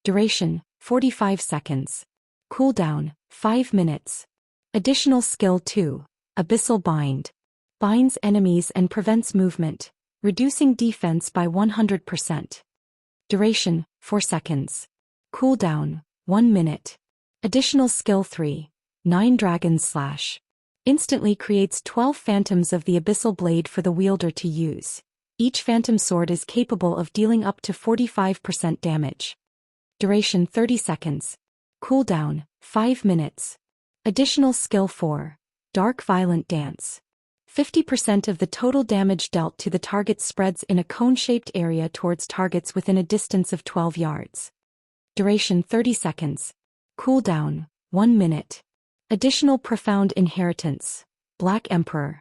Speaker 1: Duration, 45 seconds. Cooldown, 5 minutes. Additional skill 2. Abyssal Bind. Binds enemies and prevents movement, reducing defense by 100%. Duration, 4 seconds. Cooldown, 1 minute. Additional skill 3. 9 Dragon Slash. Instantly creates 12 phantoms of the Abyssal Blade for the wielder to use. Each phantom sword is capable of dealing up to 45% damage. Duration 30 seconds. Cooldown, 5 minutes. Additional skill 4. Dark Violent Dance. 50% of the total damage dealt to the target spreads in a cone-shaped area towards targets within a distance of 12 yards. Duration 30 seconds. Cooldown, 1 minute. Additional Profound Inheritance. Black Emperor.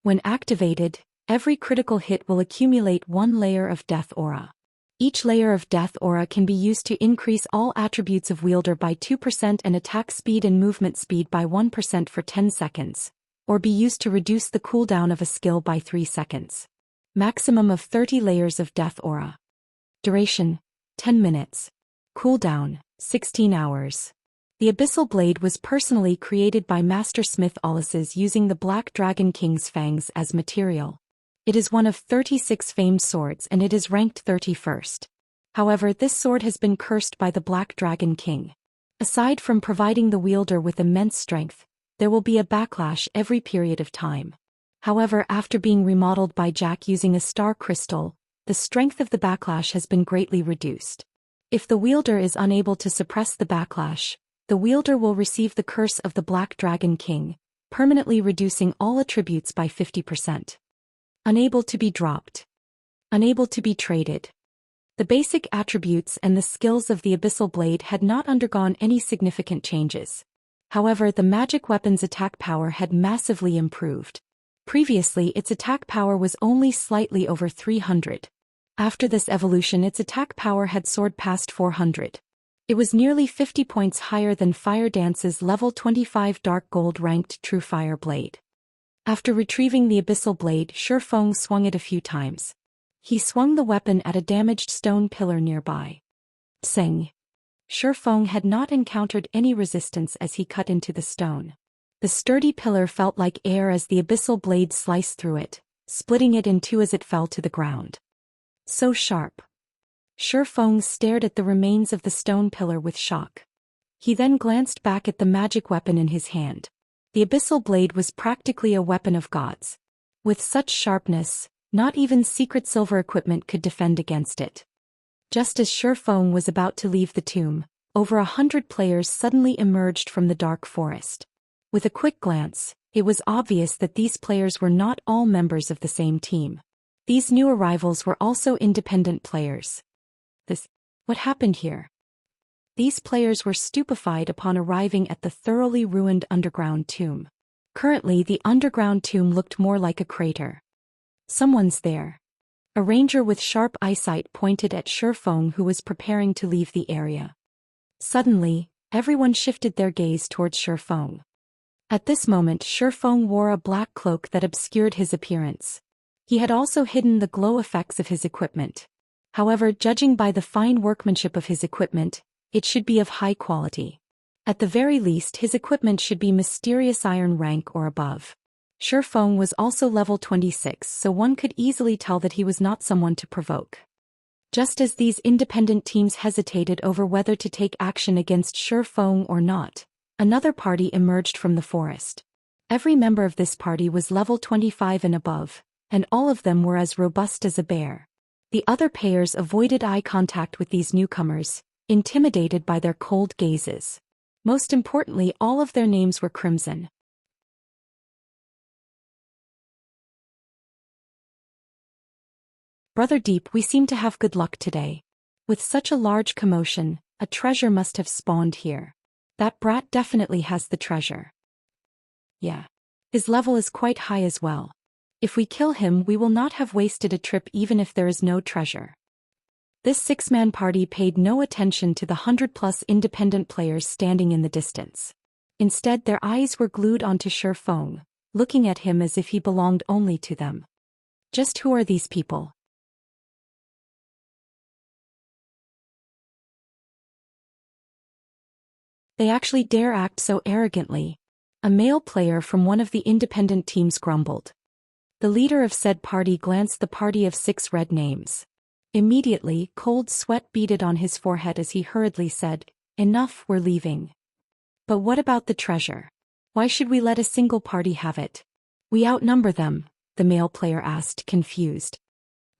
Speaker 1: When activated, every critical hit will accumulate 1 layer of Death Aura. Each layer of Death Aura can be used to increase all attributes of wielder by 2% and attack speed and movement speed by 1% for 10 seconds, or be used to reduce the cooldown of a skill by 3 seconds. Maximum of 30 layers of Death Aura. Duration, 10 minutes. Cooldown, 16 hours. The Abyssal Blade was personally created by Master Smith Ollises using the Black Dragon King's fangs as material. It is one of 36 famed swords and it is ranked 31st. However, this sword has been cursed by the Black Dragon King. Aside from providing the wielder with immense strength, there will be a backlash every period of time. However, after being remodeled by Jack using a star crystal, the strength of the backlash has been greatly reduced. If the wielder is unable to suppress the backlash, the wielder will receive the curse of the Black Dragon King, permanently reducing all attributes by 50%. Unable to be dropped. Unable to be traded. The basic attributes and the skills of the Abyssal Blade had not undergone any significant changes. However, the magic weapon's attack power had massively improved. Previously, its attack power was only slightly over 300. After this evolution, its attack power had soared past 400. It was nearly 50 points higher than Fire Dance's level 25 Dark Gold ranked True Fire Blade. After retrieving the Abyssal Blade, Shifeng swung it a few times. He swung the weapon at a damaged stone pillar nearby. Sing. Shifeng had not encountered any resistance as he cut into the stone. The sturdy pillar felt like air as the Abyssal Blade sliced through it, splitting it in two as it fell to the ground. So sharp. Shifeng stared at the remains of the stone pillar with shock. He then glanced back at the magic weapon in his hand. The Abyssal Blade was practically a weapon of gods. With such sharpness, not even secret silver equipment could defend against it. Just as Shifeng was about to leave the tomb, over 100 players suddenly emerged from the dark forest. With a quick glance, it was obvious that these players were not all members of the same team. These new arrivals were also independent players. What happened here? These players were stupefied upon arriving at the thoroughly ruined underground tomb. Currently, the underground tomb looked more like a crater. Someone's there. A ranger with sharp eyesight pointed at Shifeng, who was preparing to leave the area. Suddenly, everyone shifted their gaze towards Shifeng. At this moment, Shifeng wore a black cloak that obscured his appearance. He had also hidden the glow effects of his equipment. However, judging by the fine workmanship of his equipment, it should be of high quality. At the very least, his equipment should be mysterious iron rank or above. Shifeng was also level 26, so one could easily tell that he was not someone to provoke. Just as these independent teams hesitated over whether to take action against Shifeng or not, another party emerged from the forest. Every member of this party was level 25 and above, and all of them were as robust as a bear. The other players avoided eye contact with these newcomers, intimidated by their cold gazes. Most importantly, all of their names were Crimson. Brother Deep, we seem to have good luck today. With such a large commotion, a treasure must have spawned here. That brat definitely has the treasure. Yeah. His level is quite high as well. If we kill him, we will not have wasted a trip even if there is no treasure. This six-man party paid no attention to the 100-plus independent players standing in the distance. Instead, their eyes were glued onto Shifeng, looking at him as if he belonged only to them. Just who are these people? They actually dare act so arrogantly. A male player from one of the independent teams grumbled. The leader of said party glanced the party of 6 red names. Immediately, cold sweat beaded on his forehead as he hurriedly said, "Enough, we're leaving." But what about the treasure? Why should we let a single party have it? We outnumber them, the male player asked, confused.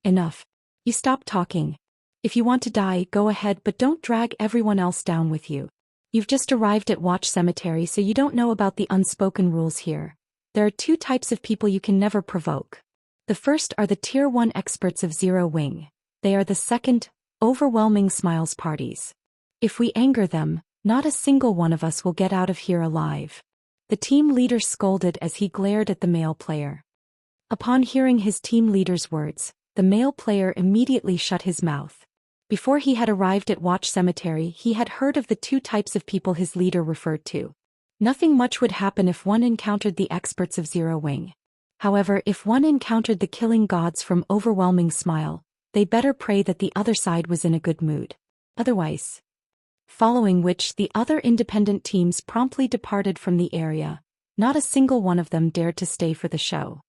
Speaker 1: Enough. You stop talking. If you want to die, go ahead, but don't drag everyone else down with you. You've just arrived at Watch Cemetery, so you don't know about the unspoken rules here. There are 2 types of people you can never provoke. The first are the Tier 1 experts of Zero Wing. They are the second, Overwhelming Smiles parties. If we anger them, not a single one of us will get out of here alive. The team leader scolded as he glared at the male player. Upon hearing his team leader's words, the male player immediately shut his mouth. Before he had arrived at Watch Cemetery, he had heard of the 2 types of people his leader referred to. Nothing much would happen if one encountered the experts of Zero Wing. However, if one encountered the killing gods from Overwhelming Smile, they better pray that the other side was in a good mood. Otherwise. Following which, the other independent teams promptly departed from the area. Not a single one of them dared to stay for the show.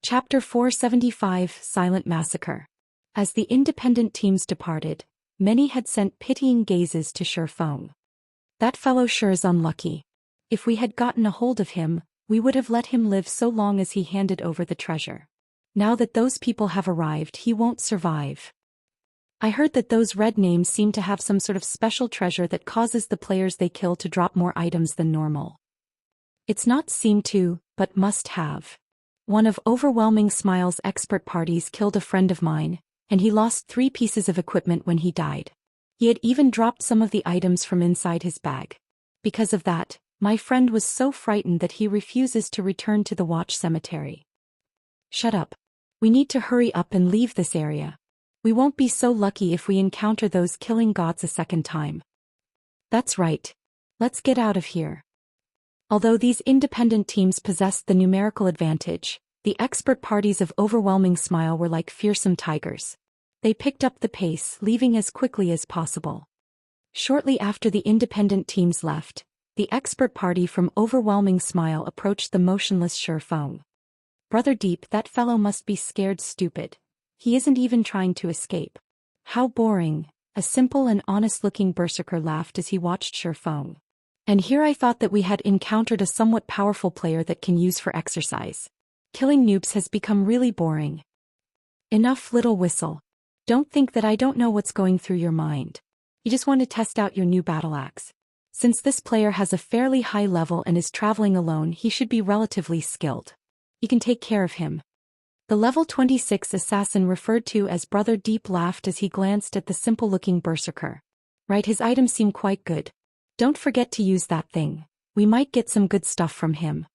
Speaker 1: Chapter 475 Silent Massacre. As the independent teams departed, many had sent pitying gazes to Shifeng. That fellow sure is unlucky. If we had gotten a hold of him, we would have let him live so long as he handed over the treasure. Now that those people have arrived, he won't survive. I heard that those red names seem to have some sort of special treasure that causes the players they kill to drop more items than normal. It's not seem to, but must have. One of Overwhelming Smile's expert parties killed a friend of mine, and he lost 3 pieces of equipment when he died. He had even dropped some of the items from inside his bag. Because of that, my friend was so frightened that he refuses to return to the Watch Cemetery. Shut up. We need to hurry up and leave this area. We won't be so lucky if we encounter those killing gods a second time. That's right. Let's get out of here. Although these independent teams possessed the numerical advantage, the expert parties of Overwhelming Smile were like fearsome tigers. They picked up the pace, leaving as quickly as possible. Shortly after the independent teams left, the expert party from Overwhelming Smile approached the motionless Shifeng. Brother Deep, that fellow must be scared stupid. He isn't even trying to escape. How boring, a simple and honest-looking berserker laughed as he watched Shifeng. And here I thought that we had encountered a somewhat powerful player that can use for exercise. Killing noobs has become really boring. Enough, little whistle. Don't think that I don't know what's going through your mind. You just want to test out your new battle axe. Since this player has a fairly high level and is traveling alone, he should be relatively skilled. You can take care of him. The level 26 assassin referred to as Brother Deep laughed as he glanced at the simple-looking berserker. Right, his items seem quite good. Don't forget to use that thing. We might get some good stuff from him.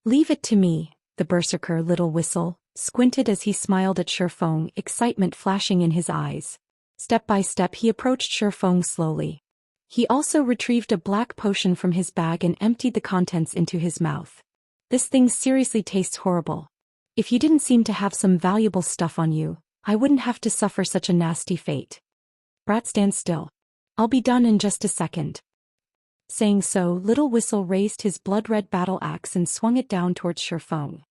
Speaker 1: Leave it to me, the berserker little whistle squinted as he smiled at Shifeng, excitement flashing in his eyes. Step by step he approached Shifeng slowly. He also retrieved a black potion from his bag and emptied the contents into his mouth. This thing seriously tastes horrible. If you didn't seem to have some valuable stuff on you, I wouldn't have to suffer such a nasty fate. Brat, stand still. I'll be done in just a second. Saying so, Little Whistle raised his blood-red battle axe and swung it down towards Shifeng.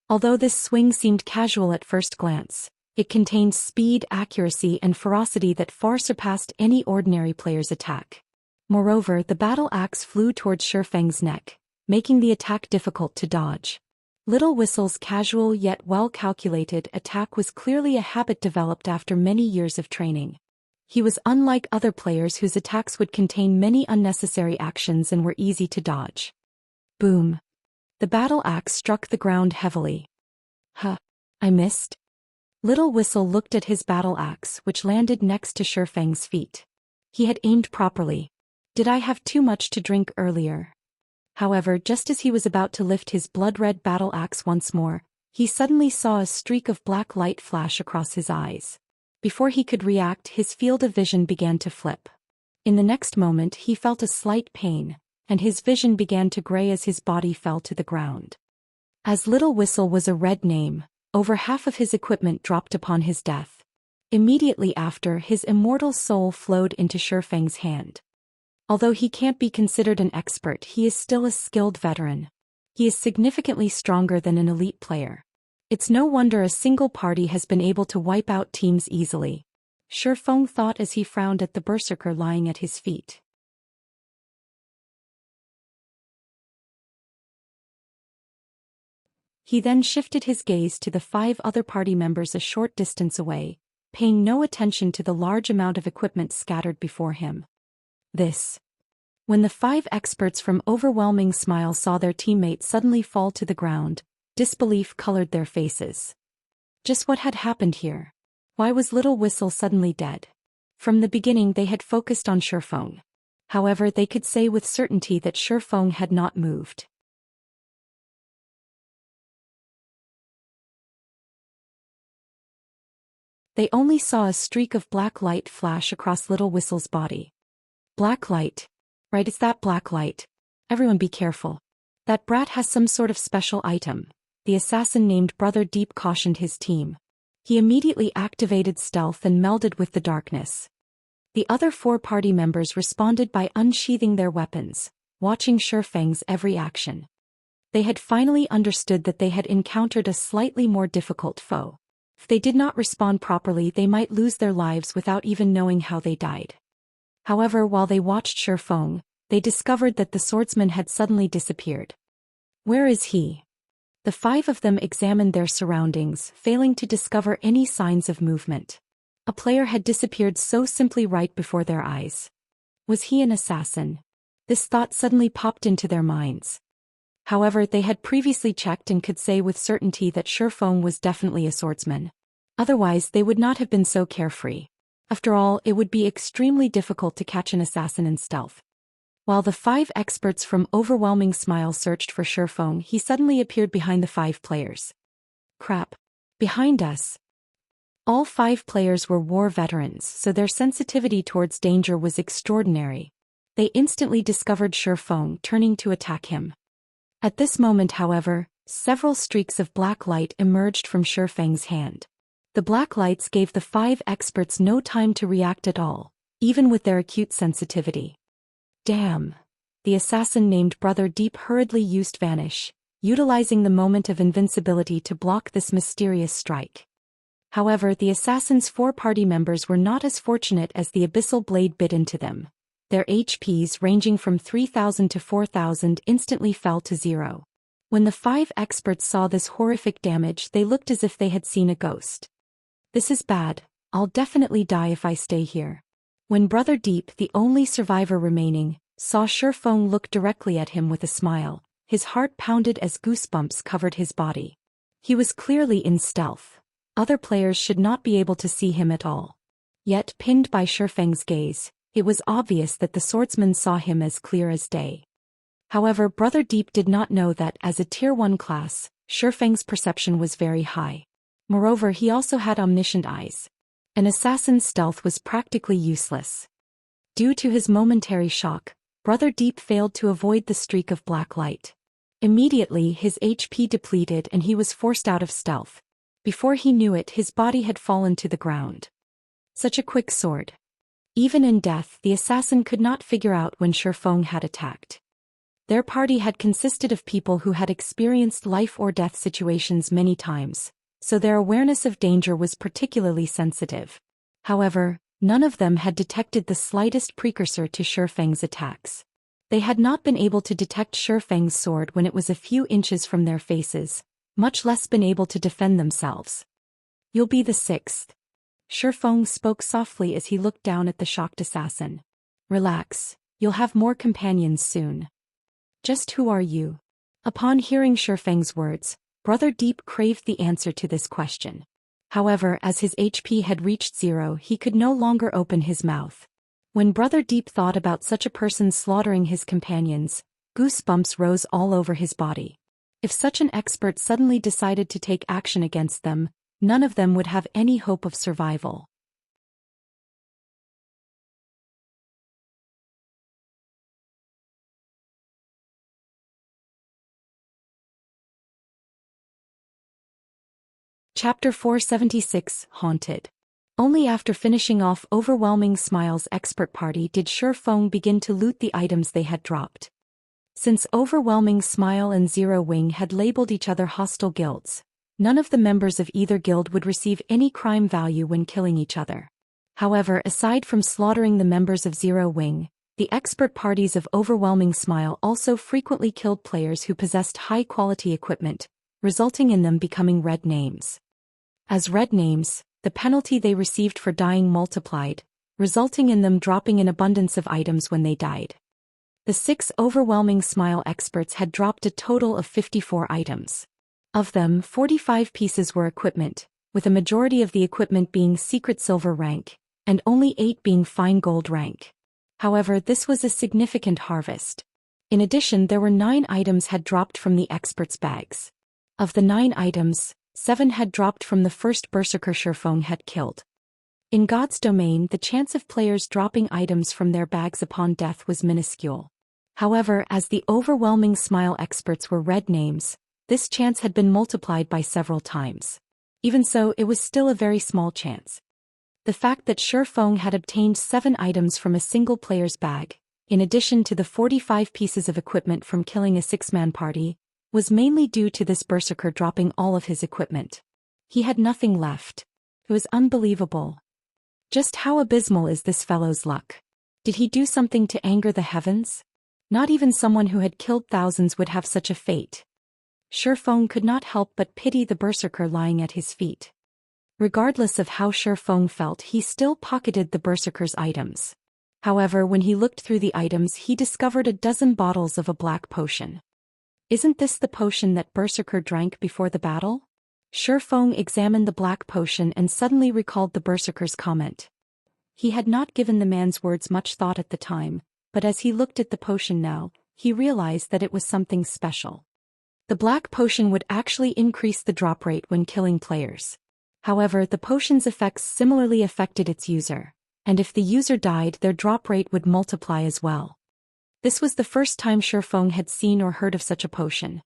Speaker 1: Although this swing seemed casual at first glance, it contained speed, accuracy, and ferocity that far surpassed any ordinary player's attack. Moreover, the battle axe flew towards Shifeng's neck, making the attack difficult to dodge. Little Whistle's casual yet well-calculated attack was clearly a habit developed after many years of training. He was unlike other players whose attacks would contain many unnecessary actions and were easy to dodge. Boom. The battle axe struck the ground heavily. Huh. I missed? Little Whistle looked at his battle axe, which landed next to Shifeng's feet. He had aimed properly. Did I have too much to drink earlier? However, just as he was about to lift his blood-red battle axe once more, he suddenly saw a streak of black light flash across his eyes. Before he could react, his field of vision began to flip. In the next moment he felt a slight pain, and his vision began to gray as his body fell to the ground. As Little Whistle was a red name, over half of his equipment dropped upon his death. Immediately after, his immortal soul flowed into Shifeng's hand. Although he can't be considered an expert, he is still a skilled veteran. He is significantly stronger than an elite player. It's no wonder a single party has been able to wipe out teams easily. Shifeng thought as he frowned at the berserker lying at his feet. He then shifted his gaze to the 5 other party members a short distance away, paying no attention to the large amount of equipment scattered before him. When the 5 experts from Overwhelming Smile saw their teammate suddenly fall to the ground, disbelief colored their faces. Just what had happened here? Why was Little Whistle suddenly dead? From the beginning they had focused on Shifeng. However, they could say with certainty that Shifeng had not moved. They only saw a streak of black light flash across Little Whistle's body. Black light. Right, it's that black light. Everyone be careful. That brat has some sort of special item. The assassin named Brother Deep cautioned his team. He immediately activated stealth and melded with the darkness. The other 4 party members responded by unsheathing their weapons, watching Shifeng's every action. They had finally understood that they had encountered a slightly more difficult foe. If they did not respond properly, they might lose their lives without even knowing how they died. However, while they watched Shifeng, they discovered that the swordsman had suddenly disappeared. Where is he? The five of them examined their surroundings, failing to discover any signs of movement. A player had disappeared so simply right before their eyes. Was he an assassin? This thought suddenly popped into their minds. However, they had previously checked and could say with certainty that Shifeng was definitely a swordsman. Otherwise, they would not have been so carefree. After all, it would be extremely difficult to catch an assassin in stealth. While the five experts from Overwhelming Smile searched for Shifeng, he suddenly appeared behind the five players. Crap. Behind us. All five players were war veterans, so their sensitivity towards danger was extraordinary. They instantly discovered Shifeng turning to attack him. At this moment, however, several streaks of black light emerged from Shifeng's hand. The black lights gave the five experts no time to react at all, even with their acute sensitivity. Damn. The assassin named Brother Deep hurriedly used Vanish, utilizing the moment of invincibility to block this mysterious strike. However, the assassin's four party members were not as fortunate as the Abyssal blade bit into them. Their HPs, ranging from 3,000 to 4,000, instantly fell to 0. When the five experts saw this horrific damage, they looked as if they had seen a ghost. This is bad. I'll definitely die if I stay here. When Brother Deep, the only survivor remaining, saw Shifeng look directly at him with a smile, his heart pounded as goosebumps covered his body. He was clearly in stealth. Other players should not be able to see him at all. Yet, pinned by Shifeng's gaze, it was obvious that the swordsman saw him as clear as day. However, Brother Deep did not know that as a Tier 1 class, Shifeng's perception was very high. Moreover, he also had omniscient eyes. An assassin's stealth was practically useless. Due to his momentary shock, Brother Deep failed to avoid the streak of black light. Immediately, his HP depleted and he was forced out of stealth. Before he knew it, his body had fallen to the ground. Such a quick sword. Even in death, the assassin could not figure out when Shifeng had attacked. Their party had consisted of people who had experienced life-or-death situations many times, so their awareness of danger was particularly sensitive. However, none of them had detected the slightest precursor to Shifeng's attacks. They had not been able to detect Shifeng's sword when it was a few inches from their faces, much less been able to defend themselves. You'll be the sixth. Shifeng spoke softly as he looked down at the shocked assassin. Relax, you'll have more companions soon. Just who are you? Upon hearing Shifeng's words, Brother Deep craved the answer to this question. However, as his HP had reached 0, he could no longer open his mouth. When Brother Deep thought about such a person slaughtering his companions, goosebumps rose all over his body. If such an expert suddenly decided to take action against them, none of them would have any hope of survival. Chapter 476, Haunted. Only after finishing off Overwhelming Smile's expert party did Shifeng begin to loot the items they had dropped. Since Overwhelming Smile and Zero Wing had labeled each other hostile guilds, none of the members of either guild would receive any crime value when killing each other. However, aside from slaughtering the members of Zero Wing, the expert parties of Overwhelming Smile also frequently killed players who possessed high-quality equipment, resulting in them becoming red names. As red names, the penalty they received for dying multiplied, resulting in them dropping an abundance of items when they died. The 6 Overwhelming Smile experts had dropped a total of 54 items. Of them, 45 pieces were equipment, with a majority of the equipment being secret silver rank, and only 8 being fine gold rank. However, this was a significant harvest. In addition, there were 9 items had dropped from the experts' bags. Of the 9 items, 7 had dropped from the first berserker Shifeng had killed. In God's domain, the chance of players dropping items from their bags upon death was minuscule. However, as the Overwhelming Smile experts were red names, this chance had been multiplied by several times. Even so, it was still a very small chance. The fact that Shifeng had obtained 7 items from a single player's bag, in addition to the 45 pieces of equipment from killing a 6-man party, was mainly due to this berserker dropping all of his equipment. He had nothing left. It was unbelievable. Just how abysmal is this fellow's luck? Did he do something to anger the heavens? Not even someone who had killed thousands would have such a fate. Shifeng could not help but pity the berserker lying at his feet. Regardless of how Shifeng felt, he still pocketed the berserker's items. However, when he looked through the items, he discovered a dozen bottles of a black potion. Isn't this the potion that berserker drank before the battle? Shifeng examined the black potion and suddenly recalled the berserker's comment. He had not given the man's words much thought at the time, but as he looked at the potion now, he realized that it was something special. The black potion would actually increase the drop rate when killing players. However, the potion's effects similarly affected its user, and if the user died, their drop rate would multiply as well. This was the first time Shifeng had seen or heard of such a potion.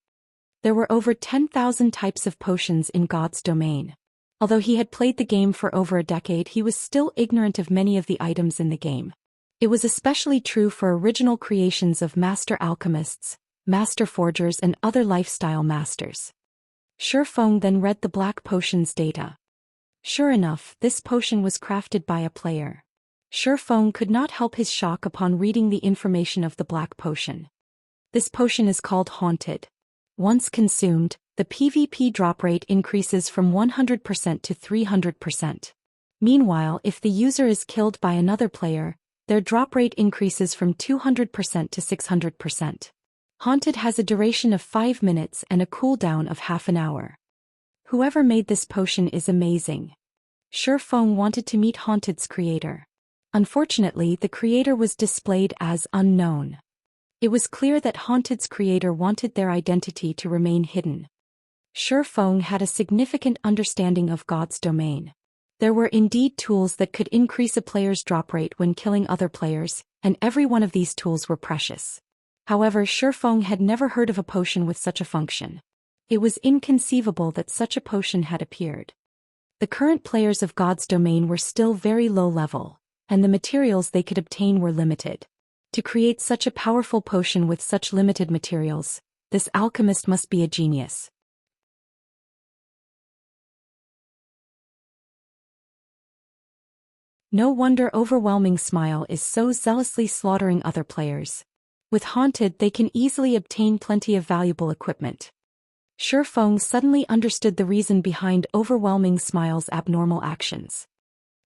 Speaker 1: There were over 10,000 types of potions in God's domain. Although he had played the game for over a decade, he was still ignorant of many of the items in the game. It was especially true for original creations of master alchemists, master forgers and other lifestyle masters. Shifeng then read the black potion's data. Sure enough, this potion was crafted by a player. Shifeng could not help his shock upon reading the information of the black potion. This potion is called Haunted. Once consumed, the PvP drop rate increases from 100% to 300%. Meanwhile, if the user is killed by another player, their drop rate increases from 200% to 600%. Haunted has a duration of 5 minutes and a cooldown of half an hour. Whoever made this potion is amazing. Shifeng wanted to meet Haunted's creator. Unfortunately, the creator was displayed as unknown. It was clear that Haunted's creator wanted their identity to remain hidden. Shifeng had a significant understanding of God's domain. There were indeed tools that could increase a player's drop rate when killing other players, and every one of these tools were precious. However, Shifeng had never heard of a potion with such a function. It was inconceivable that such a potion had appeared. The current players of God's domain were still very low level, and the materials they could obtain were limited. To create such a powerful potion with such limited materials, this alchemist must be a genius. No wonder Overwhelming Smile is so zealously slaughtering other players. With Haunted, they can easily obtain plenty of valuable equipment. Shifeng suddenly understood the reason behind Overwhelming Smile's abnormal actions.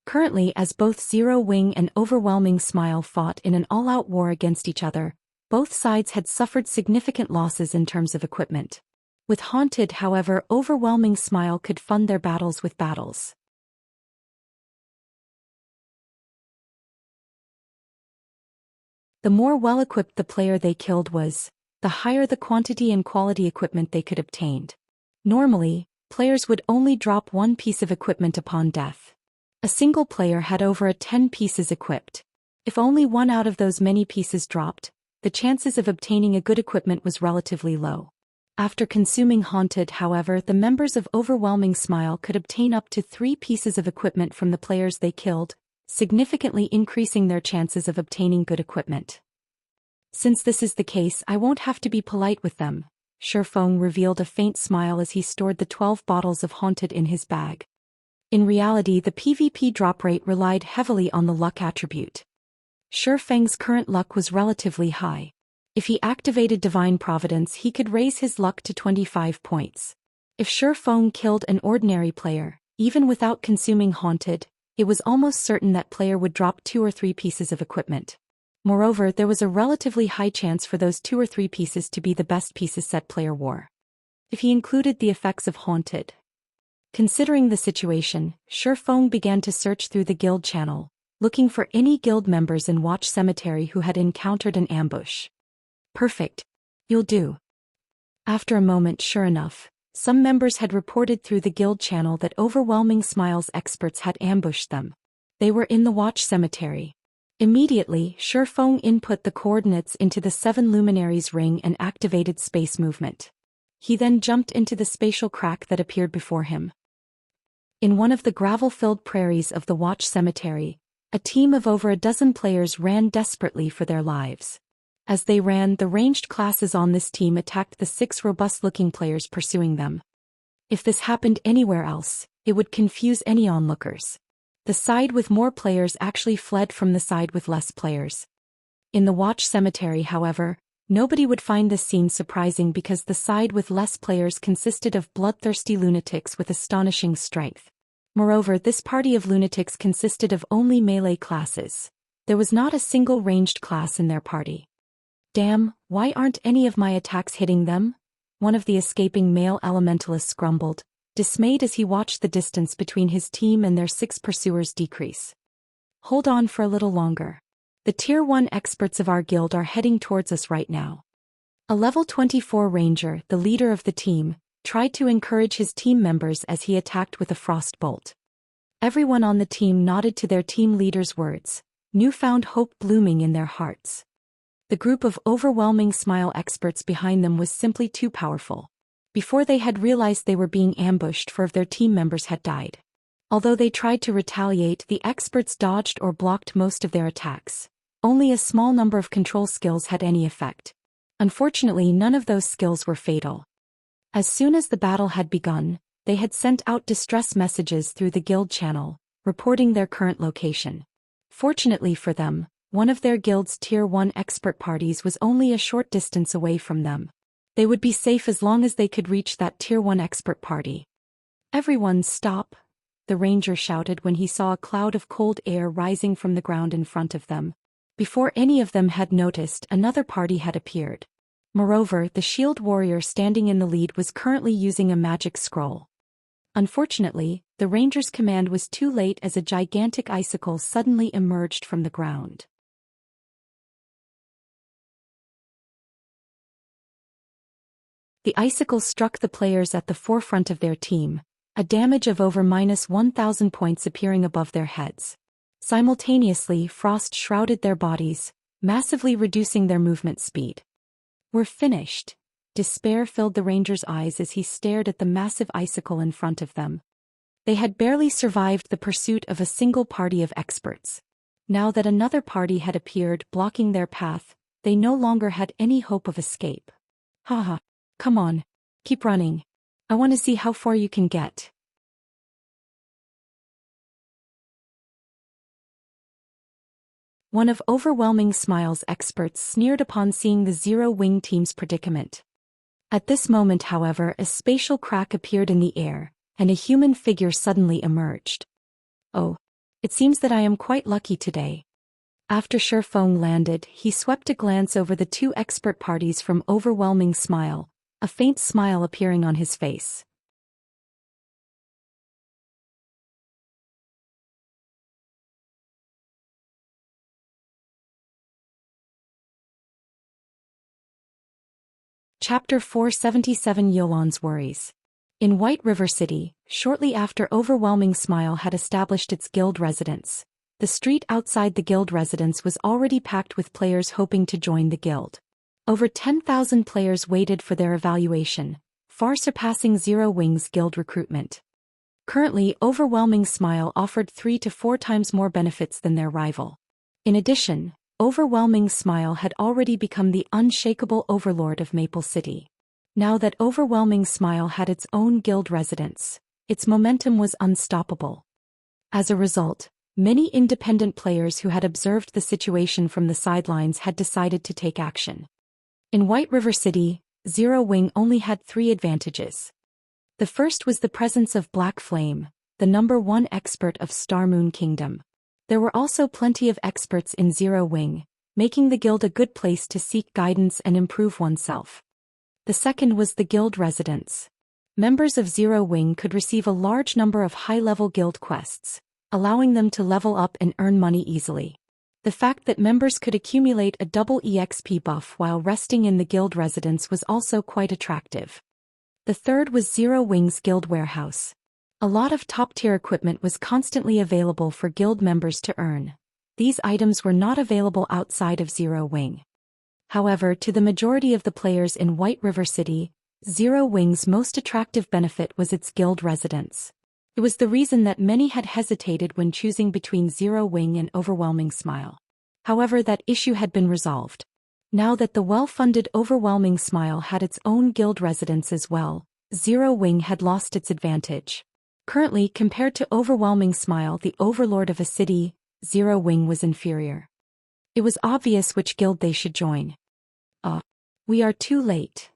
Speaker 1: Currently, as both Zero Wing and Overwhelming Smile fought in an all-out war against each other, both sides had suffered significant losses in terms of equipment. With Haunted, however, Overwhelming Smile could fund their battles with battles. The more well-equipped the player they killed was, the higher the quantity and quality equipment they could obtain. Normally, players would only drop one piece of equipment upon death. A single player had over 10 pieces equipped. If only one out of those many pieces dropped, the chances of obtaining a good equipment was relatively low. After consuming Haunted, however, the members of Overwhelming Smile could obtain up to 3 pieces of equipment from the players they killed, significantly increasing their chances of obtaining good equipment. Since this is the case, I won't have to be polite with them. Shifeng revealed a faint smile as he stored the 12 bottles of Haunted in his bag. In reality, the PvP drop rate relied heavily on the luck attribute. Shifeng's current luck was relatively high. If he activated Divine Providence, he could raise his luck to 25 points. If Shifeng killed an ordinary player, even without consuming Haunted, it was almost certain that player would drop 2 or 3 pieces of equipment. Moreover, there was a relatively high chance for those 2 or 3 pieces to be the best pieces said player wore. If he included the effects of Haunted. Considering the situation, Shifeng began to search through the guild channel, looking for any guild members in Watch Cemetery who had encountered an ambush. Perfect. You'll do. After a moment, sure enough, some members had reported through the guild channel that Overwhelming Smile's experts had ambushed them. They were in the Watch Cemetery. Immediately, Shifeng input the coordinates into the 7 Luminaries ring and activated space movement. He then jumped into the spatial crack that appeared before him. In one of the gravel-filled prairies of the Watch Cemetery, a team of over a dozen players ran desperately for their lives. As they ran, the ranged classes on this team attacked the 6 robust-looking players pursuing them. If this happened anywhere else, it would confuse any onlookers. The side with more players actually fled from the side with less players. In the Watch Cemetery, however, nobody would find this scene surprising because the side with less players consisted of bloodthirsty lunatics with astonishing strength. Moreover, this party of lunatics consisted of only melee classes. There was not a single ranged class in their party. Damn, why aren't any of my attacks hitting them? One of the escaping male elementalists grumbled, dismayed as he watched the distance between his team and their 6 pursuers decrease. Hold on for a little longer. The Tier 1 experts of our guild are heading towards us right now. A level 24 ranger, the leader of the team, tried to encourage his team members as he attacked with a frost bolt. Everyone on the team nodded to their team leader's words, newfound hope blooming in their hearts. The group of overwhelming smile experts behind them was simply too powerful. Before they had realized they were being ambushed, 4 of their team members had died. Although they tried to retaliate, the experts dodged or blocked most of their attacks. Only a small number of control skills had any effect. Unfortunately, none of those skills were fatal. As soon as the battle had begun, they had sent out distress messages through the guild channel, reporting their current location. Fortunately for them, one of their guild's Tier 1 expert parties was only a short distance away from them. They would be safe as long as they could reach that Tier 1 expert party. Everyone stop, the ranger shouted when he saw a cloud of cold air rising from the ground in front of them. Before any of them had noticed, another party had appeared. Moreover, the shield warrior standing in the lead was currently using a magic scroll. Unfortunately, the ranger's command was too late as a gigantic icicle suddenly emerged from the ground. The icicle struck the players at the forefront of their team, a damage of over -1,000 points appearing above their heads. Simultaneously, frost shrouded their bodies, massively reducing their movement speed. We're finished. Despair filled the ranger's eyes as he stared at the massive icicle in front of them. They had barely survived the pursuit of a single party of experts. Now that another party had appeared blocking their path, they no longer had any hope of escape. Haha, come on, keep running. I want to see how far you can get. One of Overwhelming Smile's experts sneered upon seeing the Zero-Wing team's predicament. At this moment, however, a spatial crack appeared in the air, and a human figure suddenly emerged. Oh, it seems that I am quite lucky today. After Shurfeng landed, he swept a glance over the 2 expert parties from Overwhelming Smile, a faint smile appearing on his face. Chapter 477 Youlan's Worries. In White River City, shortly after Overwhelming Smile had established its guild residence, the street outside the guild residence was already packed with players hoping to join the guild. Over 10,000 players waited for their evaluation, far surpassing Zero Wing's guild recruitment. Currently, Overwhelming Smile offered 3 to 4 times more benefits than their rival. In addition, Overwhelming Smile had already become the unshakable overlord of Maple City. Now that Overwhelming Smile had its own guild residence, its momentum was unstoppable. As a result, many independent players who had observed the situation from the sidelines had decided to take action. In White River City, Zero Wing only had 3 advantages. The first was the presence of Black Flame, the #1 expert of Star Moon Kingdom. There were also plenty of experts in Zero Wing, making the guild a good place to seek guidance and improve oneself. The second was the guild residence. Members of Zero Wing could receive a large number of high-level guild quests, allowing them to level up and earn money easily. The fact that members could accumulate a double EXP buff while resting in the guild residence was also quite attractive. The third was Zero Wing's guild warehouse. A lot of top-tier equipment was constantly available for guild members to earn. These items were not available outside of Zero Wing. However, to the majority of the players in White River City, Zero Wing's most attractive benefit was its guild residence. It was the reason that many had hesitated when choosing between Zero Wing and Overwhelming Smile. However, that issue had been resolved. Now that the well-funded Overwhelming Smile had its own guild residence as well, Zero Wing had lost its advantage. Currently, compared to Overwhelming Smile, the overlord of a city, Zero Wing was inferior. It was obvious which guild they should join. We are too late.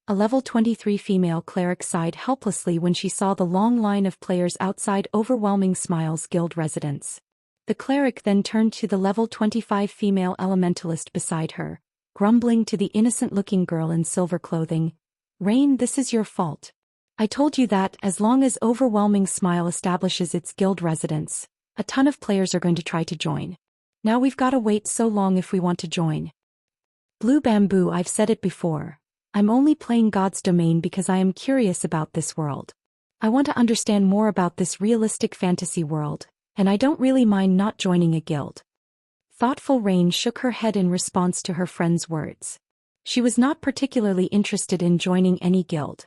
Speaker 1: A level 23 female cleric sighed helplessly when she saw the long line of players outside Overwhelming Smile's guild residence. The cleric then turned to the level 25 female elementalist beside her, grumbling to the innocent-looking girl in silver clothing, "Rain, this is your fault. I told you that as long as Overwhelming Smile establishes its guild residence, a ton of players are going to try to join. Now we've got to wait so long if we want to join." Blue Bamboo, I've said it before. I'm only playing God's Domain because I am curious about this world. I want to understand more about this realistic fantasy world, and I don't really mind not joining a guild. Thoughtful Rain shook her head in response to her friend's words. She was not particularly interested in joining any guild.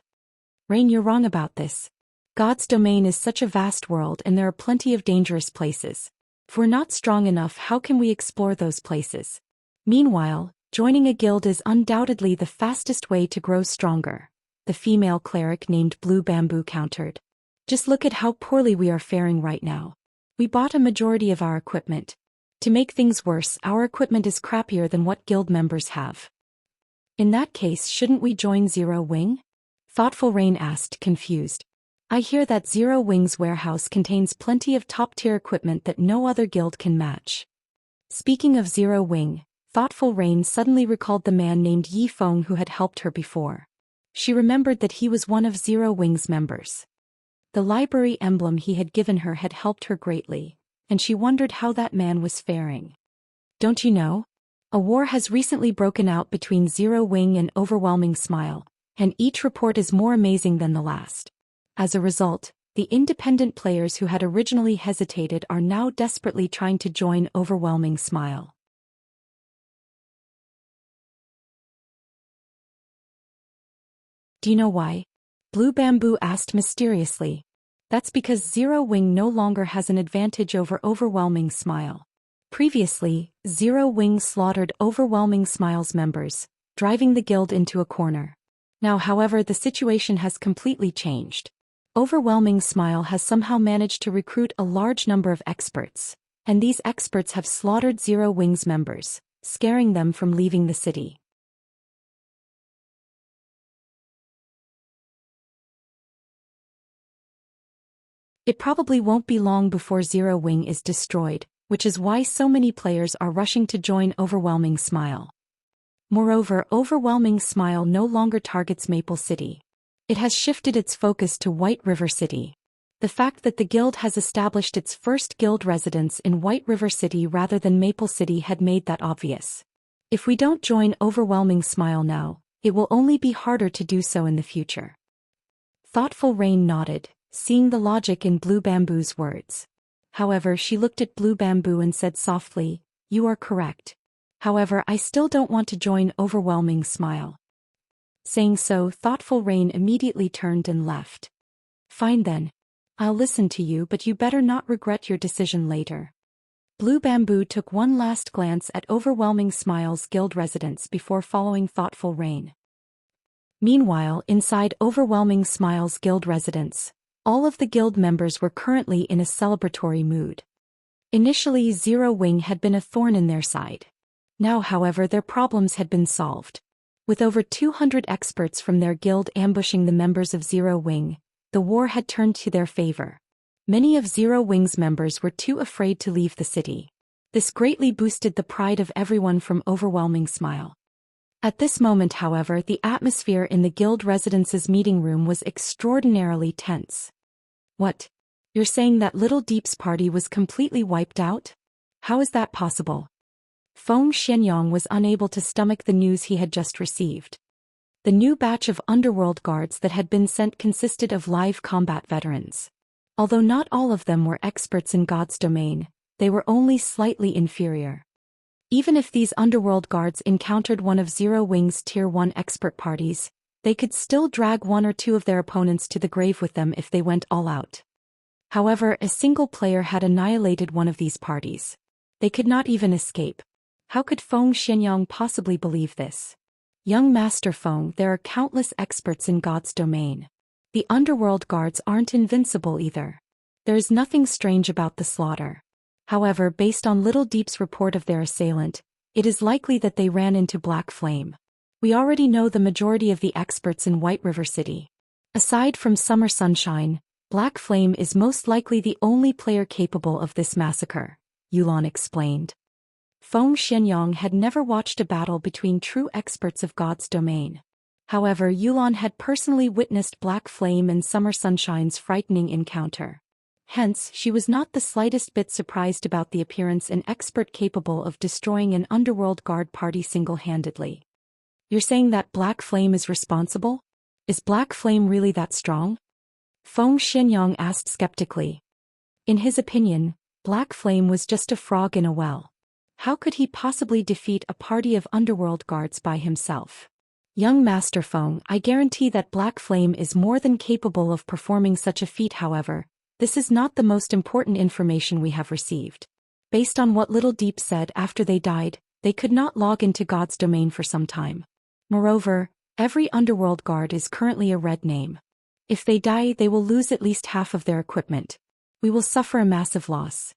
Speaker 1: Rain, you're wrong about this. God's Domain is such a vast world and there are plenty of dangerous places. If we're not strong enough, how can we explore those places? Meanwhile, joining a guild is undoubtedly the fastest way to grow stronger, the female cleric named Blue Bamboo countered. Just look at how poorly we are faring right now. We bought a majority of our equipment. To make things worse, our equipment is crappier than what guild members have. In that case, shouldn't we join Zero Wing? Thoughtful Rain asked, confused. I hear that Zero Wing's warehouse contains plenty of top-tier equipment that no other guild can match. Speaking of Zero Wing, Thoughtful Rain suddenly recalled the man named Yi Feng who had helped her before. She remembered that he was one of Zero Wing's members. The library emblem he had given her had helped her greatly, and she wondered how that man was faring. Don't you know? A war has recently broken out between Zero Wing and Overwhelming Smile, and each report is more amazing than the last. As a result, the independent players who had originally hesitated are now desperately trying to join Overwhelming Smile. Do you know why? Blue Bamboo asked mysteriously. That's because Zero Wing no longer has an advantage over Overwhelming Smile. Previously, Zero Wing slaughtered Overwhelming Smile's members, driving the guild into a corner. Now, however, the situation has completely changed. Overwhelming Smile has somehow managed to recruit a large number of experts, and these experts have slaughtered Zero Wing's members, scaring them from leaving the city. It probably won't be long before Zero Wing is destroyed, which is why so many players are rushing to join Overwhelming Smile. Moreover, Overwhelming Smile no longer targets Maple City. It has shifted its focus to White River City. The fact that the guild has established its first guild residence in White River City rather than Maple City had made that obvious. If we don't join Overwhelming Smile now, it will only be harder to do so in the future. Thoughtful Rain nodded, seeing the logic in Blue Bamboo's words. However, she looked at Blue Bamboo and said softly, "You are correct. However, I still don't want to join Overwhelming Smile." Saying so, Thoughtful Rain immediately turned and left. Fine then. I'll listen to you, but you better not regret your decision later. Blue Bamboo took one last glance at Overwhelming Smile's guild residence before following Thoughtful Rain. Meanwhile, inside Overwhelming Smile's guild residence, all of the guild members were currently in a celebratory mood. Initially, Zero Wing had been a thorn in their side. Now, however, their problems had been solved. With over 200 experts from their guild ambushing the members of Zero Wing, the war had turned to their favor. Many of Zero Wing's members were too afraid to leave the city. This greatly boosted the pride of everyone from Overwhelming Smile. At this moment, however, the atmosphere in the guild residence's meeting room was extraordinarily tense. What? You're saying that Little Deep's party was completely wiped out? How is that possible? Feng Xianyang was unable to stomach the news he had just received. The new batch of underworld guards that had been sent consisted of live combat veterans. Although not all of them were experts in God's Domain, they were only slightly inferior. Even if these underworld guards encountered one of Zero Wing's Tier 1 expert parties, they could still drag one or two of their opponents to the grave with them if they went all out. However, a single player had annihilated one of these parties. They could not even escape. How could Feng Xianyang possibly believe this? Young Master Feng, there are countless experts in God's domain. The underworld guards aren't invincible either. There is nothing strange about the slaughter. However, based on Little Deep's report of their assailant, it is likely that they ran into Black Flame. We already know the majority of the experts in White River City. Aside from Summer Sunshine, Black Flame is most likely the only player capable of this massacre, Youlan explained. Feng Xianyang had never watched a battle between true experts of God's domain. However, Youlan had personally witnessed Black Flame and Summer Sunshine's frightening encounter. Hence, she was not the slightest bit surprised about the appearance of an expert capable of destroying an underworld guard party single-handedly. You're saying that Black Flame is responsible? Is Black Flame really that strong? Feng Xianyang asked skeptically. In his opinion, Black Flame was just a frog in a well. How could he possibly defeat a party of underworld guards by himself? Young Master Feng, I guarantee that Black Flame is more than capable of performing such a feat. However, this is not the most important information we have received. Based on what Little Deep said after they died, they could not log into God's domain for some time. Moreover, every underworld guard is currently a red name. If they die, they will lose at least half of their equipment. We will suffer a massive loss.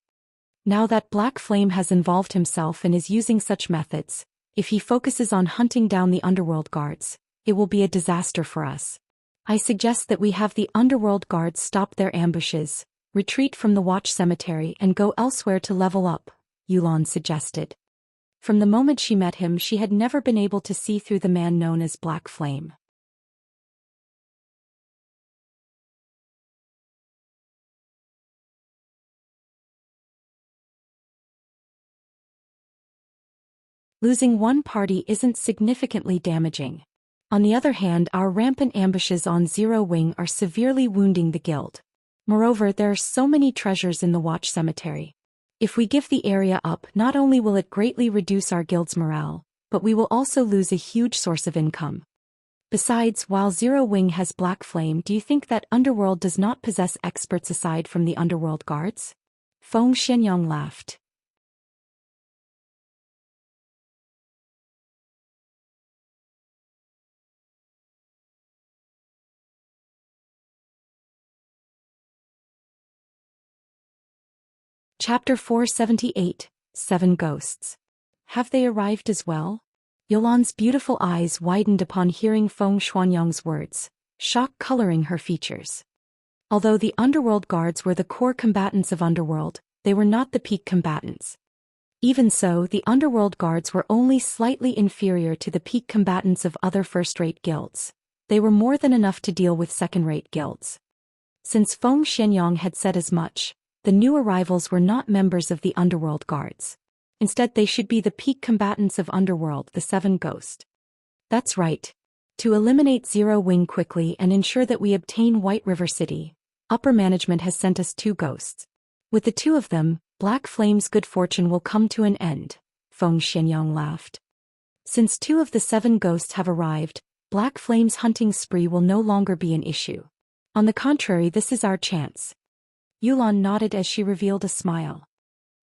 Speaker 1: Now that Black Flame has involved himself and is using such methods, if he focuses on hunting down the underworld guards, it will be a disaster for us. I suggest that we have the underworld guards stop their ambushes, retreat from the watch cemetery and go elsewhere to level up, Youlan suggested. From the moment she met him, she had never been able to see through the man known as Black Flame. Losing one party isn't significantly damaging. On the other hand, our rampant ambushes on Zero Wing are severely wounding the guild. Moreover, there are so many treasures in the watch cemetery. If we give the area up, not only will it greatly reduce our guild's morale, but we will also lose a huge source of income. Besides, while Zero Wing has Black Flame, do you think that Underworld does not possess experts aside from the Underworld guards? Feng Xianyang laughed. Chapter 478, 7 Ghosts. Have they arrived as well? Yolan's beautiful eyes widened upon hearing Feng Xianyang's words, shock coloring her features. Although the Underworld guards were the core combatants of Underworld, they were not the peak combatants. Even so, the Underworld guards were only slightly inferior to the peak combatants of other first-rate guilds. They were more than enough to deal with second-rate guilds. Since Feng Xianyang had said as much, the new arrivals were not members of the Underworld guards. Instead, they should be the peak combatants of Underworld, the 7 Ghosts. That's right. To eliminate Zero Wing quickly and ensure that we obtain White River City, upper management has sent us 2 ghosts. With the 2 of them, Black Flame's good fortune will come to an end, Feng Xianyang laughed. Since 2 of the 7 ghosts have arrived, Black Flame's hunting spree will no longer be an issue. On the contrary, this is our chance. Youlan nodded as she revealed a smile.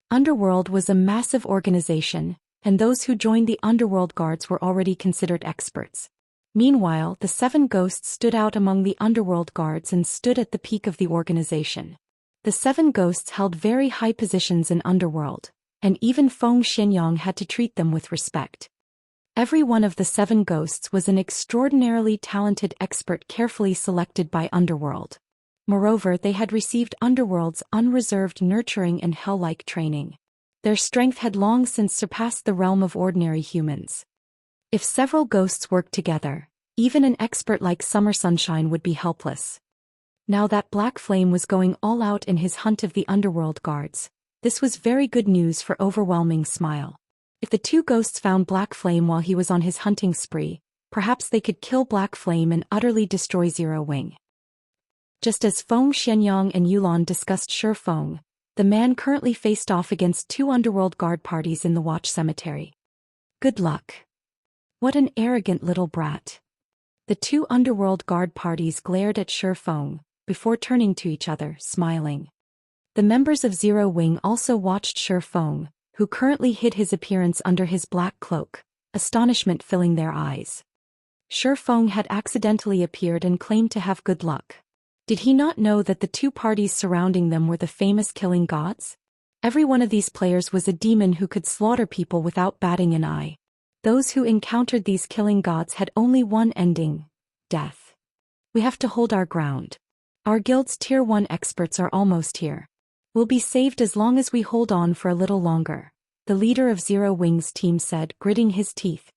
Speaker 1: Underworld was a massive organization, and those who joined the Underworld guards were already considered experts. Meanwhile, the 7 ghosts stood out among the Underworld guards and stood at the peak of the organization. The 7 ghosts held very high positions in Underworld, and even Feng Xianyang had to treat them with respect. Every one of the 7 ghosts was an extraordinarily talented expert carefully selected by Underworld. Moreover, they had received Underworld's unreserved nurturing and hell-like training. Their strength had long since surpassed the realm of ordinary humans. If several ghosts worked together, even an expert like Summer Sunshine would be helpless. Now that Black Flame was going all out in his hunt of the Underworld guards, this was very good news for Overwhelming Smile. If the 2 ghosts found Black Flame while he was on his hunting spree, perhaps they could kill Black Flame and utterly destroy Zero Wing. Just as Feng Xianyang and Youlan discussed Feng, the man currently faced off against 2 Underworld guard parties in the Watch Cemetery. Good luck. What an arrogant little brat. The 2 Underworld guard parties glared at Feng, before turning to each other, smiling. The members of Zero Wing also watched Feng, who currently hid his appearance under his black cloak, astonishment filling their eyes. Shifeng had accidentally appeared and claimed to have good luck. Did he not know that the two parties surrounding them were the famous killing gods? Every one of these players was a demon who could slaughter people without batting an eye. Those who encountered these killing gods had only one ending: death. We have to hold our ground. Our guild's Tier 1 experts are almost here. We'll be saved as long as we hold on for a little longer, the leader of Zero Wings' team said, gritting his teeth.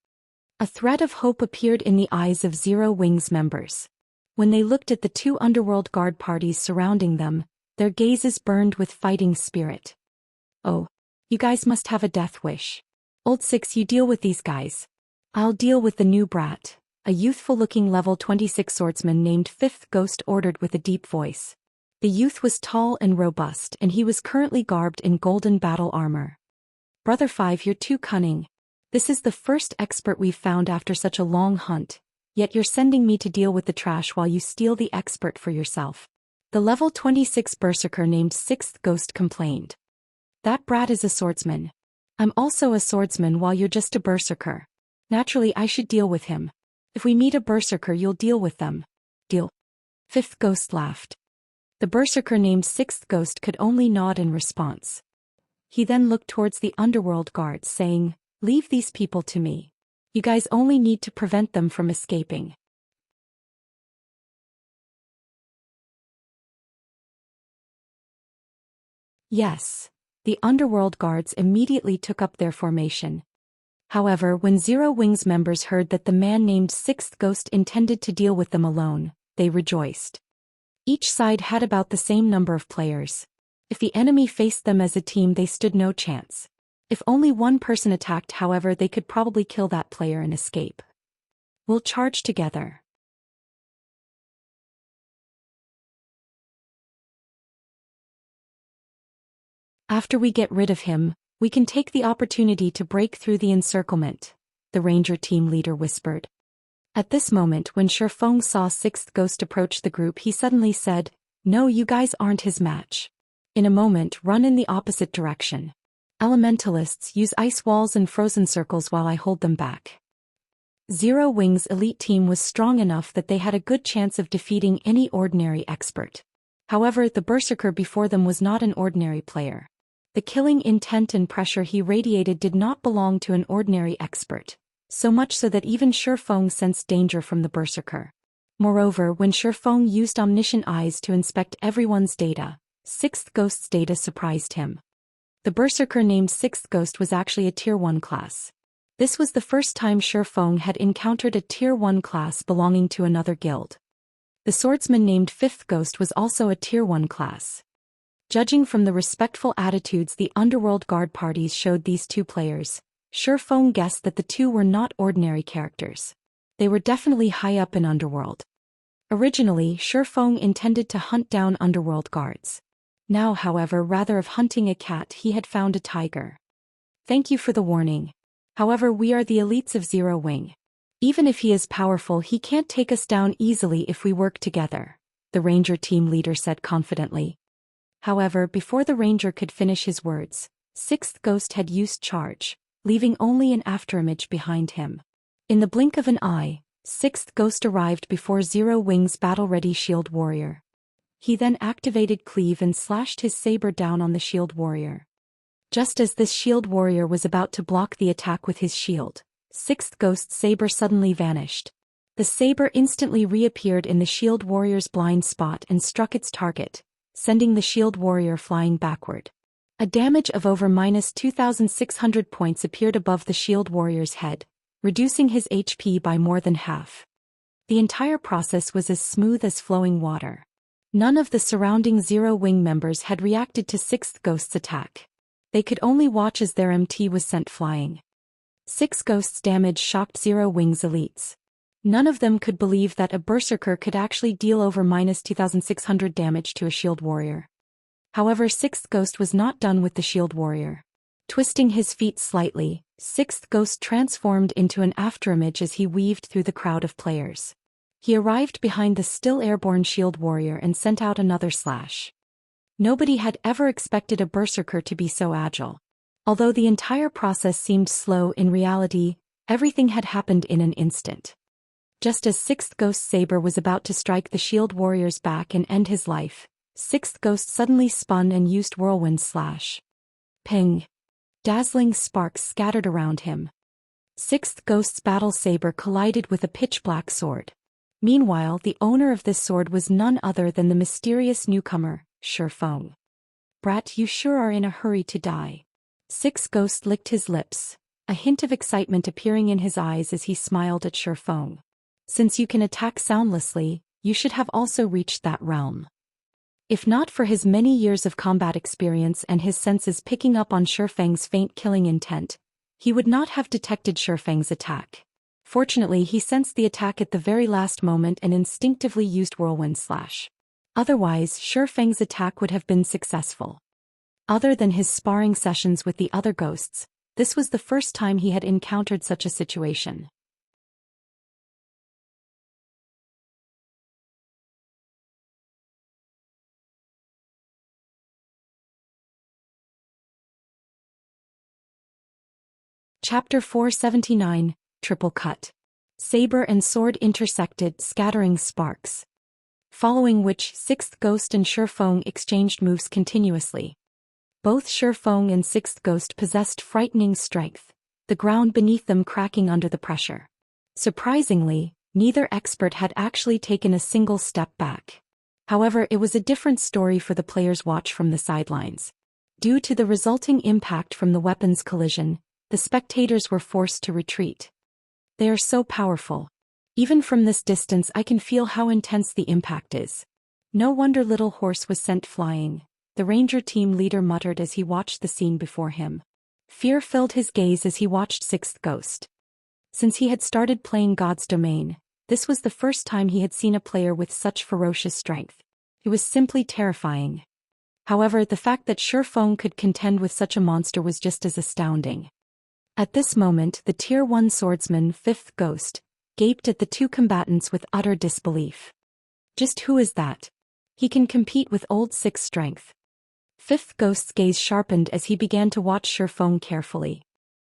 Speaker 1: A thread of hope appeared in the eyes of Zero Wings members. When they looked at the two underworld guard parties surrounding them, their gazes burned with fighting spirit. Oh, you guys must have a death wish. Old Six, you deal with these guys. I'll deal with the new brat, a youthful-looking level 26 swordsman named Fifth Ghost ordered with a deep voice. The youth was tall and robust, and he was currently garbed in golden battle armor. Brother Five, you're too cunning. This is the first expert we've found after such a long hunt, yet you're sending me to deal with the trash while you steal the expert for yourself. The level 26 berserker named Sixth Ghost complained. That brat is a swordsman. I'm also a swordsman while you're just a berserker. Naturally I should deal with him. If we meet a berserker you'll deal with them. Deal. Fifth Ghost laughed. The berserker named Sixth Ghost could only nod in response. He then looked towards the underworld guards saying, leave these people to me. You guys only need to prevent them from escaping. Yes. The underworld guards immediately took up their formation. However, when Zero Wings members heard that the man named Sixth Ghost intended to deal with them alone, they rejoiced. Each side had about the same number of players. If the enemy faced them as a team, they stood no chance. If only one person attacked, however, they could probably kill that player and escape. We'll charge together. After we get rid of him, we can take the opportunity to break through the encirclement, the ranger team leader whispered. At this moment, when Shifeng saw Sixth Ghost approach the group, he suddenly said, no, you guys aren't his match. In a moment, run in the opposite direction. Elementalists use ice walls and frozen circles while I hold them back. Zero Wings' elite team was strong enough that they had a good chance of defeating any ordinary expert. However, the berserker before them was not an ordinary player. The killing intent and pressure he radiated did not belong to an ordinary expert, so much so that even Shifeng sensed danger from the berserker. Moreover, when Shifeng used omniscient eyes to inspect everyone's data, Sixth Ghost's data surprised him. The berserker named Sixth Ghost was actually a Tier 1 class. This was the first time Shifeng had encountered a Tier 1 class belonging to another guild. The swordsman named Fifth Ghost was also a Tier 1 class. Judging from the respectful attitudes the underworld guard parties showed these two players, Shifeng guessed that the two were not ordinary characters. They were definitely high up in underworld. Originally, Shifeng intended to hunt down underworld guards. Now, however, rather of hunting a cat, he had found a tiger. Thank you for the warning. However, we are the elites of Zero Wing. Even if he is powerful, he can't take us down easily if we work together, the ranger team leader said confidently. However, before the ranger could finish his words, Sixth Ghost had used charge, leaving only an afterimage behind him. In the blink of an eye, Sixth Ghost arrived before Zero Wing's battle-ready shield warrior. He then activated Cleave and slashed his saber down on the shield warrior. Just as this shield warrior was about to block the attack with his shield, Sixth Ghost's saber suddenly vanished. The saber instantly reappeared in the shield warrior's blind spot and struck its target, sending the shield warrior flying backward. A damage of over -2,600 points appeared above the shield warrior's head, reducing his HP by more than half. The entire process was as smooth as flowing water. None of the surrounding Zero Wing members had reacted to Sixth Ghost's attack. They could only watch as their MT was sent flying. Sixth Ghost's damage shocked Zero Wing's elites. None of them could believe that a berserker could actually deal over -2,600 damage to a shield warrior. However, Sixth Ghost was not done with the shield warrior. Twisting his feet slightly, Sixth Ghost transformed into an afterimage as he weaved through the crowd of players. He arrived behind the still airborne shield warrior and sent out another slash. Nobody had ever expected a berserker to be so agile. Although the entire process seemed slow, in reality, everything had happened in an instant. Just as 6th Ghost Saber was about to strike the shield warrior's back and end his life, 6th Ghost suddenly spun and used Whirlwind Slash. Ping! Dazzling sparks scattered around him. 6th Ghost's battle saber collided with a pitch-black sword. Meanwhile, the owner of this sword was none other than the mysterious newcomer, Shifeng. "Brat, you sure are in a hurry to die." 6th Ghost licked his lips, a hint of excitement appearing in his eyes as he smiled at Shifeng. "Since you can attack soundlessly, you should have also reached that realm." If not for his many years of combat experience and his senses picking up on Shifeng's faint killing intent, he would not have detected Shifeng's attack. Fortunately, he sensed the attack at the very last moment and instinctively used Whirlwind Slash. Otherwise, Shifeng's attack would have been successful. Other than his sparring sessions with the other ghosts, this was the first time he had encountered such a situation. Chapter 479, Triple Cut. Saber and sword intersected, scattering sparks. Following which, 6th Ghost and Shifeng exchanged moves continuously. Both Shifeng and 6th Ghost possessed frightening strength, the ground beneath them cracking under the pressure. Surprisingly, neither expert had actually taken a single step back. However, it was a different story for the players watched from the sidelines. Due to the resulting impact from the weapons collision, the spectators were forced to retreat. "They are so powerful. Even from this distance I can feel how intense the impact is. No wonder Little Horse was sent flying," the ranger team leader muttered as he watched the scene before him. Fear filled his gaze as he watched 6th Ghost. Since he had started playing God's Domain, this was the first time he had seen a player with such ferocious strength. It was simply terrifying. However, the fact that Shifeng could contend with such a monster was just as astounding. At this moment, the Tier 1 swordsman, 5th Ghost, gaped at the two combatants with utter disbelief. "Just who is that? He can compete with old 6 strength." 5th Ghost's gaze sharpened as he began to watch Shifeng carefully.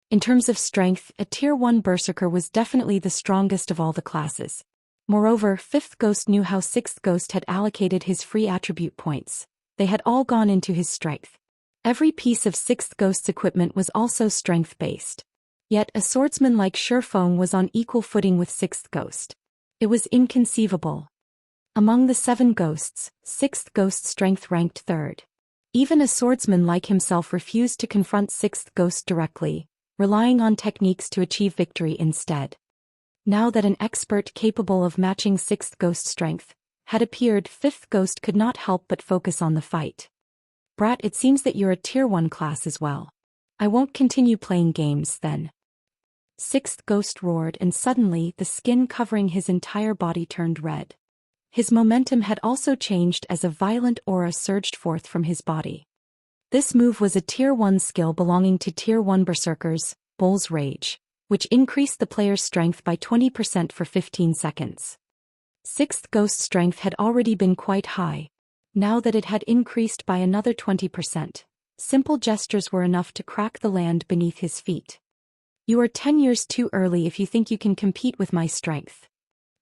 Speaker 1: In terms of strength, a Tier 1 Berserker was definitely the strongest of all the classes. Moreover, 5th Ghost knew how 6th Ghost had allocated his free attribute points. They had all gone into his strength. Every piece of 6th Ghost's equipment was also strength-based. Yet a swordsman like Shifeng was on equal footing with 6th Ghost. It was inconceivable. Among the 7 ghosts, 6th Ghost's strength ranked 3rd. Even a swordsman like himself refused to confront 6th Ghost directly, relying on techniques to achieve victory instead. Now that an expert capable of matching 6th Ghost's strength had appeared, 5th Ghost could not help but focus on the fight. "Brat, it seems that you're a Tier 1 class as well. I won't continue playing games then." 6th Ghost roared, and suddenly the skin covering his entire body turned red. His momentum had also changed as a violent aura surged forth from his body. This move was a Tier 1 skill belonging to Tier 1 Berserkers, Bull's Rage, which increased the player's strength by 20% for 15 seconds. 6th Ghost's strength had already been quite high. Now that it had increased by another 20%, simple gestures were enough to crack the land beneath his feet. "You are 10 years too early if you think you can compete with my strength."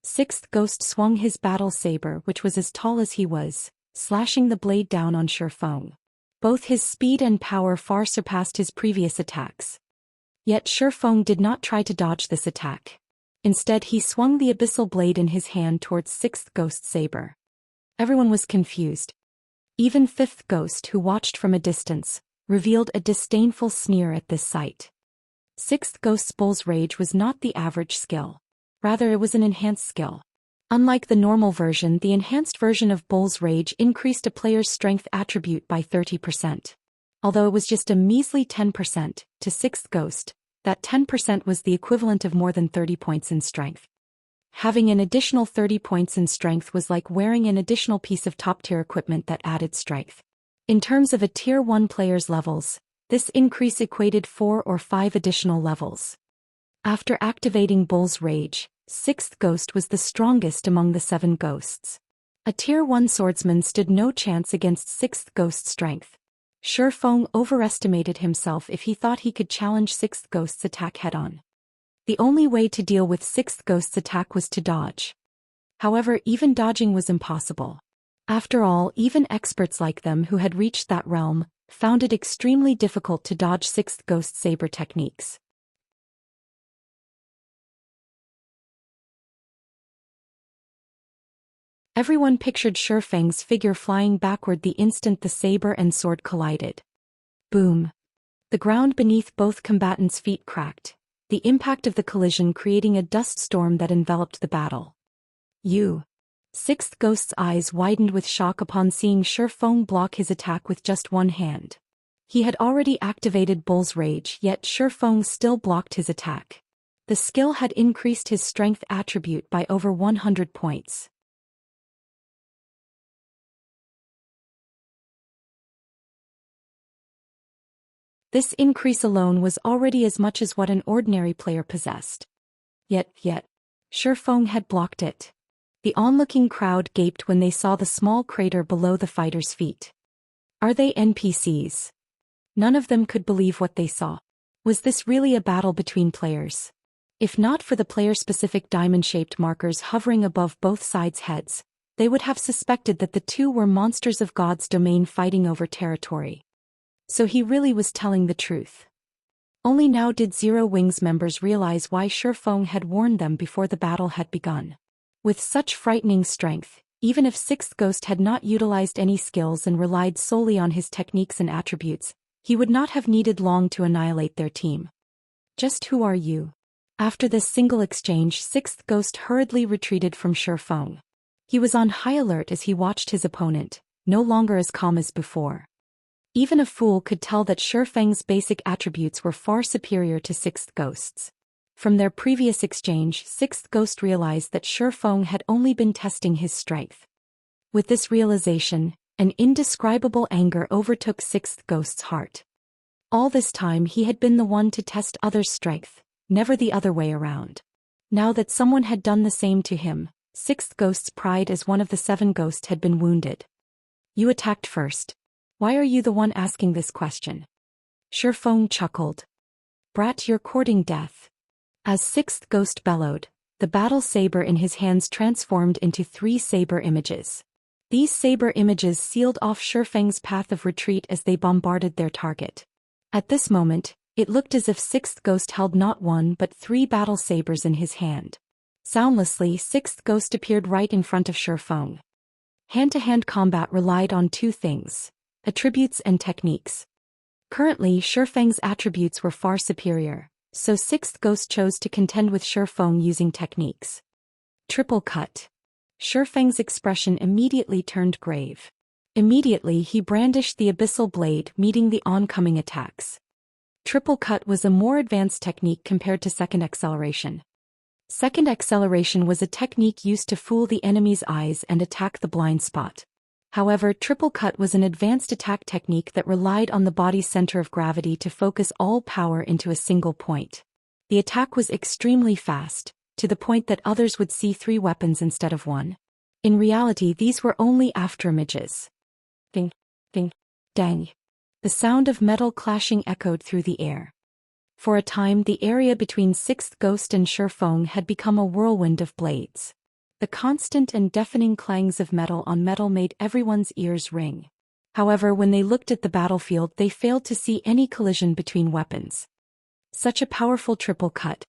Speaker 1: 6th Ghost swung his battle saber, which was as tall as he was, slashing the blade down on Shifeng. Both his speed and power far surpassed his previous attacks. Yet Shifeng did not try to dodge this attack. Instead, he swung the abyssal blade in his hand towards 6th Ghost's saber. Everyone was confused. Even 5th Ghost, who watched from a distance, revealed a disdainful sneer at this sight. 6th Ghost's Bull's Rage was not the average skill. Rather, it was an enhanced skill. Unlike the normal version, the enhanced version of Bull's Rage increased a player's strength attribute by 30%. Although it was just a measly 10%, to 6th Ghost, that 10% was the equivalent of more than 30 points in strength. Having an additional 30 points in strength was like wearing an additional piece of top-tier equipment that added strength. In terms of a Tier 1 player's levels, this increase equated 4 or 5 additional levels. After activating Bull's Rage, 6th Ghost was the strongest among the 7 ghosts. A Tier 1 swordsman stood no chance against 6th Ghost's strength. Feng overestimated himself if he thought he could challenge Sixth Ghost's attack head-on. The only way to deal with Sixth Ghost's attack was to dodge. However, even dodging was impossible. After all, even experts like them who had reached that realm found it extremely difficult to dodge Sixth Ghost's saber techniques. Everyone pictured Feng's figure flying backward the instant the saber and sword collided. Boom! The ground beneath both combatants' feet cracked, the impact of the collision creating a dust storm that enveloped the battle. Sixth Ghost's eyes widened with shock upon seeing Feng block his attack with just one hand. He had already activated Bull's Rage, yet Feng still blocked his attack. The skill had increased his strength attribute by over 100 points. This increase alone was already as much as what an ordinary player possessed. Yet, Feng had blocked it. The onlooking crowd gaped when they saw the small crater below the fighter's feet. Are they NPCs? None of them could believe what they saw. Was this really a battle between players? If not for the player-specific diamond-shaped markers hovering above both sides' heads, they would have suspected that the two were monsters of God's domain fighting over territory. So he really was telling the truth. Only now did Zero Wings members realize why Feng had warned them before the battle had begun. With such frightening strength, even if Sixth Ghost had not utilized any skills and relied solely on his techniques and attributes, he would not have needed long to annihilate their team. Just who are you? After this single exchange, Sixth Ghost hurriedly retreated from Feng. He was on high alert as he watched his opponent, no longer as calm as before. Even a fool could tell that Feng's basic attributes were far superior to Sixth Ghost's. From their previous exchange, Sixth Ghost realized that Feng had only been testing his strength. With this realization, an indescribable anger overtook Sixth Ghost's heart. All this time he had been the one to test others' strength, never the other way around. Now that someone had done the same to him, Sixth Ghost's pride as one of the 7 ghosts had been wounded. You attacked first. Why are you the one asking this question? Feng chuckled. Brat, you're courting death. As Sixth Ghost bellowed, the battle saber in his hands transformed into 3 saber images. These saber images sealed off Feng's path of retreat as they bombarded their target. At this moment, it looked as if Sixth Ghost held not 1 but 3 battle sabers in his hand. Soundlessly, Sixth Ghost appeared right in front of Feng. Hand-to-hand combat relied on 2 things: attributes and techniques. Currently, Feng's attributes were far superior, so Sixth Ghost chose to contend with Feng using techniques. Triple cut. Feng's expression immediately turned grave. Immediately he brandished the Abyssal blade, meeting the oncoming attacks. Triple cut was a more advanced technique compared to second acceleration. Second acceleration was a technique used to fool the enemy's eyes and attack the blind spot. However, triple cut was an advanced attack technique that relied on the body's center of gravity to focus all power into a single point. The attack was extremely fast, to the point that others would see 3 weapons instead of 1. In reality, these were only afterimages. Ding, ding, dang. The sound of metal clashing echoed through the air. For a time, the area between Sixth Ghost and Feng had become a whirlwind of blades. The constant and deafening clangs of metal on metal made everyone's ears ring. However, when they looked at the battlefield, they failed to see any collision between weapons. Such a powerful triple cut.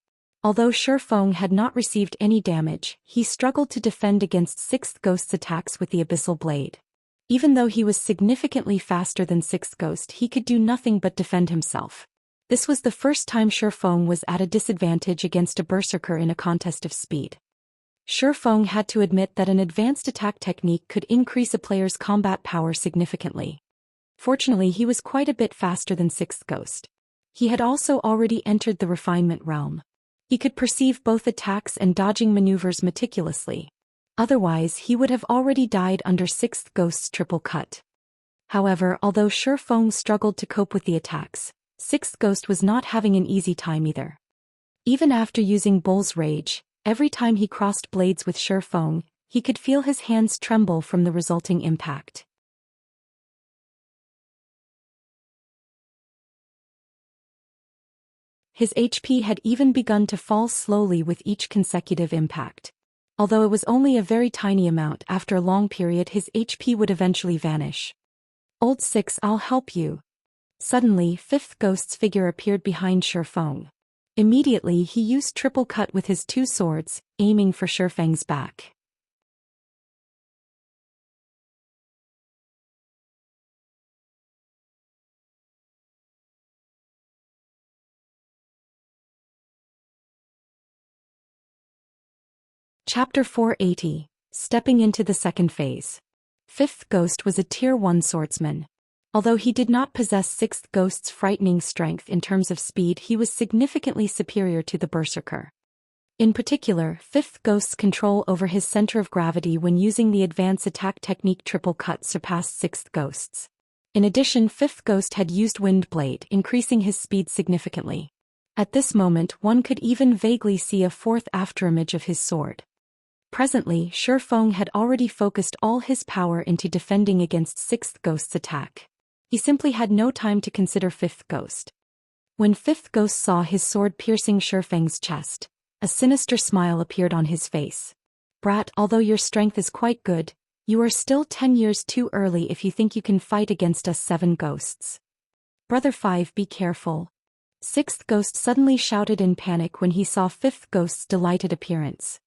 Speaker 1: Although Feng had not received any damage, he struggled to defend against Sixth Ghost's attacks with the Abyssal blade. Even though he was significantly faster than Sixth Ghost, he could do nothing but defend himself. This was the first time Feng was at a disadvantage against a berserker in a contest of speed. Feng had to admit that an advanced attack technique could increase a player's combat power significantly. Fortunately, he was quite a bit faster than Sixth Ghost. He had also already entered the refinement realm. He could perceive both attacks and dodging maneuvers meticulously. Otherwise, he would have already died under Sixth Ghost's triple cut. However, although Feng struggled to cope with the attacks, Sixth Ghost was not having an easy time either. Even after using Bull's Rage, every time he crossed blades with Feng, he could feel his hands tremble from the resulting impact. His HP had even begun to fall slowly with each consecutive impact. Although it was only a very tiny amount, after a long period his HP would eventually vanish. Old Six, I'll help you. Suddenly, fifth ghost's figure appeared behind Shifeng. Immediately he used triple cut with his two swords, aiming for Shifeng's back. Chapter 480. Stepping into the second phase. Fifth Ghost was a Tier 1 swordsman. Although he did not possess Sixth Ghost's frightening strength in terms of speed, he was significantly superior to the Berserker. In particular, Fifth Ghost's control over his center of gravity when using the advanced attack technique Triple Cut surpassed Sixth Ghost's. In addition, Fifth Ghost had used Wind Blade, increasing his speed significantly. At this moment one could even vaguely see a fourth afterimage of his sword. Presently, Shifeng had already focused all his power into defending against Sixth Ghost's attack. He simply had no time to consider Fifth Ghost. When Fifth Ghost saw his sword piercing Shifeng's chest, a sinister smile appeared on his face. Brat, although your strength is quite good, you are still 10 years too early if you think you can fight against us 7 ghosts. Brother 5, be careful. Sixth Ghost suddenly shouted in panic when he saw Fifth Ghost's delighted appearance.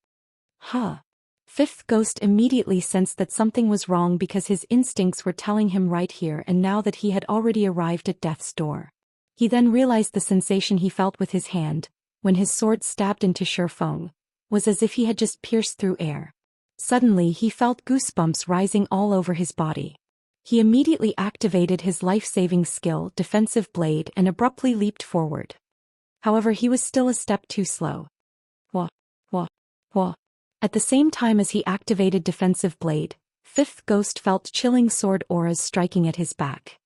Speaker 1: Fifth Ghost immediately sensed that something was wrong because his instincts were telling him right here and now that he had already arrived at death's door. He then realized the sensation he felt with his hand, when his sword stabbed into Shifeng, was as if he had just pierced through air. Suddenly he felt goosebumps rising all over his body. He immediately activated his life-saving skill, Defensive Blade, and abruptly leaped forward. However, he was still a step too slow. At the same time as he activated Defensive Blade, Fifth Ghost felt chilling sword auras striking at his back.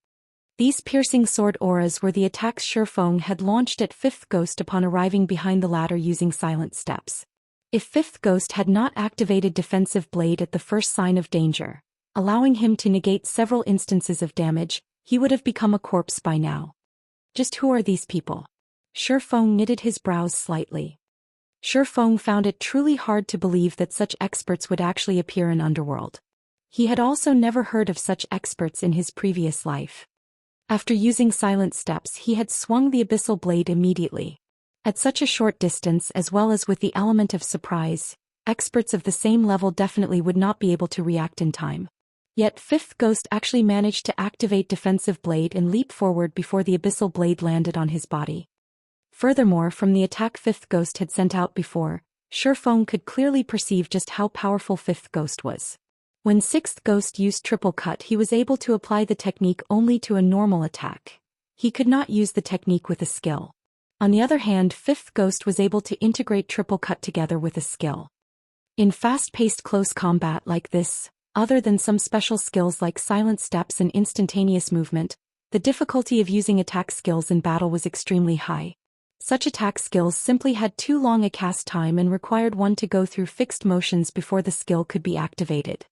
Speaker 1: These piercing sword auras were the attacks Shifeng had launched at Fifth Ghost upon arriving behind the ladder using silent steps. If Fifth Ghost had not activated Defensive Blade at the first sign of danger, allowing him to negate several instances of damage, he would have become a corpse by now. Just who are these people? Shifeng knitted his brows slightly. Shifeng found it truly hard to believe that such experts would actually appear in Underworld. He had also never heard of such experts in his previous life. After using silent steps, he had swung the Abyssal Blade immediately. At such a short distance, as well as with the element of surprise, experts of the same level definitely would not be able to react in time. Yet Fifth Ghost actually managed to activate Defensive Blade and leap forward before the Abyssal Blade landed on his body. Furthermore, from the attack Fifth Ghost had sent out before, Shifeng could clearly perceive just how powerful Fifth Ghost was. When Sixth Ghost used Triple Cut, he was able to apply the technique only to a normal attack. He could not use the technique with a skill. On the other hand, Fifth Ghost was able to integrate Triple Cut together with a skill. In fast-paced close combat like this, other than some special skills like silent steps and instantaneous movement, the difficulty of using attack skills in battle was extremely high. Such attack skills simply had too long a cast time and required one to go through fixed motions before the skill could be activated.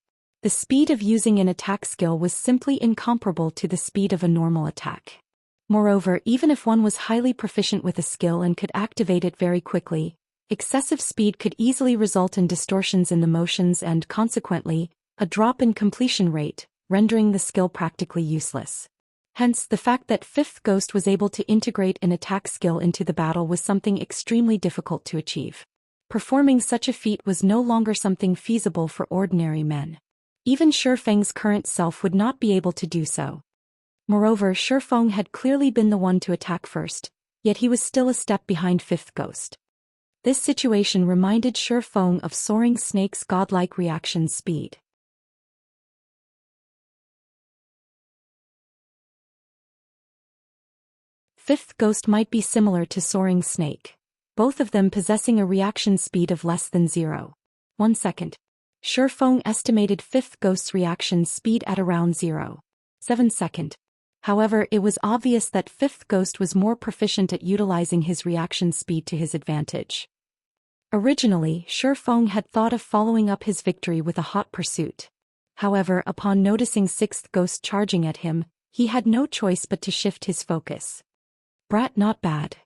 Speaker 1: The speed of using an attack skill was simply incomparable to the speed of a normal attack. Moreover, even if one was highly proficient with a skill and could activate it very quickly, excessive speed could easily result in distortions in the motions and, consequently, a drop in completion rate, rendering the skill practically useless. Hence, the fact that Fifth Ghost was able to integrate an attack skill into the battle was something extremely difficult to achieve. Performing such a feat was no longer something feasible for ordinary men. Even Shifeng's current self would not be able to do so. Moreover, Shifeng had clearly been the one to attack first, yet he was still a step behind Fifth Ghost. This situation reminded Shifeng of Soaring Snake's godlike reaction speed. Fifth Ghost might be similar to Soaring Snake, both of them possessing a reaction speed of less than 0.1 second. Shifeng estimated Fifth Ghost's reaction speed at around 0.7 second. However, it was obvious that Fifth Ghost was more proficient at utilizing his reaction speed to his advantage. Originally, Shifeng had thought of following up his victory with a hot pursuit. However, upon noticing Sixth Ghost charging at him, he had no choice but to shift his focus. Brat, not bad.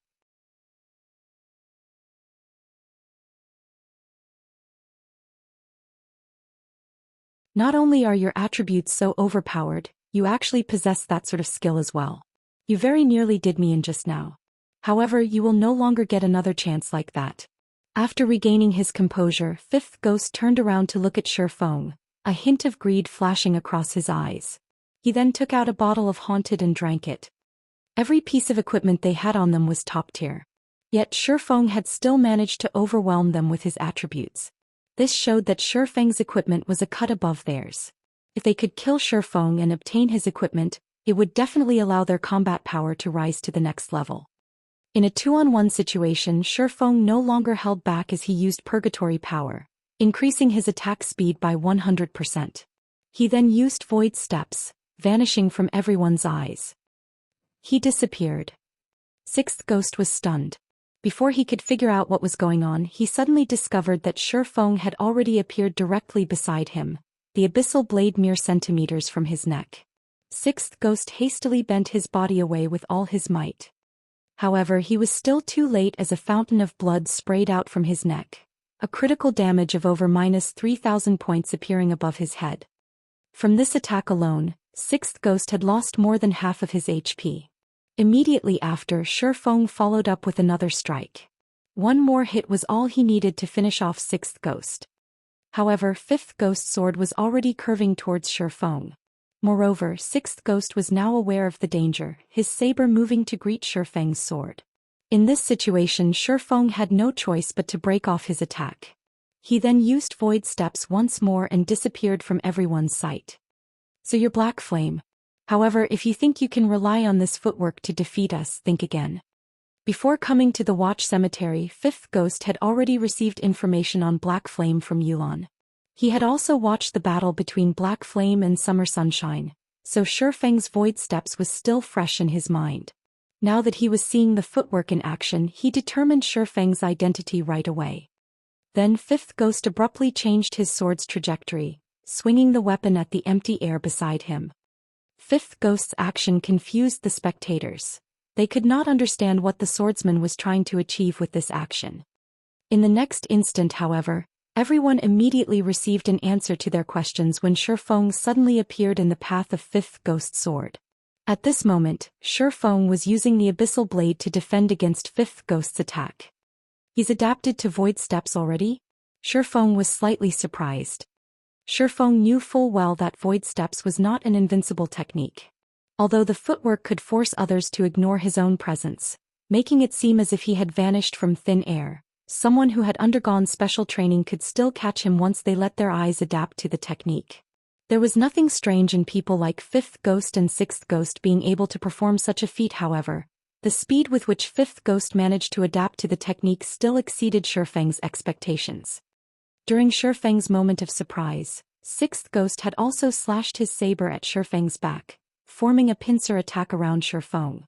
Speaker 1: Not only are your attributes so overpowered, you actually possess that sort of skill as well. You very nearly did me in just now. However, you will no longer get another chance like that. After regaining his composure, Fifth Ghost turned around to look at Shifeng, a hint of greed flashing across his eyes. He then took out a bottle of Haunted and drank it. Every piece of equipment they had on them was top tier. Yet Shifeng had still managed to overwhelm them with his attributes. This showed that Shifeng's equipment was a cut above theirs. If they could kill Shifeng and obtain his equipment, it would definitely allow their combat power to rise to the next level. In a 2-on-1 situation, Shifeng no longer held back as he used Purgatory power, increasing his attack speed by 100%. He then used Void Steps, vanishing from everyone's eyes. He disappeared. Sixth Ghost was stunned. Before he could figure out what was going on, he suddenly discovered that Shifeng had already appeared directly beside him, the abyssal blade mere centimeters from his neck. Sixth Ghost hastily bent his body away with all his might. However, he was still too late as a fountain of blood sprayed out from his neck, a critical damage of over -3,000 points appearing above his head. From this attack alone, Sixth Ghost had lost more than half of his HP. Immediately after, Shifeng followed up with another strike. One more hit was all he needed to finish off Sixth Ghost. However, Fifth Ghost's sword was already curving towards Shifeng. Moreover, Sixth Ghost was now aware of the danger, his saber moving to greet Shifeng's sword. In this situation, Shifeng had no choice but to break off his attack. He then used Void Steps once more and disappeared from everyone's sight. So you're Black Flame. However, if you think you can rely on this footwork to defeat us, think again. Before coming to the Watch Cemetery, Fifth Ghost had already received information on Black Flame from Youlan. He had also watched the battle between Black Flame and Summer Sunshine, so Shifeng's Void Steps was still fresh in his mind. Now that he was seeing the footwork in action, he determined Shifeng's identity right away. Then Fifth Ghost abruptly changed his sword's trajectory, swinging the weapon at the empty air beside him. Fifth Ghost's action confused the spectators. They could not understand what the swordsman was trying to achieve with this action. In the next instant, however, everyone immediately received an answer to their questions when Shifeng suddenly appeared in the path of Fifth Ghost's sword. At this moment, Shifeng was using the abyssal blade to defend against Fifth Ghost's attack. He's adapted to Void Steps already? Shifeng was slightly surprised. Shifeng knew full well that Void Steps was not an invincible technique. Although the footwork could force others to ignore his own presence, making it seem as if he had vanished from thin air, someone who had undergone special training could still catch him once they let their eyes adapt to the technique. There was nothing strange in people like Fifth Ghost and Sixth Ghost being able to perform such a feat. However, the speed with which Fifth Ghost managed to adapt to the technique still exceeded Shifeng's expectations. During Shifeng's moment of surprise, Sixth Ghost had also slashed his saber at Shifeng's back, forming a pincer attack around Shifeng.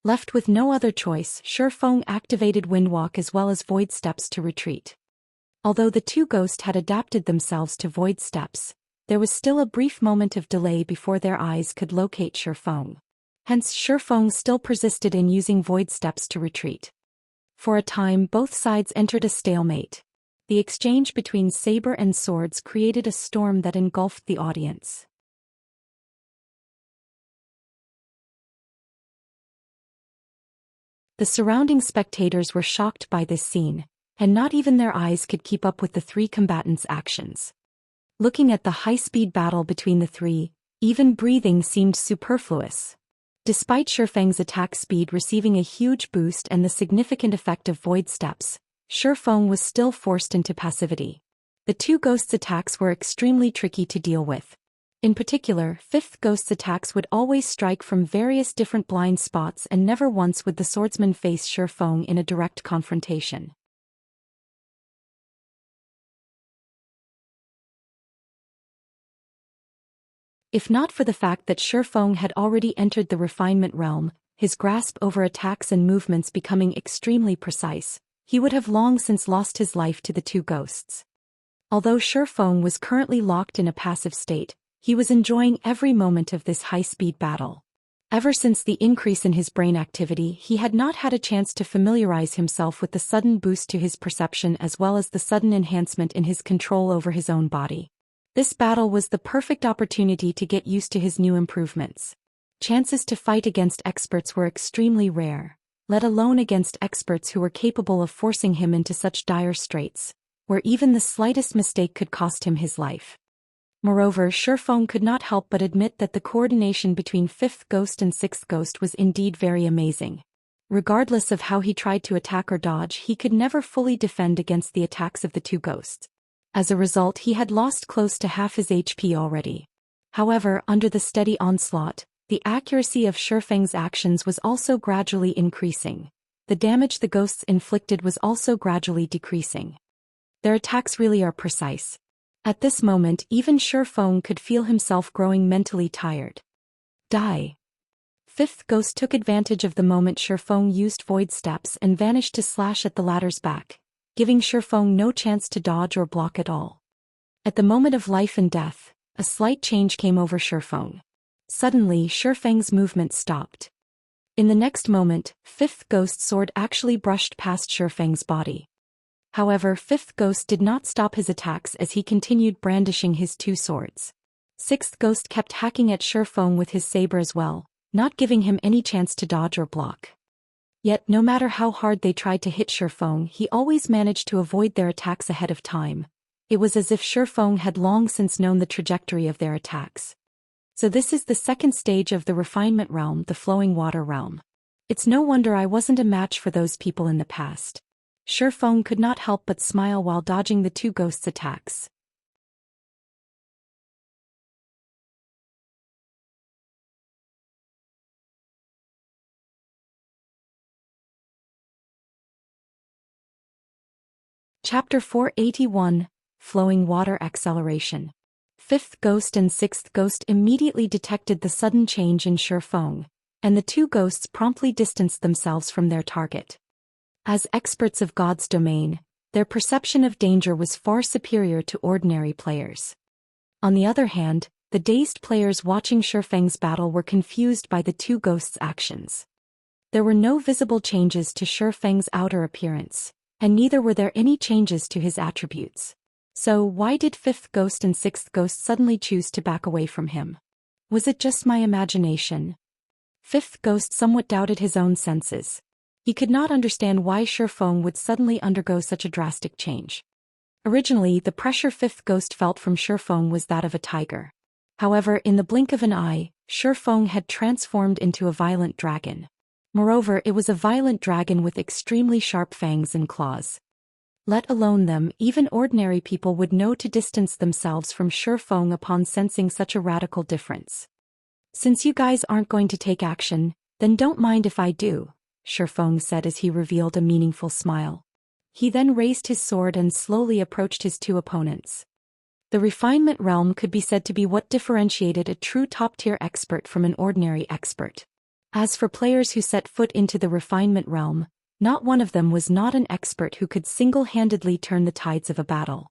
Speaker 1: Left with no other choice, Shifeng activated Windwalk as well as Void Steps to retreat. Although the two ghosts had adapted themselves to Void Steps, there was still a brief moment of delay before their eyes could locate Shifeng. Hence, Shifeng still persisted in using Void Steps to retreat. For a time, both sides entered a stalemate. The exchange between saber and swords created a storm that engulfed the audience. The surrounding spectators were shocked by this scene, and not even their eyes could keep up with the three combatants' actions. Looking at the high-speed battle between the three, even breathing seemed superfluous. Despite Shifeng's attack speed receiving a huge boost and the significant effect of Void Steps, Shifeng was still forced into passivity. The two ghosts' attacks were extremely tricky to deal with. In particular, Fifth Ghost's attacks would always strike from various different blind spots, and never once would the swordsman face Shifeng in a direct confrontation. If not for the fact that Shifeng had already entered the refinement realm, his grasp over attacks and movements becoming extremely precise, he would have long since lost his life to the two ghosts. Although Shifeng was currently locked in a passive state, he was enjoying every moment of this high-speed battle. Ever since the increase in his brain activity, he had not had a chance to familiarize himself with the sudden boost to his perception as well as the sudden enhancement in his control over his own body. This battle was the perfect opportunity to get used to his new improvements. Chances to fight against experts were extremely rare, let alone against experts who were capable of forcing him into such dire straits, where even the slightest mistake could cost him his life. Moreover, Shifeng could not help but admit that the coordination between 5th Ghost and 6th Ghost was indeed very amazing. Regardless of how he tried to attack or dodge, he could never fully defend against the attacks of the two ghosts. As a result, he had lost close to half his HP already. However, under the steady onslaught, the accuracy of Shifeng's actions was also gradually increasing. The damage the ghosts inflicted was also gradually decreasing. Their attacks really are precise. At this moment, even Shifeng could feel himself growing mentally tired. Die. 5th Ghost took advantage of the moment Shifeng used Void Steps and vanished to slash at the latter's back, giving Shifeng no chance to dodge or block at all. At the moment of life and death, a slight change came over Shifeng. Suddenly, Shifeng's movement stopped. In the next moment, 5th Ghost's sword actually brushed past Shifeng's body. However, 5th Ghost did not stop his attacks as he continued brandishing his two swords. 6th Ghost kept hacking at Shifeng with his saber as well, not giving him any chance to dodge or block. Yet, no matter how hard they tried to hit Shifeng, he always managed to avoid their attacks ahead of time. It was as if Shifeng had long since known the trajectory of their attacks. So this is the second stage of the refinement realm, the flowing water realm. It's no wonder I wasn't a match for those people in the past. Shifeng could not help but smile while dodging the two ghosts' attacks. Chapter 481, Flowing Water Acceleration. 5th Ghost and 6th Ghost immediately detected the sudden change in Shifeng, and the two ghosts promptly distanced themselves from their target. As experts of God's domain, their perception of danger was far superior to ordinary players. On the other hand, the dazed players watching Shifeng's battle were confused by the two ghosts' actions. There were no visible changes to Shifeng's outer appearance, and neither were there any changes to his attributes. So why did 5th Ghost and 6th Ghost suddenly choose to back away from him? Was it just my imagination? 5th Ghost somewhat doubted his own senses. He could not understand why Shifeng would suddenly undergo such a drastic change. Originally, the pressure 5th Ghost felt from Shifeng was that of a tiger. However, in the blink of an eye, Shifeng had transformed into a violent dragon. Moreover, it was a violent dragon with extremely sharp fangs and claws. Let alone them, even ordinary people would know to distance themselves from Shifeng upon sensing such a radical difference. Since you guys aren't going to take action, then don't mind if I do, Shifeng said as he revealed a meaningful smile. He then raised his sword and slowly approached his two opponents. The refinement realm could be said to be what differentiated a true top-tier expert from an ordinary expert. As for players who set foot into the refinement realm, not one of them was not an expert who could single-handedly turn the tides of a battle.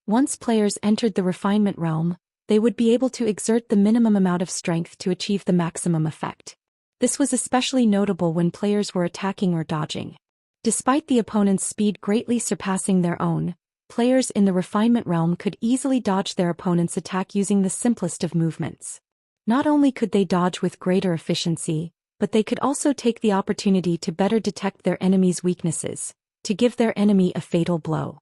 Speaker 1: Once players entered the refinement realm, they would be able to exert the minimum amount of strength to achieve the maximum effect. This was especially notable when players were attacking or dodging. Despite the opponent's speed greatly surpassing their own, players in the refinement realm could easily dodge their opponent's attack using the simplest of movements. Not only could they dodge with greater efficiency, but they could also take the opportunity to better detect their enemy's weaknesses, to give their enemy a fatal blow.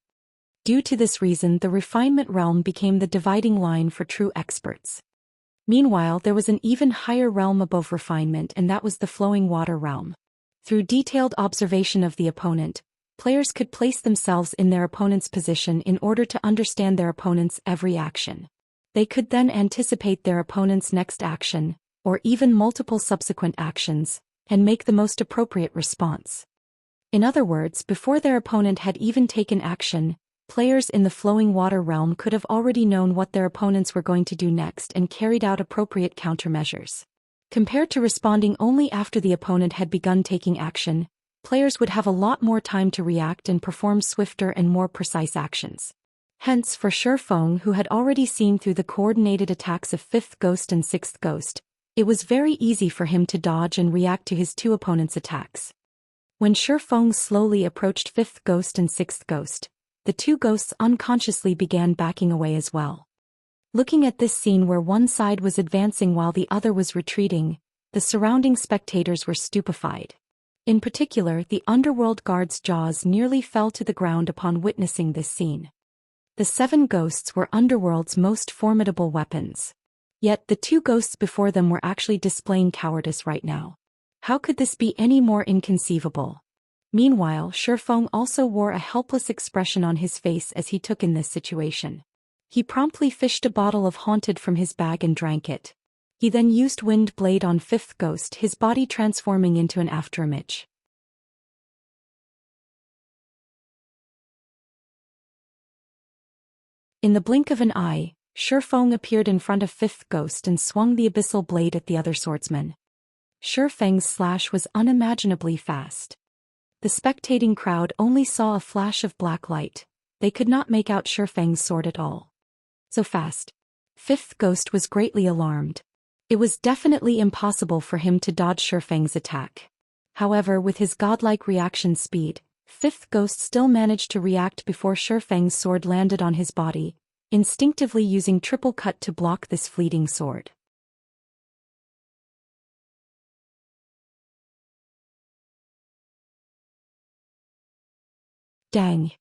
Speaker 1: Due to this reason, the refinement realm became the dividing line for true experts. Meanwhile, there was an even higher realm above refinement, and that was the flowing water realm. Through detailed observation of the opponent, players could place themselves in their opponent's position in order to understand their opponent's every action. They could then anticipate their opponent's next action, or even multiple subsequent actions, and make the most appropriate response. In other words, before their opponent had even taken action, players in the flowing water realm could have already known what their opponents were going to do next and carried out appropriate countermeasures. Compared to responding only after the opponent had begun taking action, players would have a lot more time to react and perform swifter and more precise actions. Hence, for Shifeng, who had already seen through the coordinated attacks of 5th Ghost and 6th Ghost, it was very easy for him to dodge and react to his two opponents' attacks. When Shifeng slowly approached 5th Ghost and 6th Ghost, the two ghosts unconsciously began backing away as well. Looking at this scene where one side was advancing while the other was retreating, the surrounding spectators were stupefied. In particular, the underworld guard's jaws nearly fell to the ground upon witnessing this scene. The 7 ghosts were underworld's most formidable weapons. Yet the 2 ghosts before them were actually displaying cowardice right now. How could this be any more inconceivable? Meanwhile, Shifeng also wore a helpless expression on his face as he took in this situation. He promptly fished a bottle of Haunted from his bag and drank it. He then used Wind Blade on 5th ghost, his body transforming into an afterimage. In the blink of an eye, Shifeng appeared in front of 5th ghost and swung the Abyssal blade at the other swordsman. Shifeng's slash was unimaginably fast. The spectating crowd only saw a flash of black light. They could not make out Shifeng's sword at all. So fast. 5th ghost was greatly alarmed. It was definitely impossible for him to dodge Shifeng's attack. However, with his godlike reaction speed, 5th ghost still managed to react before Shifeng's sword landed on his body, instinctively using triple cut to block this fleeting sword. Dang!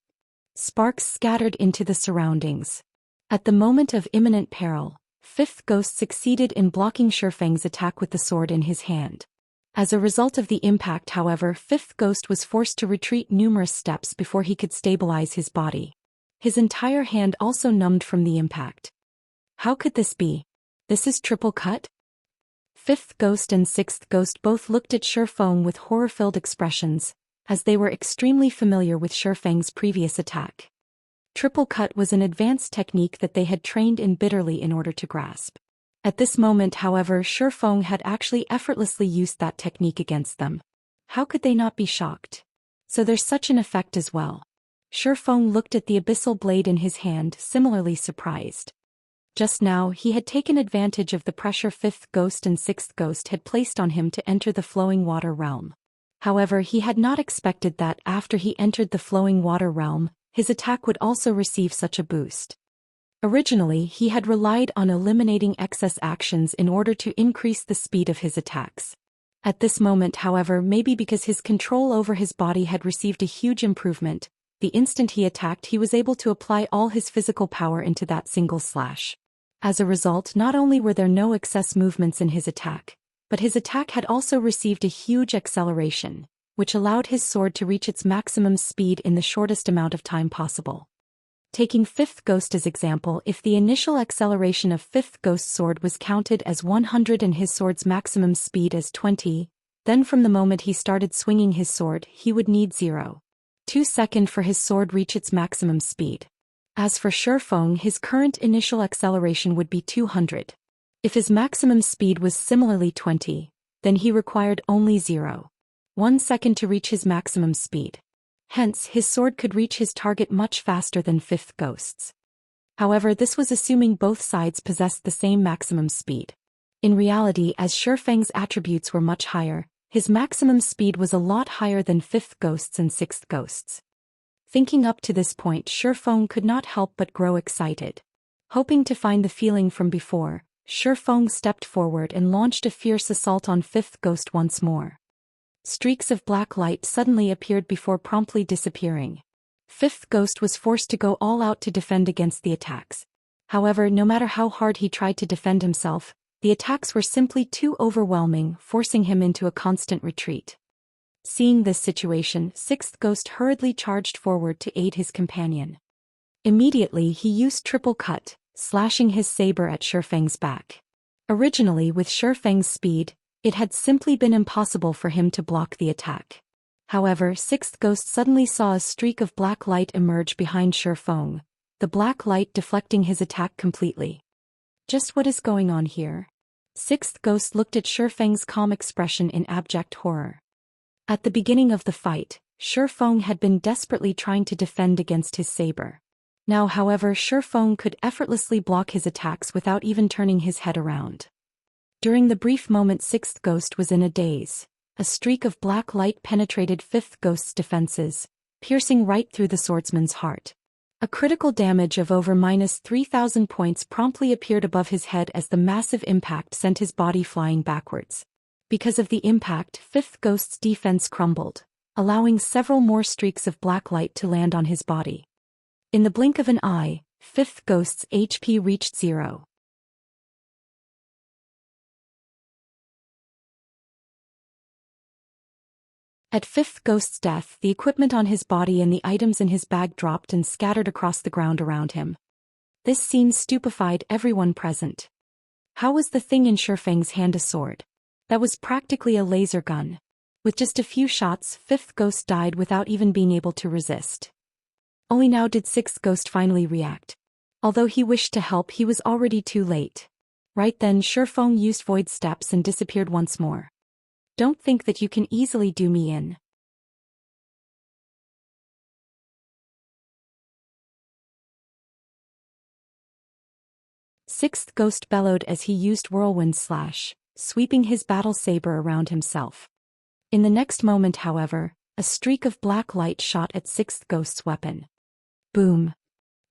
Speaker 1: Sparks scattered into the surroundings. At the moment of imminent peril, 5th ghost succeeded in blocking Shifeng's attack with the sword in his hand. As a result of the impact, however, 5th ghost was forced to retreat numerous steps before he could stabilize his body. His entire hand also numbed from the impact. How could this be? This is triple cut? 5th ghost and 6th ghost both looked at Shifeng with horror-filled expressions, as they were extremely familiar with Shifeng's previous attack. Triple cut was an advanced technique that they had trained in bitterly in order to grasp. At this moment, however, Shifeng had actually effortlessly used that technique against them. How could they not be shocked? So there's such an effect as well. Shifeng looked at the Abyssal blade in his hand, similarly surprised. Just now, he had taken advantage of the pressure 5th ghost and 6th ghost had placed on him to enter the flowing water realm. However, he had not expected that after he entered the flowing water realm, his attack would also receive such a boost. Originally, he had relied on eliminating excess actions in order to increase the speed of his attacks. At this moment, however, maybe because his control over his body had received a huge improvement, the instant he attacked he was able to apply all his physical power into that single slash. As a result, not only were there no excess movements in his attack, but his attack had also received a huge acceleration, which allowed his sword to reach its maximum speed in the shortest amount of time possible. Taking 5th ghost as example, if the initial acceleration of 5th ghost sword was counted as 100 and his sword's maximum speed as 20, then from the moment he started swinging his sword he would need 0.2 seconds for his sword reach its maximum speed. As for Shifeng, his current initial acceleration would be 200. If his maximum speed was similarly 20, then he required only 0.1 second to reach his maximum speed. Hence, his sword could reach his target much faster than 5th ghost's. However, this was assuming both sides possessed the same maximum speed. In reality, as Shifeng's attributes were much higher, his maximum speed was a lot higher than 5th ghost's and 6th ghost's. Thinking up to this point, Shifeng could not help but grow excited. Hoping to find the feeling from before, Shifeng stepped forward and launched a fierce assault on 5th ghost once more. Streaks of black light suddenly appeared before promptly disappearing. 5th ghost was forced to go all out to defend against the attacks. However, no matter how hard he tried to defend himself, the attacks were simply too overwhelming, forcing him into a constant retreat. Seeing this situation, 6th ghost hurriedly charged forward to aid his companion. Immediately he used triple cut, slashing his saber at Shifeng's back. Originally, with Shifeng's speed, it had simply been impossible for him to block the attack. However, 6th ghost suddenly saw a streak of black light emerge behind Shifeng, the black light deflecting his attack completely. Just what is going on here? 6th ghost looked at Shifeng's calm expression in abject horror. At the beginning of the fight, Shifeng had been desperately trying to defend against his saber. Now, however, Shifeng could effortlessly block his attacks without even turning his head around. During the brief moment 6th ghost was in a daze, a streak of black light penetrated 5th ghost's defenses, piercing right through the swordsman's heart. A critical damage of over -3,000 points promptly appeared above his head as the massive impact sent his body flying backwards. Because of the impact, Fifth Ghost's defense crumbled, allowing several more streaks of black light to land on his body. In the blink of an eye, Fifth Ghost's HP reached 0. At Fifth Ghost's death, the equipment on his body and the items in his bag dropped and scattered across the ground around him. This scene stupefied everyone present. How was the thing in Shifeng's hand a sword? That was practically a laser gun. With just a few shots, Fifth Ghost died without even being able to resist. Only now did Sixth Ghost finally react. Although he wished to help, he was already too late. Right then, Shifeng used Void Steps and disappeared once more. Don't think that you can easily do me in. Sixth Ghost bellowed as he used Whirlwind Slash, sweeping his battle saber around himself. In the next moment, however, a streak of black light shot at Sixth Ghost's weapon. Boom!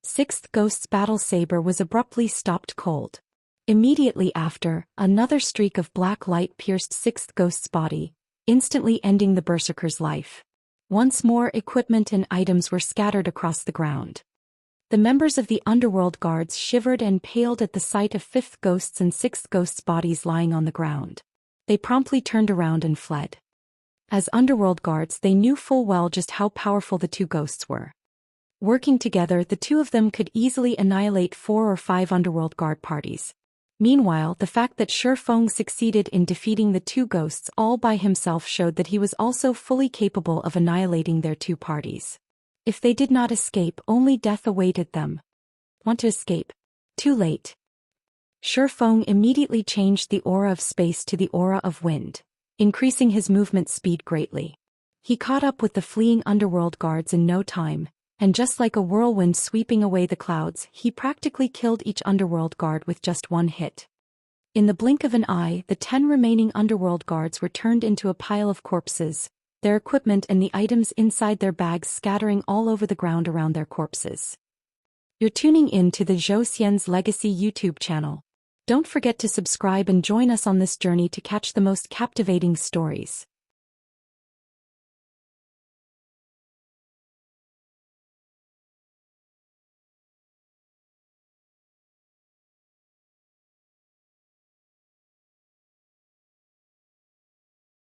Speaker 1: Sixth Ghost's battle saber was abruptly stopped cold. Immediately after, another streak of black light pierced Sixth Ghost's body, instantly ending the berserker's life. Once more, equipment and items were scattered across the ground. The members of the Underworld Guards shivered and paled at the sight of Fifth Ghost's and Sixth Ghost's bodies lying on the ground. They promptly turned around and fled. As Underworld Guards, they knew full well just how powerful the two ghosts were. Working together, the two of them could easily annihilate 4 or 5 Underworld Guard parties. Meanwhile, the fact that Shifeng succeeded in defeating the two ghosts all by himself showed that he was also fully capable of annihilating their two parties. If they did not escape, only death awaited them. Want to escape? Too late. Shifeng immediately changed the aura of space to the aura of wind, increasing his movement speed greatly. He caught up with the fleeing Underworld Guards in no time, and just like a whirlwind sweeping away the clouds, he practically killed each Underworld Guard with just one hit. In the blink of an eye, the 10 remaining Underworld Guards were turned into a pile of corpses, their equipment and the items inside their bags scattering all over the ground around their corpses. You're tuning in to the Zhou Xian's Legacy YouTube channel. Don't forget to subscribe and join us on this journey to catch the most captivating stories.